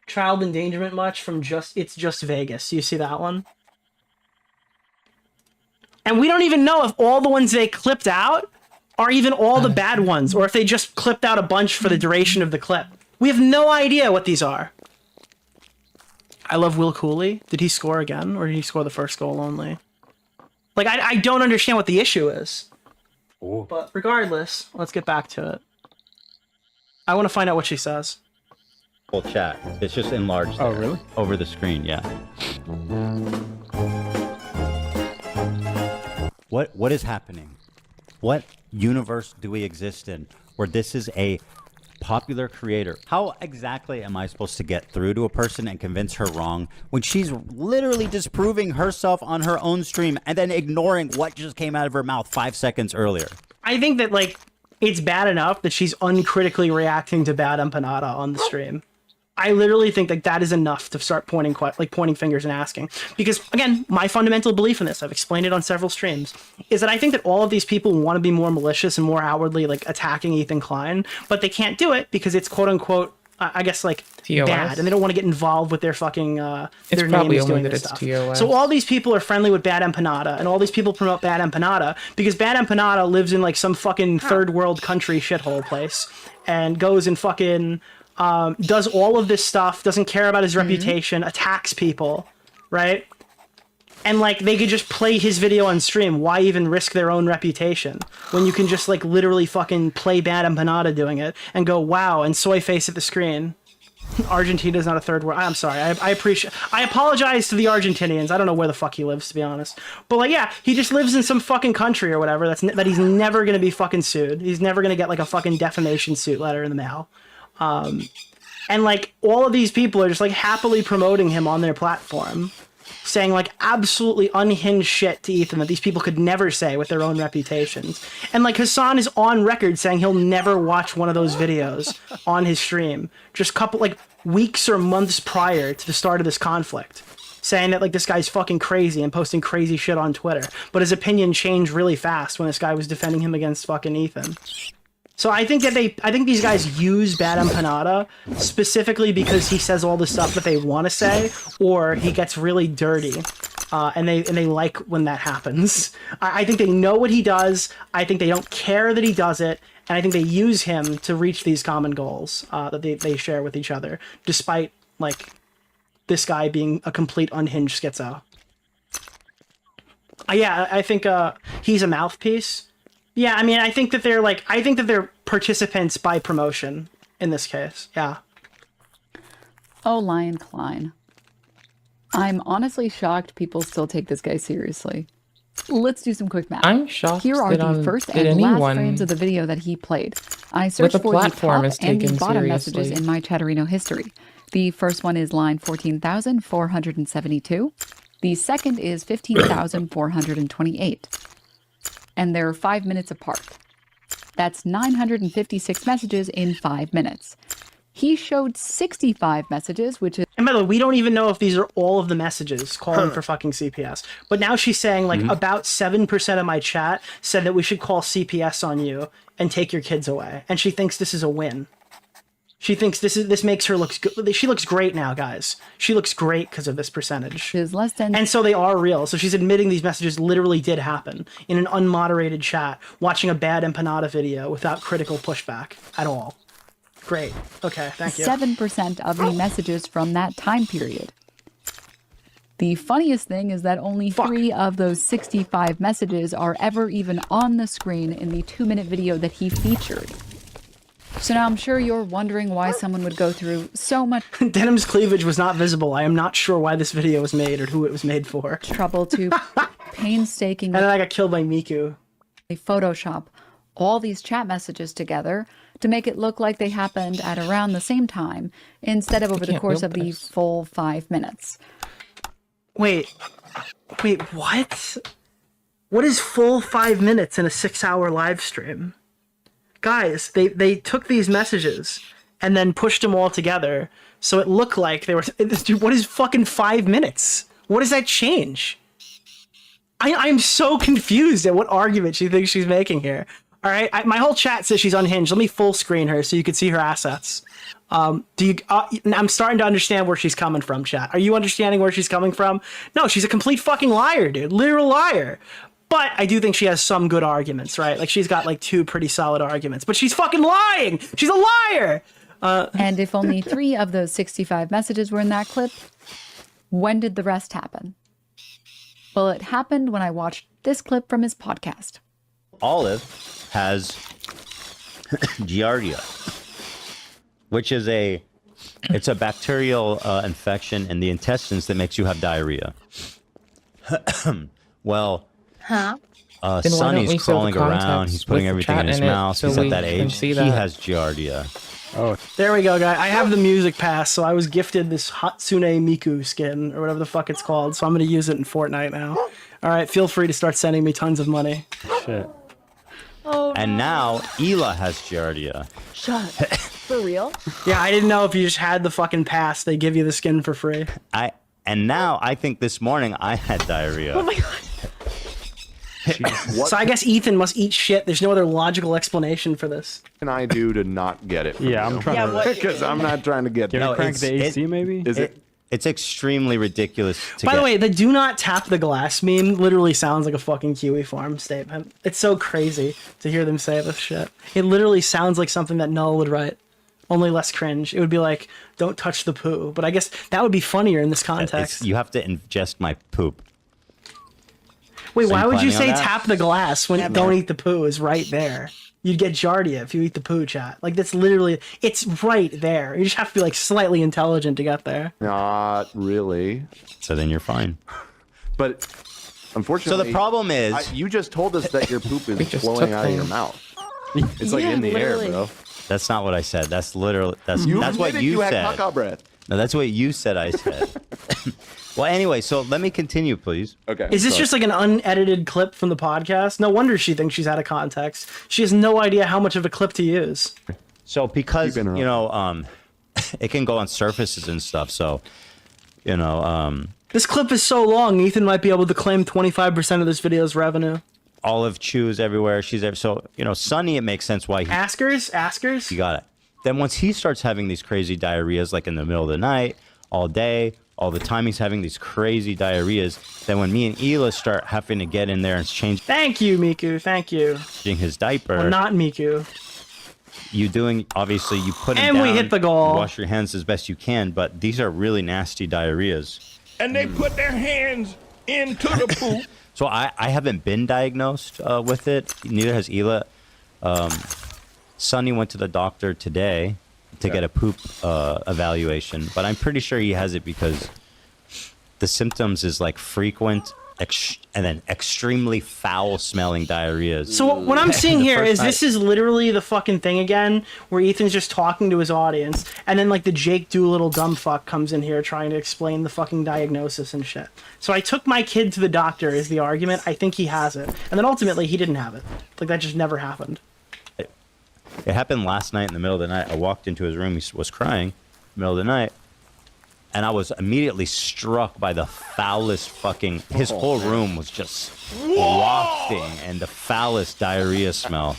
Child endangerment much from It's Just Vegas. You see that one? And we don't even know if all the ones they clipped out are even all the bad ones, or if they just clipped out a bunch for the duration of the clip. We have no idea what these are. I love Will Cooley. Did he score again, or did he score the first goal only? Like, I don't understand what the issue is. Ooh. But regardless, let's get back to it. I want to find out what she says. Full chat. It's just enlarged. Oh, there, really? Over the screen, yeah. What is happening? What universe do we exist in where this is a popular creator? How exactly am I supposed to get through to a person and convince her wrong when she's literally disproving herself on her own stream and then ignoring what just came out of her mouth 5 seconds earlier? I think that, like, it's bad enough that she's uncritically reacting to Bad Empanada on the stream. I literally think that that is enough to start pointing fingers and asking. Because, again, my fundamental belief in this, I've explained it on several streams, is that I think that all of these people want to be more malicious and more outwardly, like, attacking Ethan Klein, but they can't do it because it's quote-unquote, I guess, like, TOS? bad, and they don't want to get involved with their fucking, It's their probably names only doing that this it's stuff. TOS. So all these people are friendly with Bad Empanada, and all these people promote Bad Empanada because Bad Empanada lives in, like, some fucking third world country shithole place, and goes and fucking does all of this stuff, doesn't care about his reputation, attacks people, right? And, like, they could just play his video on stream. Why even risk their own reputation when you can just, like, literally fucking play Bad Empanada doing it and go, wow, and soy face at the screen. Argentina's not a third world. I'm sorry. I apologize to the Argentinians. I don't know where the fuck he lives, to be honest. But, like, yeah, he just lives in some fucking country or whatever that he's never gonna be fucking sued. He's never gonna get, like, a fucking defamation suit letter in the mail. And, like, all of these people are just, like, happily promoting him on their platform, saying, like, absolutely unhinged shit to Ethan that these people could never say with their own reputations. And, like, Hassan is on record saying he'll never watch one of those videos on his stream, just weeks or months prior to the start of this conflict, saying that, like, this guy's fucking crazy and posting crazy shit on Twitter. But his opinion changed really fast when this guy was defending him against fucking Ethan. So I think that these guys use Bad Empanada specifically because he says all the stuff that they want to say, or he gets really dirty, and they like when that happens. I think they know what he does. I think they don't care that he does it, and I think they use him to reach these common goals that they share with each other, despite, like, this guy being a complete unhinged schizo. Yeah, I think he's a mouthpiece. Yeah, I mean, I think that they're participants by promotion in this case. Yeah. Oh, Lion Klein. I'm honestly shocked people still take this guy seriously. Let's do some quick math. I'm shocked Here are that the first that and last anyone frames of the video that he played. I with searched a for the platform top is and the taken bottom seriously. messages in my Chatterino history. The first one is line 14,472. The second is 15,428. And they're 5 minutes apart. That's 956 messages in 5 minutes. He showed 65 messages, which is... And by the way, we don't even know if these are all of the messages calling for fucking CPS. But now she's saying, like, about 7% of my chat said that we should call CPS on you and take your kids away. And she thinks this is a win. She thinks this makes her look good. She looks great now, guys. She looks great because of this percentage. And so they are real. So she's admitting these messages literally did happen in an unmoderated chat, watching a bad empanada video without critical pushback at all. Great. Okay, thank you. 7% of the messages from that time period. The funniest thing is that only 3 of those 65 messages are ever even on the screen in the 2-minute video that he featured. So now I'm sure you're wondering why someone would go through so much Denim's cleavage was not visible. I am not sure why this video was made or who it was made for. Trouble to painstakingly And then I got killed by Miku. Photoshop all these chat messages together to make it look like they happened at around the same time instead of over the course of the full 5 minutes. Wait, what? What is full 5 minutes in a 6-hour live stream? Guys, they took these messages and then pushed them all together so it looked like they were. Dude, what is fucking 5 minutes? What does that change? I'm so confused at what argument she thinks she's making here. All right, my whole chat says she's unhinged. Let me full screen her so you can see her assets. I'm starting to understand where she's coming from, chat. Are you understanding where she's coming from? No, she's a complete fucking liar, dude. Literal liar. But I do think she has some good arguments, right? Like, she's got, like, 2 pretty solid arguments. But she's fucking lying! She's a liar! And if only 3 of those 65 messages were in that clip, when did the rest happen? Well, it happened when I watched this clip from his podcast. Olive has Giardia, which is a bacterial infection in the intestines that makes you have diarrhea. Well, Then why don't we Sonny's fill the crawling around. context He's putting with the everything chat in his in it mouth. so He's at we that can age. see He that? has Giardia. Oh, There we go, guys. I have the music pass, so I was gifted this Hatsune Miku skin, or whatever the fuck it's called, so I'm going to use it in Fortnite now. All right, feel free to start sending me tons of money. shit. Oh, And now Ela has Giardia. shut. For real? Yeah, I didn't know if you just had the fucking pass, they give you the skin for free. And now I think this morning I had diarrhea. Oh my god. What So I guess Ethan must eat shit. There's no other logical explanation for this. can I do to not get it? From Yeah, I'm you? trying Yeah, to. what- Because I'm not trying to get. Can No, we crank the AC maybe? Is it? It's extremely ridiculous to By get. the way, the do not tap the glass meme literally sounds like a fucking Kiwi Farm statement. It's so crazy to hear them say this shit. It literally sounds like something that Null would write, only less cringe. It would be like, don't touch the poo. But I guess that would be funnier in this context. You have to ingest my poop. Wait, So why you would you planning say on that? tap the glass when Never. don't eat the poo is right there? You'd get Giardia if you eat the poo, chat. Like, that's literally, it's right there. You just have to be like slightly intelligent to get there. Not really. So then you're fine. But So unfortunately, the problem is, you just told us that your poop We is just flowing took out of your things. mouth. It's like Yeah, in the literally. air, bro. that's not what I said. That's literally that's You what admitted you had said. caca breath. No, that's what you said. I said. Well, anyway, so let me continue, please. Okay. Is this so- just like an unedited clip from the podcast? No wonder she thinks she's out of context. She has no idea how much of a clip to use. So because Keep interrupting. you know, it can go on surfaces and stuff. So, you know, This clip is so long, Ethan might be able to claim 25% of this video's revenue. Olive chews everywhere. She's there. So, you know, Sonny, it makes sense why he Askers? You got it. Then once he starts having these crazy diarrheas, like in the middle of the night, all day, all the time he's having these crazy diarrheas, then when me and Ela start having to get in there and change Thank you, Miku. Thank you. his diaper, Well, not Miku. you doing, obviously, you put him And down, we hit the goal. you wash your hands as best you can, but these are really nasty diarrheas. And they put their hands into the poop. So I haven't been diagnosed with it. Neither has Ela. Sonny went to the doctor today to get a poop evaluation, but I'm pretty sure he has it because the symptoms is like frequent and then extremely foul-smelling diarrheas. So what I'm seeing The here first is this is literally the fucking thing again, where Ethan's just talking to his audience, and then like the Jake Doolittle dumb fuck comes in here trying to explain the fucking diagnosis and shit. So I took my kid to the doctor is the argument. I think he has it, and then ultimately he didn't have it. Like that just never happened. It happened last night in the middle of the night. I walked into his room. He was crying in the middle of the night. And I was immediately struck by the foulest fucking... His whole room was just wafting and the foulest diarrhea smell.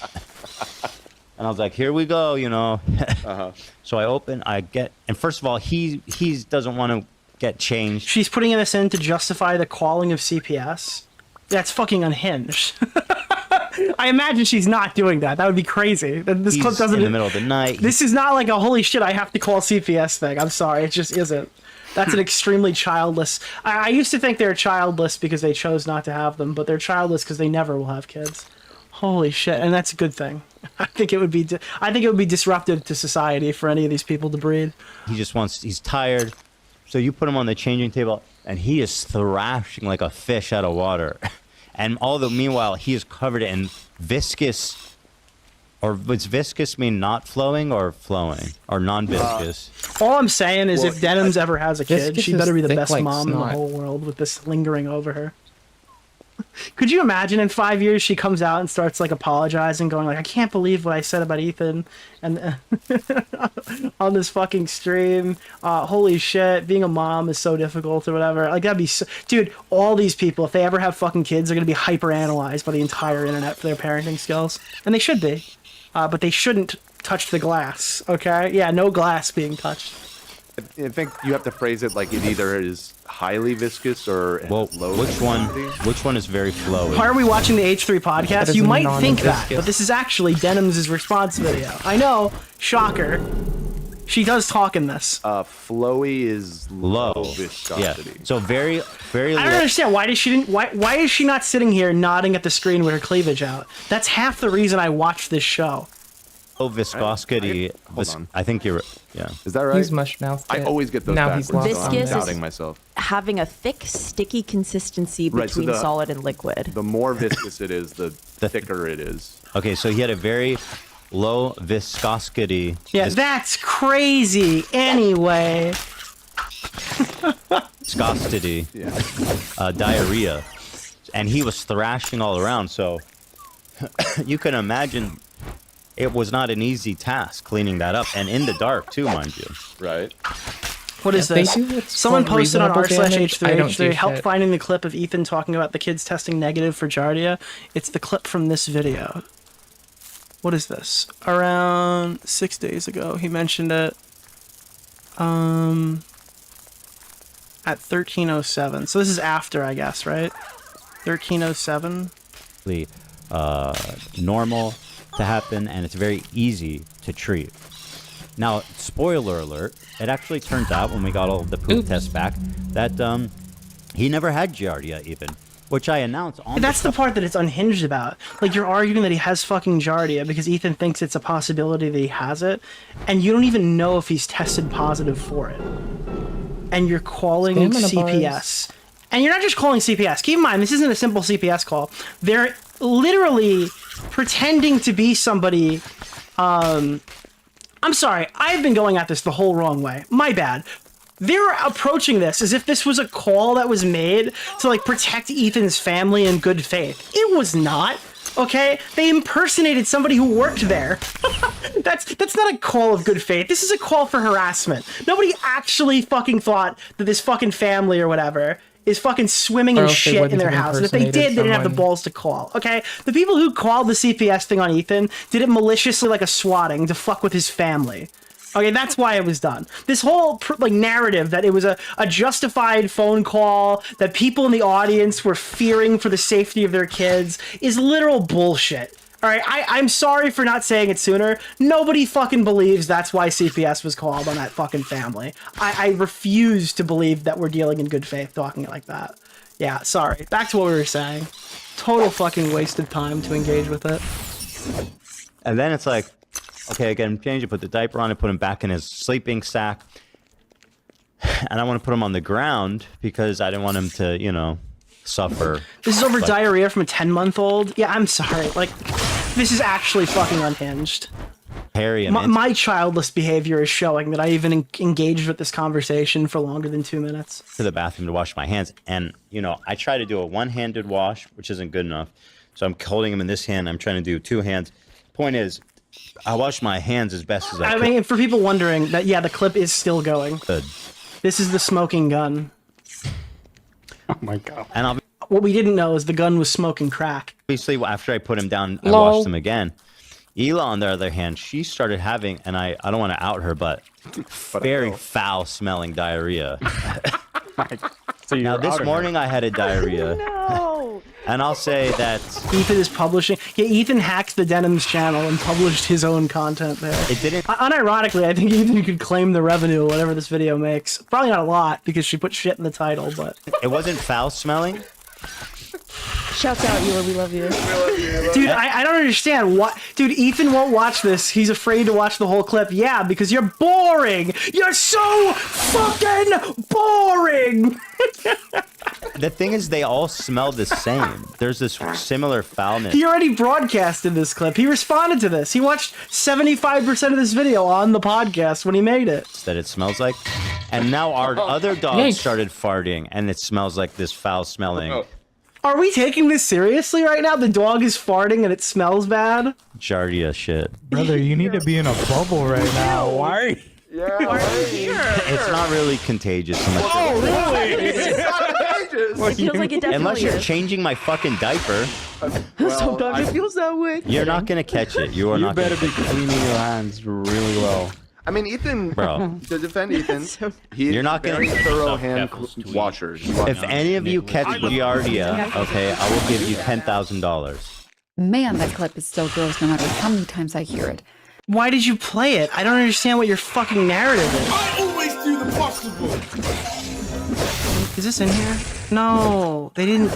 And I was like, here we go, you know. Uh-huh. So I open, and first of all, he doesn't want to get changed. She's putting this in to justify the calling of CPS. That's fucking unhinged. I imagine she's not doing that. That would be crazy. This He's clip doesn't. in the middle of the night. This is not like a holy shit, I have to call CPS thing. I'm sorry, it just isn't. That's an extremely childless. I used to think they were childless because they chose not to have them, but they're childless because they never will have kids. Holy shit, and that's a good thing. I think it would be. I think it would be disruptive to society for any of these people to breed. He's tired. So you put him on the changing table, and he is thrashing like a fish out of water. And meanwhile, he is covered in viscous, or does viscous mean not flowing or flowing? Or non-viscous? All I'm saying is if Denims ever has a kid, Viscous she better be the is thick best like mom in the snot. whole world with this lingering over her. Could you imagine in 5 years she comes out and starts like apologizing, going like, I can't believe what I said about Ethan and on this fucking stream. Holy shit, being a mom is so difficult or whatever. Like that'd be so, dude, all these people, if they ever have fucking kids, they're gonna be hyper analyzed by the entire internet for their parenting skills. And they should be. But they shouldn't touch the glass, okay? Yeah, no glass being touched. I think you have to phrase it like it either is highly viscous or low. Which one is very flowy? Why are we watching the H3 That podcast? is You might think that, non-viscous. but this is actually Denims' response video. I know, shocker. She does talk in this. Flowy is Low. viscosity. Yeah. So very, very I don't understand why is she not sitting here nodding at the screen with her cleavage out? That's half the reason I watched this show. low viscosity. Hold on. I think you're. Yeah. Is that right? He's mush mouthed. I always get those now backwards. he's lost. so I'm Viscous is- doubting myself. Having a thick, sticky consistency Right, so between the- solid and liquid. The more viscous it is, the thicker it is. Okay, so he had a very low viscosity. Yeah, that's crazy. Anyway. Viscosity. Diarrhea. And he was thrashing all around, so you can imagine it was not an easy task cleaning that up, and in the dark too, mind you. Right. What is They this? do what's Someone called posted on reasonable damage. I don't do r/h3h3 help shit. finding the clip of Ethan talking about the kids testing negative for Giardia. It's the clip from this video. What is this? Around 6 days ago, he mentioned it. At 13:07. So this is after, I guess, right? 13:07. Normal to happen, and it's very easy to treat. Now, spoiler alert, it actually turns out when we got all of the poop tests back that he never had Giardia even, which I announced on That's the part that it's unhinged about. Like, you're arguing that he has fucking Giardia because Ethan thinks it's a possibility that he has it, and you don't even know if he's tested positive for it. And you're calling Stamina CPS. bars. And you're not just calling CPS. Keep in mind, this isn't a simple CPS call. They're literally pretending to be somebody. I'm sorry, I've been going at this the whole wrong way. My bad. They're approaching this as if this was a call that was made to, like, protect Ethan's family in good faith. It was not. Okay? They impersonated somebody who worked there. That's not a call of good faith. This is a call for harassment. Nobody actually fucking thought that this fucking family or whatever is fucking swimming Or in else they shit in wouldn't their have house. And if they did, they didn't have the impersonated balls to call. Okay? The people who called the CPS thing on Ethan did it maliciously, like a swatting, to fuck with his family. Okay, that's why it was done. This whole narrative that it was a justified phone call, that people in the audience were fearing for the safety of their kids, is literal bullshit. All right, I'm sorry for not saying it sooner. Nobody fucking believes that's why CPS was called on that fucking family. I refuse to believe that we're dealing in good faith talking like that. Yeah, sorry. Back to what we were saying. Total fucking waste of time to engage with it. And then it's like, okay, again, change it, put the diaper on it, put him back in his sleeping sack. And I want to put him on the ground because I didn't want him to, you know, suffer. This is over like, diarrhea from a 10-month-old? Yeah, I'm sorry. Like, this is actually fucking unhinged. Harry and My childless behavior is showing that I even engaged with this conversation for longer than 2 minutes. to the bathroom to wash my hands. And, you know, I try to do a one-handed wash, which isn't good enough. So I'm holding him in this hand. I'm trying to do two hands. Point is, I wash my hands as best as I I could. mean, for people wondering, that yeah, the clip is still going. Good. This is the smoking gun. Oh my god. And I'll What we didn't know is the gun was smoking crack. obviously, after I put him down, I Lol. washed him again. Ela, on the other hand, she started having, and I don't want to out her, but very foul-smelling diarrhea. So now, this morning I had a diarrhea. No. And I'll say that Ethan is publishing. Yeah, Ethan hacked the Denims channel and published his own content there. it didn't. Unironically, I think Ethan could claim the revenue of whatever this video makes. Probably not a lot because she put shit in the title, but It wasn't foul-smelling. Shouts out, Eula, we love you. dude, I don't understand what. Dude, Ethan won't watch this. He's afraid to watch the whole clip. Yeah, because you're boring. You're so fucking boring. The thing is, they all smell the same. There's this similar foulness. He already broadcasted this clip. He responded to this. He watched 75% of this video on the podcast when he made it. That it smells like. And now our other dog started farting, and it smells like this foul-smelling Are we taking this seriously right now? The dog is farting and it smells bad? Giardia shit. Brother, you need to be in a bubble right now. Why? It's not really contagious unless, It feels like it definitely unless you're is. changing my fucking diaper. Sometimes it feels that way. You're not gonna catch it. You are You not. better gonna be cleaning your hands really well. I mean, Ethan, Bro. to defend Ethan, he's You're not very gonna- thorough hand washer. If any of you catch Giardia, okay, I will give you $10,000. Man, that clip is still gross no matter how many times I hear it. Why did you play it? I don't understand what your fucking narrative is. I always do the possible. Is this in here? No, they didn't.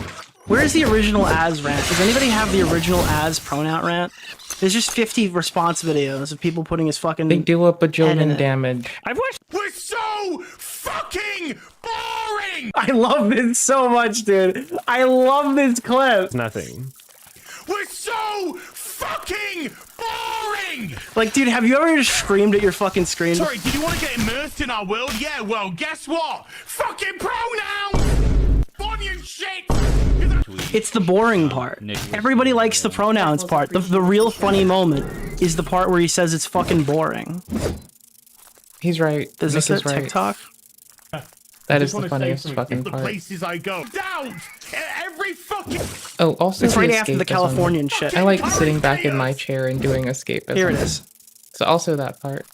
Where's the original as rant? Does anybody have the original as pronoun rant? There's just 50 response videos of people putting his fucking. They do a head in bajillion it. damage. I've watched. We're so fucking boring. I love this so much, dude. I love this clip. Nothing. We're so fucking boring. Like, dude, have you ever just screamed at your fucking screen? Sorry, did you want to get immersed in our world? Yeah, well, guess what? Fucking pronouns. Funny and shit. It's the boring part. Everybody likes the pronouns part. The real funny moment is the part where he says it's fucking boring. He's right. Is this Nick it? is right. TikTok? That is the funniest fucking The part. places I go. Down. Every fucking. Oh, also It's the right after the escapism. Californian shit. I like sitting back in my chair and doing escapism. Here it is. So also that part.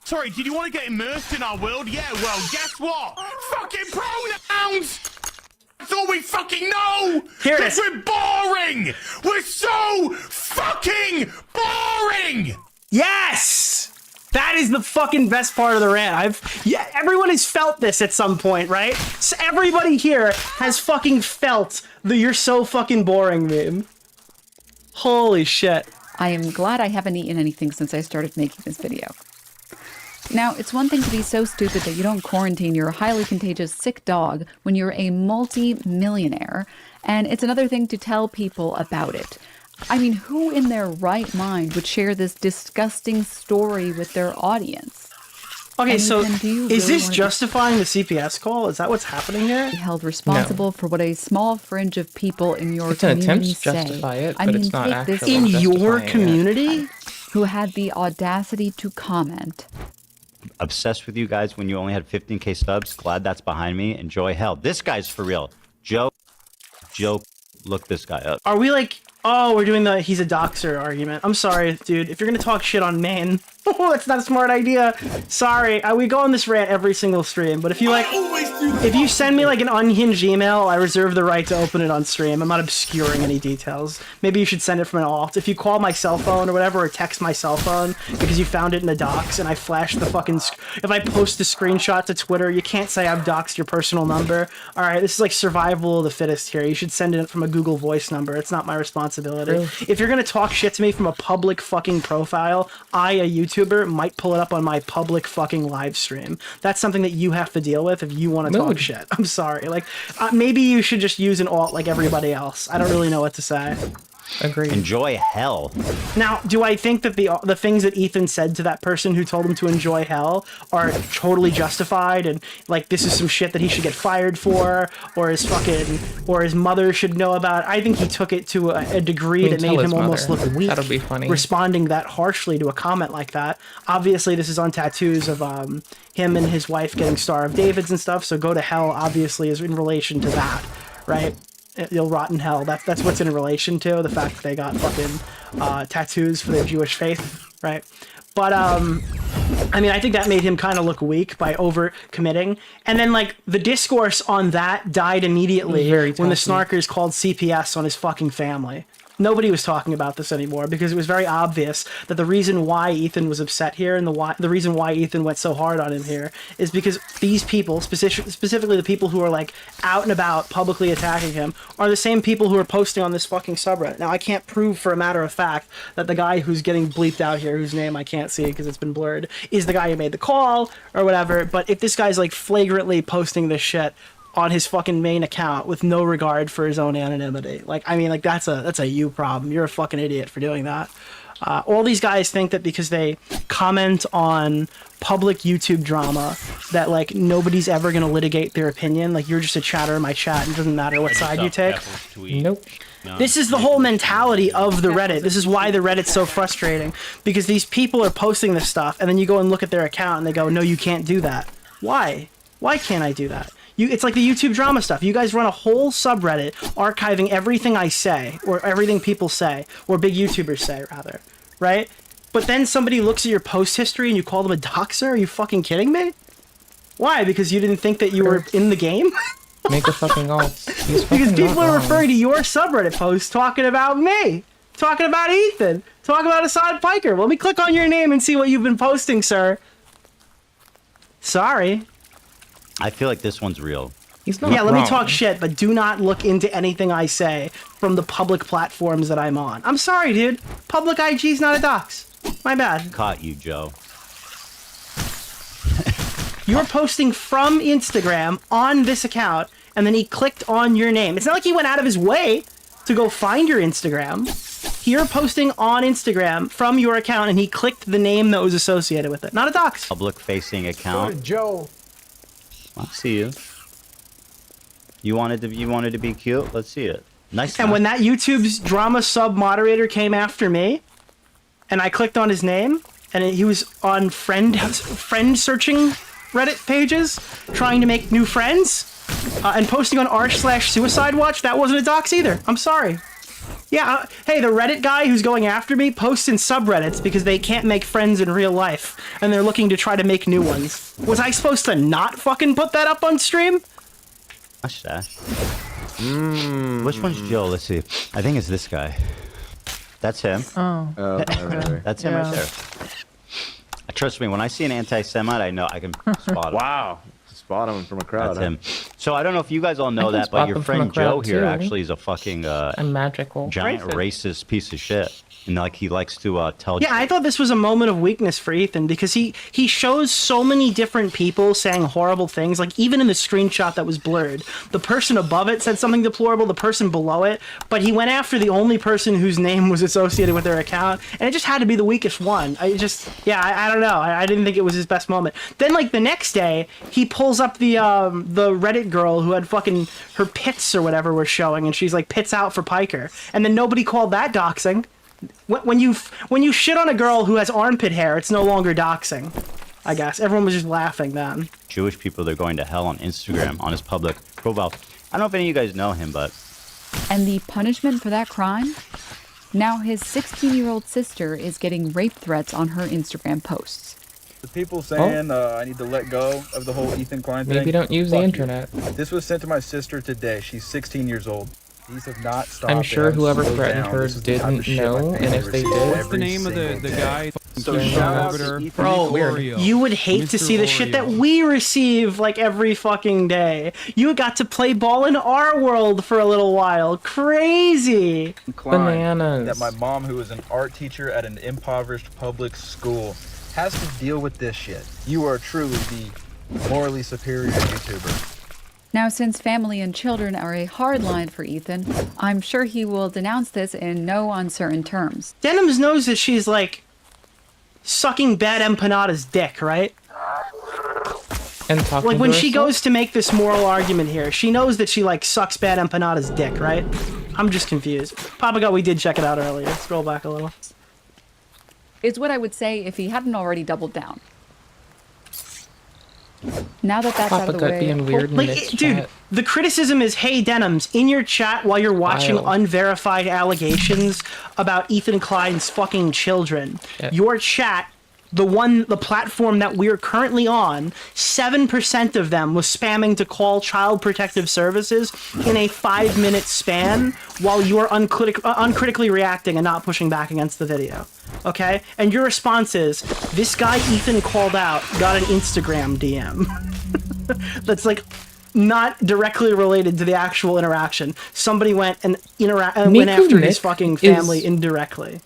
Sorry, did you want to get immersed in our world? Yeah, well, guess what? Fucking pronouns! That's all we fucking know! Here it 'Cause is. we're boring! We're so fucking boring! Yes! That is the fucking best part of the rant. Everyone has felt this at some point, right? So everybody here has fucking felt the "you're so fucking boring" meme. Holy shit. I am glad I haven't eaten anything since I started making this video. Now, it's one thing to be so stupid that you don't quarantine your highly contagious sick dog when you're a multi-millionaire, and it's another thing to tell people about it. I mean, who in their right mind would share this disgusting story with their audience? Okay, And so then do you is really this wanna be justifying the CPS call? Is that what's happening here? held responsible for what a small fringe of people in your It's an attempt community to justify say? it, I but mean, it's not take this actually In your justifying it. community? who had the audacity to comment. Obsessed with you guys when you only had 15K subs. Glad that's behind me. Enjoy hell. This guy's for real. Joe, look this guy up. Are we like, oh, we're doing the he's a doxer argument? I'm sorry, dude. If you're gonna talk shit on Maine, that's not a smart idea. Sorry, we go on this rant every single stream, but if you like, if you send me like an unhinged email, I reserve the right to open it on stream. I'm not obscuring any details. Maybe you should send it from an alt. If you call my cell phone or whatever, or text my cell phone because you found it in the docs and I flashed the fucking, if I post a screenshot to Twitter, you can't say I've doxed your personal number. All right, this is like survival of the fittest here. You should send it from a Google Voice number. It's not my responsibility. True. If you're gonna talk shit to me from a public fucking profile, I, a YouTuber, might pull it up on my public fucking live stream. That's something that you have to deal with if you want to talk Mood. shit. I'm sorry. Like, maybe you should just use an alt like everybody else. I don't really know what to say. Agreed. Enjoy hell. Now, do I think that the things that Ethan said to that person who told him to enjoy hell are totally justified and like this is some shit that he should get fired for or his mother should know about? I think he took it to a degree You that can made tell him his almost mother. look weak. That'll be funny. Responding that harshly to a comment like that. Obviously, this is on tattoos of him and his wife getting Star of Davids and stuff. So go to hell obviously is in relation to that, right? You'll rot in hell. That's what's in relation to the fact that they got fucking tattoos for their Jewish faith, right? But I mean, I think that made him kind of look weak by over committing. And then like the discourse on that died immediately when the snarkers called CPS on his fucking family. Nobody was talking about this anymore because it was very obvious that the reason why Ethan was upset here and the reason why Ethan went so hard on him here is because these people, specifically the people who are like out and about publicly attacking him, are the same people who are posting on this fucking subreddit. Now, I can't prove for a matter of fact that the guy who's getting bleeped out here, whose name I can't see because it's been blurred, is the guy who made the call or whatever, but if this guy's like flagrantly posting this shit on his fucking main account with no regard for his own anonymity. Like, I mean, like, that's a you problem. You're a fucking idiot for doing that. All these guys think that because they comment on public YouTube drama that, like, nobody's ever going to litigate their opinion. Like, you're just a chatter in my chat and it doesn't matter what side you take. Nope. This is the whole mentality of the Reddit. This is why the Reddit's so frustrating. Because these people are posting this stuff and then you go and look at their account and they go, no, you can't do that. Why? Why can't I do that? It's like the YouTube drama stuff. You guys run a whole subreddit archiving everything I say, or everything people say, or big YouTubers say, rather, right? But then somebody looks at your post history and you call them a doxer? Are you fucking kidding me? Why? Because you didn't think that you were in the game? Make a fucking alt. Because people are referring to your subreddit posts talking about me, talking about Ethan, talking about Assad Piker. Let me click on your name and see what you've been posting, sir. Sorry. I feel like this one's real. He's not Yeah, let wrong. me talk shit, but do not look into anything I say from the public platforms that I'm on. I'm sorry, dude. Public IG's not a dox. My bad. Caught you, Joe. You're posting from Instagram on this account, and then he clicked on your name. It's not like he went out of his way to go find your Instagram. You're posting on Instagram from your account, and he clicked the name that was associated with it. Not a dox. Public-facing account. Joe. I see you. You wanted to be cute. Let's see it. Nice. And when that YouTube's drama sub moderator came after me, and I clicked on his name, and he was on friend searching Reddit pages, trying to make new friends, and posting on r/suicide watch, that wasn't a dox either. I'm sorry. Yeah, hey, the Reddit guy who's going after me posts in subreddits because they can't make friends in real life, and they're looking to try to make new ones. Was I supposed to not fucking put that up on stream? Watch that. Which one's Joe? Let's see. I think it's this guy. That's him. Oh. That's him right there. Trust me, when I see an anti-Semite, I know I can spot him. Wow. Spot him from a crowd. That's him. So I don't know if you guys all know that, but your friend Joe here actually is a fucking I'm magical. giant racist piece of shit. And like he likes to tell. Yeah, I thought this was a moment of weakness for Ethan because he shows so many different people saying horrible things. Like even in the screenshot that was blurred, the person above it said something deplorable, the person below it, but he went after the only person whose name was associated with their account, and it just had to be the weakest one. I don't know. I didn't think it was his best moment. Then like the next day, he pulls up the Reddit girl who had fucking her pits or whatever were showing, and she's like pits out for Piker, and then nobody called that doxing. When you shit on a girl who has armpit hair, it's no longer doxing. I guess everyone was just laughing then. Jewish people, they're going to hell on Instagram on his public profile. I don't know if any of you guys know him, but And the punishment for that crime? Now his 16-year-old sister is getting rape threats on her Instagram posts. The people saying I need to let go of the whole Ethan Klein thing. Maybe don't use the Fuck you. internet. This was sent to my sister today. She's 16 years old. These have not stopped. I'm sure whoever Slow threatened down. her This is the type didn't of shit know, my and if family they receives did, What's the name of the every guy? So shout out to Orbiter. Ethan. Bro, Oreo. you would hate to Mr. see the shit that Oreo. we receive like every fucking day. You got to play ball in our world for a little while. Crazy. Klein, Bananas. that my mom, who is an art teacher at an impoverished public school, has to deal with this shit. You are truly the morally superior YouTuber. Now, since family and children are a hard line for Ethan, I'm sure he will denounce this in no uncertain terms. Denims knows that she's like sucking bad empanada's dick, right? And talking Like when to she herself? goes to make this moral argument here, she knows that she like sucks bad empanada's dick, right? I'm just confused. Papa God, we did check it out earlier. Scroll back a little. Is what I would say if he hadn't already doubled down. Now that that's out of the Papa Gut way, being weird in Like, Nick's dude, chat. the criticism is, hey, Denims, in your chat while you're watching Wild. unverified allegations about Ethan Klein's fucking children, your chat, the platform that we're currently on, 7% of them was spamming to call Child Protective Services in a 5-minute span while you're uncritically reacting and not pushing back against the video. Okay? And your response is, this guy Ethan called out got an Instagram DM. That's like not directly related to the actual interaction. Somebody went and went after his fucking family indirectly.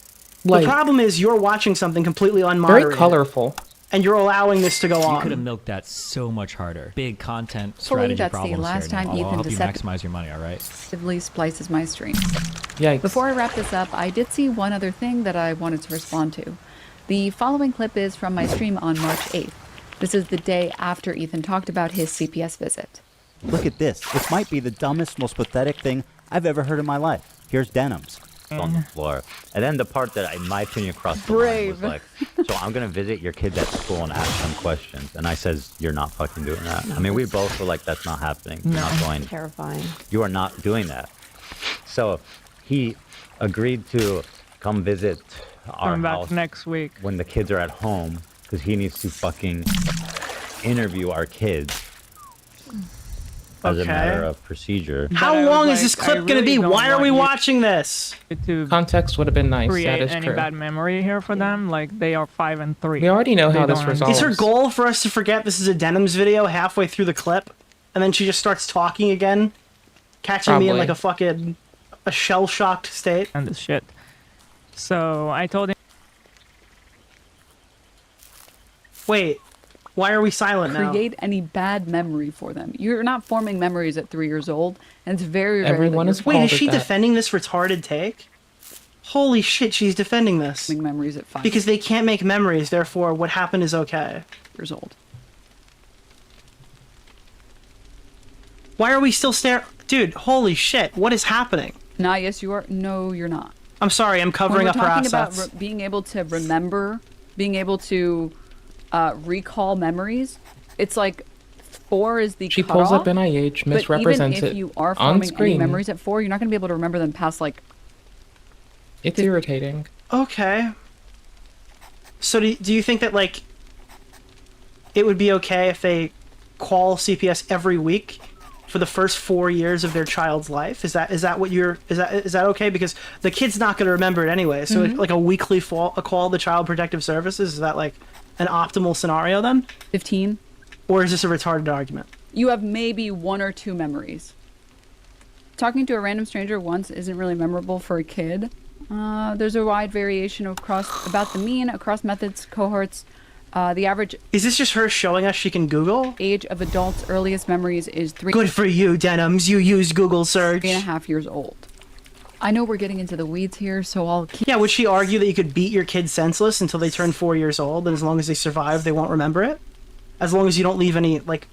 like, the problem is you're watching something completely unmoderated. very colorful. And you're allowing this to go You on. could have milked that so much harder. Big content Hopefully strategy that's the problems last here. time I'll Ethan help you deceptive- maximize your money, all right? Actively splices my streams. Yikes. Before I wrap this up, I did see one other thing that I wanted to respond to. The following clip is from my stream on March 8th. This is the day after Ethan talked about his CPS visit. Look at this. This might be the dumbest, most pathetic thing I've ever heard in my life. Here's Denims on the floor. And then the part that, in my opinion, crossed the line was like, so I'm going to visit your kids at school and ask them questions. And I says, you're not fucking doing that. I mean, we both were like, that's not happening. You're not going. Terrifying. You are not doing that. So he agreed to come visit our Coming back house next week. when the kids are at home because he needs to fucking interview our kids as a matter of procedure. How long is this clip going to be? Why are we watching this? Context would have been nice. Create That is any true. bad memory here for them. Like they are 5 and 3. We already know how this resolves. Is her goal for us to forget this is a Denims video halfway through the clip, and then she just starts talking again, catching me in like a shell-shocked state? And this shit. So I told him. Wait, why are we silent now? Create any bad memory for them. You're not forming memories at 3 years old, and it's very rare Everyone that is Wait, is she defending this retarded take? Holy shit, she's defending this. Make memories at 5 Because they can't make memories, therefore what happened is okay. years old. Why are we still staring? Dude, holy shit, what is happening? Nah, yes you are. No, you're not. I'm sorry, I'm covering up her When we're talking assets. about being able to remember, being able to recall memories, it's like 4 is the She cutoff. pulls up NIH, misrepresents but even if it you are on forming screen. any memories at 4, you're not going to be able to remember them past like. It's irritating. Okay. So do you think that, like, it would be okay if they call CPS every week for the first 4 years of their child's life? Is that what you're, is that okay? Because the kid's not going to remember it anyway. So Mhm. like a weekly a call to Child Protective Services, is that like an optimal scenario then? 15. Or is this a retarded argument? You have maybe 1 or 2 memories. Talking to a random stranger once isn't really memorable for a kid. There's a wide variation about the mean across methods, cohorts. The average. Is this just her showing us she can Google? Age of adults' earliest memories is 3. Good for you, Denims. You used Google search. 3.5 years old. I know we're getting into the weeds here, so I'll keep. Yeah, would she argue that you could beat your kids senseless until they turn 4 years old, and as long as they survive, they won't remember it? As long as you don't leave any, like,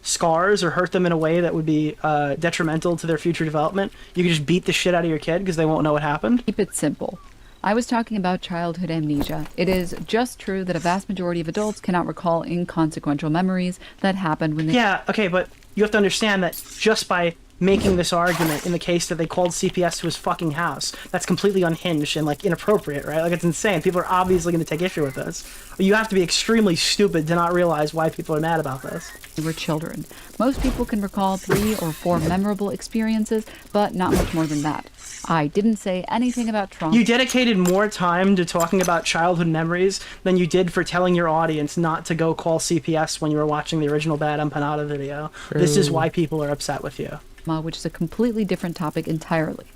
scars or hurt them in a way that would be detrimental to their future development, you can just beat the shit out of your kid because they won't know what happened? Keep it simple. I was talking about childhood amnesia. It is just true that a vast majority of adults cannot recall inconsequential memories that happened when they. Yeah, okay, but you have to understand that just by making this argument in the case that they called CPS to his fucking house, that's completely unhinged and, like, inappropriate, right? Like, it's insane. People are obviously going to take issue with this. You have to be extremely stupid to not realize why people are mad about this. Were children. Most people can recall 3 or 4 memorable experiences, but not much more than that. I didn't say anything about trauma. You dedicated more time to talking about childhood memories than you did for telling your audience not to go call CPS when you were watching the original Bad Empanada video. This is why people are upset with you. Which is a completely different topic entirely.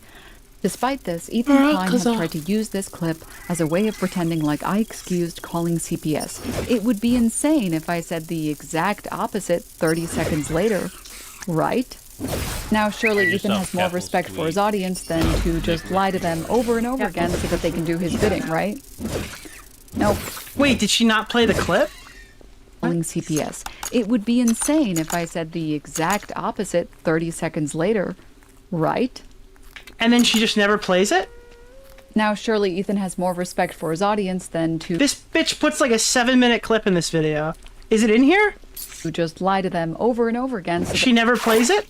Despite this, Ethan Klein has tried to use this clip as a way of pretending like I excused calling CPS. It would be insane if I said the exact opposite 30 seconds later, right? Now, surely Ethan has more respect for his audience than to just lie to them over and over again so that they can do his bidding, right? Nope. Wait, did she not play the clip? Calling CPS. It would be insane if I said the exact opposite 30 seconds later, right? And then she just never plays it? Now, surely Ethan has more respect for his audience than to. This bitch puts like a 7-minute clip in this video, Is it in here? Who just lie to them over and over again. So She never plays it?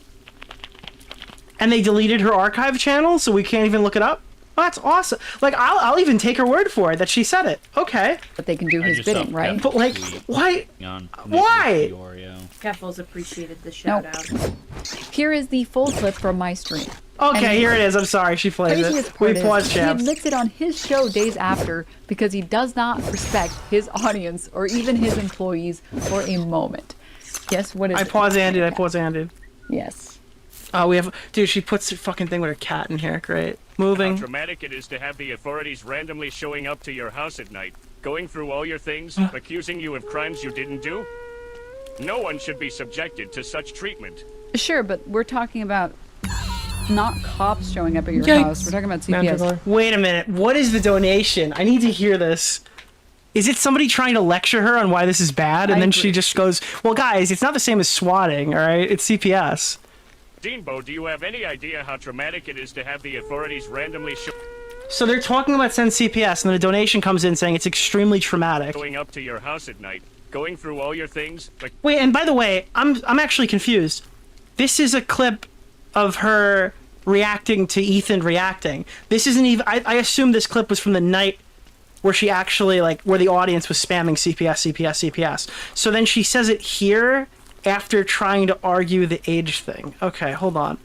And they deleted her archive channel, so we can't even look it up? Oh, that's awesome. Like, I'll even take her word for it that she said it. Okay. But they can do his bidding, right? But, like, why? Why? Kettles appreciated the shout out. Here is the full clip from my stream. Okay, here it is. I'm sorry, she plays Craziest it. part We is, paused, he champs. admits it on his show days after because he does not respect his audience or even his employees for a moment. Yes, what is I it? pause ended. I pause ended. Yes. We have, dude. She puts her fucking thing with her cat in here. Great. How Moving. dramatic it is to have the authorities randomly showing up to your house at night, going through all your things, accusing you of crimes you didn't do. No one should be subjected to such treatment. Sure, but we're talking about not cops showing up at your Yikes. house. We're talking about CPS. Wait a minute. What is the donation? I need to hear this. Is it somebody trying to lecture her on why this is bad, and I then agree. she just goes, "Well, guys, it's not the same as swatting, all right? It's CPS." Deanbo, do you have any idea how traumatic it is to have the authorities randomly So they're talking about send CPS, and then a donation comes in saying it's extremely traumatic. showing up to your house at night, going through all your things, like Wait, and by the way, I'm actually confused. This is a clip of her reacting to Ethan reacting. This isn't even. I assume this clip was from the night where she actually, like, where the audience was spamming CPS, CPS, CPS. So then she says it here after trying to argue the age thing. Okay, hold on.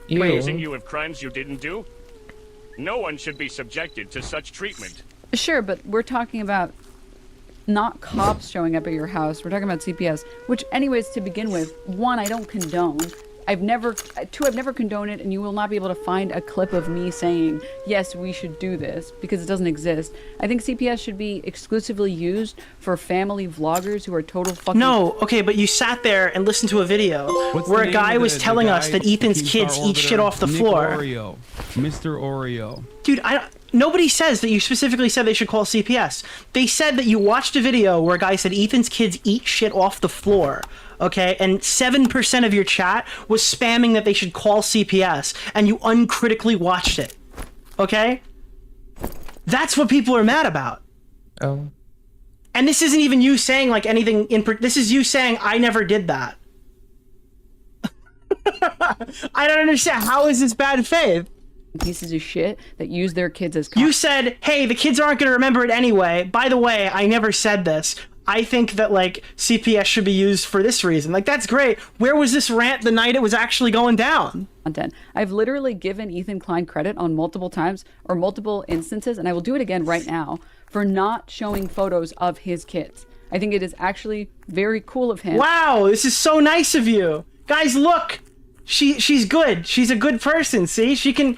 accusing you of crimes you didn't do. No one should be subjected to such treatment. Sure, but we're talking about not cops showing up at your house. We're talking about CPS, which anyways, to begin with, one, I don't condone. I've never condoned it, and you will not be able to find a clip of me saying, yes, we should do this, because it doesn't exist. I think CPS should be exclusively used for family vloggers who are total fucking... No, okay, but you sat there and listened to a video where a guy was telling us that Ethan's kids eat shit off the Nick floor. Oreo. Mr. Oreo. Dude, nobody says that you specifically said they should call CPS. They said that you watched a video where a guy said Ethan's kids eat shit off the floor, okay? And 7% of your chat was spamming that they should call CPS, and you uncritically watched it, okay? That's what people are mad about. Oh. And this isn't even you saying, like, anything this is you saying, I never did that. I don't understand. How is this bad faith? Pieces of shit that use their kids as... You said, hey, the kids aren't going to remember it anyway. By the way, I never said this. I think that, like, CPS should be used for this reason. Like, that's great. Where was this rant the night it was actually going down? Content. I've literally given Ethan Klein credit on multiple times or multiple instances, and I will do it again right now, for not showing photos of his kids. I think it is actually very cool of him. Wow, this is so nice of you. Guys, look. She's good. She's a good person. See? She can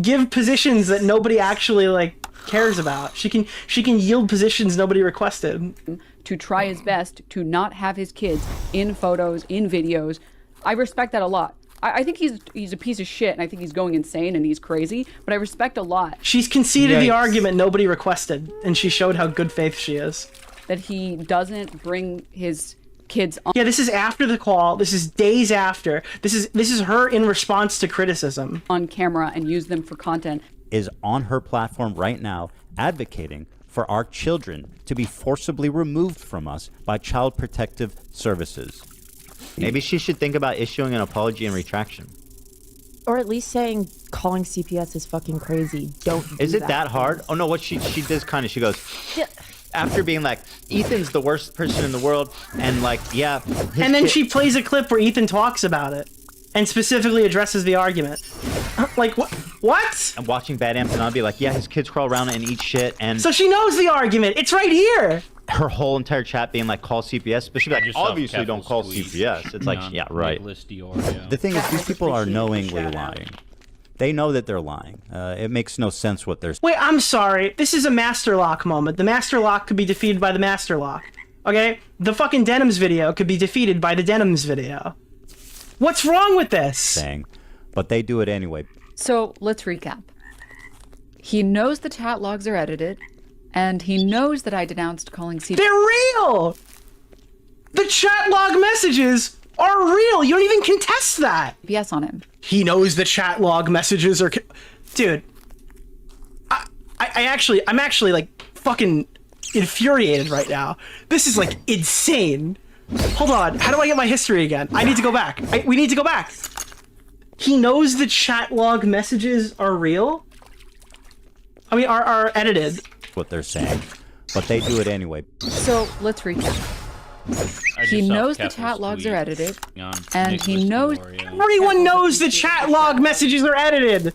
give positions that nobody actually, like, cares about. She can yield positions nobody requested. To try his best to not have his kids in photos, in videos. I respect that a lot. I think he's a piece of shit, and I think he's going insane and he's crazy, but I respect a lot. She's conceded the argument nobody requested, and she showed how good faith she is. That he doesn't bring his kids on. Yeah, this is after the call. This is days after. This is her in response to criticism. On camera and use them for content. Is on her platform right now advocating for our children to be forcibly removed from us by Child Protective Services. Maybe she should think about issuing an apology and retraction. Or at least saying calling CPS is fucking crazy. Don't do Is it that hard? Oh no, what she does kind of, she goes, Yeah. after being like, Ethan's the worst person in the world, and like, yeah. And then she plays a clip where Ethan talks about it and specifically addresses the argument. Like, what? I'm watching Bad Amp and I'll be like, yeah, his kids crawl around and eat shit, and So she knows the argument. It's right here. her whole entire chat being like, call CPS, but she'd be like, Yourself, obviously don't call CPS. It's like, yeah, right. The thing is, these people are knowingly lying. They know that they're lying. It makes no sense what they're saying. Wait, I'm sorry. This is a Master Lock moment. The Master Lock could be defeated by the Master Lock. Okay? The fucking Denims video could be defeated by the Denims video. What's wrong with this? Saying, but they do it anyway. So let's recap. He knows the chat logs are edited, and he knows that I denounced calling CPS. They're real! The chat log messages are real! You don't even contest that! Yes on him. He knows the chat log messages are... Dude. I'm actually, like, fucking infuriated right now. This is like insane. Hold on. How do I get my history again? I need to go back. We need to go back. He knows the chat log messages are real? I mean, are edited. What they're saying. But they do it anyway. So let's recap. He knows the chat logs are edited, and he knows everyone knows the chat log messages are edited.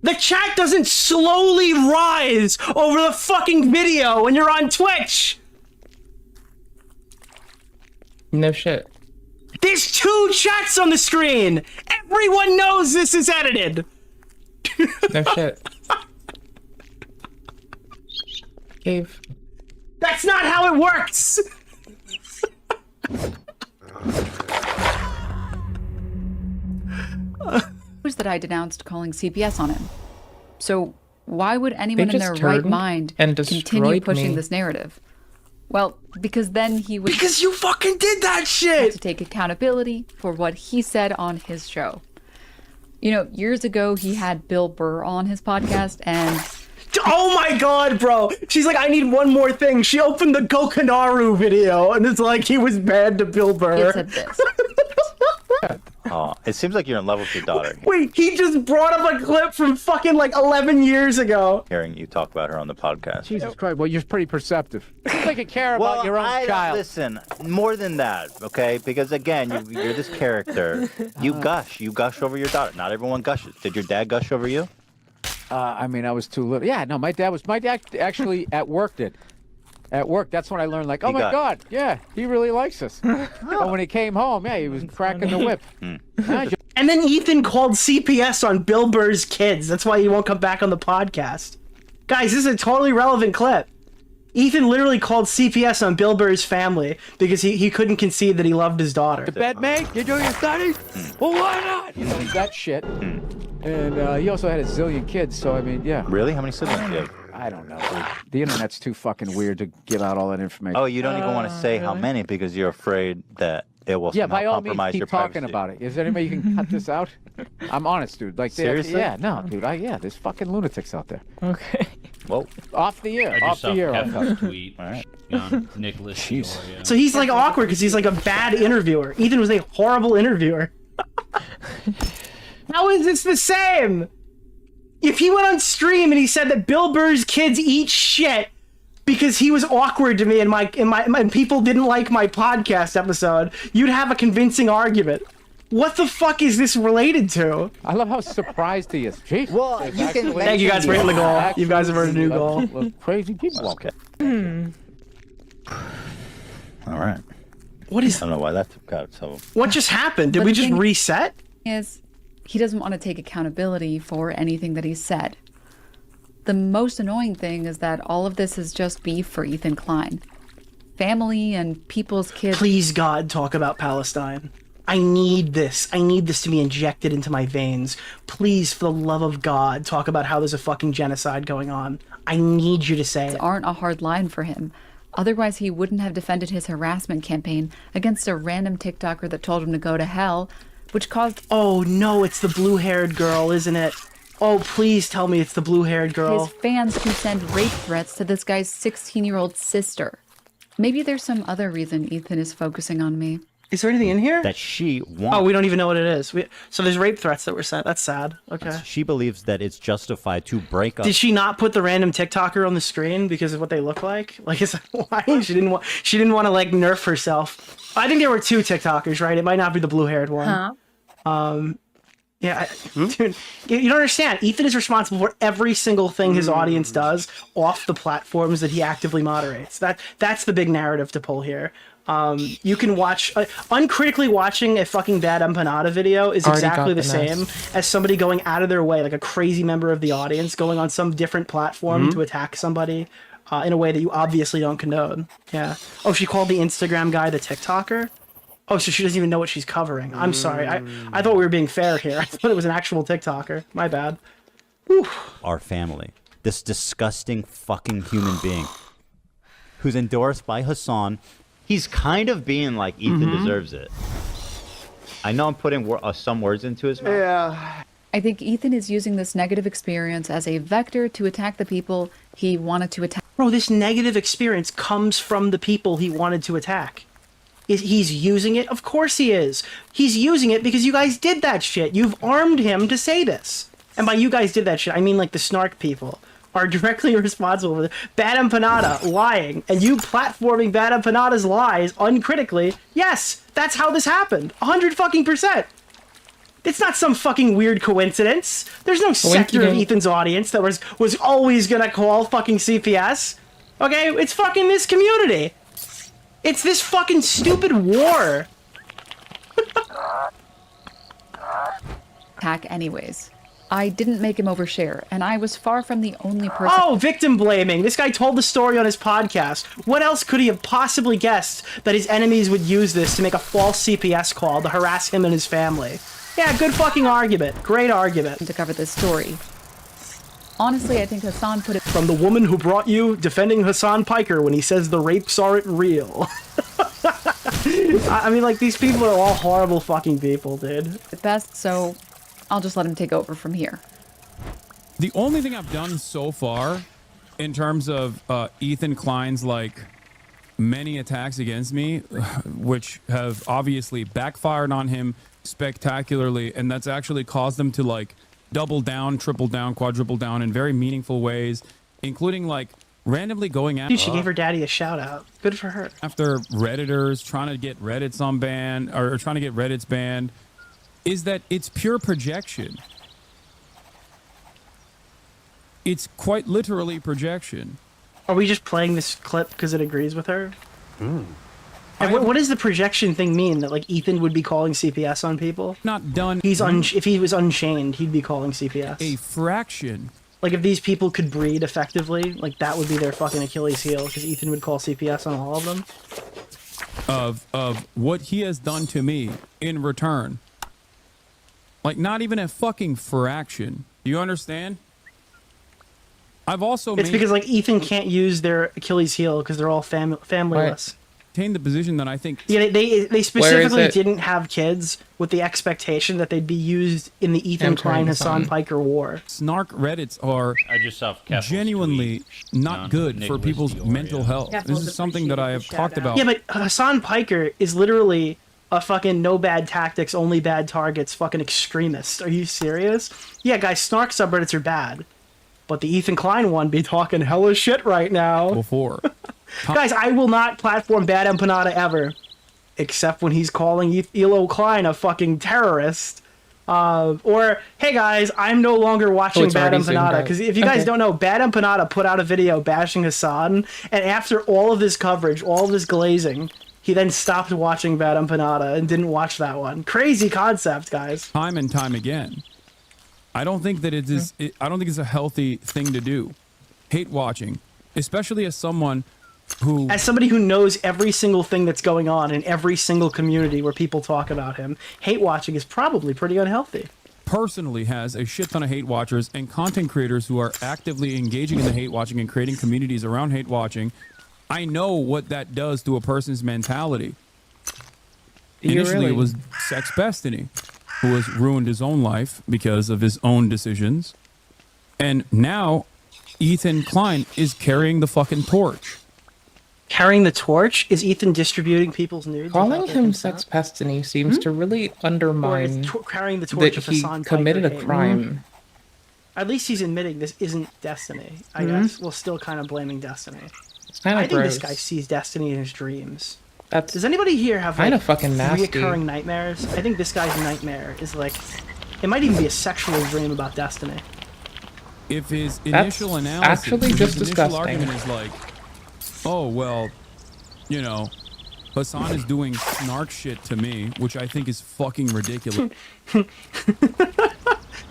The chat doesn't slowly rise over the fucking video when you're on Twitch. No shit. There's 2 chats on the screen. Everyone knows this is edited. No shit. Cave. That's not how it works. knows that I denounced calling CPS on him. So why would anyone in just their right turned mind and continue destroyed pushing me. this narrative? Well, because then he would... Because you fucking did that shit! ...to take accountability for what he said on his show. You know, years ago, he had Bill Burr on his podcast, and... Oh my god, bro! She's like, I need one more thing. She opened the Gokanaru video, and it's like he was bad to Bill Burr. It said this. Oh, it seems like you're in love with your daughter. Wait, he just brought up a clip from fucking like 11 years ago. Hearing you talk about her on the podcast. Jesus Christ, well, you're pretty perceptive. Seems like you care Well, about your own I don't- child. Listen, more than that, okay? Because again, you're this character. You gush over your daughter. Not everyone gushes. Did your dad gush over you? I mean, I was too little. Yeah, no, my dad actually at work did. At work, that's when I learned, like, oh He my got- God, yeah, he really likes us. But when he came home, yeah, he was cracking the whip. And then Ethan called CPS on Bill Burr's kids. That's why he won't come back on the podcast. Guys, this is a totally relevant clip. Ethan literally called CPS on Bill Burr's family because he couldn't concede that he loved his daughter. The bed mate, you're doing your studies? Well, why not? You know, he's that shit. And he also had a zillion kids, so I mean, yeah. Really? How many siblings do you have? I don't know, dude. The internet's too fucking weird to give out all that information. Oh, you don't even want to say how many because you're afraid that it will Yeah, somehow by all means, compromise keep your talking privacy. about it. Is there any way you can cut this out? I'm honest, dude. Like, Seriously? Yeah, no, dude. Yeah, there's fucking lunatics out there. Okay. Whoa. Off the air. Off the air. I'll cut. tweet right. on Nicholas Fiorio. So he's like awkward because he's like a bad interviewer. Ethan was a horrible interviewer. How is this the same? If he went on stream and he said that Bill Burr's kids eat shit because he was awkward to me and people didn't like my podcast episode, you'd have a convincing argument. What the fuck is this related to? I love how surprised he is. Jeez. Well, you can. Thank you guys for hitting the goal. You guys have earned a new goal. Crazy people. Okay. All right. What is? I don't know why that took out so. What just happened? Did But we the just thing reset? Is he doesn't want to take accountability for anything that he said. The most annoying thing is that all of this is just beef for Ethan Klein. Family and people's kids. Please, God, talk about Palestine. I need this. I need this to be injected into my veins. Please, for the love of God, talk about how there's a fucking genocide going on. I need you to say it. Aren't a hard line for him. Otherwise, he wouldn't have defended his harassment campaign against a random TikToker that told him to go to hell, which caused... Oh no, it's the blue-haired girl, isn't it? Oh, please tell me it's the blue-haired girl. his fans to send rape threats to this guy's 16-year-old sister. Maybe there's some other reason Ethan is focusing on me. Is there anything in here? That she wants. Oh, we don't even know what it is. So there's rape threats that were sent. That's sad. Okay. She believes that it's justified to break up. Did she not put the random TikToker on the screen because of what they look like? Like, is that why she didn't want? She didn't want to like nerf herself. I think there were two TikTokers, right? It might not be the blue-haired one. Huh? Yeah, dude, you don't understand. Ethan is responsible for every single thing his audience does off the platforms that he actively moderates. That's the big narrative to pull here. You can watch uncritically watching a fucking bad empanada video is Already exactly got the the same as somebody going out of their way, like a crazy member of the audience going on some different platform to attack somebody in a way that you obviously don't condone. Yeah. Oh, she called the Instagram guy the TikToker. Oh, so she doesn't even know what she's covering. I'm sorry. I thought we were being fair here. I thought it was an actual TikToker. My bad. Whew. Our family. This disgusting fucking human being who's endorsed by Hassan. He's kind of being like Ethan deserves it. I know I'm putting some words into his mouth. Yeah. I think Ethan is using this negative experience as a vector to attack the people he wanted to attack. Bro, this negative experience comes from the people he wanted to attack. He's using it? Of course he is. He's using it because you guys did that shit. You've armed him to say this. And by you guys did that shit, I mean like the snark people are directly responsible for Bad Empanada lying, and you platforming Bad Empanada's lies uncritically. Yes, that's how this happened. 100%. It's not some fucking weird coincidence. There's no sector of Ethan's audience that was always gonna call fucking CPS. Okay, it's fucking this community. It's this fucking stupid war. Attack anyways. I didn't make him overshare, and I was far from the only person. Oh, victim blaming. This guy told the story on his podcast. What else could he have possibly guessed that his enemies would use this to make a false CPS call to harass him and his family? Yeah, good fucking argument. Great argument. To cover this story. Honestly, I think Hassan put it from the woman who brought you defending Hassan Piker when he says the rapes aren't real. I mean, like, these people are all horrible fucking people, dude. best, so I'll just let him take over from here. The only thing I've done so far in terms of Ethan Klein's, like, many attacks against me, which have obviously backfired on him spectacularly, and that's actually caused them to, like, double down, triple down, quadruple down in very meaningful ways, including, like, randomly going after... Dude, she gave her daddy a shout out. Good for her. After Redditors, trying to get Reddits unbanned, or trying to get Reddits banned, is that it's pure projection. It's quite literally projection. Are we just playing this clip because it agrees with her? And what does the projection thing mean? That, like, Ethan would be calling CPS on people? Not done. If he was unchained, he'd be calling CPS. A fraction. Like, if these people could breed effectively, like, that would be their fucking Achilles heel, because Ethan would call CPS on all of them. Of what he has done to me in return. Like, not even a fucking fraction. Do you understand? I've also It's because, like, Ethan can't use their Achilles heel because they're all familyless. Maintain the position that I think... Yeah, they specifically didn't have kids with the expectation that they'd be used in the Ethan Klein Hassan Piker war. Snark Reddits are genuinely not good for people's mental health. This is something that I have talked about. Yeah, but Hassan Piker is literally a fucking no bad tactics, only bad targets fucking extremist. Are you serious? Yeah, guys, Snark subreddits are bad. But the Ethan Klein one be talking hella shit right now. Before. Guys, I will not platform Bad Empanada ever. Except when he's calling Elo Klein a fucking terrorist. Or, hey guys, I'm no longer watching Bad Empanada. Because if you guys don't know, Bad Empanada put out a video bashing Hassan. And after all of this coverage, all of this glazing, he then stopped watching Bad Empanada and didn't watch that one. Crazy concept, guys. Time and time again. I don't think that it is. I don't think it's a healthy thing to do. Hate watching, especially as somebody who knows every single thing that's going on in every single community where people talk about him. Hate watching is probably pretty unhealthy. Personally, has a shit ton of hate watchers and content creators who are actively engaging in the hate watching and creating communities around hate watching. I know what that does to a person's mentality. Initially, it was Sex Destiny, who has ruined his own life because of his own decisions. And now, Ethan Klein is carrying the fucking torch. Carrying the torch? Is Ethan distributing people's nudes? Calling him Sex Destiny seems to really undermine carrying the torch that of Hassan he committed Piker a hate. crime. At least he's admitting this isn't Destiny, I guess. We're still kind of blaming Destiny. It's kind of I think gross. this guy sees Destiny in his dreams. That's Does anybody here have kinda like fucking nasty. reoccurring nightmares? I think this guy's nightmare is like, it might even be a sexual dream about Destiny. If his That's initial analysis, actually his just initial disgusting. argument is like, oh well, you know, Hassan is doing snark shit to me, which I think is fucking ridiculous.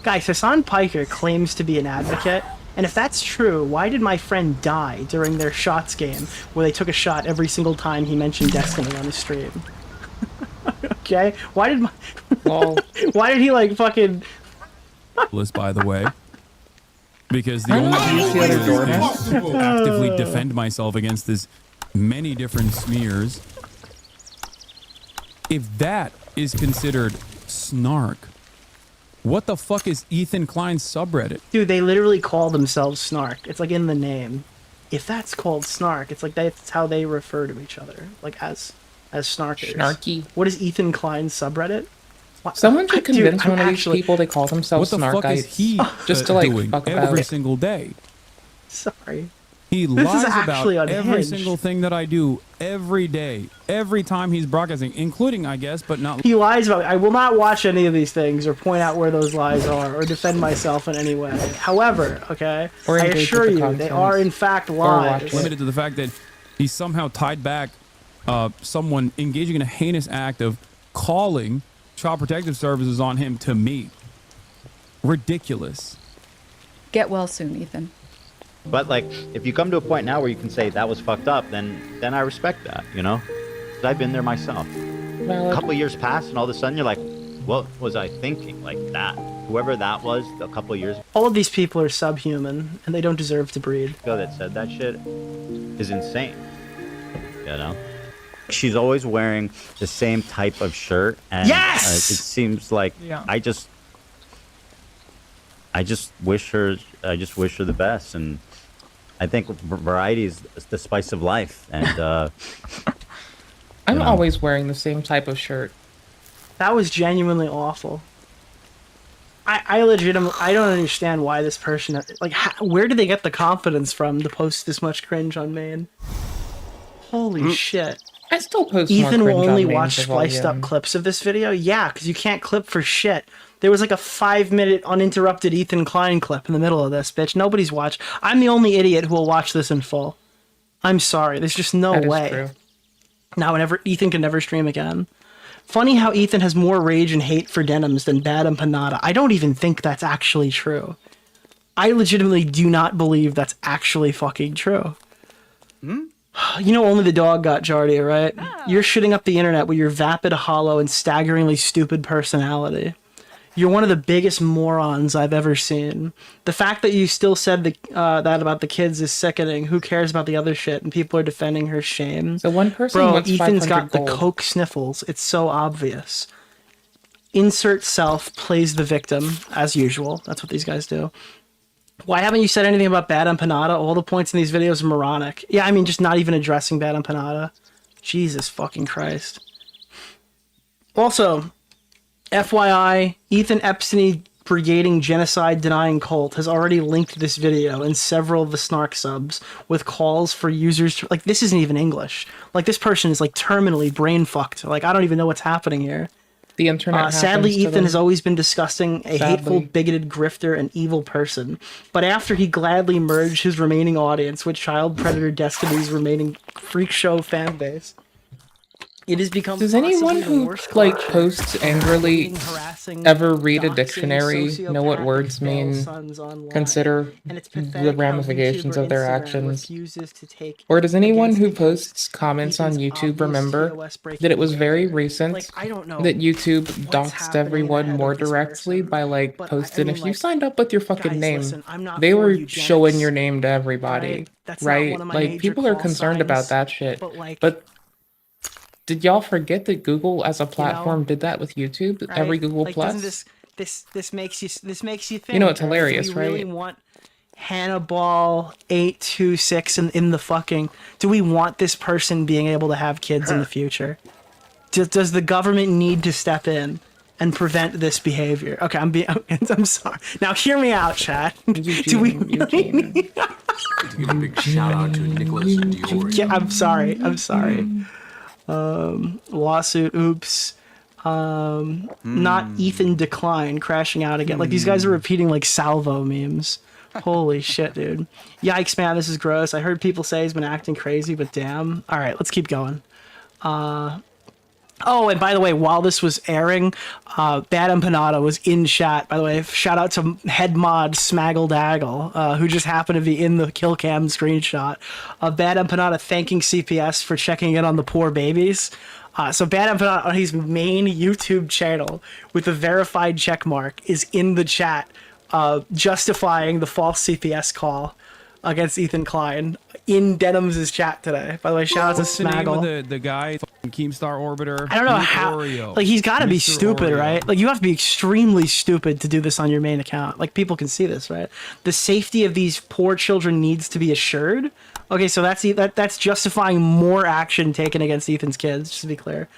Guys, Hassan Piker claims to be an advocate, and if that's true, why did my friend die during their shots game, where they took a shot every single time he mentioned Destiny on his stream? Okay, why did why did he like fucking... By the way, because the only thing I can do is actively defend myself against this many different smears. If that is considered snark, what the fuck is Ethan Klein's subreddit? Dude, they literally call themselves Snark. It's like in the name. if that's called snark, it's like that's how they refer to each other, like as snarkers. Snarky. What is Ethan Klein's subreddit? Someone should Dude, convince I'm one of these actually- people they call themselves What the fuck is snarkites, he just to like doing fuck every about. single day? Sorry. He This is lies about actually every unhinged. single thing that I do every day, every time he's broadcasting, including, I guess, but not. He lies about. I will not watch any of these things or point out where those lies are or defend myself in any way. However, okay, Or I engage assure with the you, they content. are in fact lies. Limited to the fact that he somehow tied back someone engaging in a heinous act of calling Child Protective Services on him to me. Ridiculous. Get well soon, Ethan. But like, if you come to a point now where you can say that was fucked up, then I respect that, you know? 'Cause I've been there myself. A couple years pass, and all of a sudden you're like, what was I thinking? Like that, whoever that was, a couple of years All of these people are subhuman, and they don't deserve to breed. ago that said that shit is insane. You know? She's always wearing the same type of shirt, and Yes! it seems like Yeah. I just wish her the best, and I think variety is the spice of life, and I'm know. always wearing the same type of shirt. That was genuinely awful. I legitimately, I don't understand why this person, like, where did they get the confidence from to post this much cringe on main? Holy shit. I still post more Ethan will cringe only on main watch for spliced up volume. clips of this video? Yeah, because you can't clip for shit. There was like a 5-minute uninterrupted Ethan Klein clip in the middle of this, bitch. Nobody's watched. I'm the only idiot who will watch this in full. I'm sorry. There's just no That is way. true. Now, Ethan can never stream again. Funny how Ethan has more rage and hate for denims than Bad Empanada. I don't even think that's actually true. I legitimately do not believe that's actually fucking true. You know, only the dog got Jardia, right? You're shitting up the internet with your vapid, hollow, and staggeringly stupid personality. You're one of the biggest morons I've ever seen. The fact that you still said that about the kids is sickening. Who cares about the other shit? And people are defending her shame. So one person Bro, wants Ethan's 500 got the gold. coke sniffles. It's so obvious. Insert self plays the victim, as usual. That's what these guys do. Why haven't you said anything about Bad Empanada? All the points in these videos are moronic. Yeah, I mean, just not even addressing Bad Empanada. Jesus fucking Christ. Also, FYI, Ethan Epstein brigading genocide denying cult has already linked this video in several of the snark subs with calls for users to, like, this isn't even English. Like, this person is like terminally brain fucked. Like, I don't even know what's happening here. The internet. Sadly, happens to Ethan them. has always been disgusting, a hateful, Sadly. bigoted grifter, and evil person. But after he gladly merged his remaining audience with Child Predator Destiny's remaining freak show fan base, it has become. Does anyone possibly the who worst like culture. posts angrily Being harassing, ever read a doxing, dictionary, know what words sociopathic mean, male sons online. consider And it's pathetic the how ramifications YouTube or of their Instagram actions? refuses to take Or does anyone against who the posts comments on Ethan's YouTube obvious remember TOS breaking that it was very behavior? recent Like, I don't know that YouTube what's doxed happening in the everyone head more of this directly by like But I posting mean, if you like, signed up with your fucking guys, name, listen, I'm not they for were eugenics, showing your name to everybody, right? That's not right? one of my Like major people are call concerned about signs, that shit. but, like, But did y'all forget that Google as a platform know, did that with YouTube? right? Every Google like, Plus. doesn't this makes you think? You know it's right? hilarious, Do we really right? want Hannibal 826 in the fucking? Do we want this person being able to have kids in the future? Does the government need to step in and prevent this behavior? Okay, I'm sorry. Now hear me out, chat. Do we really need? Give a big shout out to Nicholas Dior. Yeah, I'm sorry. Lawsuit, oops. Not Ethan Decline crashing out again. Like, these guys are repeating like salvo memes. Holy shit, dude. Yikes, man, this is gross. I heard people say he's been acting crazy, but damn. All right, let's keep going. Oh, and by the way, while this was airing, Bad Empanada was in chat. By the way, shout out to head mod Smaggle Daggle, who just happened to be in the kill cam screenshot of Bad Empanada thanking CPS for checking in on the poor babies. So Bad Empanada on his main YouTube channel with a verified check mark is in the chat, justifying the false CPS call against Ethan Klein in Denim's chat today. By the way, shout out to What's the name Smaggle. of the guy, Keemstar Orbiter? I don't know Mr. how. Oreo. Like, he's got to be Mr. stupid, Oreo. right? Like, you have to be extremely stupid to do this on your main account. Like, people can see this, right? The safety of these poor children needs to be assured. Okay, so that's justifying more action taken against Ethan's kids, just to be clear.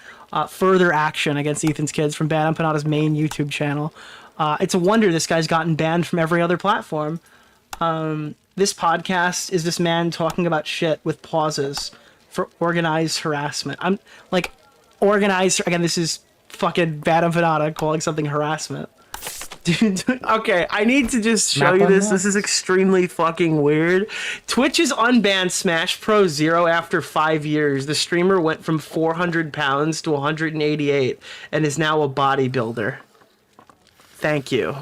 Further action against Ethan's kids from Bad Empanada's main YouTube channel. It's a wonder this guy's gotten banned from every other platform. This podcast is this man talking about shit with pauses for organized harassment. I'm like, organized, again, this is fucking Bad Empanada calling something harassment. Dude, okay, I need to just show you this. This is extremely fucking weird. Twitch has unbanned Smash Pro Zero after 5 years. The streamer went from 400 pounds to 188 and is now a bodybuilder. Thank you.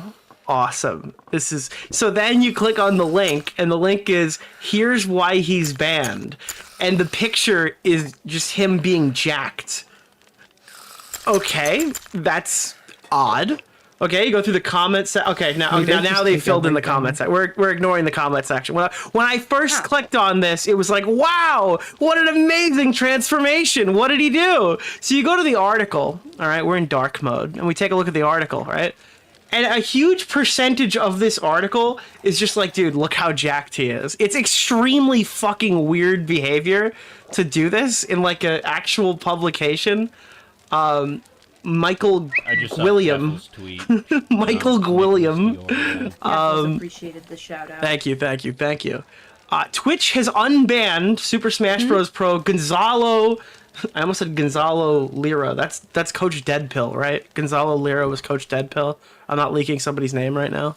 Awesome. This is so then you click on the link and the link is here's why he's banned. And the picture is just him being jacked. Okay, that's odd. Okay, you go through the comments. Okay, now they filled in the comments. We're ignoring the comment section. When I first clicked on this, it was like, wow, what an amazing transformation. What did he do? So you go to the article. All right, we're in dark mode, and we take a look at the article, right? And a huge percentage of this article is just like, dude, look how jacked he is. It's extremely fucking weird behavior to do this in like an actual publication. Michael William. Michael William. Appreciated the shout out. Thank you. Twitch has unbanned Super Smash Bros. Pro Gonzalo. I almost said Gonzalo Lira. That's Coach Deadpill, right? Gonzalo Lira was Coach Deadpill. I'm not leaking somebody's name right now.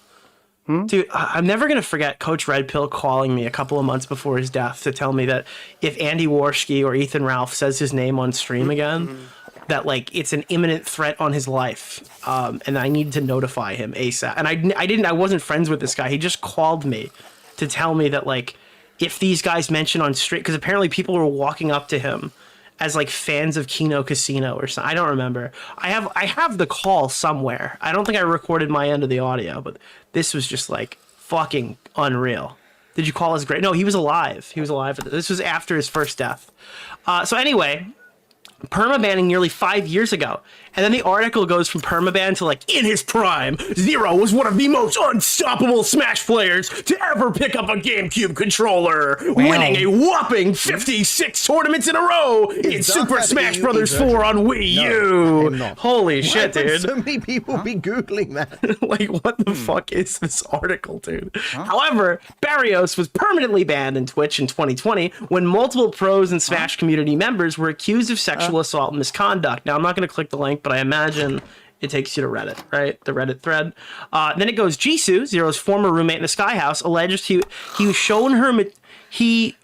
Dude, I'm never going to forget Coach Red Pill calling me a couple of months before his death to tell me that if Andy Warski or Ethan Ralph says his name on stream again, that like it's an imminent threat on his life, and I need to notify him ASAP. And I wasn't friends with this guy. He just called me to tell me that like if these guys mention on stream, because apparently people were walking up to him as like fans of Kino Casino or something. I don't remember. I have the call somewhere. I don't think I recorded my end of the audio, but this was just like fucking unreal. Did you call us great? No, he was alive. He was alive. This was after his first death. So anyway, permabanning nearly 5 years ago. And then the article goes from permaban to like, in his prime, Zero was one of the most unstoppable Smash players to ever pick up a GameCube controller, winning a whopping 56 tournaments in a row in Super Smash Bros. 4 on Wii U. Holy shit, dude. So many people be Googling that. Like, what the fuck is this article, dude? However, Barrios was permanently banned in Twitch in 2020 when multiple pros and Smash community members were accused of sexual assault and misconduct. Now, I'm not going to click the link, but I imagine it takes you to Reddit, right? The Reddit thread. Then it goes, Jisoo, Zero's former roommate in the Sky House, alleged he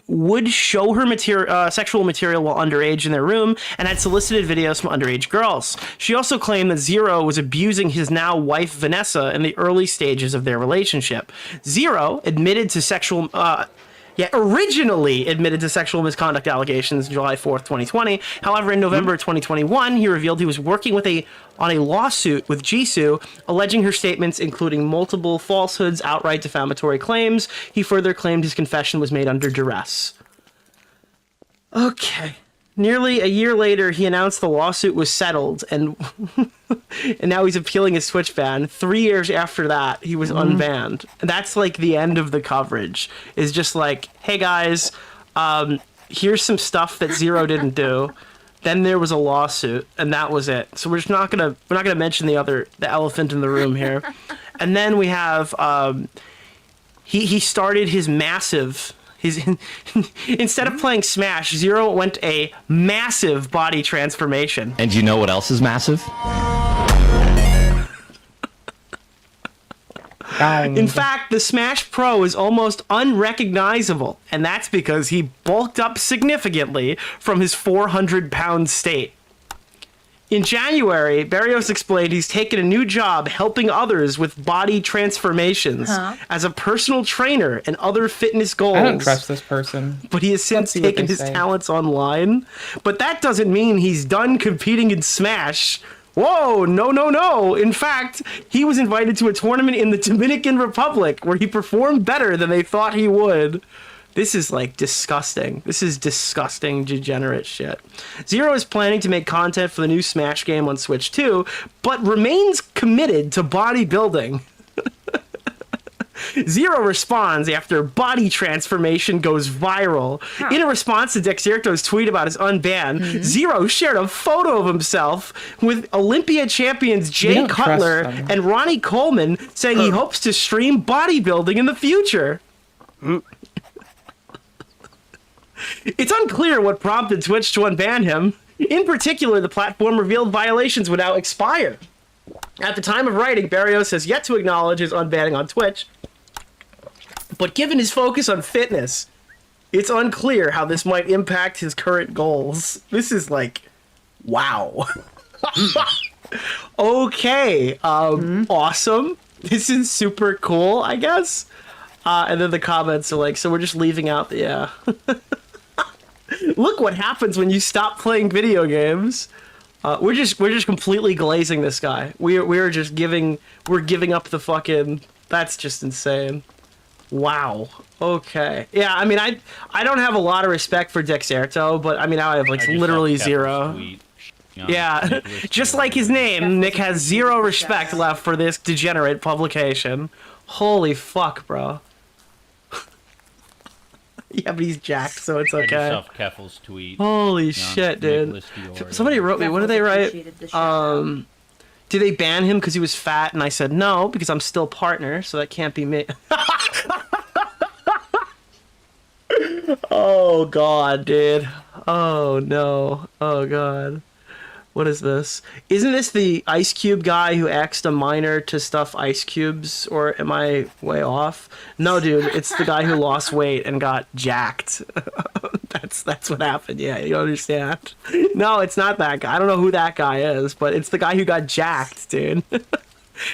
would show her sexual material while underage in their room and had solicited videos from underage girls. She also claimed that Zero was abusing his now wife Vanessa in the early stages of their relationship. Zero admitted to originally admitted to sexual misconduct allegations July 4th, 2020. However, in November 2021, he revealed he was working on a lawsuit with Jisoo, alleging her statements including multiple falsehoods, outright defamatory claims. He further claimed his confession was made under duress. Okay. Nearly a year later, he announced the lawsuit was settled, and and now he's appealing his Twitch ban. 3 years after that, he was unbanned. And that's like the end of the coverage. Is just like, hey guys, here's some stuff that Zero didn't do. Then there was a lawsuit, and that was it. So we're not gonna mention the elephant in the room here. And then we have he started his massive. Instead of playing Smash, Zero went a massive body transformation. And you know what else is massive? In fact, the Smash Pro is almost unrecognizable, and that's because he bulked up significantly from his 400-pound state. In January, Barrios explained he's taken a new job helping others with body transformations as a personal trainer and other fitness goals. I don't trust this person. But he has since taken his talents online. But that doesn't mean he's done competing in Smash. Whoa, no. In fact, he was invited to a tournament in the Dominican Republic where he performed better than they thought he would. This is like disgusting. This is disgusting, degenerate shit. Zero is planning to make content for the new Smash game on Switch 2, but remains committed to bodybuilding. Zero responds after body transformation goes viral. In a response to Dexerto's tweet about his unban, Zero shared a photo of himself with Olympia champions Jay Cutler and Ronnie Coleman, saying he hopes to stream bodybuilding in the future. It's unclear what prompted Twitch to unban him. In particular, the platform revealed violations would now expire. At the time of writing, Barrios has yet to acknowledge his unbanning on Twitch, but given his focus on fitness, it's unclear how this might impact his current goals. This is like, wow. Okay, awesome. This is super cool, I guess. And then the comments are like, so we're just leaving out the, yeah. Look what happens when you stop playing video games. We're just completely glazing this guy. We're giving up the fucking, that's just insane. Wow. Okay. Yeah, I mean, I don't have a lot of respect for Dexerto, but I mean, I have like literally zero. Yeah, just like his name, Nick has zero respect left for this degenerate publication. Holy fuck, bro. Yeah, but he's jacked, so it's okay. Yourself Keffel's tweet. Holy shit, dude. Somebody wrote me, what did they write? Did they ban him because he was fat? And I said, no, because I'm still partner, so that can't be me. Oh, God, dude. Oh, no. Oh, God. What is this? Isn't this the Ice Cube guy who asked a miner to stuff ice cubes? Or am I way off? No, dude, it's the guy who lost weight and got jacked. That's what happened. Yeah, you understand? No, it's not that guy. I don't know who that guy is, but it's the guy who got jacked, dude.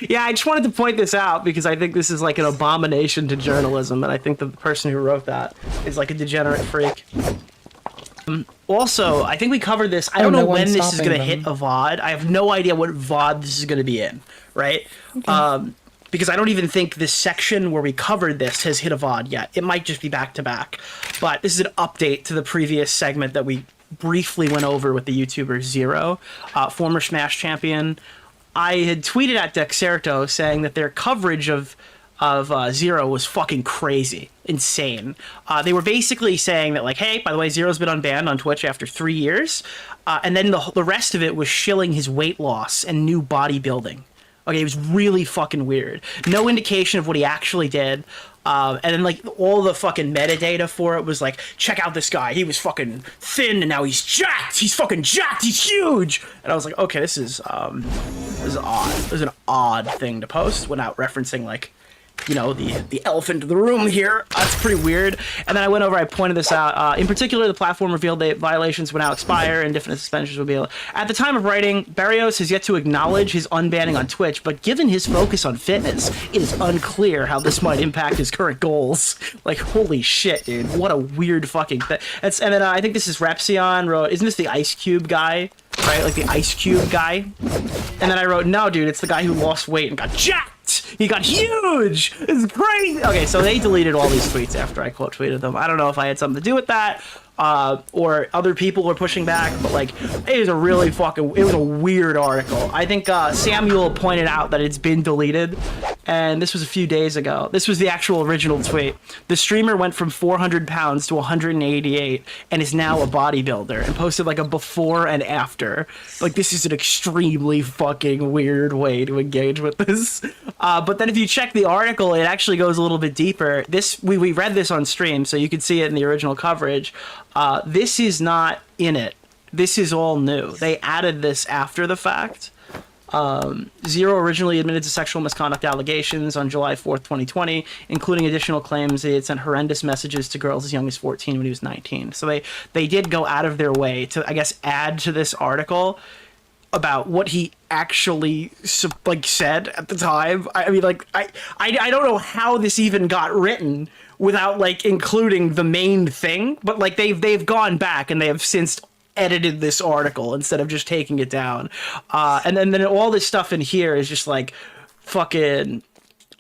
Yeah, I just wanted to point this out because I think this is like an abomination to journalism, and I think the person who wrote that is like a degenerate freak. Also, I think we covered this. I don't know when this is going to hit a VOD. I have no idea what VOD this is going to be in, right? Okay. Because I don't even think this section where we covered this has hit a VOD yet. It might just be back-to-back. But this is an update to the previous segment that we briefly went over with the YouTuber Zero, former Smash champion. I had tweeted at Dexerto saying that their coverage of Zero was fucking crazy, insane. They were basically saying that, like, hey, by the way, Zero's been unbanned on Twitch after 3 years, and then the rest of it was shilling his weight loss and new bodybuilding. Okay, it was really fucking weird. No indication of what he actually did. And then, like, all the fucking metadata for it was like, check out this guy. He was fucking thin, and now he's jacked. He's fucking jacked. He's huge. And I was like, okay, this is odd. This is an odd thing to post without referencing, like, you know, the elephant in the room here. That's pretty weird. And then I went over, I pointed this out. In particular, the platform revealed that violations would now expire and definite suspensions would be able. At the time of writing, Barrios has yet to acknowledge his unbanning on Twitch, but given his focus on fitness, it is unclear how this might impact his current goals. Like, holy shit, dude. What a weird fucking thing. And then I think this is Repsion wrote, isn't this the Ice Cube guy? Right? Like the Ice Cube guy? And then I wrote, no, dude, it's the guy who lost weight and got jacked. He got huge. It's crazy. Okay, so they deleted all these tweets after I quote tweeted them. I don't know if I had something to do with that, or other people were pushing back, but like, it was a really it was a weird article. I think Samuel pointed out that it's been deleted, and this was a few days ago. This was the actual original tweet. The streamer went from 400 pounds to 188 and is now a bodybuilder, and posted like a before and after. Like, this is an extremely fucking weird way to engage with this. But then if you check the article, it actually goes a little bit deeper. We read this on stream, so you could see it in the original coverage. This is not in it. This is all new. They added this after the fact. Zero originally admitted to sexual misconduct allegations on July 4th, 2020, including additional claims that he had sent horrendous messages to girls as young as 14 when he was 19. So they did go out of their way to, I guess, add to this article about what he actually like said at the time. I mean, like, I don't know how this even got written without like including the main thing, but like they've gone back and they have since edited this article instead of just taking it down. And then all this stuff in here is just like fucking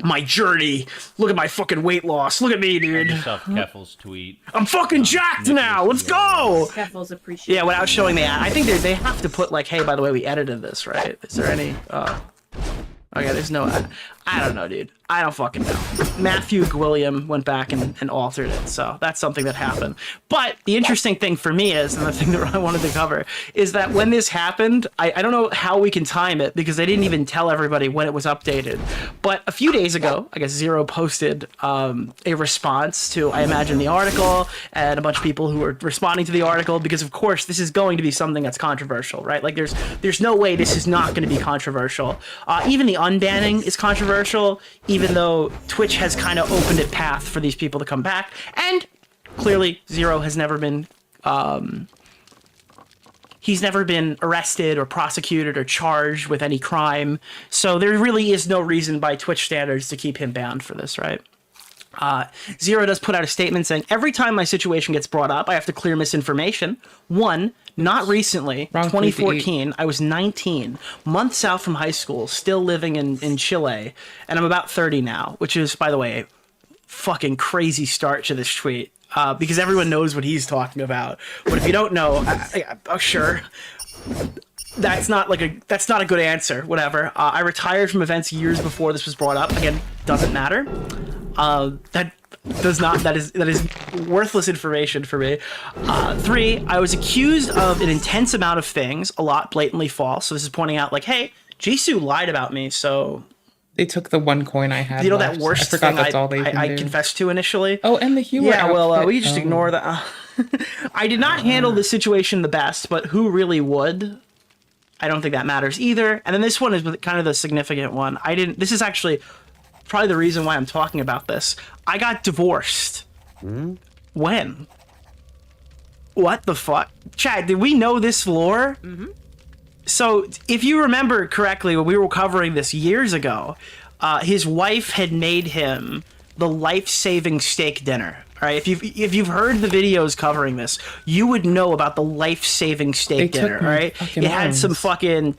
my journey. Look at my fucking weight loss. Look at me, dude. Yourself Keffel's tweet. I'm fucking jacked now. Let's go. Keffel's appreciate. Yeah, without showing the ad. I think they have to put like, hey, by the way, we edited this, right? Is there any? Okay, there's no ad. I don't know, dude. I don't fucking know. Matthew Gwilliam went back and altered it, so that's something that happened. But the interesting thing for me is, and the thing that I wanted to cover, is that when this happened, I don't know how we can time it, because they didn't even tell everybody when it was updated. But a few days ago, I guess Zero posted a response to, I imagine, the article, and a bunch of people who were responding to the article, because of course this is going to be something that's controversial, right? Like there's no way this is not going to be controversial. Even the unbanning is controversial, even though Twitch has kind of opened a path for these people to come back. And clearly Zero has never been he's never been arrested or prosecuted or charged with any crime, so there really is no reason by Twitch standards to keep him banned for this, right? Zero does put out a statement saying, every time my situation gets brought up, I have to clear misinformation. One, not recently, 2014, I was 19, months out from high school, still living in Chile, and I'm about 30 now, which is, by the way, a fucking crazy start to this tweet, because everyone knows what he's talking about. But if you don't know, sure, that's not a good answer, whatever. I retired from events years before this was brought up. Again, doesn't matter. That is worthless information for me. 3, I was accused of an intense amount of things, a lot blatantly false. So this is pointing out, like, hey, Jisoo lied about me, so they took the one coin I had. You know left. that worst I forgot thing that's all they I confessed to initially? Oh, and the humor. Yeah, well, outfit. we just ignore that. I did not handle the situation the best, but who really would? I don't think that matters either. And then this one is kind of the significant one. This is actually probably the reason why I'm talking about this. I got divorced. When? What the fuck? Chad, did we know this lore? So, if you remember correctly, when we were covering this years ago, his wife had made him the life-saving steak dinner. All right, if you've heard the videos covering this, you would know about the life-saving steak dinner. All right, it had some fucking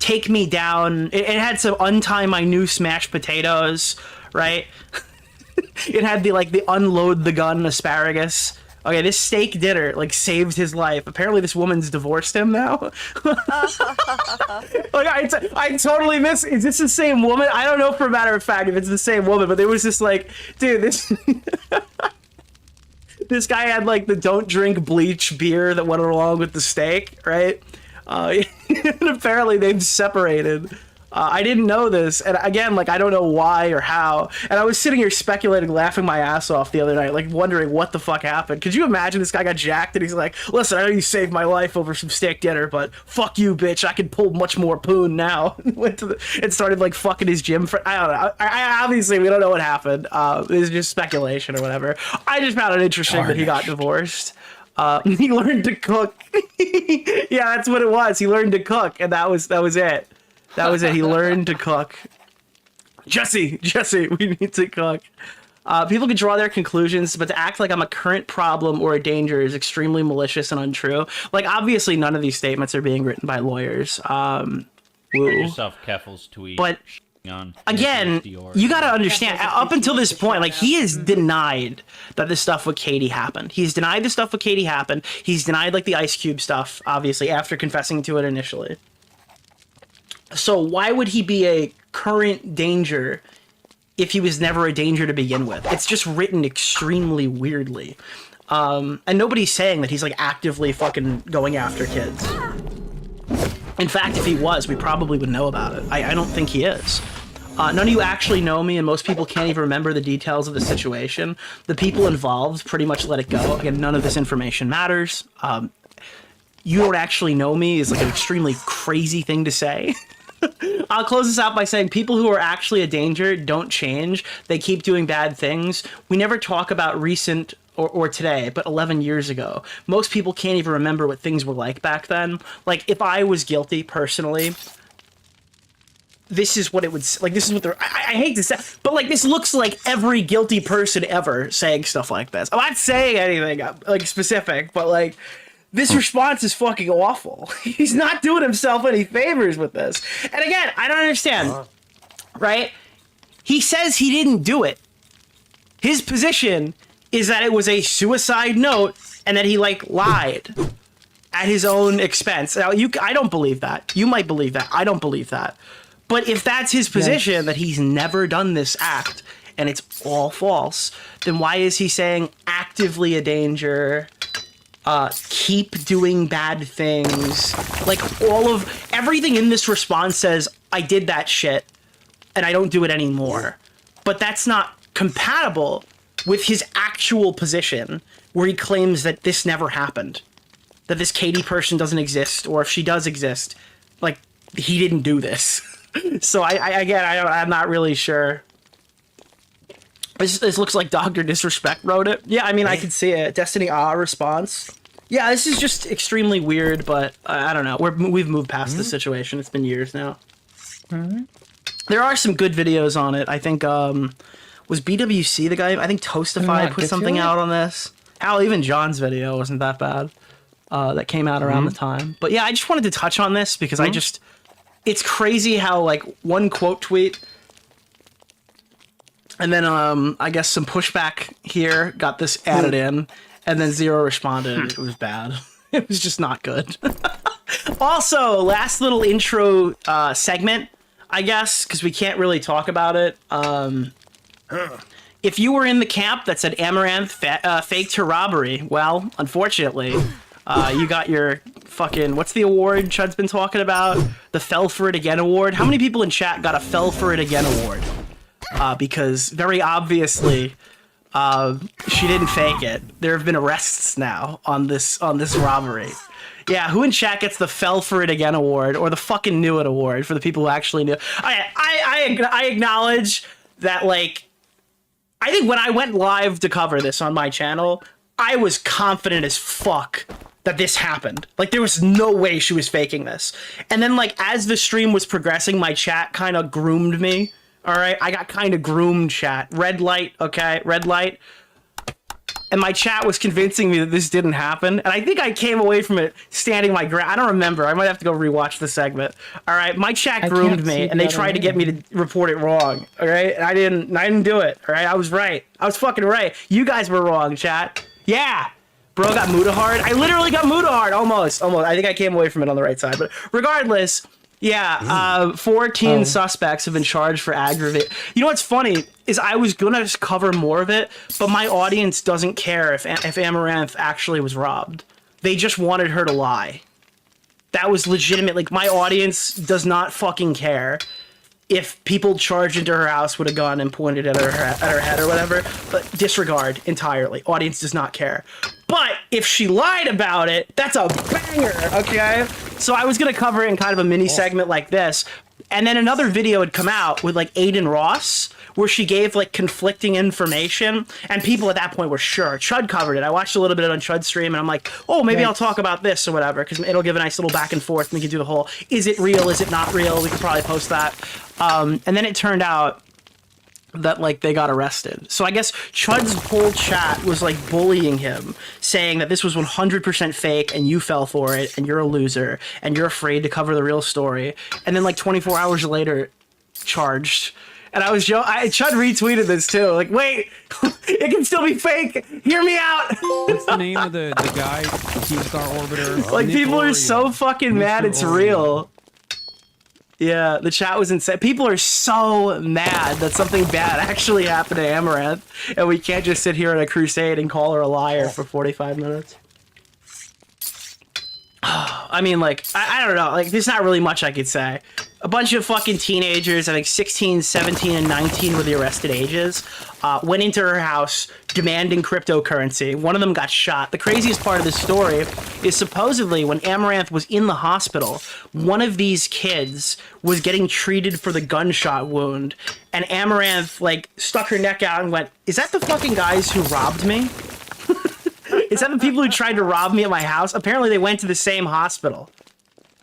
take me down. It had some untie my noose mashed potatoes. Right. It had the unload the gun asparagus. Okay, this steak dinner saved his life. Apparently, this woman's divorced him now. I totally miss. Is this the same woman? I don't know for a matter of fact if it's the same woman, but there was just dude, this this guy had the don't drink bleach beer that went along with the steak, right? And apparently they've separated. I didn't know this, and again, I don't know why or how, and I was sitting here speculating, laughing my ass off the other night, wondering what the fuck happened. Could you imagine this guy got jacked, and he's like, listen, I know you saved my life over some steak dinner, but fuck you, bitch, I can pull much more poon now. Went to and started, fucking his gym friend. I don't know. I obviously, we don't know what happened. It's just speculation or whatever. I just found it interesting that he got divorced. He learned to cook. Yeah, that's what it was. He learned to cook, and that was it. That was it. He learned to cook. Jesse, we need to cook. People can draw their conclusions, but to act like I'm a current problem or a danger is extremely malicious and untrue. Obviously, none of these statements are being written by lawyers. Yourself, Keffel's tweet. But again, you got to understand, up until this point, he has denied that this stuff with Katie happened. He's denied the stuff with Katie happened. He's denied the Ice Cube stuff, obviously, after confessing to it initially. So why would he be a current danger if he was never a danger to begin with? It's just written extremely weirdly. And nobody's saying that he's actively fucking going after kids. In fact, if he was, we probably would know about it. I don't think he is. None of you actually know me, and most people can't even remember the details of the situation. The people involved pretty much let it go. Again, none of this information matters. You don't actually know me is an extremely crazy thing to say. I'll close this out by saying people who are actually a danger don't change. They keep doing bad things. We never talk about recent or today, but 11 years ago. Most people can't even remember what things were like back then. If I was guilty personally, this is what it would this is what they're I hate to say, but this looks like every guilty person ever saying stuff like this. I'm not saying anything specific, but this response is fucking awful. He's not doing himself any favors with this. And again, I don't understand, right? He says he didn't do it. His position is that it was a suicide note and that he lied at his own expense. Now, I don't believe that. You might believe that. I don't believe that. But if that's his position, that he's never done this act, and it's all false, then why is he saying actively a danger, keep doing bad things? Like, everything in this response says, I did that shit, and I don't do it anymore. But that's not compatible with his actual position, where he claims that this never happened. That this Katie person doesn't exist, or if she does exist, like, he didn't do this. So I'm not really sure. This looks like Dr. Disrespect wrote it. Yeah, I mean, I could see it. Destiny response. Yeah, this is just extremely weird, but I don't know. We've moved past this situation. It's been years now. There are some good videos on it. I think, was BWC the guy? I think Toastify put something out on this. Even John's video wasn't that bad. That came out around the time. But yeah, I just wanted to touch on this because it's crazy how, like, one quote tweet and then I guess some pushback here got this added in, and then Zero responded. It was bad. It was just not good. Also, last little intro segment, I guess, because we can't really talk about it. If you were in the camp that said Amaranth faked her robbery, well, unfortunately, you got your fucking, what's the award Chud's been talking about? The Fell For It Again award. How many people in chat got a Fell For It Again award? Because very obviously, she didn't fake it. There have been arrests now on this robbery. Yeah, who in chat gets the Fell For It Again award, or the fucking Knew It award for the people who actually knew? I acknowledge that, like, I think when I went live to cover this on my channel, I was confident as fuck that this happened. Like, there was no way she was faking this. And then, like, as the stream was progressing, my chat kind of groomed me. All right, I got kind of groomed, chat. Red light, okay, red light. And my chat was convincing me that this didn't happen. And I think I came away from it standing my ground. I don't remember. I might have to go rewatch the segment. All right, my chat groomed me, and they tried to get me to report it wrong. All right, and I didn't do it. All right, I was right. I was fucking right. You guys were wrong, chat. Yeah. Bro got Muda hard. I literally got Muda hard. Almost. I think I came away from it on the right side. But regardless, yeah, 14 suspects have been charged for aggravate. You know what's funny is I was gonna just cover more of it, but my audience doesn't care if Amaranth actually was robbed. They just wanted her to lie. That was legitimate. Like, my audience does not fucking care if people charged into her house with a gun and pointed at her head or whatever. But disregard entirely. Audience does not care. But if she lied about it, that's a banger, okay? So I was gonna cover it in kind of a mini segment like this, and then another video had come out with, like, Aiden Ross, where she gave, like, conflicting information, and people at that point were sure. Chud covered it. I watched a little bit on Chud's stream, and I'm like, oh, maybe I'll talk about this or whatever, because it'll give a nice little back and forth, and we can do the whole, is it real, is it not real? We could probably post that. And then it turned out that, like, they got arrested. So I guess Chud's whole chat was, like, bullying him, saying that this was 100% fake and you fell for it and you're a loser and you're afraid to cover the real story. And then, like, 24 hours later, charged. And I was Chud retweeted this too. Like, wait, it can still be fake. Hear me out. What's the name of the guy, Keemstar Orbiter? Like, people are so fucking mad it's real. Yeah, the chat was insane. People are so mad that something bad actually happened to Amaranth, and we can't just sit here on a crusade and call her a liar for 45 minutes. I mean, like, I don't know. Like, there's not really much I could say. A bunch of fucking teenagers, I think 16, 17, and 19 were the arrested ages, went into her house demanding cryptocurrency. One of them got shot. The craziest part of this story is supposedly when Amaranth was in the hospital, one of these kids was getting treated for the gunshot wound, and Amaranth, like, stuck her neck out and went, is that the fucking guys who robbed me? Is that the people who tried to rob me at my house? Apparently they went to the same hospital.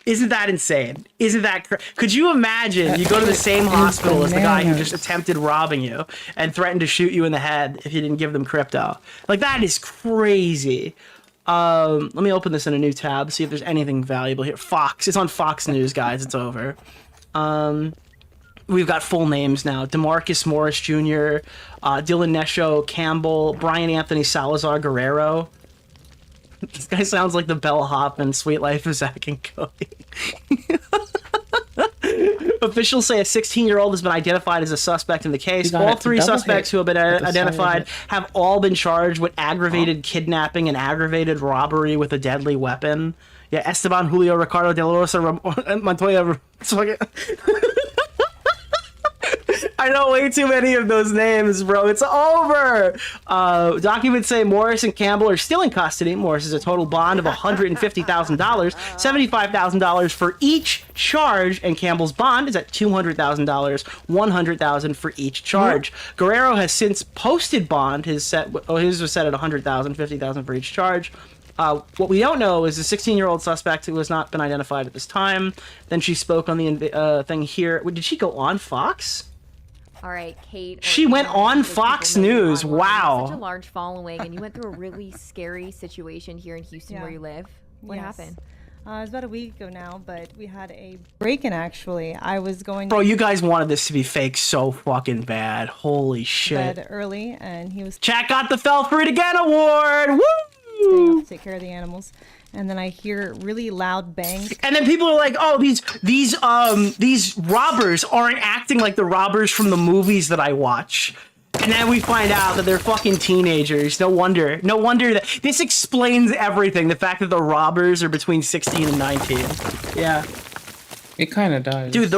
Isn't that insane? Isn't that could you imagine you go to the same hospital as the guy who just attempted robbing you and threatened to shoot you in the head if you didn't give them crypto? Like, that is crazy. Let me open this in a new tab, see if there's anything valuable here. Fox. It's on Fox News, guys. It's over. We've got full names now. DeMarcus Morris Jr., Dylan Nesho Campbell, Brian Anthony Salazar Guerrero. This guy sounds like the bellhop in Sweet Life of Zack and Cody. Officials say a 16-year-old has been identified as a suspect in the case. got All it to three double suspects hit who have been at the side of identified it. have all been charged with aggravated kidnapping and aggravated robbery with a deadly weapon. Yeah, Esteban, Julio, Ricardo, De La Rosa, Montoya. I know way too many of those names, bro. It's over. Documents say Morris and Campbell are still in custody. Morris is a total bond of $150,000, $75,000 for each charge, and Campbell's bond is at $200,000, $100,000 for each charge. Guerrero has since posted bond. His was set at $100,000, $50,000 for each charge. What we don't know is the 16-year-old suspect who has not been identified at this time. Then she spoke on the thing here. Did she go on Fox? All right, Kate. She went on Fox News. Wow. Such a large following, and you went through a really scary situation here in Houston where you live. What happened? It was about a week ago now, but we had a break-in, actually. I was going Bro, you guys wanted this to be fake so fucking bad. Holy shit. bed early, and he was Chat got the Fell For It Again award. Woo! staying up to take care of the animals. And then I hear really loud bangs. And then people are like, "Oh, these robbers aren't acting like the robbers from the movies that I watch." And then we find out that they're fucking teenagers. No wonder that this explains everything. The fact that the robbers are between 16 and 19. Yeah. It kind of does. Dude,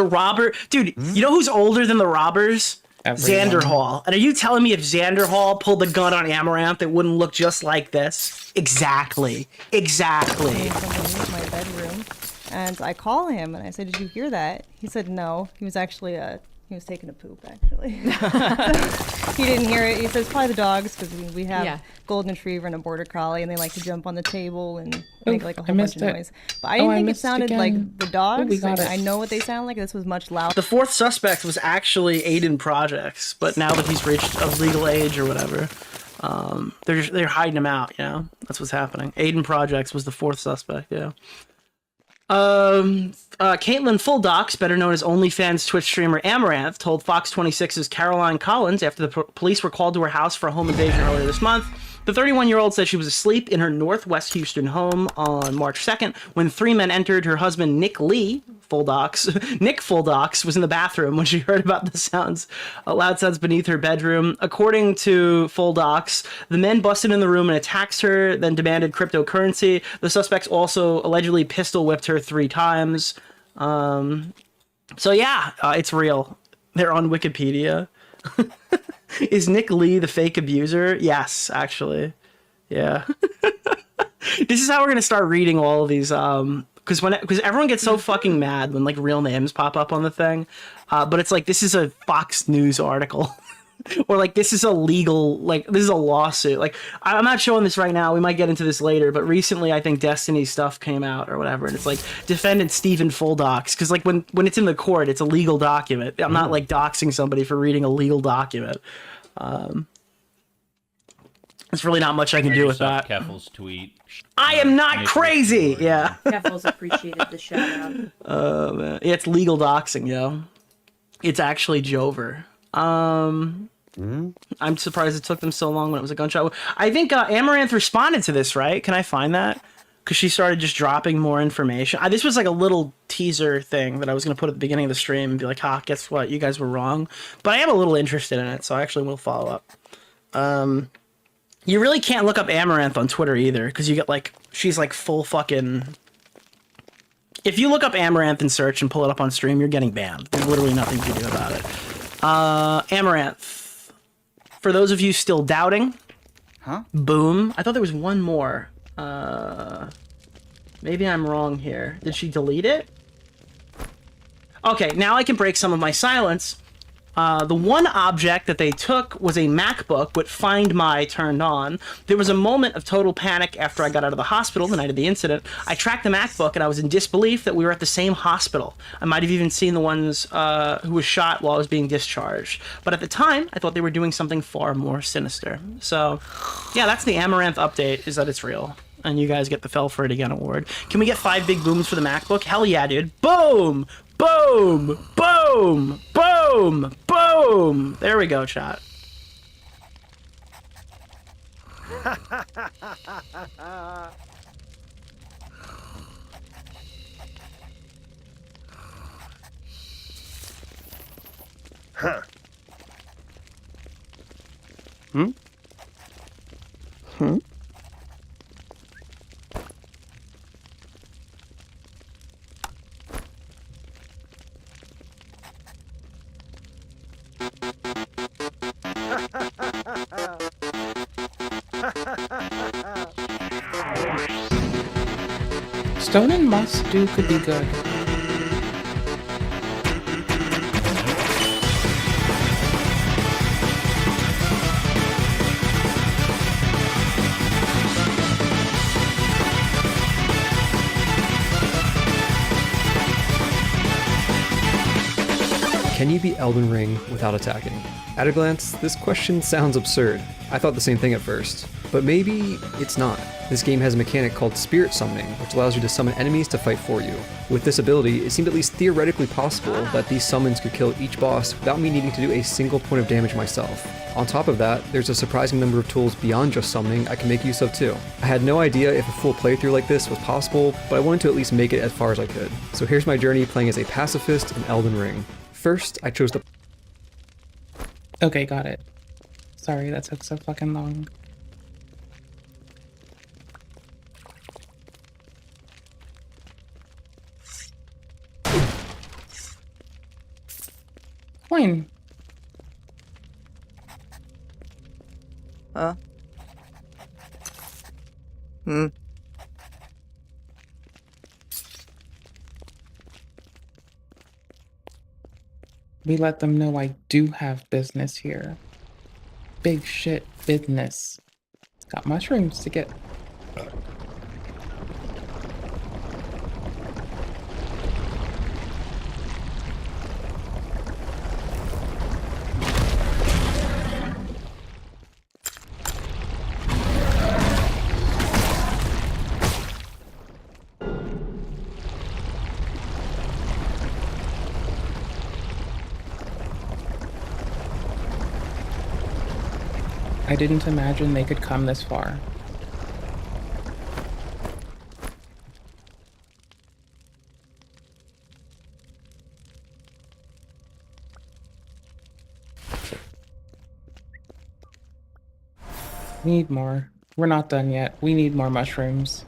you know who's older than the robbers? Everyone. Xander Hall. And are you telling me if Xander Hall pulled the gun on Amaranth, it wouldn't look just like this? Exactly. Somebody in my bedroom, and I call him and I said, "Did you hear that?" He said, "No." He was actually he was taking a poop, actually. He didn't hear it. He says probably the dogs, because we have golden retriever and a border collie, and they like to jump on the table and make like a whole bunch of noise. But I didn't think it sounded like the dogs. Like, I know what they sound like. This was much louder. The fourth suspect was actually Aiden Projects, but now that he's reached a legal age or whatever, they're hiding him out. You know, that's what's happening. Aiden Projects was the fourth suspect. Yeah. Caitlin Fulldox, better known as OnlyFans Twitch streamer Amaranth, told Fox 26's Caroline Collins after the police were called to her house for a home invasion earlier this month. The 31-year-old said she was asleep in her Northwest Houston home on March 2nd when three men entered. Her husband, Nick Fulldox, was in the bathroom when she heard about the loud sounds beneath her bedroom. According to Fulldox, the men busted in the room and attacked her, then demanded cryptocurrency. The suspects also allegedly pistol whipped her 3 times. It's real. They're on Wikipedia. Is Nick Lee the fake abuser? Yes, actually. Yeah. This is how we're gonna start reading all of these, because everyone gets so fucking mad when like real names pop up on the thing, but it's like this is a Fox News article. Or like this is a legal, like this is a lawsuit. Like I'm not showing this right now. We might get into this later, but recently I think Destiny stuff came out or whatever, and it's like defendant Stephen Fulldox, because like when it's in the court, it's a legal document. I'm not like doxing somebody for reading a legal document. There's really not much I can do with that. Keffel's tweet. I am not crazy. Yeah. Keffel's appreciated the shout out. Oh man, yeah, it's legal doxing, yo. It's actually Jover. I'm surprised it took them so long when it was a gunshot. I think Amaranth responded to this, right? Can I find that? Because she started just dropping more information. This was like a little teaser thing that I was going to put at the beginning of the stream and be like, guess what? You guys were wrong. But I am a little interested in it, so I actually will follow up. You really can't look up Amaranth on Twitter either, because you get like, she's like full fucking... If you look up Amaranth and search and pull it up on stream, you're getting banned. There's literally nothing you can do about it. Amaranth. For those of you still doubting, boom. I thought there was one more. Maybe I'm wrong here. Did she delete it? Okay, now I can break some of my silence. The one object that they took was a MacBook with Find My turned on. There was a moment of total panic after I got out of the hospital the night of the incident. I tracked the MacBook and I was in disbelief that we were at the same hospital. I might have even seen the ones who was shot while I was being discharged. But at the time, I thought they were doing something far more sinister. So, yeah, that's the Amaranth update, is that it's real. And you guys get the Fell For It Again award. Can we get 5 big booms for the MacBook? Hell yeah, dude. Boom! Boom! Boom! Boom! Boom! There we go, chat. Huh. Hmm? Hmm? Stone and moss stew could be good. Can you beat Elden Ring without attacking? At a glance, this question sounds absurd. I thought the same thing at first. But maybe it's not. This game has a mechanic called Spirit Summoning, which allows you to summon enemies to fight for you. With this ability, it seemed at least theoretically possible that these summons could kill each boss without me needing to do a single point of damage myself. On top of that, there's a surprising number of tools beyond just summoning I can make use of too. I had no idea if a full playthrough like this was possible, but I wanted to at least make it as far as I could. So here's my journey playing as a pacifist in Elden Ring. First, I chose the... Okay, got it. Sorry, that took so fucking long. Coin. Huh? Hmm? We let them know I do have business here. Big shit business. Got mushrooms to get. I didn't imagine they could come this far. We need more. We're not done yet. We need more mushrooms.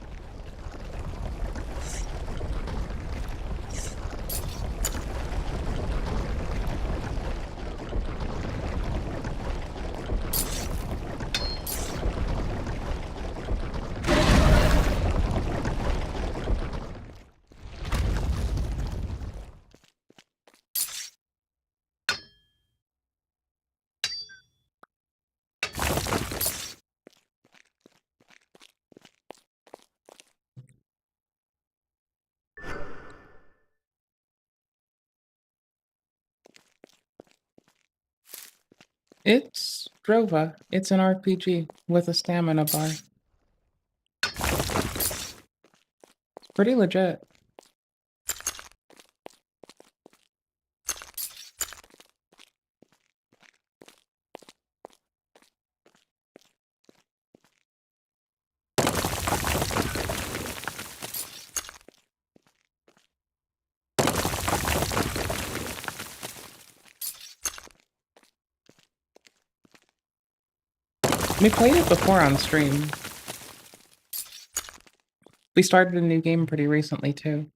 It's Drova. It's an RPG with a stamina bar. Pretty legit. We played it before on stream. We started a new game pretty recently too.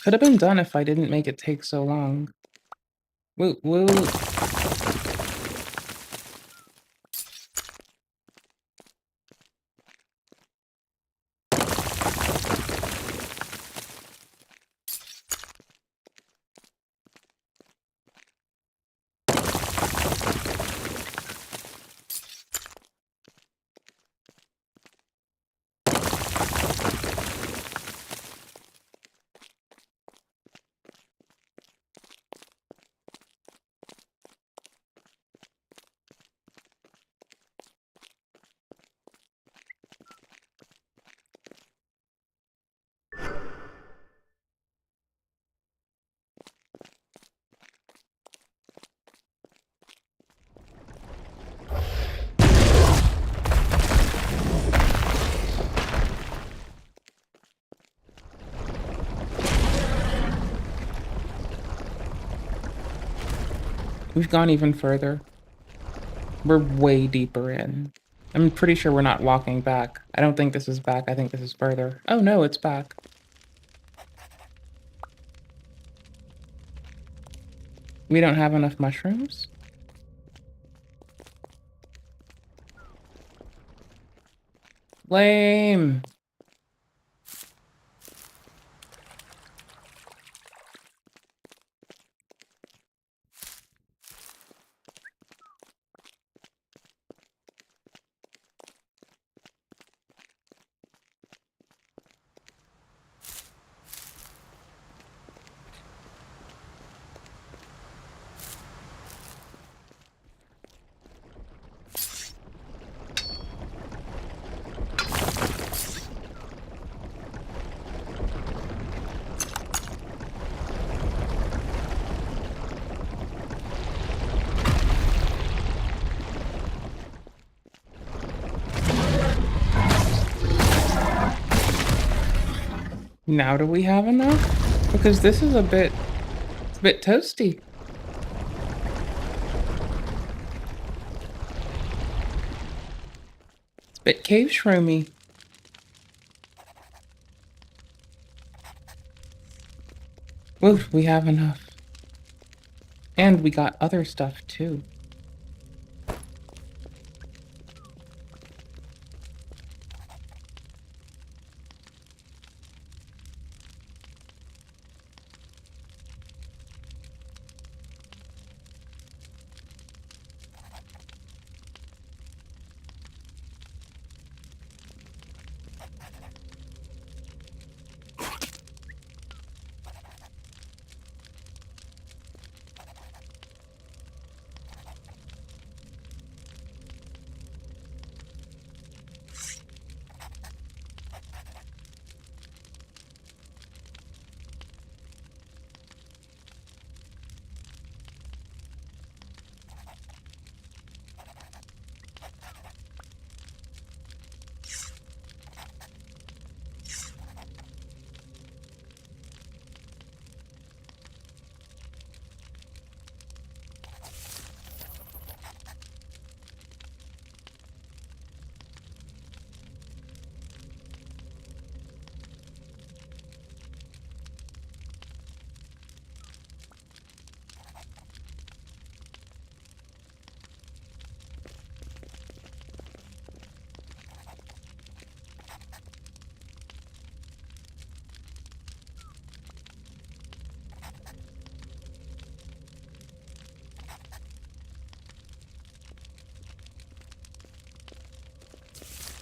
Could have been done if I didn't make it take so long. Woo woo. We've gone even further. We're way deeper in. I'm pretty sure we're not walking back. I don't think this is back. I think this is further. Oh no, it's back. We don't have enough mushrooms? Lame. Now do we have enough? Because this is it's a bit toasty. It's a bit cave shroomy. Oof, we have enough. And we got other stuff too.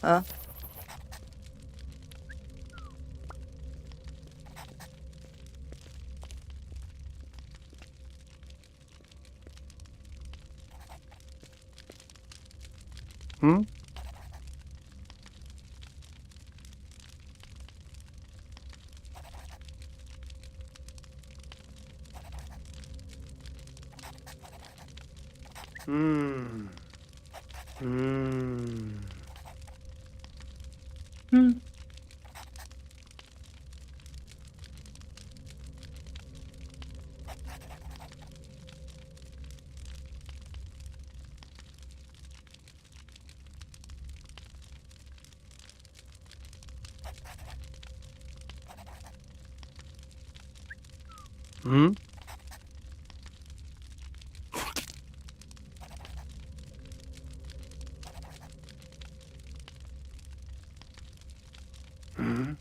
Huh? Hmm? Hmm. Hmm? Hmm.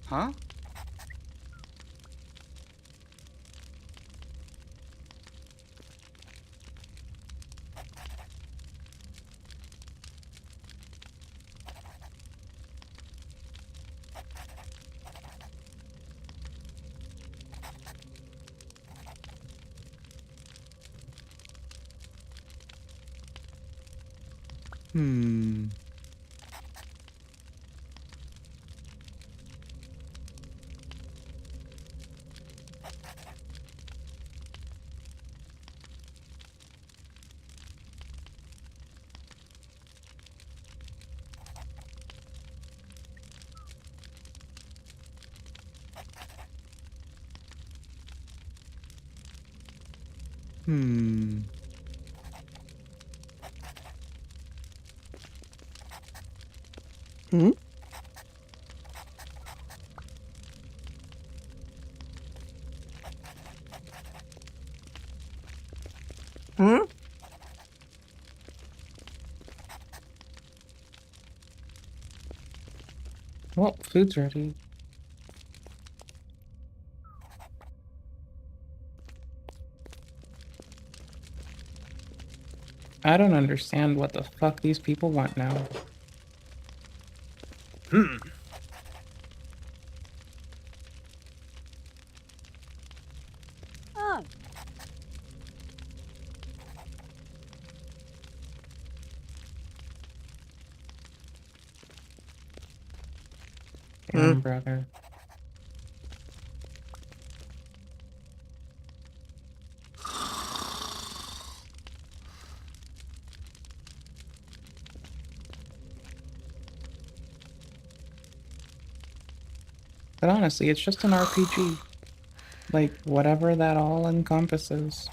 Huh? Hmm. Hmm. Hmm? Hmm? Well, food's ready. I don't understand what the fuck these people want now. Hmm. Oh. Damn, brother. But honestly, it's just an RPG. Like, whatever that all encompasses.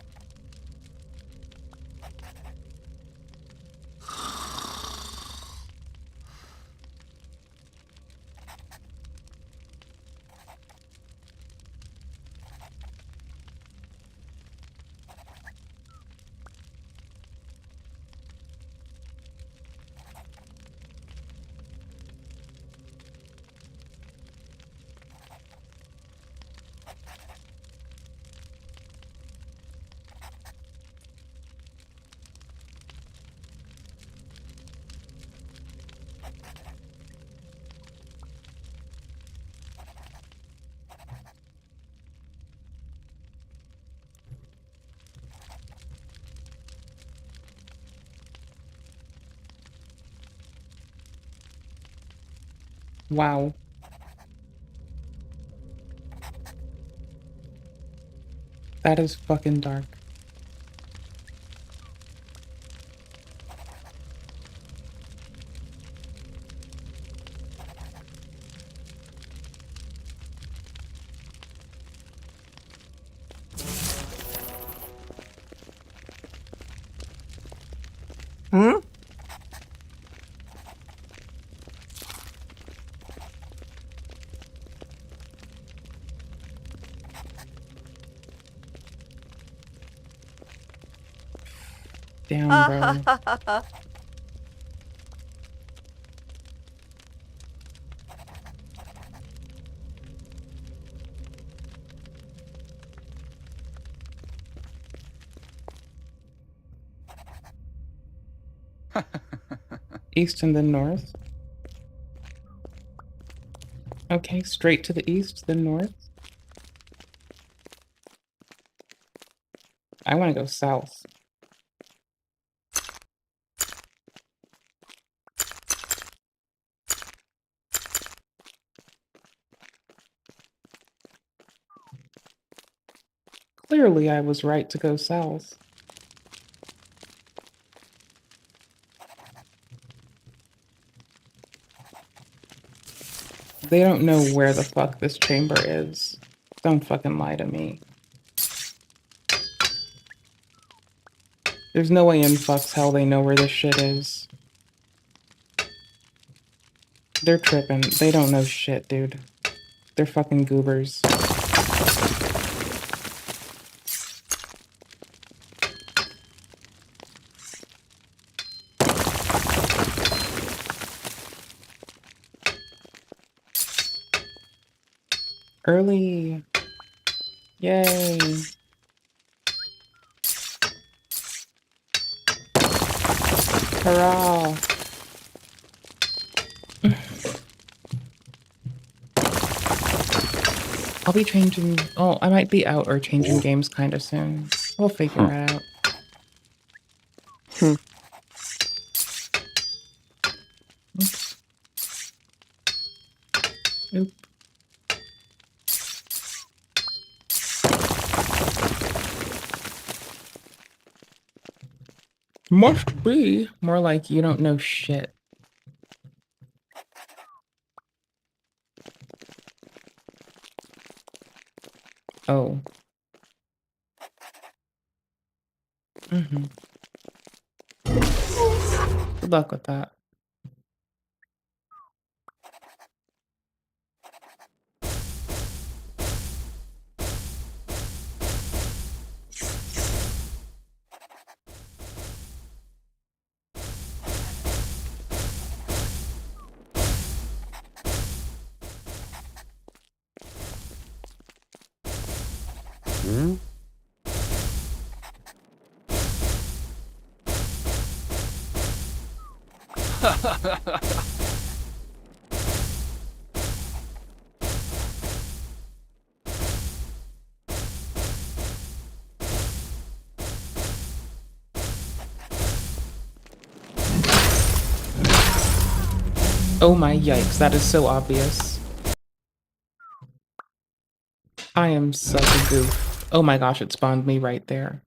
Wow. That is fucking dark. Hmm? Damn, bro. East and then north. Okay, straight to the east, then north. I want to go south. Clearly, I was right to go south. They don't know where the fuck this chamber is. Don't fucking lie to me. There's no way in fuck's hell they know where this shit is. They're tripping. They don't know shit, dude. They're fucking goobers. Early. Yay. Hurrah. I'll be changing. Oh, I might be out or changing games kind of soon. We'll figure it out. Oops. Oop. Must be. More like you don't know shit. Oh. Mm-hmm. Good luck with that. Hmm? Oh my yikes, that is so obvious. I am such a goof. Oh my gosh, it spawned me right there.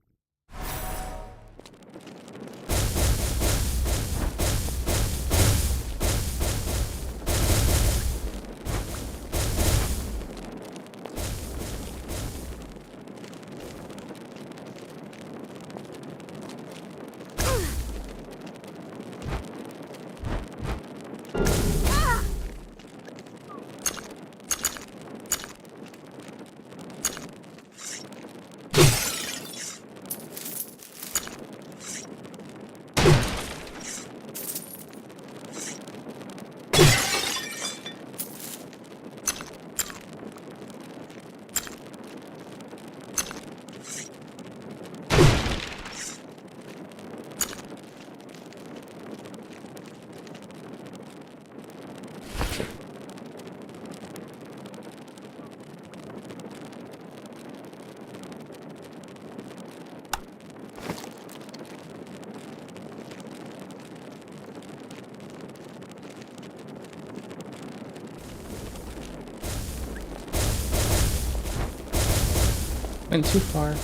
Went too far.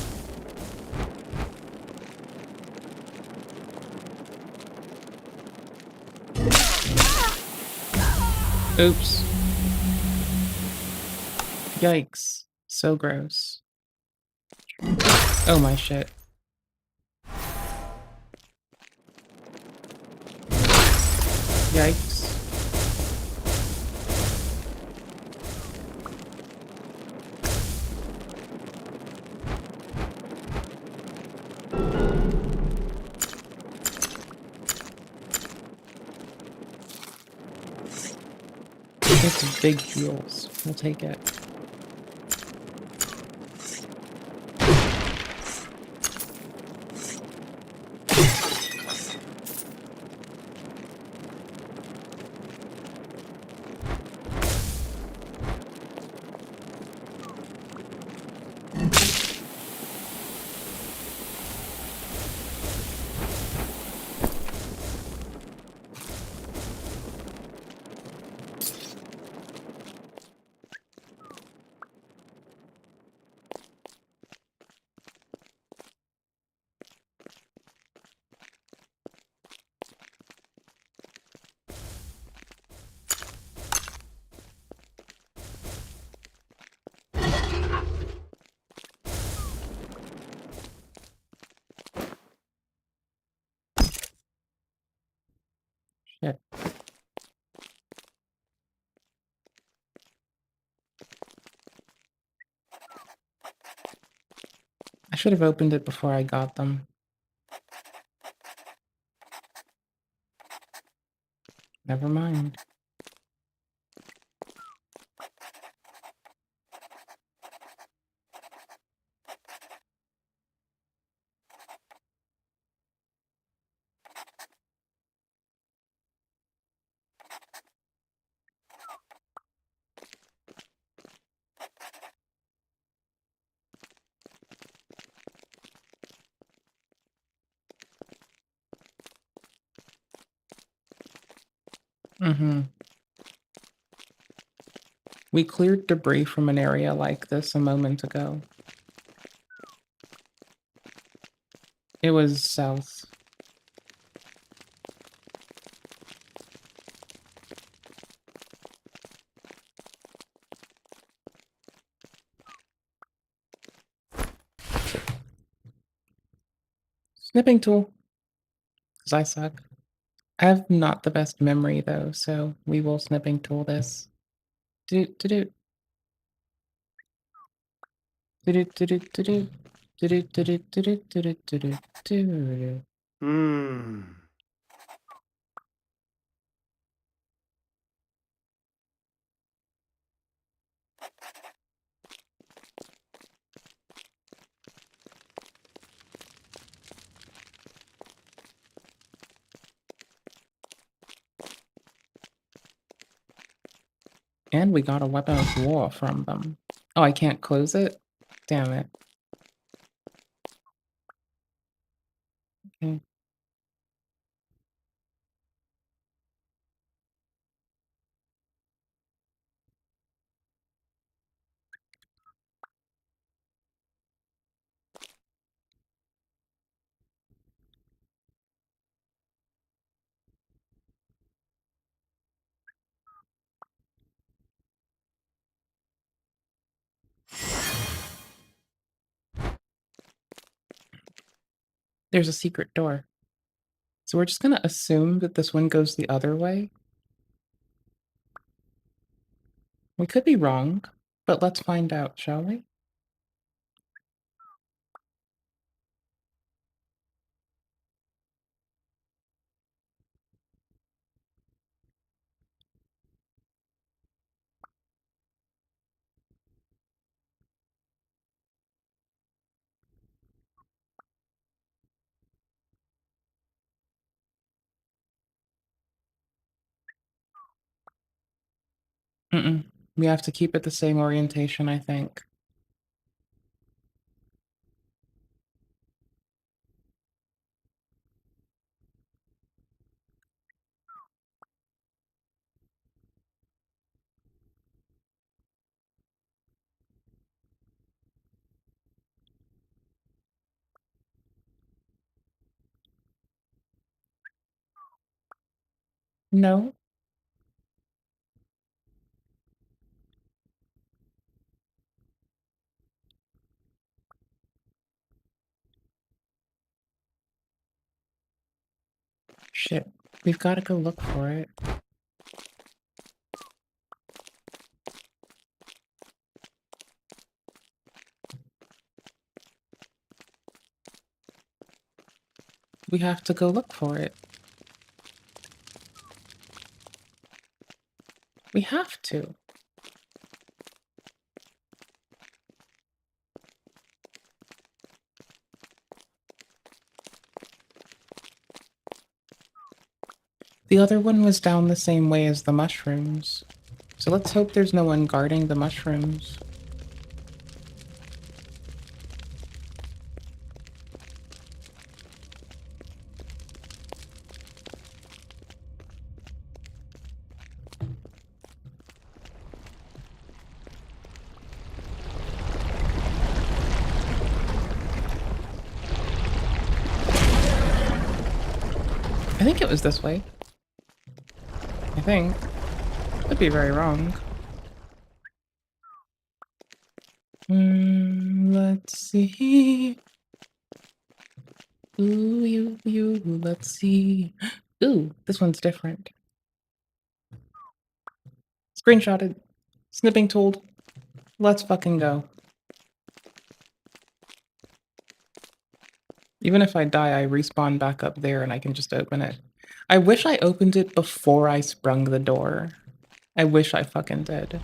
Oops. Yikes. So gross. Oh my shit. Yikes. It's big heals. We'll take it. Shit. I should have opened it before I got them. Never mind. Mm-hmm. We cleared debris from an area like this a moment ago. It was south. Snipping tool. Because I suck. I have not the best memory though, so we will snipping tool this. Do do do. Do do do do do do. Do do do do do do do do do. Hmm. And we got a weapon of war from them. Oh, I can't close it? Damn it. Okay. There's a secret door. So we're just gonna assume that this one goes the other way. We could be wrong, but let's find out, shall we? Mm-mm. We have to keep it the same orientation, I think. No. Shit. We've got to go look for it. We have to go look for it. We have to. The other one was down the same way as the mushrooms. So let's hope there's no one guarding the mushrooms. I think it was this way. I think. Could be very wrong. Let's see. Let's see. Ooh, this one's different. Screenshotted. Snipping tooled. Let's fucking go. Even if I die, I respawn back up there and I can just open it. I wish I opened it before I sprung the door. I wish I fucking did.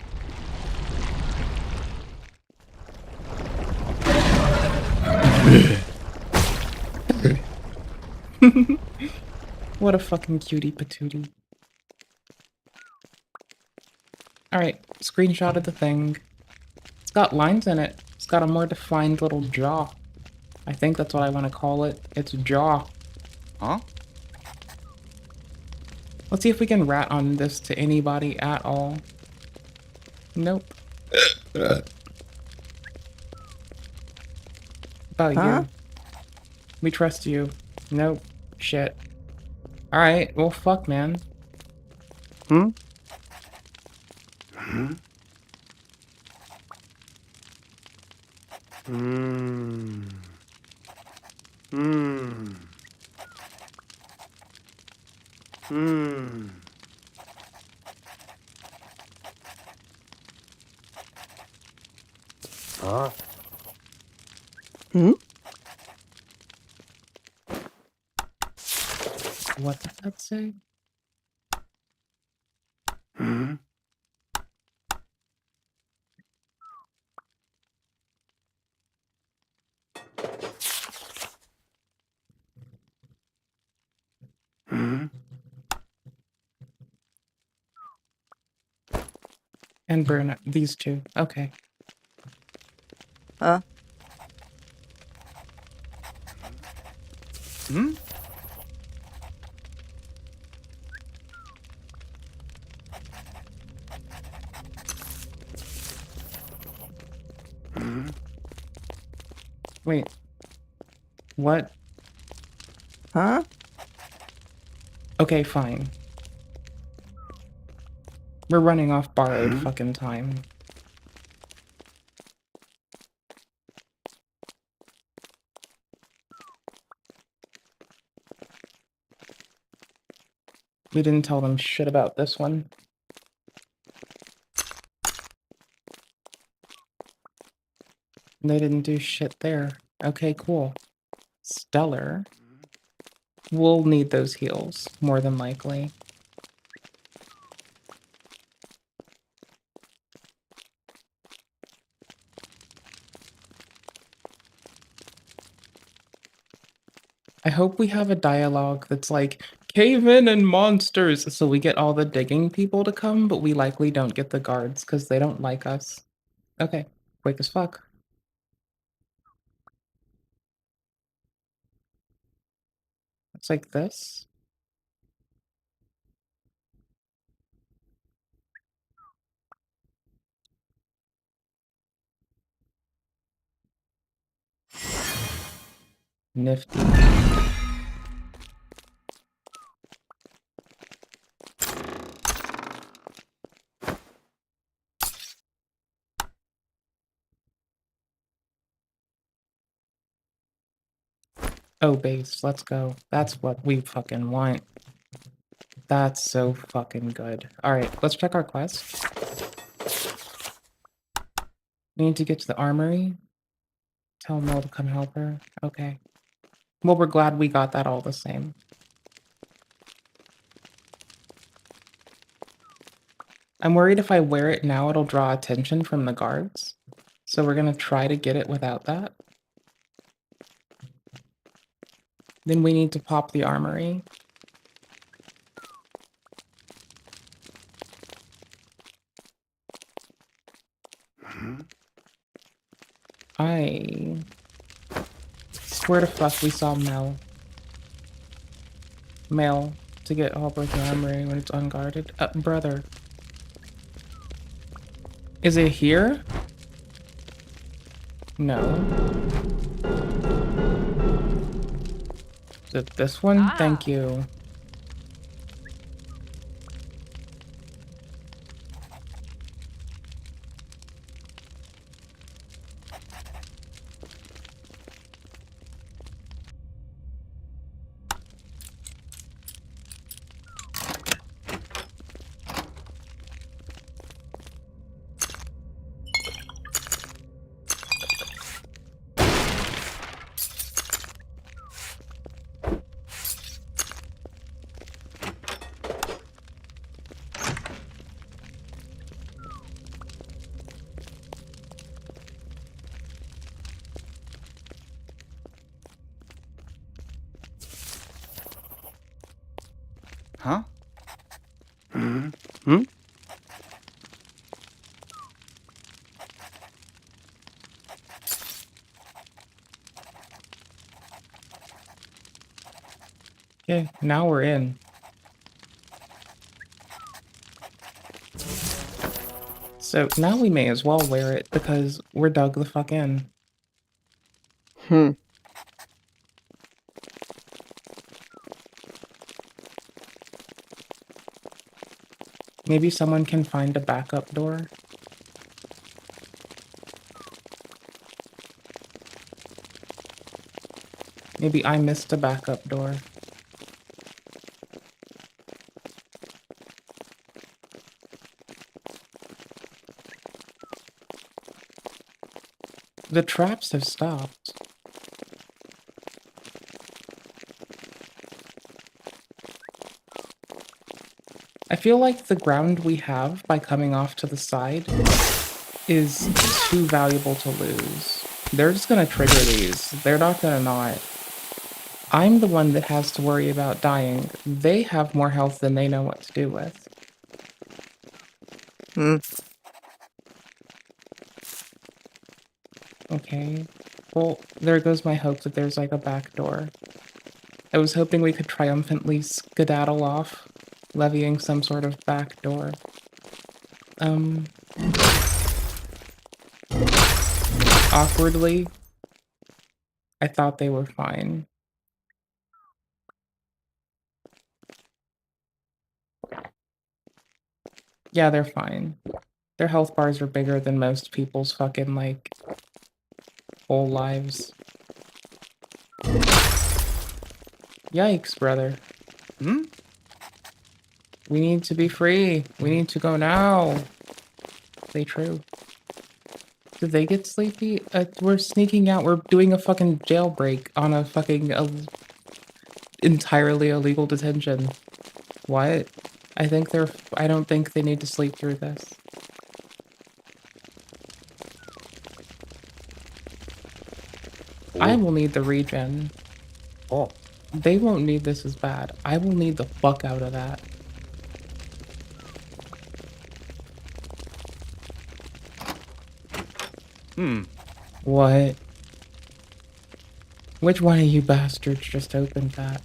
What a fucking cutie patootie. Alright, screenshot of the thing. It's got lines in it. It's got a more defined little jaw. I think that's what I want to call it. It's jaw. Huh? Let's see if we can rat on this to anybody at all. Nope. About you. We trust you. Nope. Shit. Alright, well fuck, man. Hmm? Hmm. Hmm. Huh? Hmm? What did that say? Hmm? Hmm? And Bruno, these two. Okay. Huh? Hmm? Hmm? Wait. What? Huh? Okay, fine. We're running off borrowed fucking time. We didn't tell them shit about this one. They didn't do shit there. Okay, cool. Stellar. We'll need those heals, more than likely. I hope we have a dialogue that's like, cave in and monsters, so we get all the digging people to come, but we likely don't get the guards because they don't like us. Okay, quick as fuck. It's like this. Nifty. Oh, base, let's go. That's what we fucking want. That's so fucking good. Alright, let's check our quest. We need to get to the armory. Tell Mel to come help her. Okay. Well, we're glad we got that all the same. I'm worried if I wear it now, it'll draw attention from the guards. So we're gonna try to get it without that. Then we need to pop the armory. I swear to fuck we saw Mel to get Hallbreaking Armory when it's unguarded. Brother. Is it here? No. Is it this one? Thank you. Huh? Hmm? Hmm? Okay, now we're in. So now we may as well wear it because we're dug the fuck in. Hmm. Maybe someone can find a backup door. Maybe I missed a backup door. The traps have stopped. I feel like the ground we have by coming off to the side is too valuable to lose. They're just gonna trigger these. They're not gonna not. I'm the one that has to worry about dying. They have more health than they know what to do with. Okay. Well, there goes my hope that there's like a back door. I was hoping we could triumphantly skedaddle off, levying some sort of back door. Awkwardly, I thought they were fine. Yeah, they're fine. Their health bars are bigger than most people's fucking, like, whole lives. Yikes, brother. We need to be free. We need to go now. Say true. Did they get sleepy? We're sneaking out. We're doing a fucking jailbreak on a fucking entirely illegal detention. What? I don't think they need to sleep through this. I will need the regen. Oh. They won't need this as bad. I will need the fuck out of that. What? Which one of you bastards just opened that?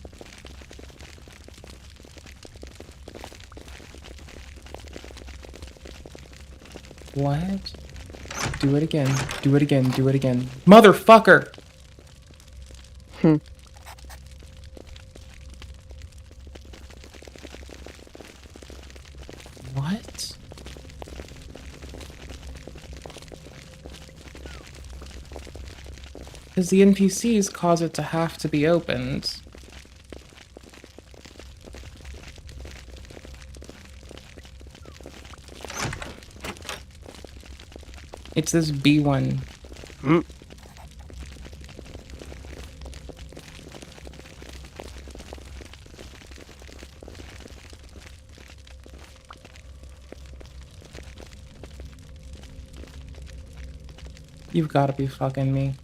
What? Do it again. Do it again. Do it again. Motherfucker! What? Because the NPCs cause it to have to be opened. It's this B1. You've got to be fucking me.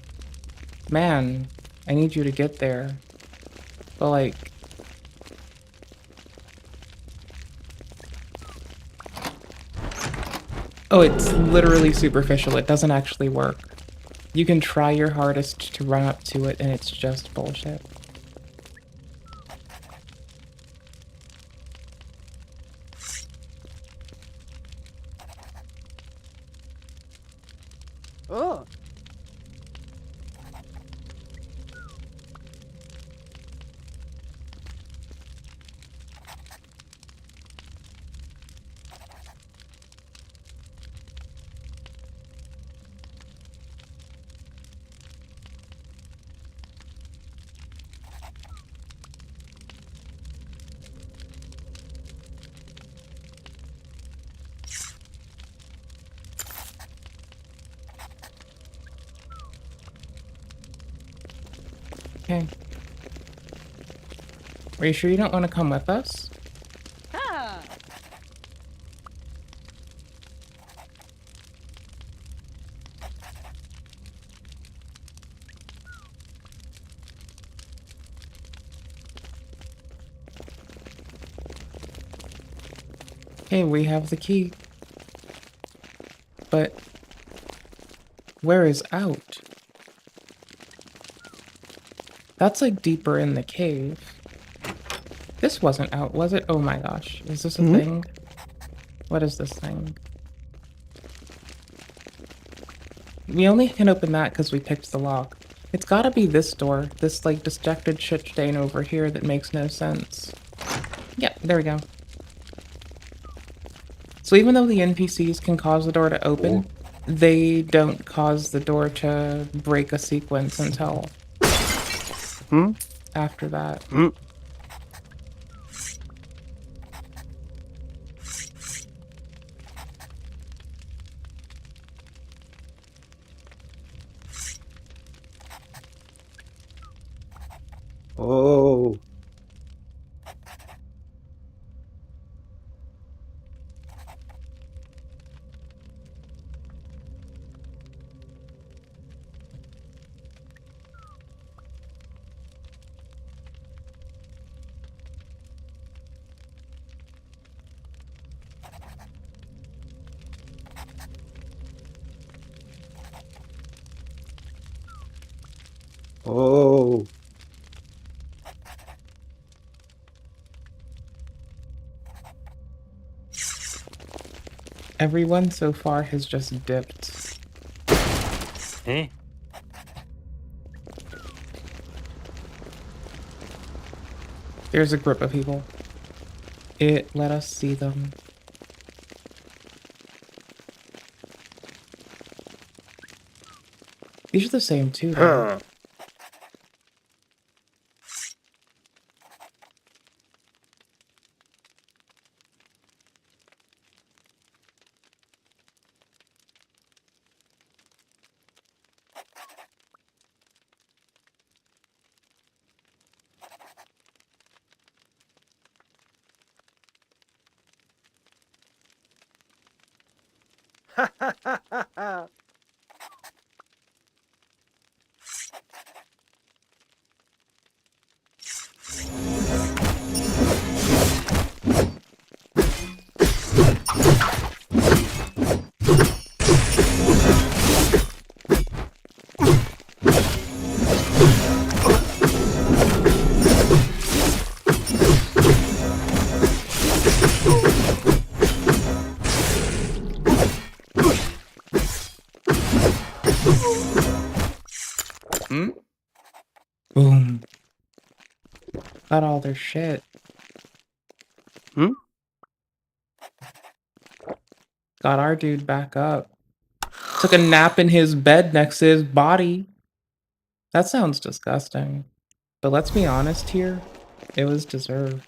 Man, I need you to get there. But like... Oh, it's literally superficial. It doesn't actually work. You can try your hardest to run up to it and it's just bullshit. Oh. Okay. Are you sure you don't want to come with us? Ah. Okay, we have the key. But where is out? That's like deeper in the cave. This wasn't out, was it? Oh my gosh. Is this a thing? What is this thing? We only can open that because we picked the lock. It's gotta be this door. This like dejected shit stain over here that makes no sense. Yep, there we go. So even though the NPCs can cause the door to open, they don't cause the door to break a sequence until after that. Oh. Oh. Everyone so far has just dipped. Eh? There's a group of people. It let us see them. These are the same too, though. Huh. Boom. Got all their shit. Hmm? Got our dude back up. Took a nap in his bed next to his body. That sounds disgusting. But let's be honest here. It was deserved.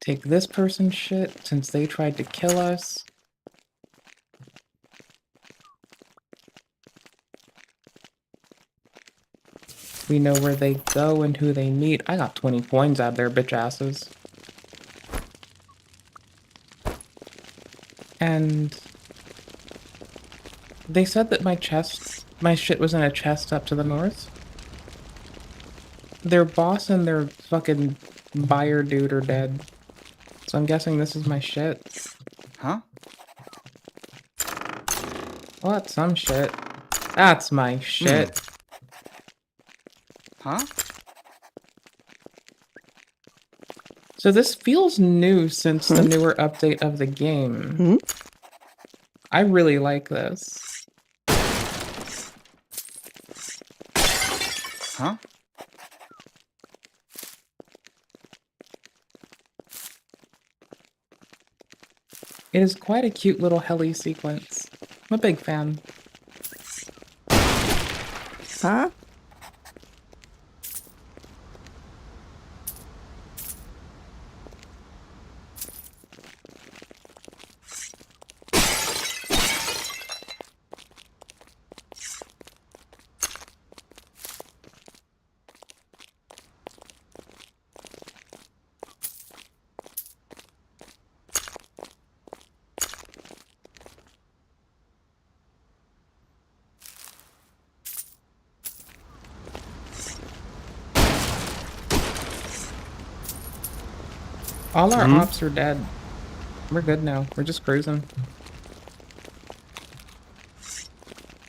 Take this person's shit since they tried to kill us. We know where they go and who they meet. I got 20 coins out there, bitch asses. And they said that my shit was in a chest up to the north. Their boss and their fucking buyer dude are dead. So I'm guessing this is my shit. Huh? Well, that's some shit. That's my shit. Huh? So this feels new since the newer update of the game. I really like this. Huh? It is quite a cute little heli sequence. I'm a big fan. Huh? All our ops are dead. We're good now. We're just cruising.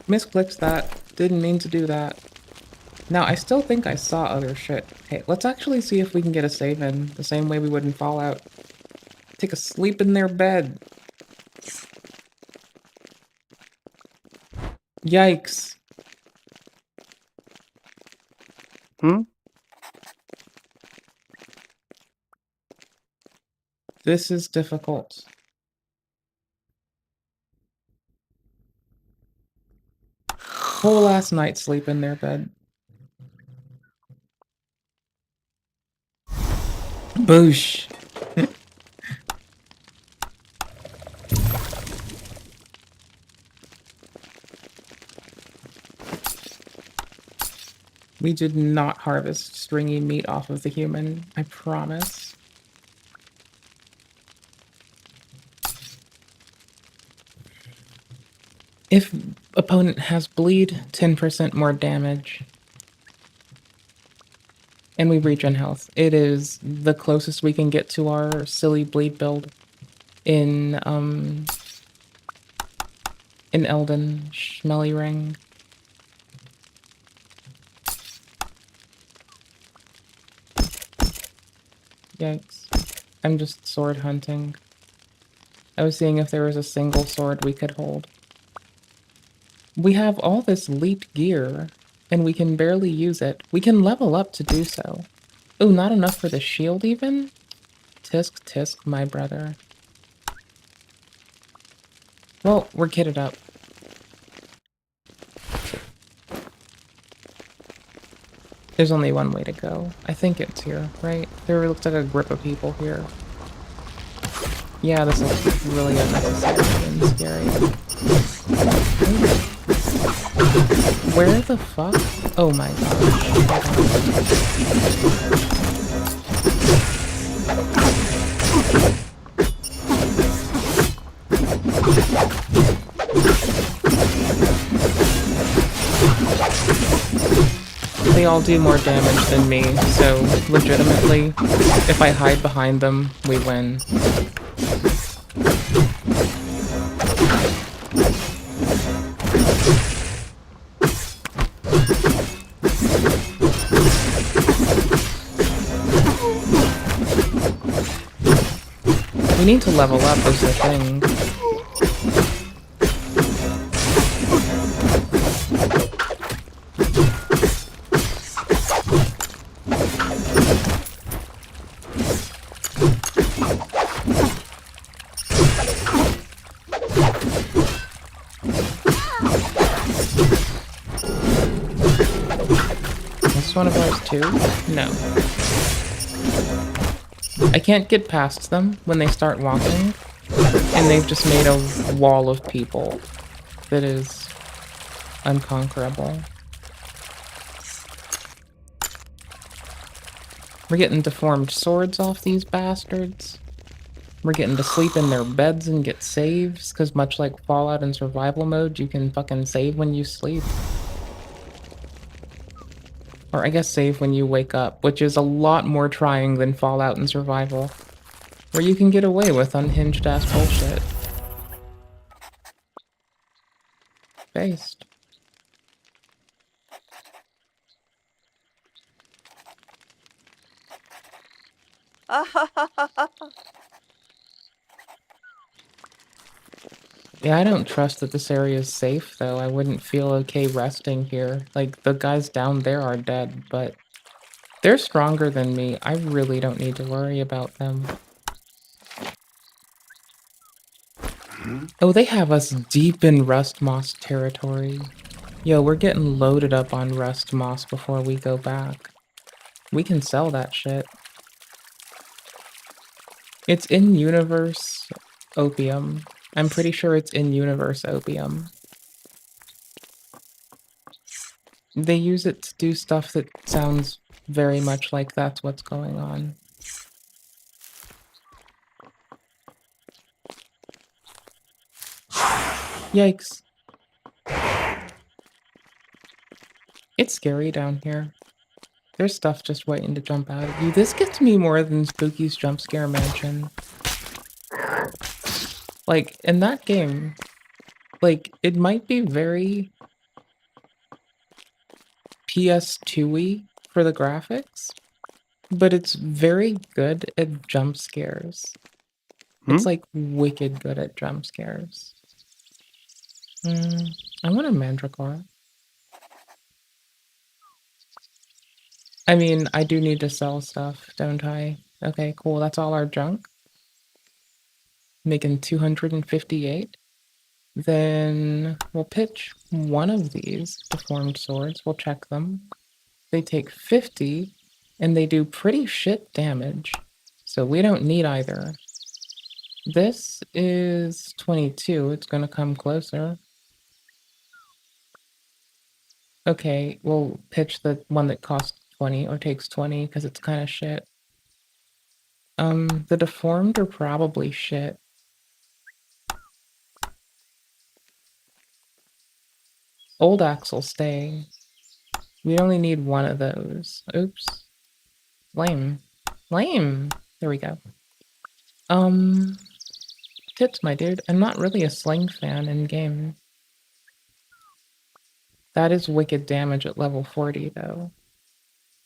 Misclicked that. Didn't mean to do that. Now, I still think I saw other shit. Hey, let's actually see if we can get a save in the same way we would in Fallout. Take a sleep in their bed. Yikes. This is difficult. Whole last night sleep in their bed. Boosh. We did not harvest stringy meat off of the human, I promise. If opponent has bleed, 10% more damage. And we regen health. It is the closest we can get to our silly bleed build in Elden Schmelly Ring. Yikes. I'm just sword hunting. I was seeing if there was a single sword we could hold. We have all this elite gear, and we can barely use it. We can level up to do so. Oh, not enough for the shield even? Tisk tisk, my brother. Well, we're kitted up. There's only one way to go. I think it's here, right? There looks like a grip of people here. Yeah, this looks really unnecessary and scary. Where the fuck? Oh my gosh. They all do more damage than me, so legitimately, if I hide behind them, we win. We need to level up is the thing. Is this one of ours too? No. I can't get past them when they start walking, and they've just made a wall of people that is unconquerable. We're getting deformed swords off these bastards. We're getting to sleep in their beds and get saves, because much like Fallout in survival mode, you can fucking save when you sleep. Or I guess save when you wake up, which is a lot more trying than Fallout in survival, where you can get away with unhinged ass bullshit. Based. Yeah, I don't trust that this area is safe, though. I wouldn't feel okay resting here. Like, the guys down there are dead, but they're stronger than me. I really don't need to worry about them. Oh, they have us deep in Rust Moss territory. Yo, we're getting loaded up on Rust Moss before we go back. We can sell that shit. It's in-universe opium. I'm pretty sure it's in-universe opium. They use it to do stuff that sounds very much like that's what's going on. Yikes. It's scary down here. There's stuff just waiting to jump out at you. This gets me more than Spooky's Jump Scare Mansion. Like, in that game, like, it might be very PS2-y for the graphics, but it's very good at jump scares. It's, like, wicked good at jump scares. I want a Mandragora. I mean, I do need to sell stuff, don't I? Okay, cool. That's all our junk. Making 258. Then we'll pitch one of these deformed swords. We'll check them. They take 50, and they do pretty shit damage. So we don't need either. This is 22. It's going to come closer. Okay, we'll pitch the one that costs 20 or takes 20 because it's kind of shit. The deformed are probably shit. Old axe will stay. We only need one of those. Oops. Lame. Lame. There we go. Tits, my dude. I'm not really a sling fan in game. That is wicked damage at level 40, though.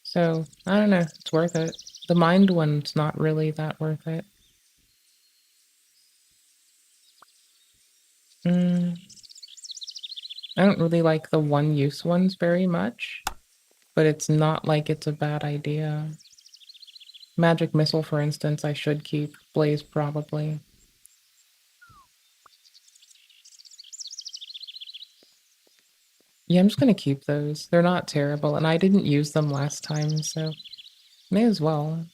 So, I don't know. It's worth it. The mind one's not really that worth it. I don't really like the one-use ones very much, but it's not like it's a bad idea. Magic Missile, for instance, I should keep. Blaze, probably. Yeah, I'm just gonna keep those. They're not terrible, and I didn't use them last time, so may as well.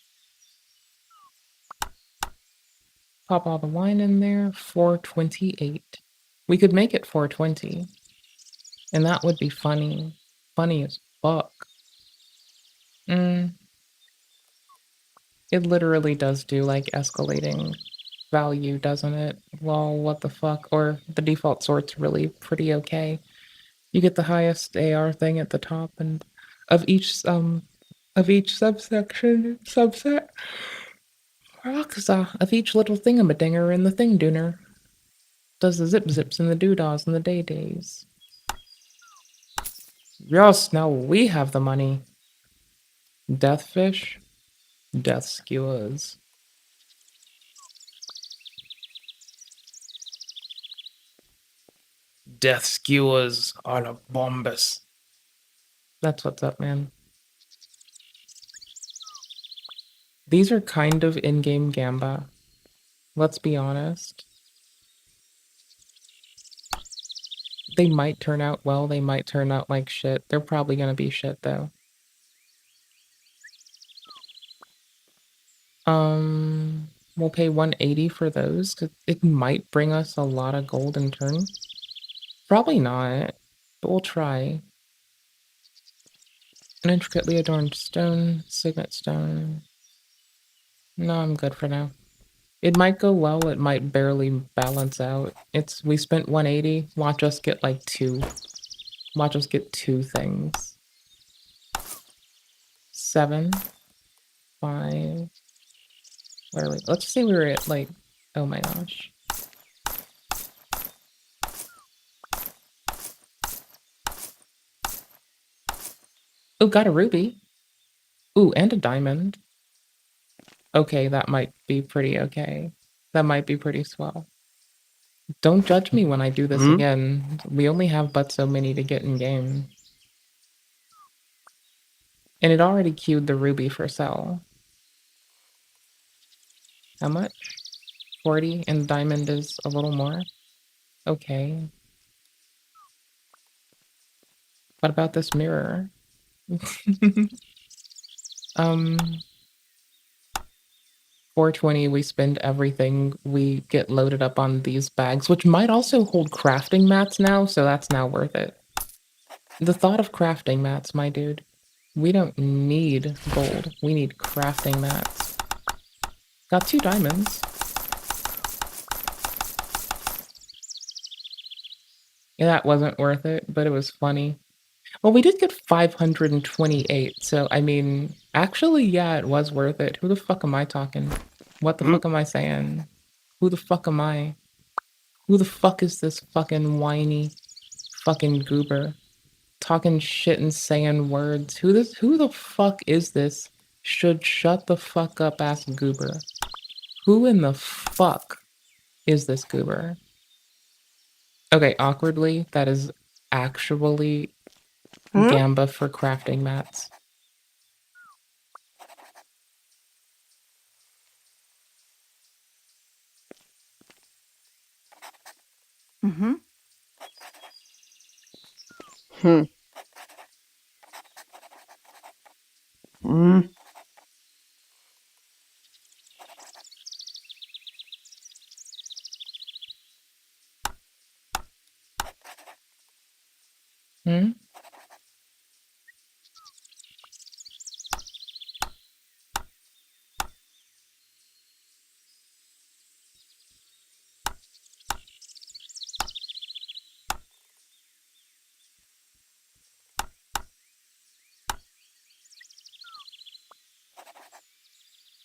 Pop all the wine in there. 428. We could make it 420. And that would be funny. Funny as fuck. It literally does do, like, escalating value, doesn't it? Lol, what the fuck? Or the default sort's really pretty okay. You get the highest AR thing at the top, and of each subsection, subset, of each little thingamadinger in the thing-dooner. Does the zip-zips and the doodaws and the day-days. Yes, now we have the money. Deathfish? Death skewers. Death skewers are a bombus. That's what's up, man. These are kind of in-game Gamba. Let's be honest. They might turn out well, they might turn out like shit. They're probably gonna be shit, though. We'll pay 180 for those, 'cause it might bring us a lot of gold in turn. Probably not, but we'll try. An intricately adorned stone, signet stone. No, I'm good for now. It might go well, it might barely balance out. We spent 180, watch us get like 2. Watch us get 2 things. 7, 5. Where are we? Let's say we were at like, oh my gosh. Oh, got a ruby. Ooh, and a diamond. Okay, that might be pretty okay. That might be pretty swell. Don't judge me when I do this again. We only have but so many to get in game. And it already queued the ruby for sell. How much? 40, and diamond is a little more? Okay. What about this mirror? 420, we spend everything. We get loaded up on these bags, which might also hold crafting mats now, so that's now worth it. The thought of crafting mats, my dude. We don't need gold. We need crafting mats. Got 2 diamonds. Yeah, that wasn't worth it, but it was funny. Well, we did get 528, so I mean, actually, yeah, it was worth it. Who the fuck am I talking? What the fuck am I saying? Who the fuck am I? Who the fuck is this fucking whiny fucking goober? Talking shit and saying words. Who the fuck is this? Should shut the fuck up ass goober. Who in the fuck is this goober? Okay, awkwardly, that is actually Gamba for crafting mats. Hmm.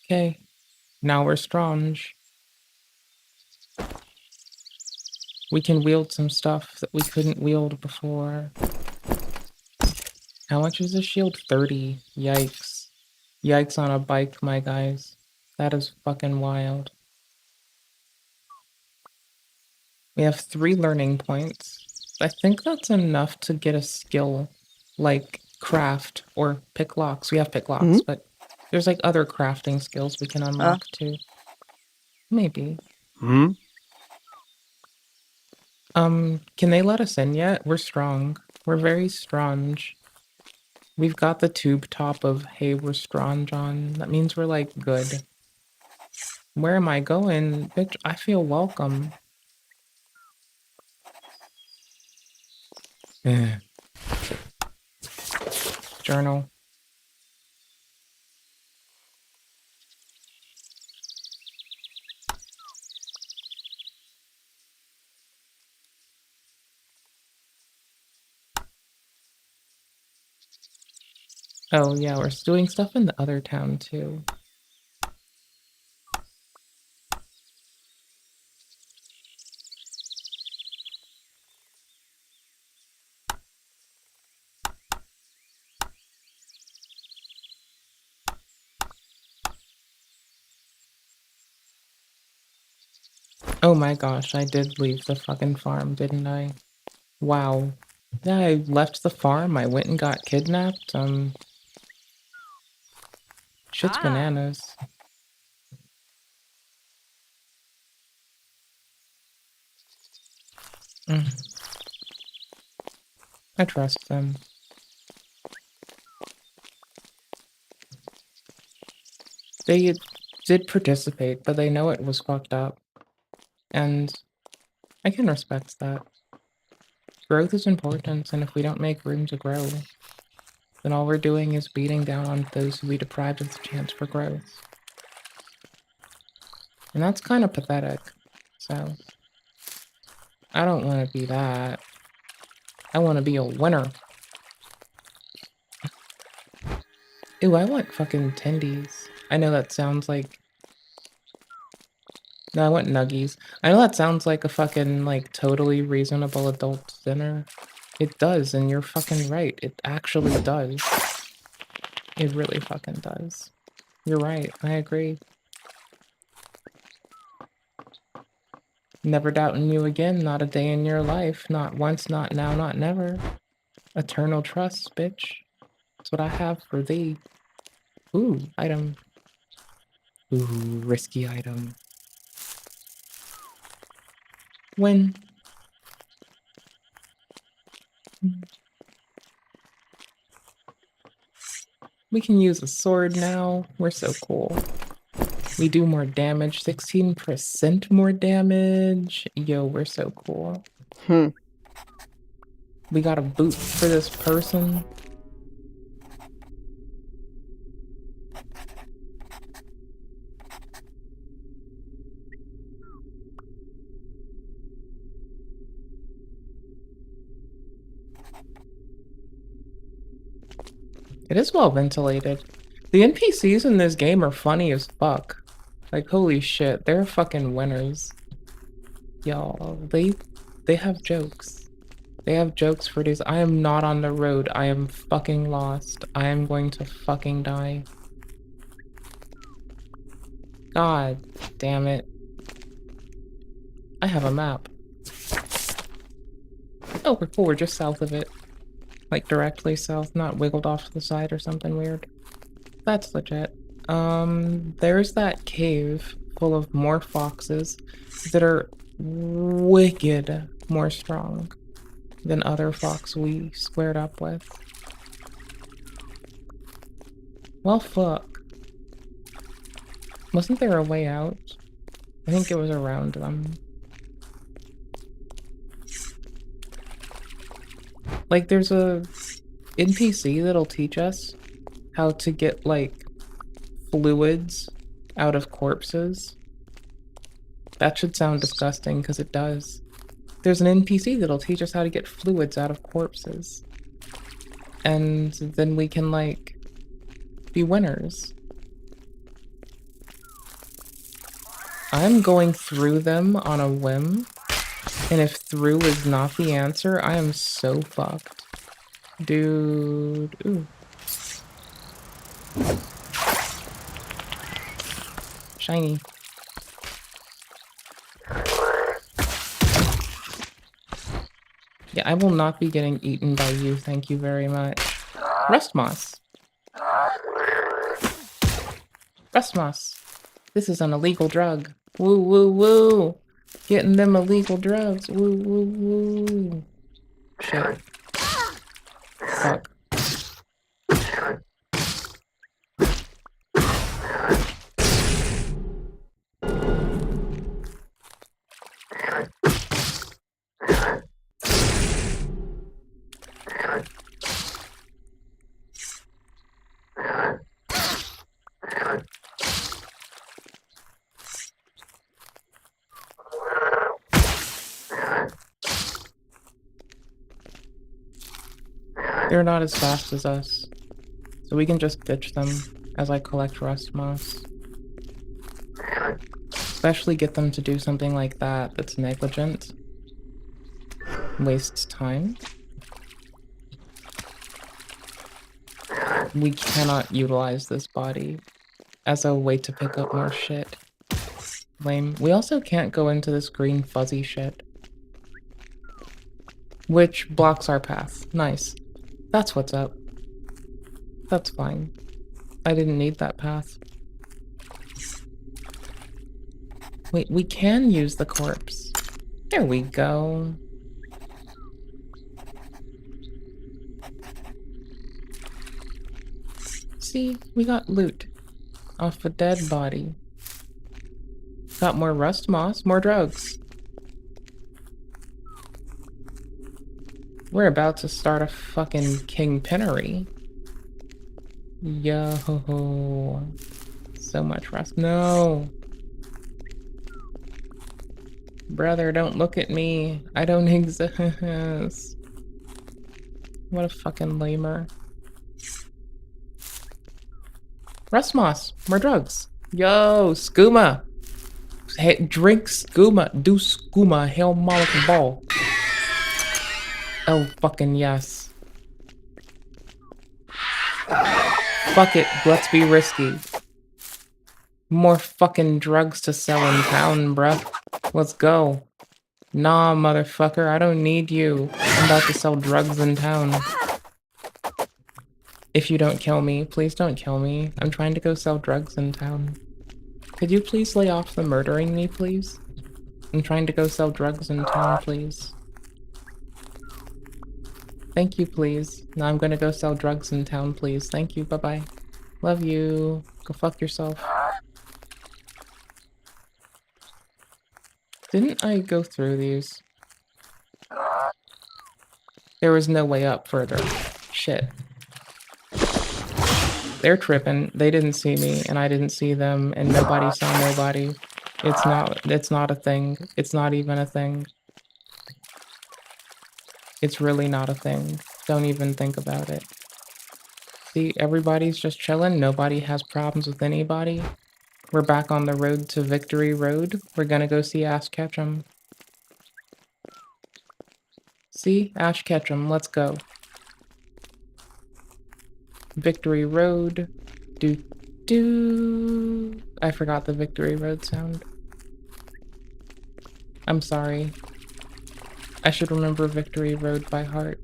Okay. Now we're strong. We can wield some stuff that we couldn't wield before. How much is this shield? 30. Yikes. Yikes on a bike, my guys. That is fucking wild. We have 3 learning points. I think that's enough to get a skill like craft or pick locks. We have pick locks, but there's like other crafting skills we can unlock too. Maybe. Can they let us in yet? We're strong. We're very strong. We've got the tube top of, hey, we're strong, John. That means we're like good. Where am I going? Bitch, I feel welcome. Journal. Oh yeah, we're doing stuff in the other town too. Oh my gosh, I did leave the fucking farm, didn't I? Wow. Yeah, I left the farm, I went and got kidnapped, shit's bananas. I trust them. They did participate, but they know it was fucked up. And I can respect that. Growth is important, and if we don't make room to grow, then all we're doing is beating down on those who we deprived of the chance for growth. And that's kind of pathetic, so I don't want to be that. I want to be a winner. Ooh, I want fucking tendies. I know that sounds like... No, I want nuggies. I know that sounds like a fucking, like, totally reasonable adult dinner. It does, and you're fucking right. It actually does. It really fucking does. You're right. I agree. Never doubting you again. Not a day in your life. Not once, not now, not never. Eternal trust, bitch. That's what I have for thee. Ooh, item. Ooh, risky item. When? We can use a sword now. We're so cool. We do more damage, 16% more damage. Yo, we're so cool. We got a boot for this person. It is well ventilated. The NPCs in this game are funny as fuck. Like, holy shit, they're fucking winners. Y'all, they have jokes. They have jokes for days. I am not on the road. I am fucking lost. I am going to fucking die. God damn it. I have a map. Oh, we're cool. We're just south of it. Like, directly south, not wiggled off to the side or something weird. That's legit. There's that cave full of more foxes that are wicked more strong than other fox we squared up with. Well, fuck. Wasn't there a way out? I think it was around them. Like, there's a NPC that'll teach us how to get, like, fluids out of corpses. That should sound disgusting, because it does. There's an NPC that'll teach us how to get fluids out of corpses. And then we can, like, be winners. I'm going through them on a whim, and if through is not the answer, I am so fucked. Dude, ooh. Shiny. Yeah, I will not be getting eaten by you, thank you very much. Rust moss. Rust moss. This is an illegal drug. Woo woo woo. Getting them illegal drugs. Woo woo woo. Shit. Fuck. They're not as fast as us, so we can just ditch them as I collect rust moss. Especially get them to do something like that that's negligent. Wastes time. We cannot utilize this body as a way to pick up more shit. Lame. We also can't go into this green fuzzy shit, which blocks our path. Nice. That's what's up. That's fine. I didn't need that path. Wait, we can use the corpse. There we go. See, we got loot off a dead body. Got more rust moss, more drugs. We're about to start a fucking kingpinnery. Yo, so much rust. No, brother, don't look at me. I don't exist. What a fucking lamer. Rust moss, more drugs. Yo, skooma. Hey, drink skooma. Do skooma. Hell, molecule ball. Oh, fucking yes. Fuck it, let's be risky. More fucking drugs to sell in town, bruh. Let's go. Nah, motherfucker, I don't need you. I'm about to sell drugs in town. If you don't kill me, please don't kill me. I'm trying to go sell drugs in town. Could you please lay off the murdering me, please? I'm trying to go sell drugs in town, please. Thank you, please. Now I'm gonna go sell drugs in town, please. Thank you, bye-bye. Love you. Go fuck yourself. Didn't I go through these? There was no way up further. Shit. They're tripping. They didn't see me, and I didn't see them, and nobody saw nobody. It's not a thing. It's not even a thing. It's really not a thing. Don't even think about it. See, everybody's just chilling. Nobody has problems with anybody. We're back on the road to Victory Road. We're gonna go see Ash Ketchum. See? Ash Ketchum. Let's go. Victory Road. Do. I forgot the Victory Road sound. I'm sorry. I should remember Victory Road by heart.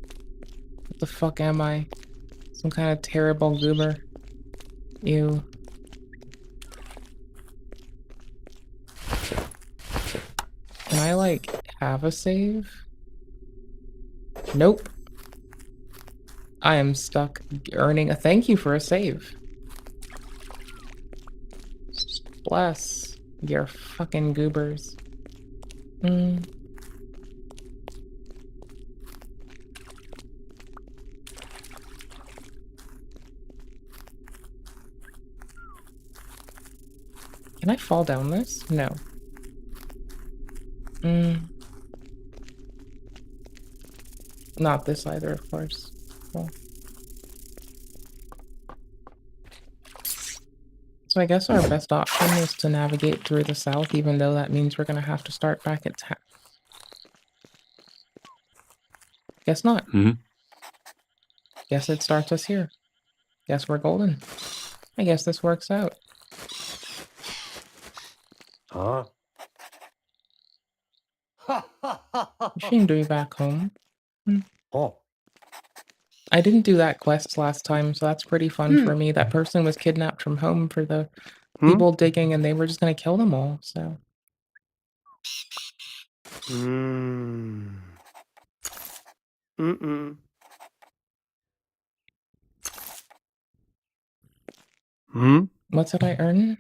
What the fuck am I? Some kind of terrible goober. Ew. Can I, like, have a save? Nope. I am stuck earning a thank you for a save. Bless your fucking goobers. Can I fall down this? No. Not this either, of course. Cool. So I guess our best option is to navigate through the south, even though that means we're gonna have to start back at town. Guess not. Guess it starts us here. Guess we're golden. I guess this works out. Huh? Shame to be back home. Oh. I didn't do that quest last time, so that's pretty fun for me. That person was kidnapped from home for the people digging, and they were just gonna kill them all, so. What did I earn?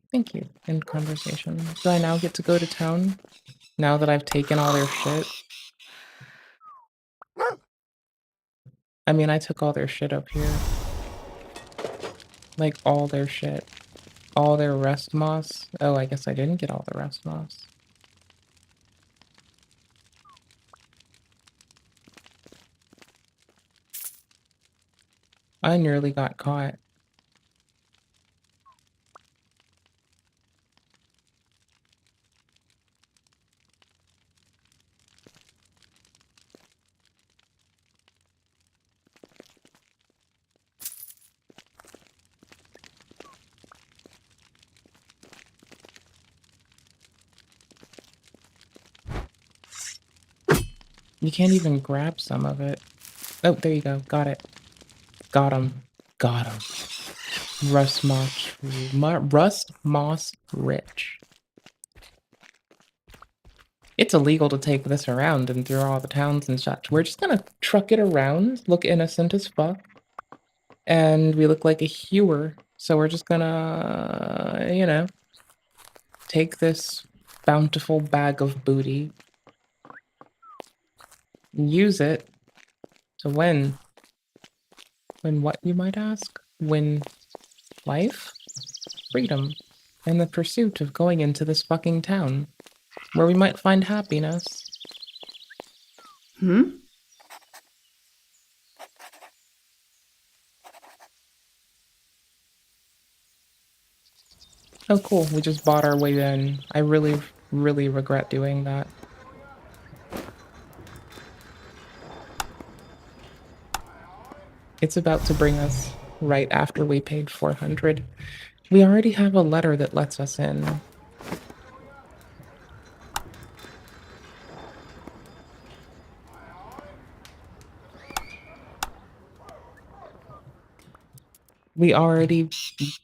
Thank you. End conversation. Do I now get to go to town? Now that I've taken all their shit? I mean, I took all their shit up here. Like, all their shit. All their rest moss. Oh, I guess I didn't get all the rest moss. I nearly got caught. You can't even grab some of it. Oh, there you go. Got it. Got him. Got him. Rust moss rich. It's illegal to take this around and through all the towns and such. We're just gonna truck it around, look innocent as fuck. And we look like a hewer. So we're just gonna, you know, take this bountiful bag of booty. Use it to win. Win what, you might ask? Win life? Freedom. And the pursuit of going into this fucking town. Where we might find happiness. Oh cool, we just bought our way in. I really, really regret doing that. It's about to bring us right after we paid 400. We already have a letter that lets us in. We already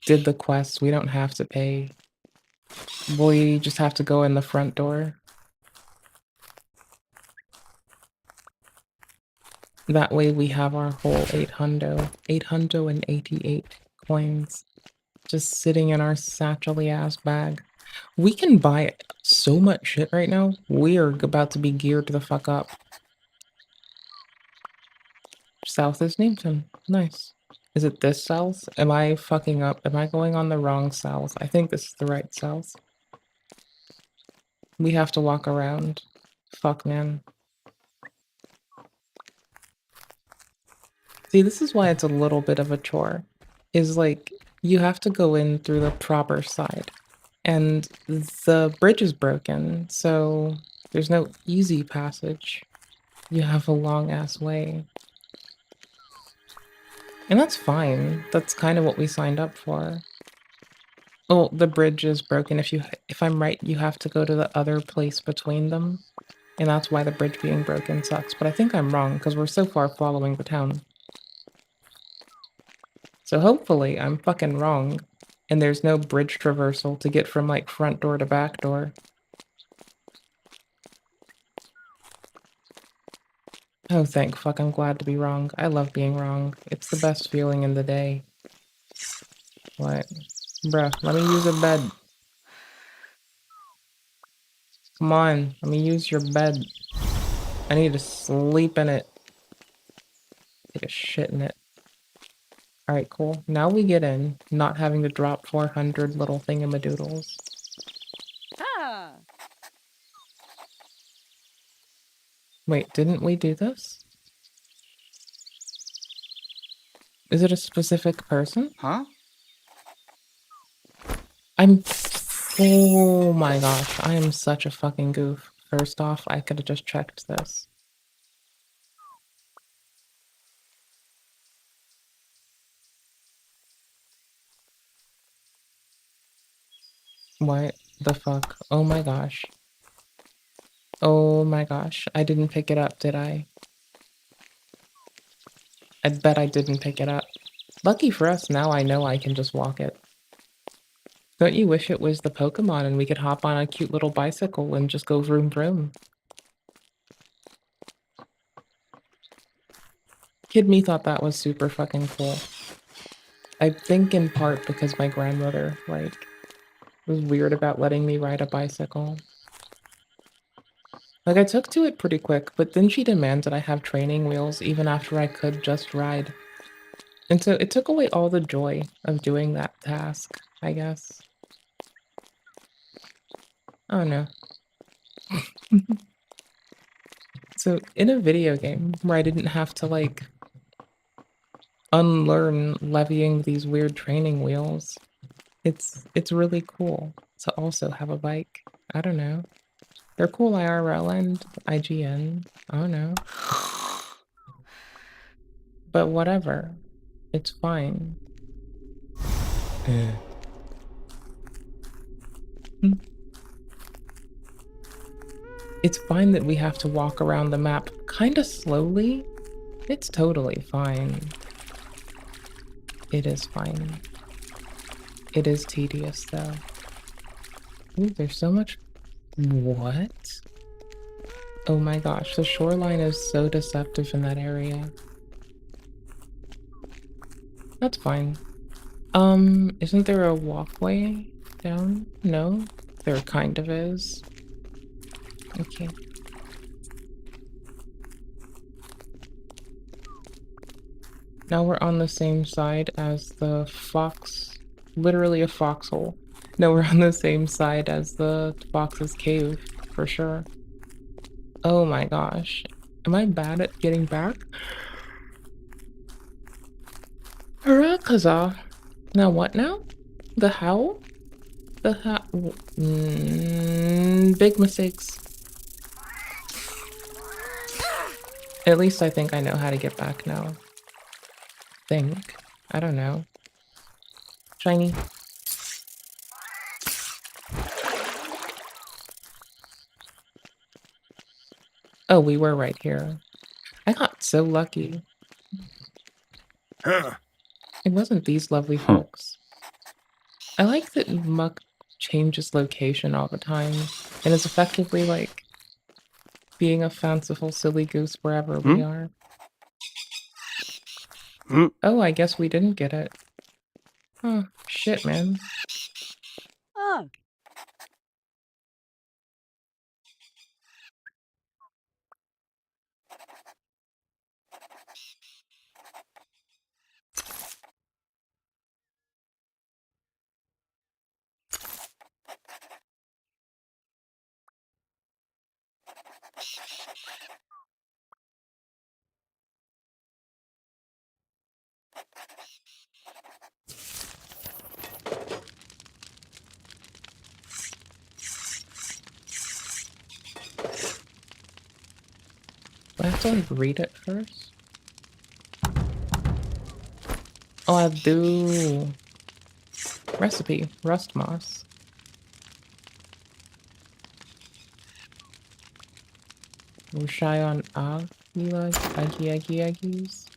did the quest. We don't have to pay. We just have to go in the front door. That way we have our whole 888 coins just sitting in our satchel-y ass bag. We can buy so much shit right now. We are about to be geared the fuck up. South is Needham. Nice. Is it this south? Am I fucking up? Am I going on the wrong south? I think this is the right south. We have to walk around. Fuck, man. See, this is why it's a little bit of a chore. Is like, you have to go in through the proper side. And the bridge is broken, so there's no easy passage. You have a long-ass way. And that's fine. That's kind of what we signed up for. Oh, the bridge is broken. If I'm right, you have to go to the other place between them. And that's why the bridge being broken sucks. But I think I'm wrong, because we're so far following the town. So hopefully I'm fucking wrong. And there's no bridge traversal to get from, like, front door to back door. Oh, thank fuck, I'm glad to be wrong. I love being wrong. It's the best feeling in the day. What? Bruh, let me use a bed. Come on, let me use your bed. I need to sleep in it. Take a shit in it. Alright, cool. Now we get in, not having to drop 400 little thingamadoodles. Ah. Wait, didn't we do this? Is it a specific person? Huh? Oh my gosh, I am such a fucking goof. First off, I could have just checked this. What the fuck? Oh my gosh. Oh my gosh. I didn't pick it up, did I? I bet I didn't pick it up. Lucky for us, now I know I can just walk it. Don't you wish it was the Pokemon and we could hop on a cute little bicycle and just go vroom vroom? Kid me thought that was super fucking cool. I think in part because my grandmother, like, was weird about letting me ride a bicycle. Like, I took to it pretty quick, but then she demanded I have training wheels even after I could just ride. And so it took away all the joy of doing that task, I guess. Oh no. So, in a video game where I didn't have to, like, unlearn levying these weird training wheels, it's really cool to also have a bike. I don't know. They're cool IRL and IGN. I don't know. But whatever. It's fine. It's fine that we have to walk around the map kinda slowly. It's totally fine. It is fine. It is tedious though. Ooh, there's so much. What? Oh my gosh, the shoreline is so deceptive in that area. That's fine. Isn't there a walkway down? No? There kind of is. Okay. Now we're on the same side as the fox. Literally a foxhole. No, we're on the same side as the fox's cave, for sure. Oh my gosh. Am I bad at getting back? Hurrah-kaza. Now what now? The how? The how? Big mistakes. At least I think I know how to get back now. Think. I don't know. Shiny. Oh, we were right here. I got so lucky. It wasn't these lovely folks. I like that Muck changes location all the time and is effectively like being a fanciful silly goose wherever we are. Oh, I guess we didn't get it. Oh, shit, man. Oh. Do I have to like read it first? Oh, I do. Recipe, rust moss. Rushayon Aggies.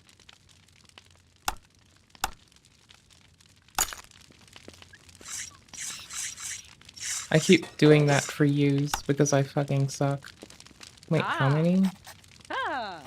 I keep doing that for yous because I fucking suck. Wait, how many? Ah.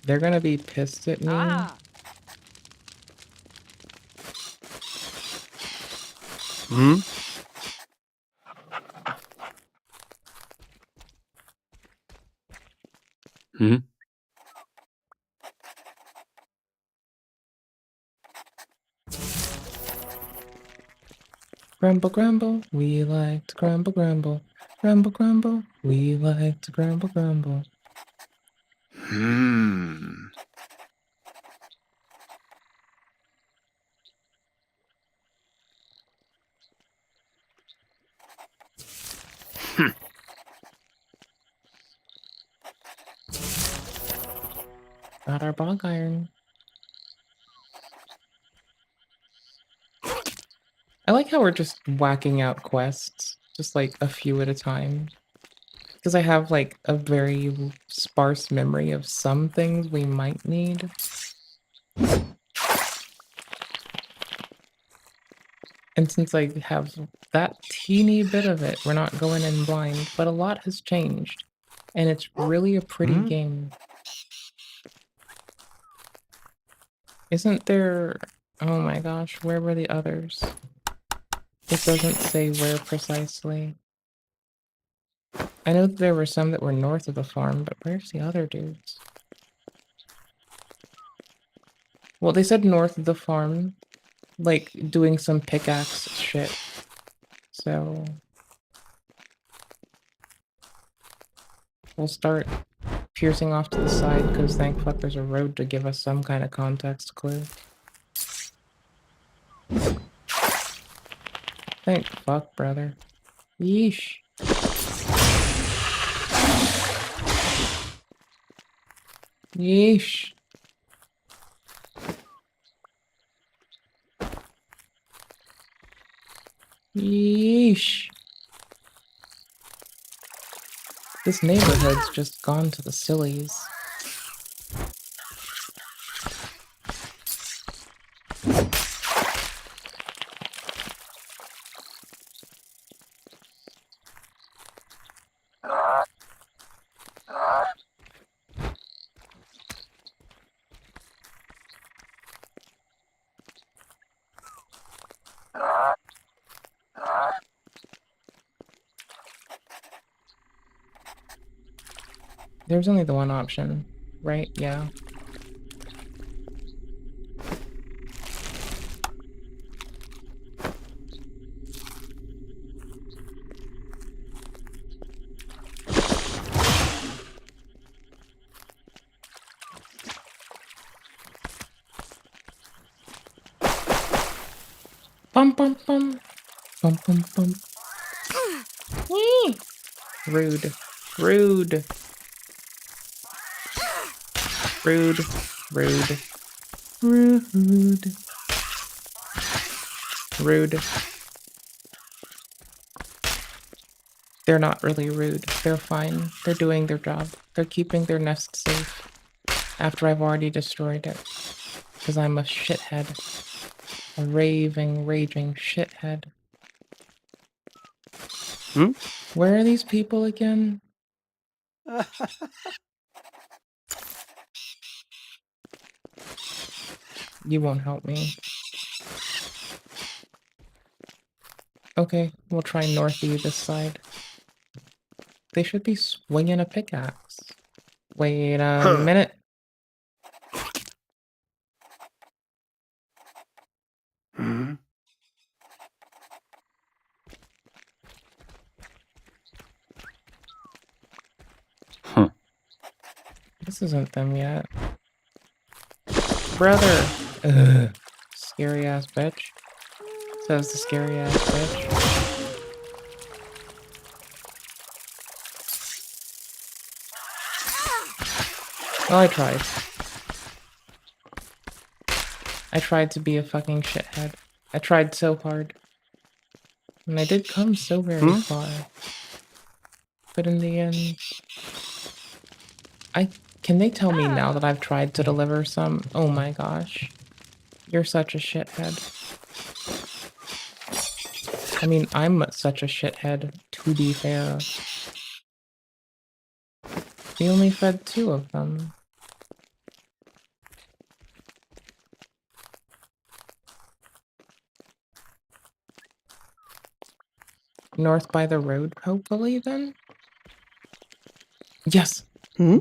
They're gonna be pissed at me. Ah. Hmm. Grumble, grumble, we like to grumble, grumble. Grumble, grumble, we like to grumble, grumble. Hmm. Got our bog iron. I like how we're just whacking out quests, just like a few at a time. Because I have like a very sparse memory of some things we might need. And since I have that teeny bit of it, we're not going in blind, but a lot has changed. And it's really a pretty game. Isn't there... Oh my gosh, where were the others? It doesn't say where precisely. I know that there were some that were north of the farm, but where's the other dudes? Well, they said north of the farm, like doing some pickaxe shit. So... we'll start piercing off to the side, because thank fuck there's a road to give us some kind of context clue. Thank fuck, brother. Yeesh. Yeesh. Yeesh. This neighborhood's just gone to the sillies. There's only the one option, right? Yeah. Bum bum bum. Bum bum bum. Whee! Rude. Rude. Rude. Rude. Rude. Rude. They're not really rude. They're fine. They're doing their job. They're keeping their nest safe. After I've already destroyed it. Because I'm a shithead. A raving, raging shithead. Hmm? Where are these people again? You won't help me. Okay, we'll try northy this side. They should be swinging a pickaxe. Wait a minute. Hmm? Huh. This isn't them yet. Brother! Ugh. Scary ass bitch. Says the scary ass bitch. Well, I tried. I tried to be a fucking shithead. I tried so hard. And I did come so very far. But in the end... Can they tell me now that I've tried to deliver some? Oh my gosh. You're such a shithead. I mean, I'm such a shithead, to be fair. We only fed 2 of them. North by the road, hopefully, then? Yes! Hmm?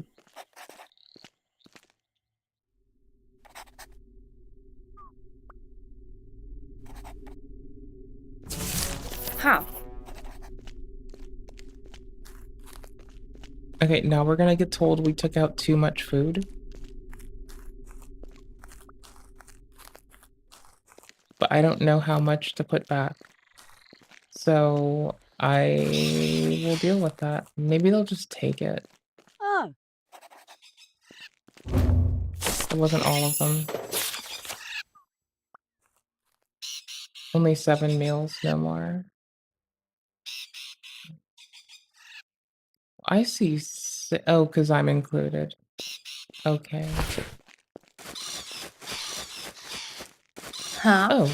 Huh. Okay, now we're gonna get told we took out too much food. But I don't know how much to put back. So I will deal with that. Maybe they'll just take it. Oh. It wasn't all of them. Only 7 meals, no more. I see. Oh, because I'm included. Okay. Huh? Oh.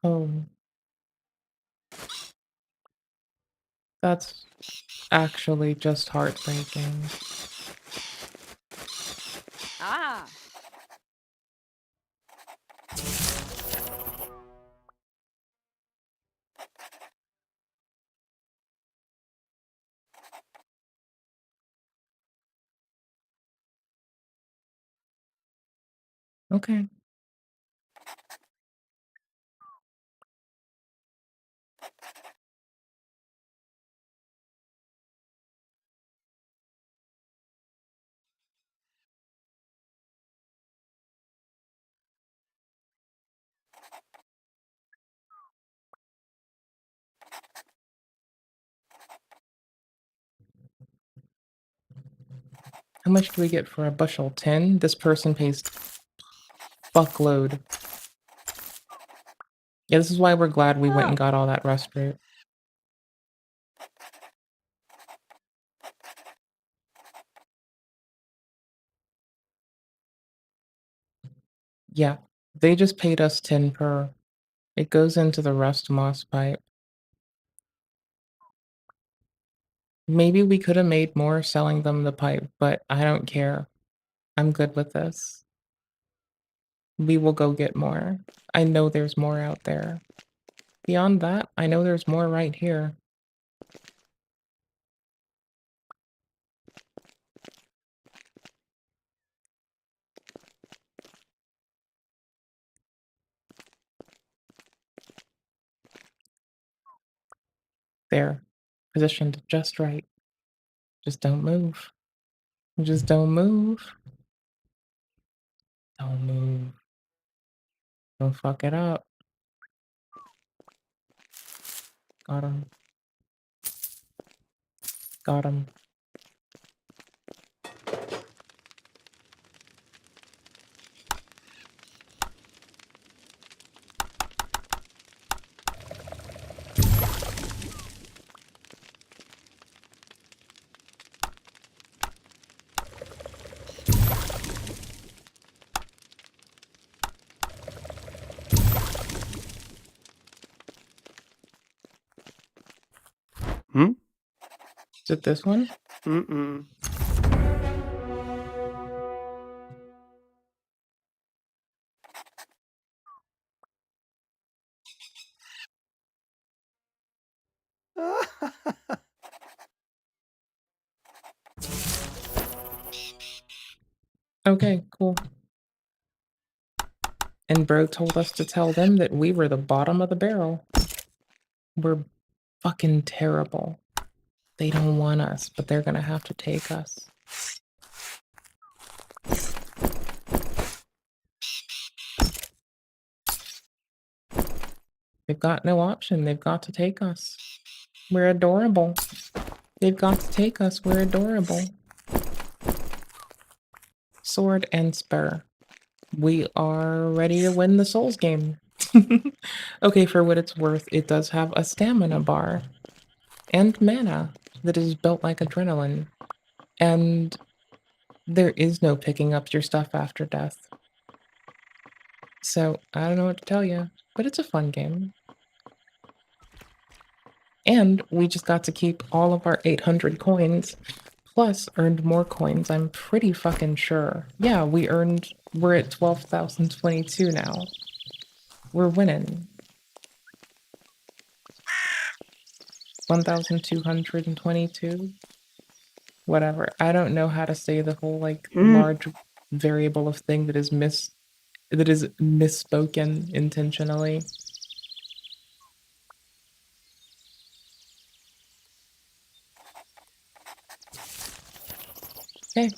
Oh. That's actually just heartbreaking. Ah. Okay. How much do we get for a bushel? 10? This person pays fuckload. Yeah, this is why we're glad we went and got all that rust root. Yeah, they just paid us 10 per. It goes into the rust moss pipe. Maybe we could have made more selling them the pipe, but I don't care. I'm good with this. We will go get more. I know there's more out there. Beyond that, I know there's more right here. There. Positioned just right. Just don't move. Just don't move. Don't move. Don't fuck it up. Got him. Got him. Hmm? Is it this one? Mm-mm. Okay, cool. And bro told us to tell them that we were the bottom of the barrel. We're fucking terrible. They don't want us, but they're gonna have to take us. They've got no option. They've got to take us. We're adorable. They've got to take us. We're adorable. Sword and spur. We are ready to win the Souls game. Okay, for what it's worth, it does have a stamina bar and mana that is built like adrenaline. And there is no picking up your stuff after death. So, I don't know what to tell you, but it's a fun game. And we just got to keep all of our 800 coins, plus earned more coins, I'm pretty fucking sure. Yeah, we're at 12,022 now. We're winning. 1,222? Whatever. I don't know how to say the whole, like, large variable of thing that is misspoken intentionally. Okay.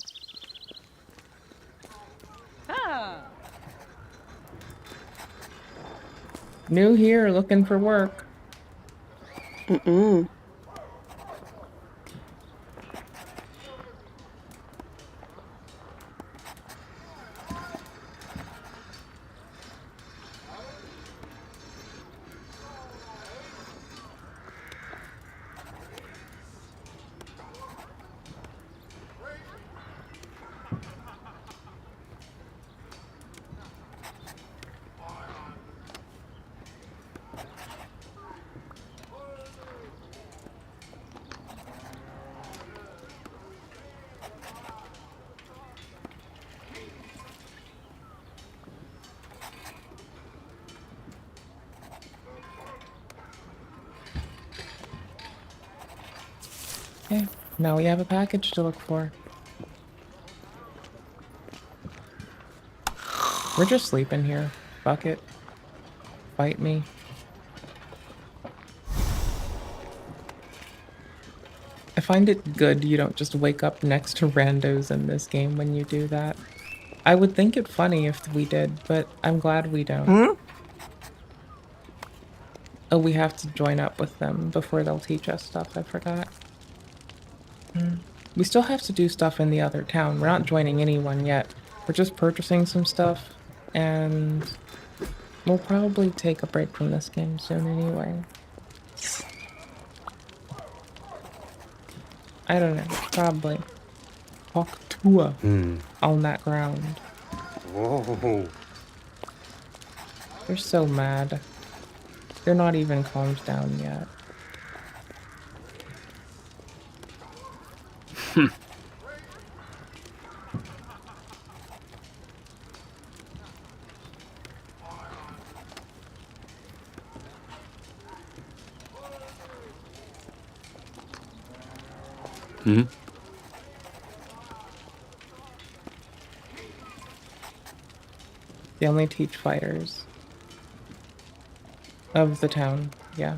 New here, looking for work. Okay, now we have a package to look for. We're just sleeping here. Fuck it. Fight me. I find it good you don't just wake up next to randos in this game when you do that. I would think it funny if we did, but I'm glad we don't. Oh, we have to join up with them before they'll teach us stuff, I forgot. We still have to do stuff in the other town. We're not joining anyone yet. We're just purchasing some stuff, and we'll probably take a break from this game soon anyway. I don't know, probably. Hawktua on that ground. Whoa. They're so mad. They're not even calmed down yet. They only teach fighters of the town, yeah.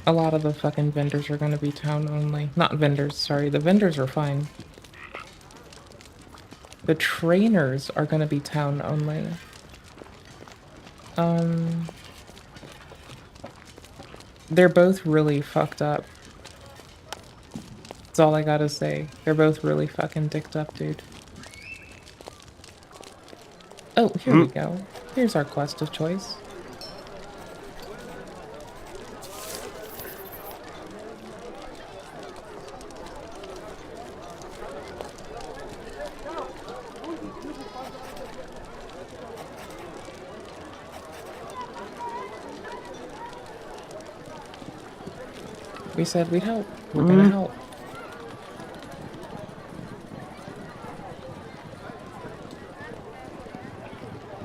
A lot of the fucking vendors are gonna be town only. Not vendors, sorry, the vendors are fine. The trainers are gonna be town only. They're both really fucked up. That's all I gotta say. They're both really fucking dicked up, dude. Oh, here we go. Here's our quest of choice. We said we'd help. We're gonna help.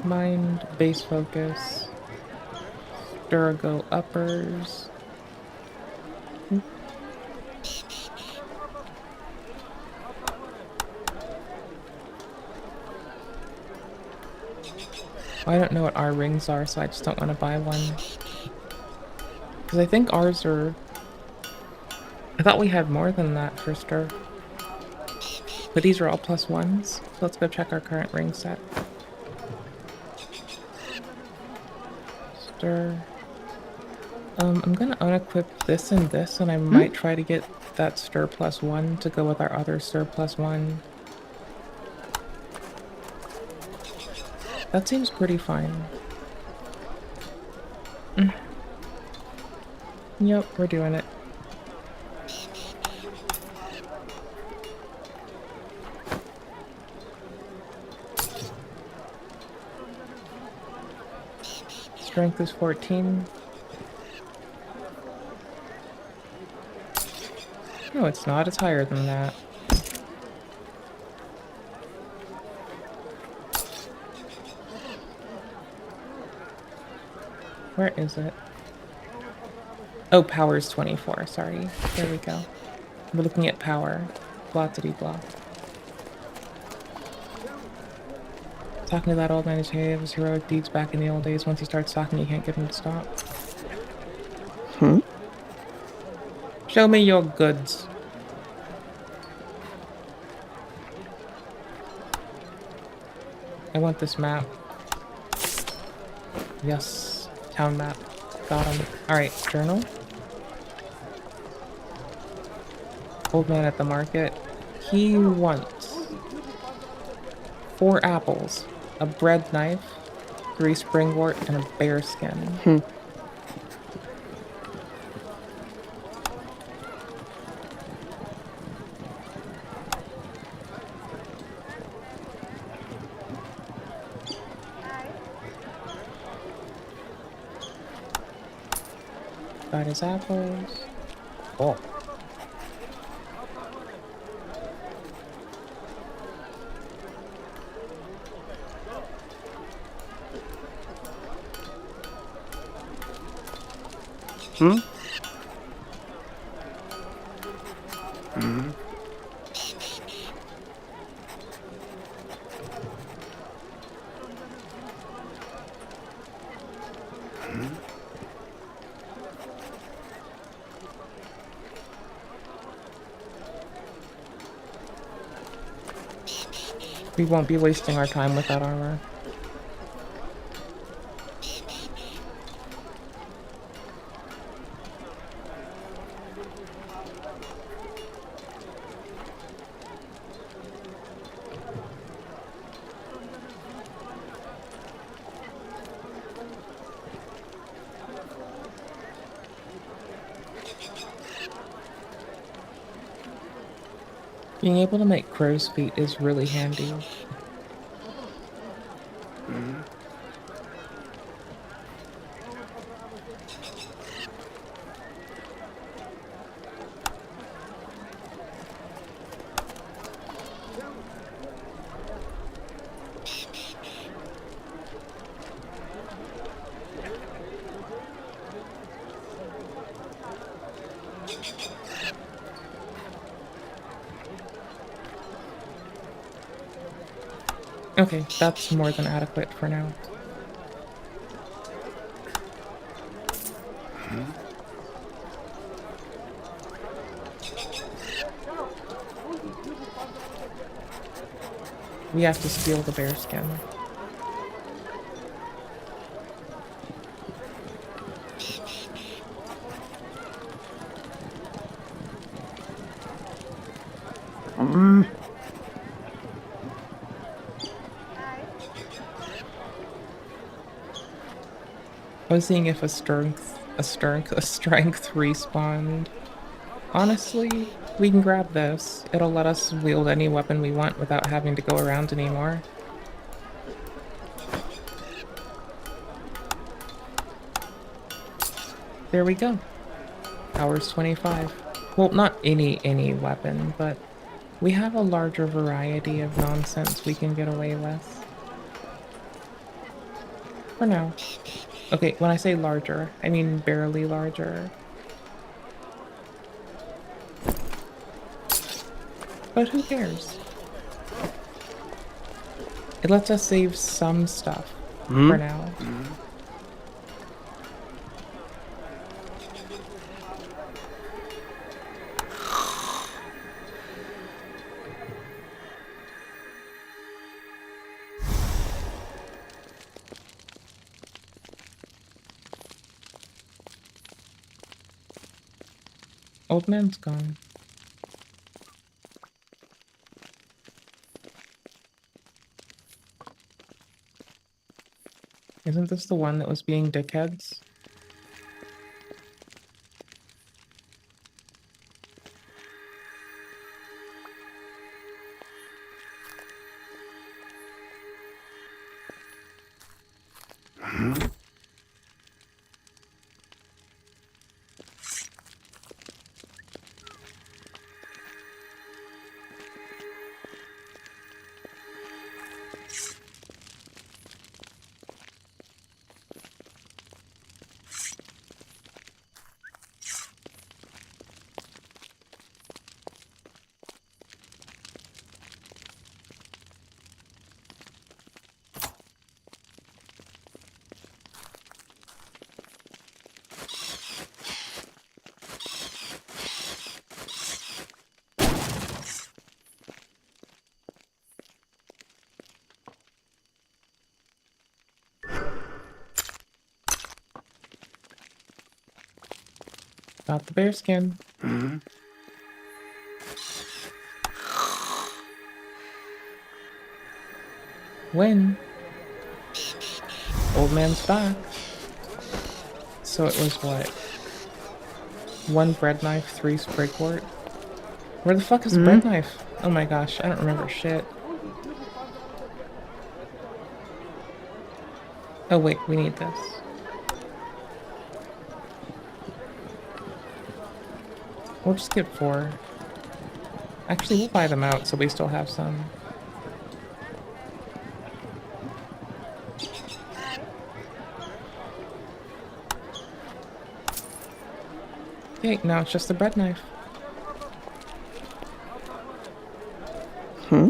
Mind, base focus, Durago uppers. I don't know what our rings are, so I just don't want to buy one. Because I think ours are... I thought we had more than that for stir. But these are all +1s. So let's go check our current ring set. Stir. I'm gonna unequip this and this, and I might try to get that stir +1 to go with our other stir +1. That seems pretty fine. Yep, we're doing it. Strength is 14. No, it's not. It's higher than that. Where is it? Oh, power is 24. Sorry. There we go. We're looking at power. Blah-titty-blah. Talking to that old man who said his heroic deeds back in the old days. Once he starts talking, you can't get him to stop. Show me your goods. I want this map. Yes. Town map. Got him. Alright, journal. Old man at the market. He wants 4 apples, a bread knife, 3 springwort, and a bear skin. Got his apples. Oh. We won't be wasting our time with that armor. Being able to make crow's feet is really handy. Okay, that's more than adequate for now. We have to steal the bear skin. I was seeing if a strength respawned. Honestly, we can grab this. It'll let us wield any weapon we want without having to go around anymore. There we go. Power's 25. Well, not any weapon, but we have a larger variety of nonsense we can get away with. For now. Okay, when I say larger, I mean barely larger. But who cares? It lets us save some stuff for now. Old man's gone. Isn't this the one that was being dickheads? Got the bear skin. When? Old man's back. So it was what? 1 bread knife, 3 sprigwort. Where the fuck is the bread knife? Oh my gosh, I don't remember shit. Oh wait, we need this. We'll just get 4. Actually, we'll buy them out so we still have some. Okay, now it's just the bread knife. Hmm.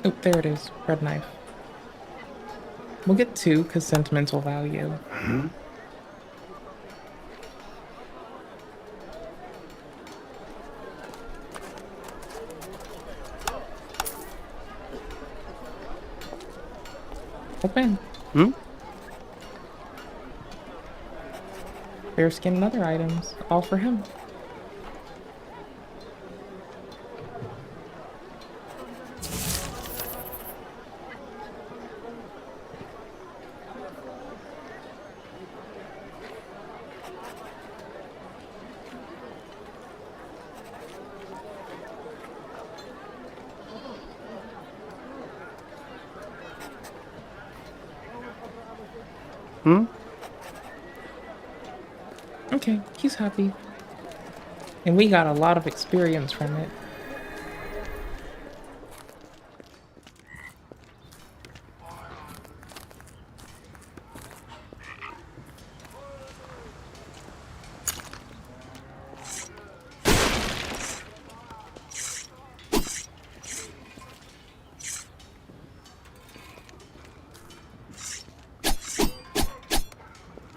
Oh, there it is. Bread knife. We'll get 2 because sentimental value. Open. Bearskin and other items, all for him. Okay, he's happy. And we got a lot of experience from it.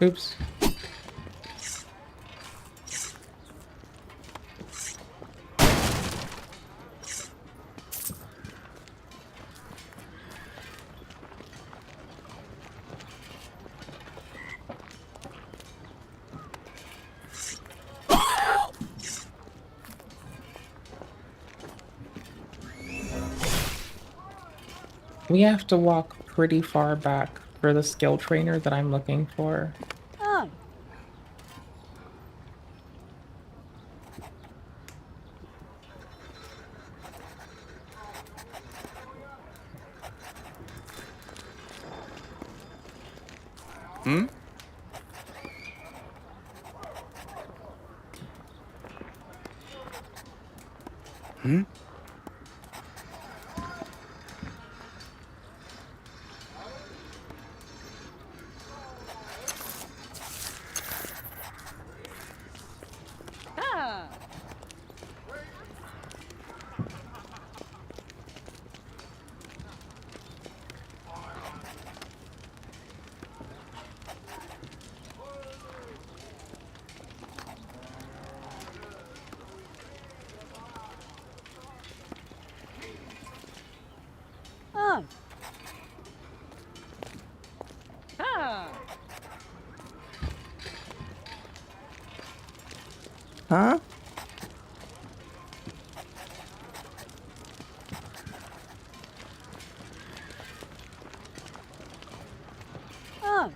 Oops. We have to walk pretty far back for the skill trainer that I'm looking for. Oh. Ah. Ah. Ah. Huh? Ah.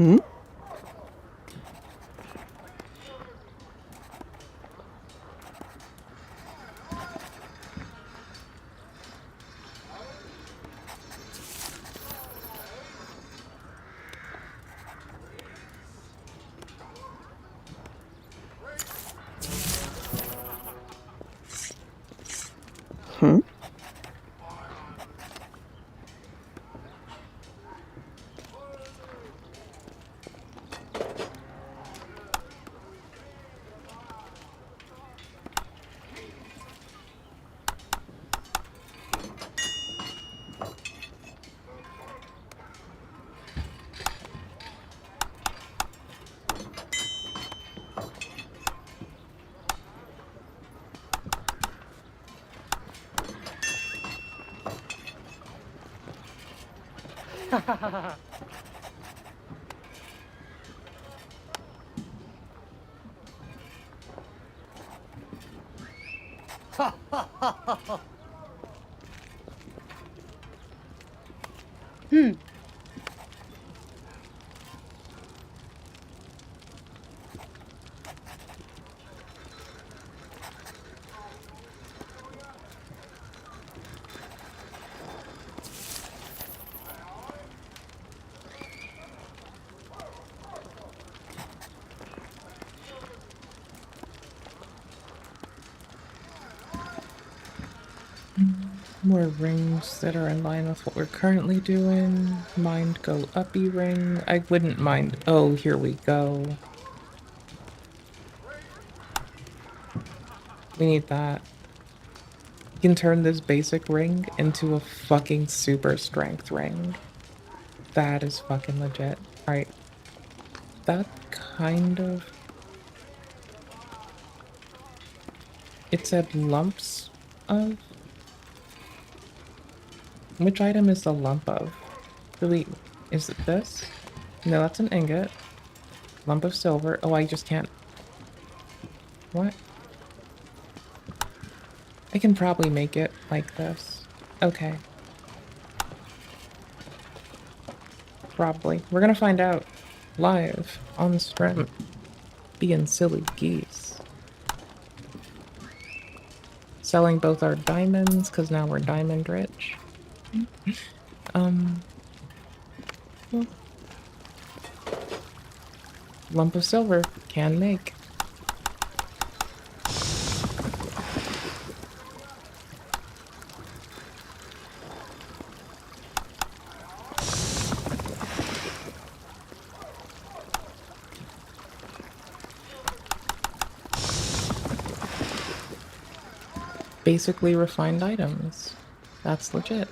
Hmm? Hmm? Hmm. More rings that are in line with what we're currently doing. Mind go uppy ring. I wouldn't mind. Oh, here we go. We need that. You can turn this basic ring into a fucking super strength ring. That is fucking legit. Alright. That kind of... It said lumps of... Which item is the lump of? Really, is it this? No, that's an ingot. Lump of silver. Oh, I just can't... What? I can probably make it like this. Okay. Probably. We're gonna find out live on the stream. Being silly geese. Selling both our diamonds, because now we're diamond rich. Well, lump of silver can make. Basically refined items. That's legit.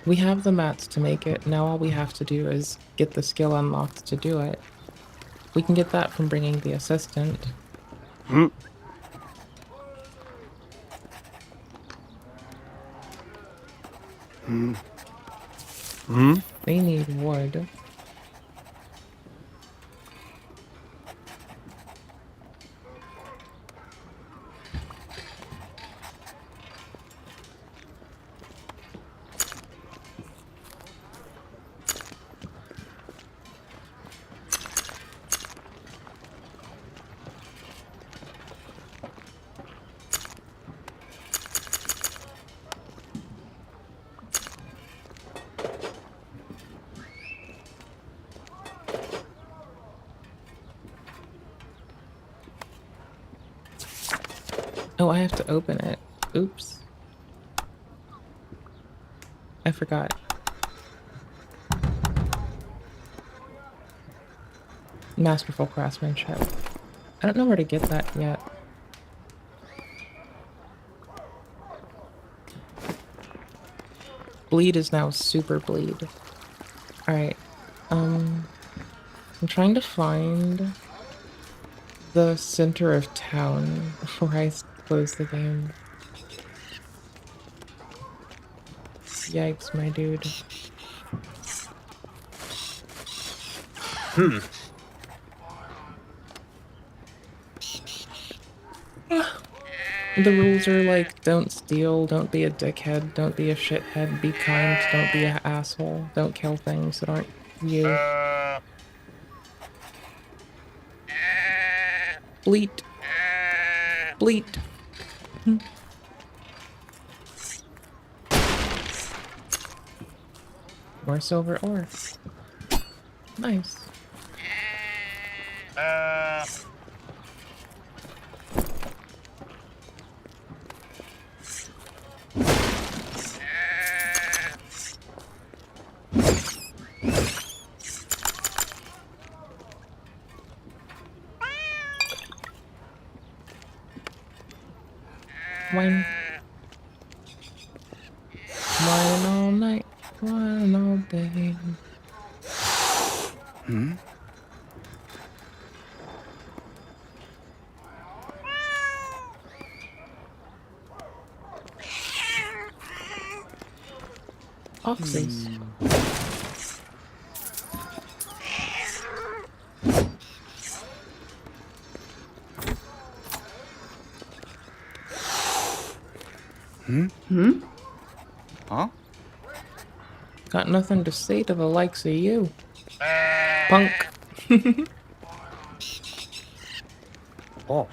We have the mats to make it. Now all we have to do is get the skill unlocked to do it. We can get that from bringing the assistant. Hmm. Hmm. Hmm. They need wood. Oh, I have to open it. Oops. I forgot. Masterful craftsmanship. I don't know where to get that yet. Bleed is now super bleed. Alright. I'm trying to find the center of town before I close the game. Yikes, my dude. The rules are like, don't steal, don't be a dickhead, don't be a shithead, be kind, don't be an asshole, don't kill things that aren't you. Bleat. Bleat. More silver ore. Nice. Wine. Wine all night, wine all day. Oxys. Huh? Got nothing to say to the likes of you. Punk. Oh.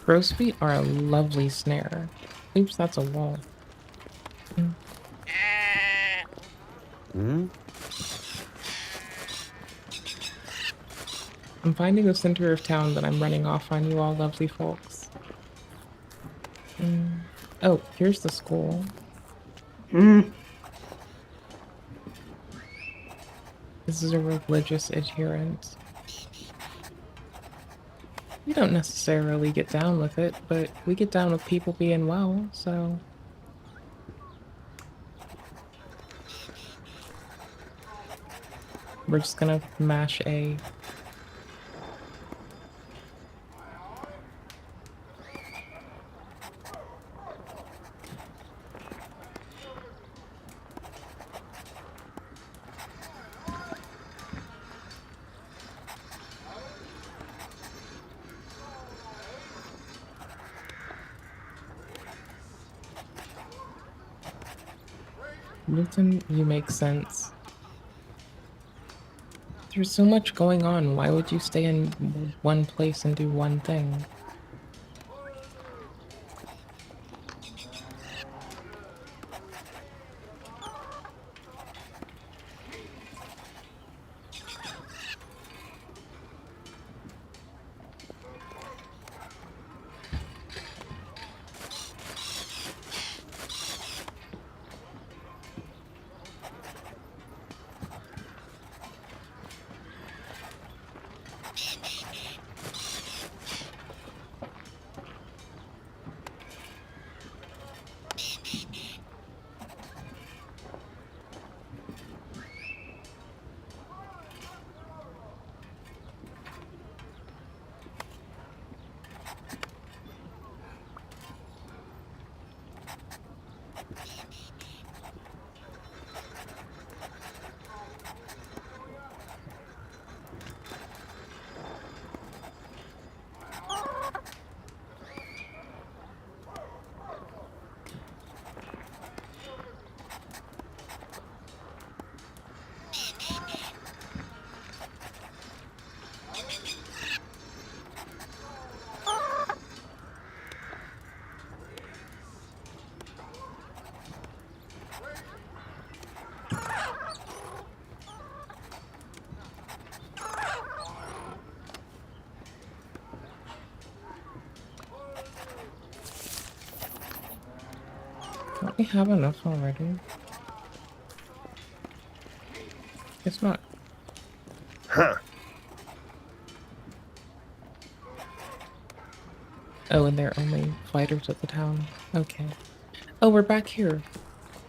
Crow's feet are a lovely snare. Oops, that's a wall. I'm finding the center of town, but I'm running off on you all lovely folks. Oh, here's the school. This is a religious adherent. We don't necessarily get down with it, but we get down with people being well, so... We're just gonna mash A. Newton, you make sense. There's so much going on. Why would you stay in one place and do one thing? Don't we have enough already? Guess not. Huh. Oh, and they're only fighters at the town. Okay. Oh, we're back here.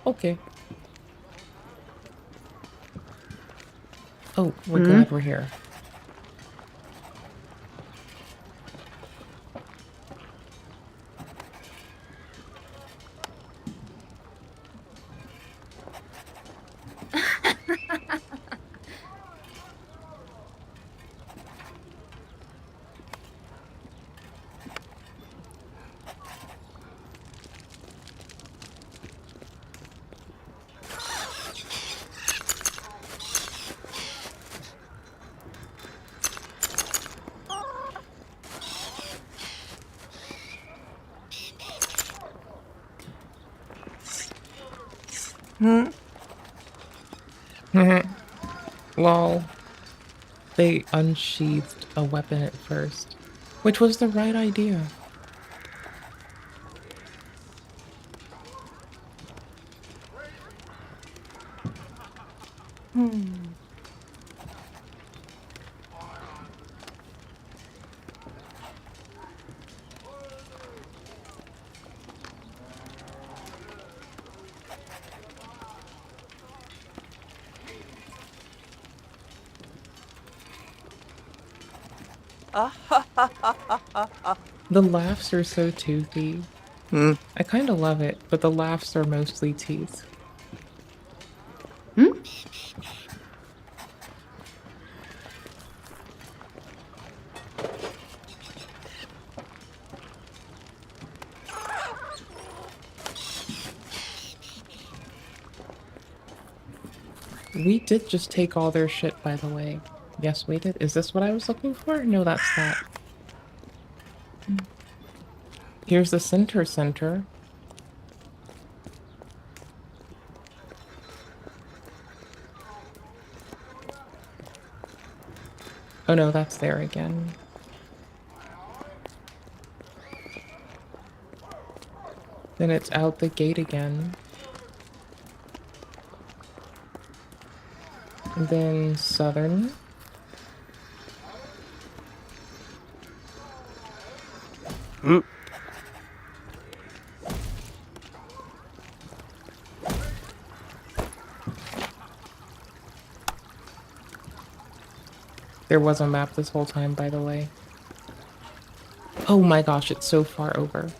Okay. Oh, we're glad we're here. Lol. They unsheathed a weapon at first, which was the right idea. The laughs are so toothy. I kind of love it, but the laughs are mostly teeth. We did just take all their shit, by the way. Yes, we did. Is this what I was looking for? No, that's that. Here's the center. Oh no, that's there again. Then it's out the gate again. And then southern. There was a map this whole time, by the way. Oh my gosh, it's so far over.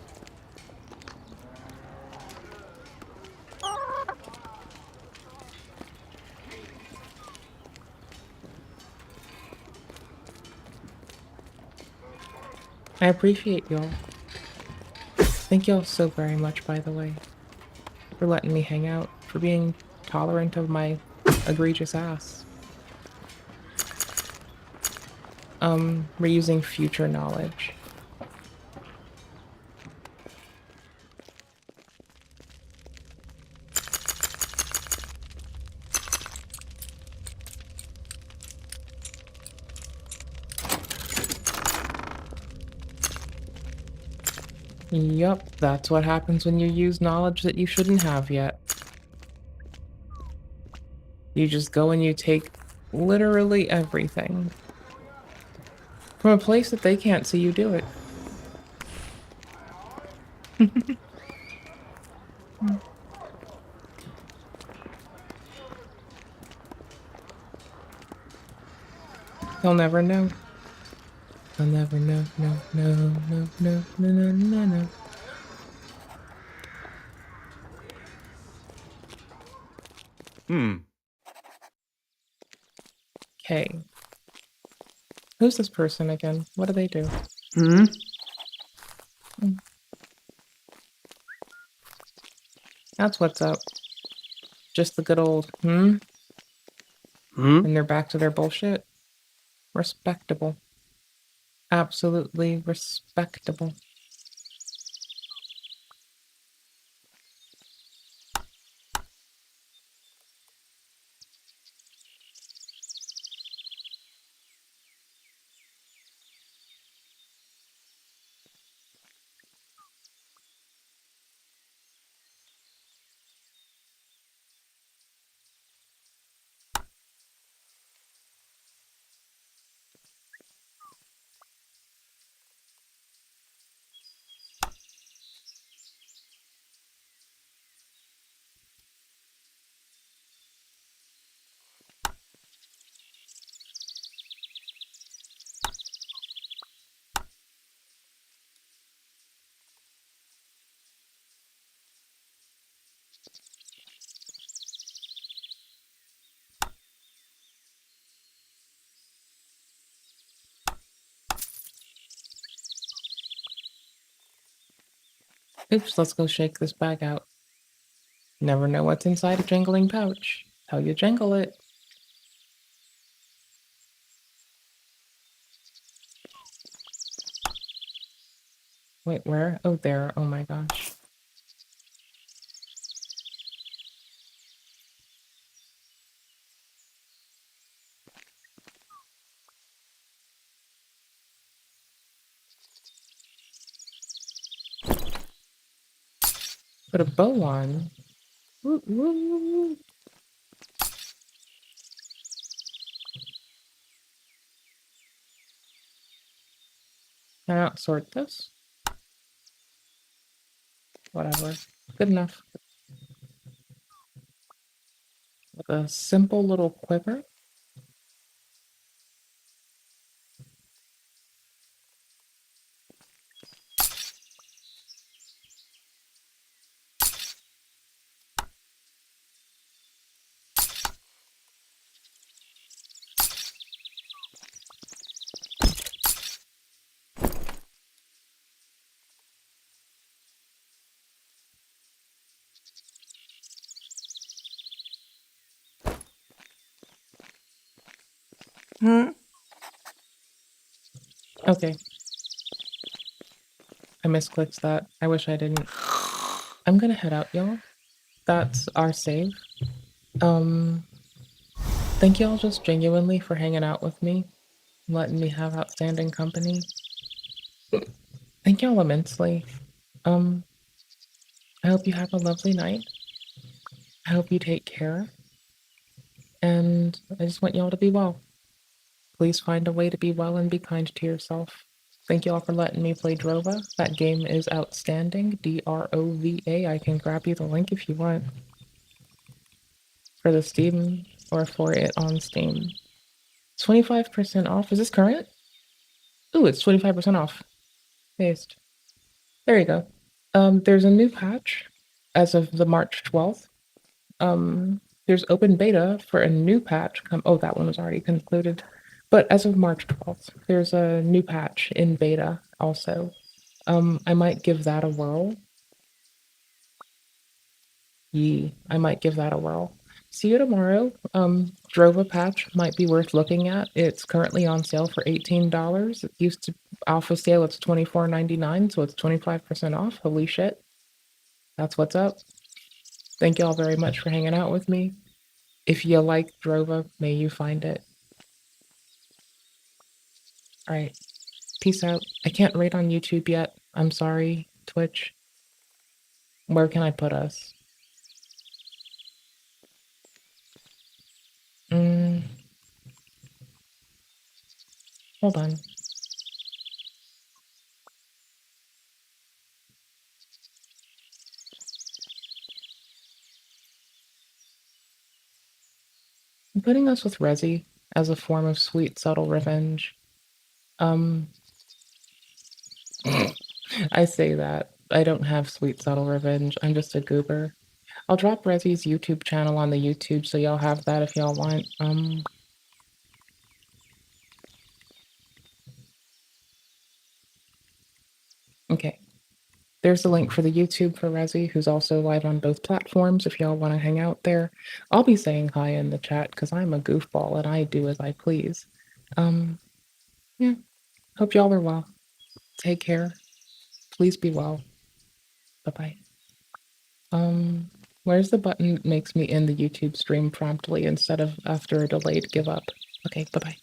I appreciate y'all. Thank y'all so very much, by the way, for letting me hang out, for being tolerant of my egregious ass. We're using future knowledge. Yup, that's what happens when you use knowledge that you shouldn't have yet. You just go and you take literally everything. From a place that they can't see you do it. They'll never know. They'll never know, no. Okay. Who's this person again? What do they do? That's what's up. Just the good old, And they're back to their bullshit? Respectable. Absolutely respectable. Oops, let's go shake this bag out. Never know what's inside a jangling pouch. How you jangle it. Wait, where? Oh, there. Oh my gosh. Put a bow on. Woo, woo, woo. Can I outsort this? Whatever. Good enough. With a simple little quiver. Okay. I misclicked that. I wish I didn't. I'm gonna head out, y'all. That's our save. Thank y'all just genuinely for hanging out with me, letting me have outstanding company. Thank y'all immensely. I hope you have a lovely night. I hope you take care. And I just want y'all to be well. Please find a way to be well and be kind to yourself. Thank y'all for letting me play Drova. That game is outstanding. D-R-O-V-A. I can grab you the link if you want. For the Steam or for it on Steam. 25% off. Is this current? Ooh, it's 25% off. Paste. There you go. There's a new patch as of the March 12th. There's open beta for a new patch. Oh, that one was already concluded. But as of March 12th, there's a new patch in beta also. I might give that a whirl. I might give that a whirl. See you tomorrow. Drova patch might be worth looking at. It's currently on sale for $18. It used to alpha sale, it's $24.99, so it's 25% off. Holy shit. That's what's up. Thank y'all very much for hanging out with me. If you like Drova, may you find it. Alright. Peace out. I can't rate on YouTube yet. I'm sorry, Twitch. Where can I put us? Hold on. I'm putting us with Resi as a form of sweet, subtle revenge. I say that. I don't have sweet, subtle revenge. I'm just a goober. I'll drop Resi's YouTube channel on the YouTube so y'all have that if y'all want. Okay. There's the link for the YouTube for Resi, who's also live on both platforms if y'all want to hang out there. I'll be saying hi in the chat because I'm a goofball and I do as I please. Yeah. Hope y'all are well. Take care. Please be well. Bye-bye. Where's the button that makes me end the YouTube stream promptly instead of after a delayed give up? Okay, bye-bye.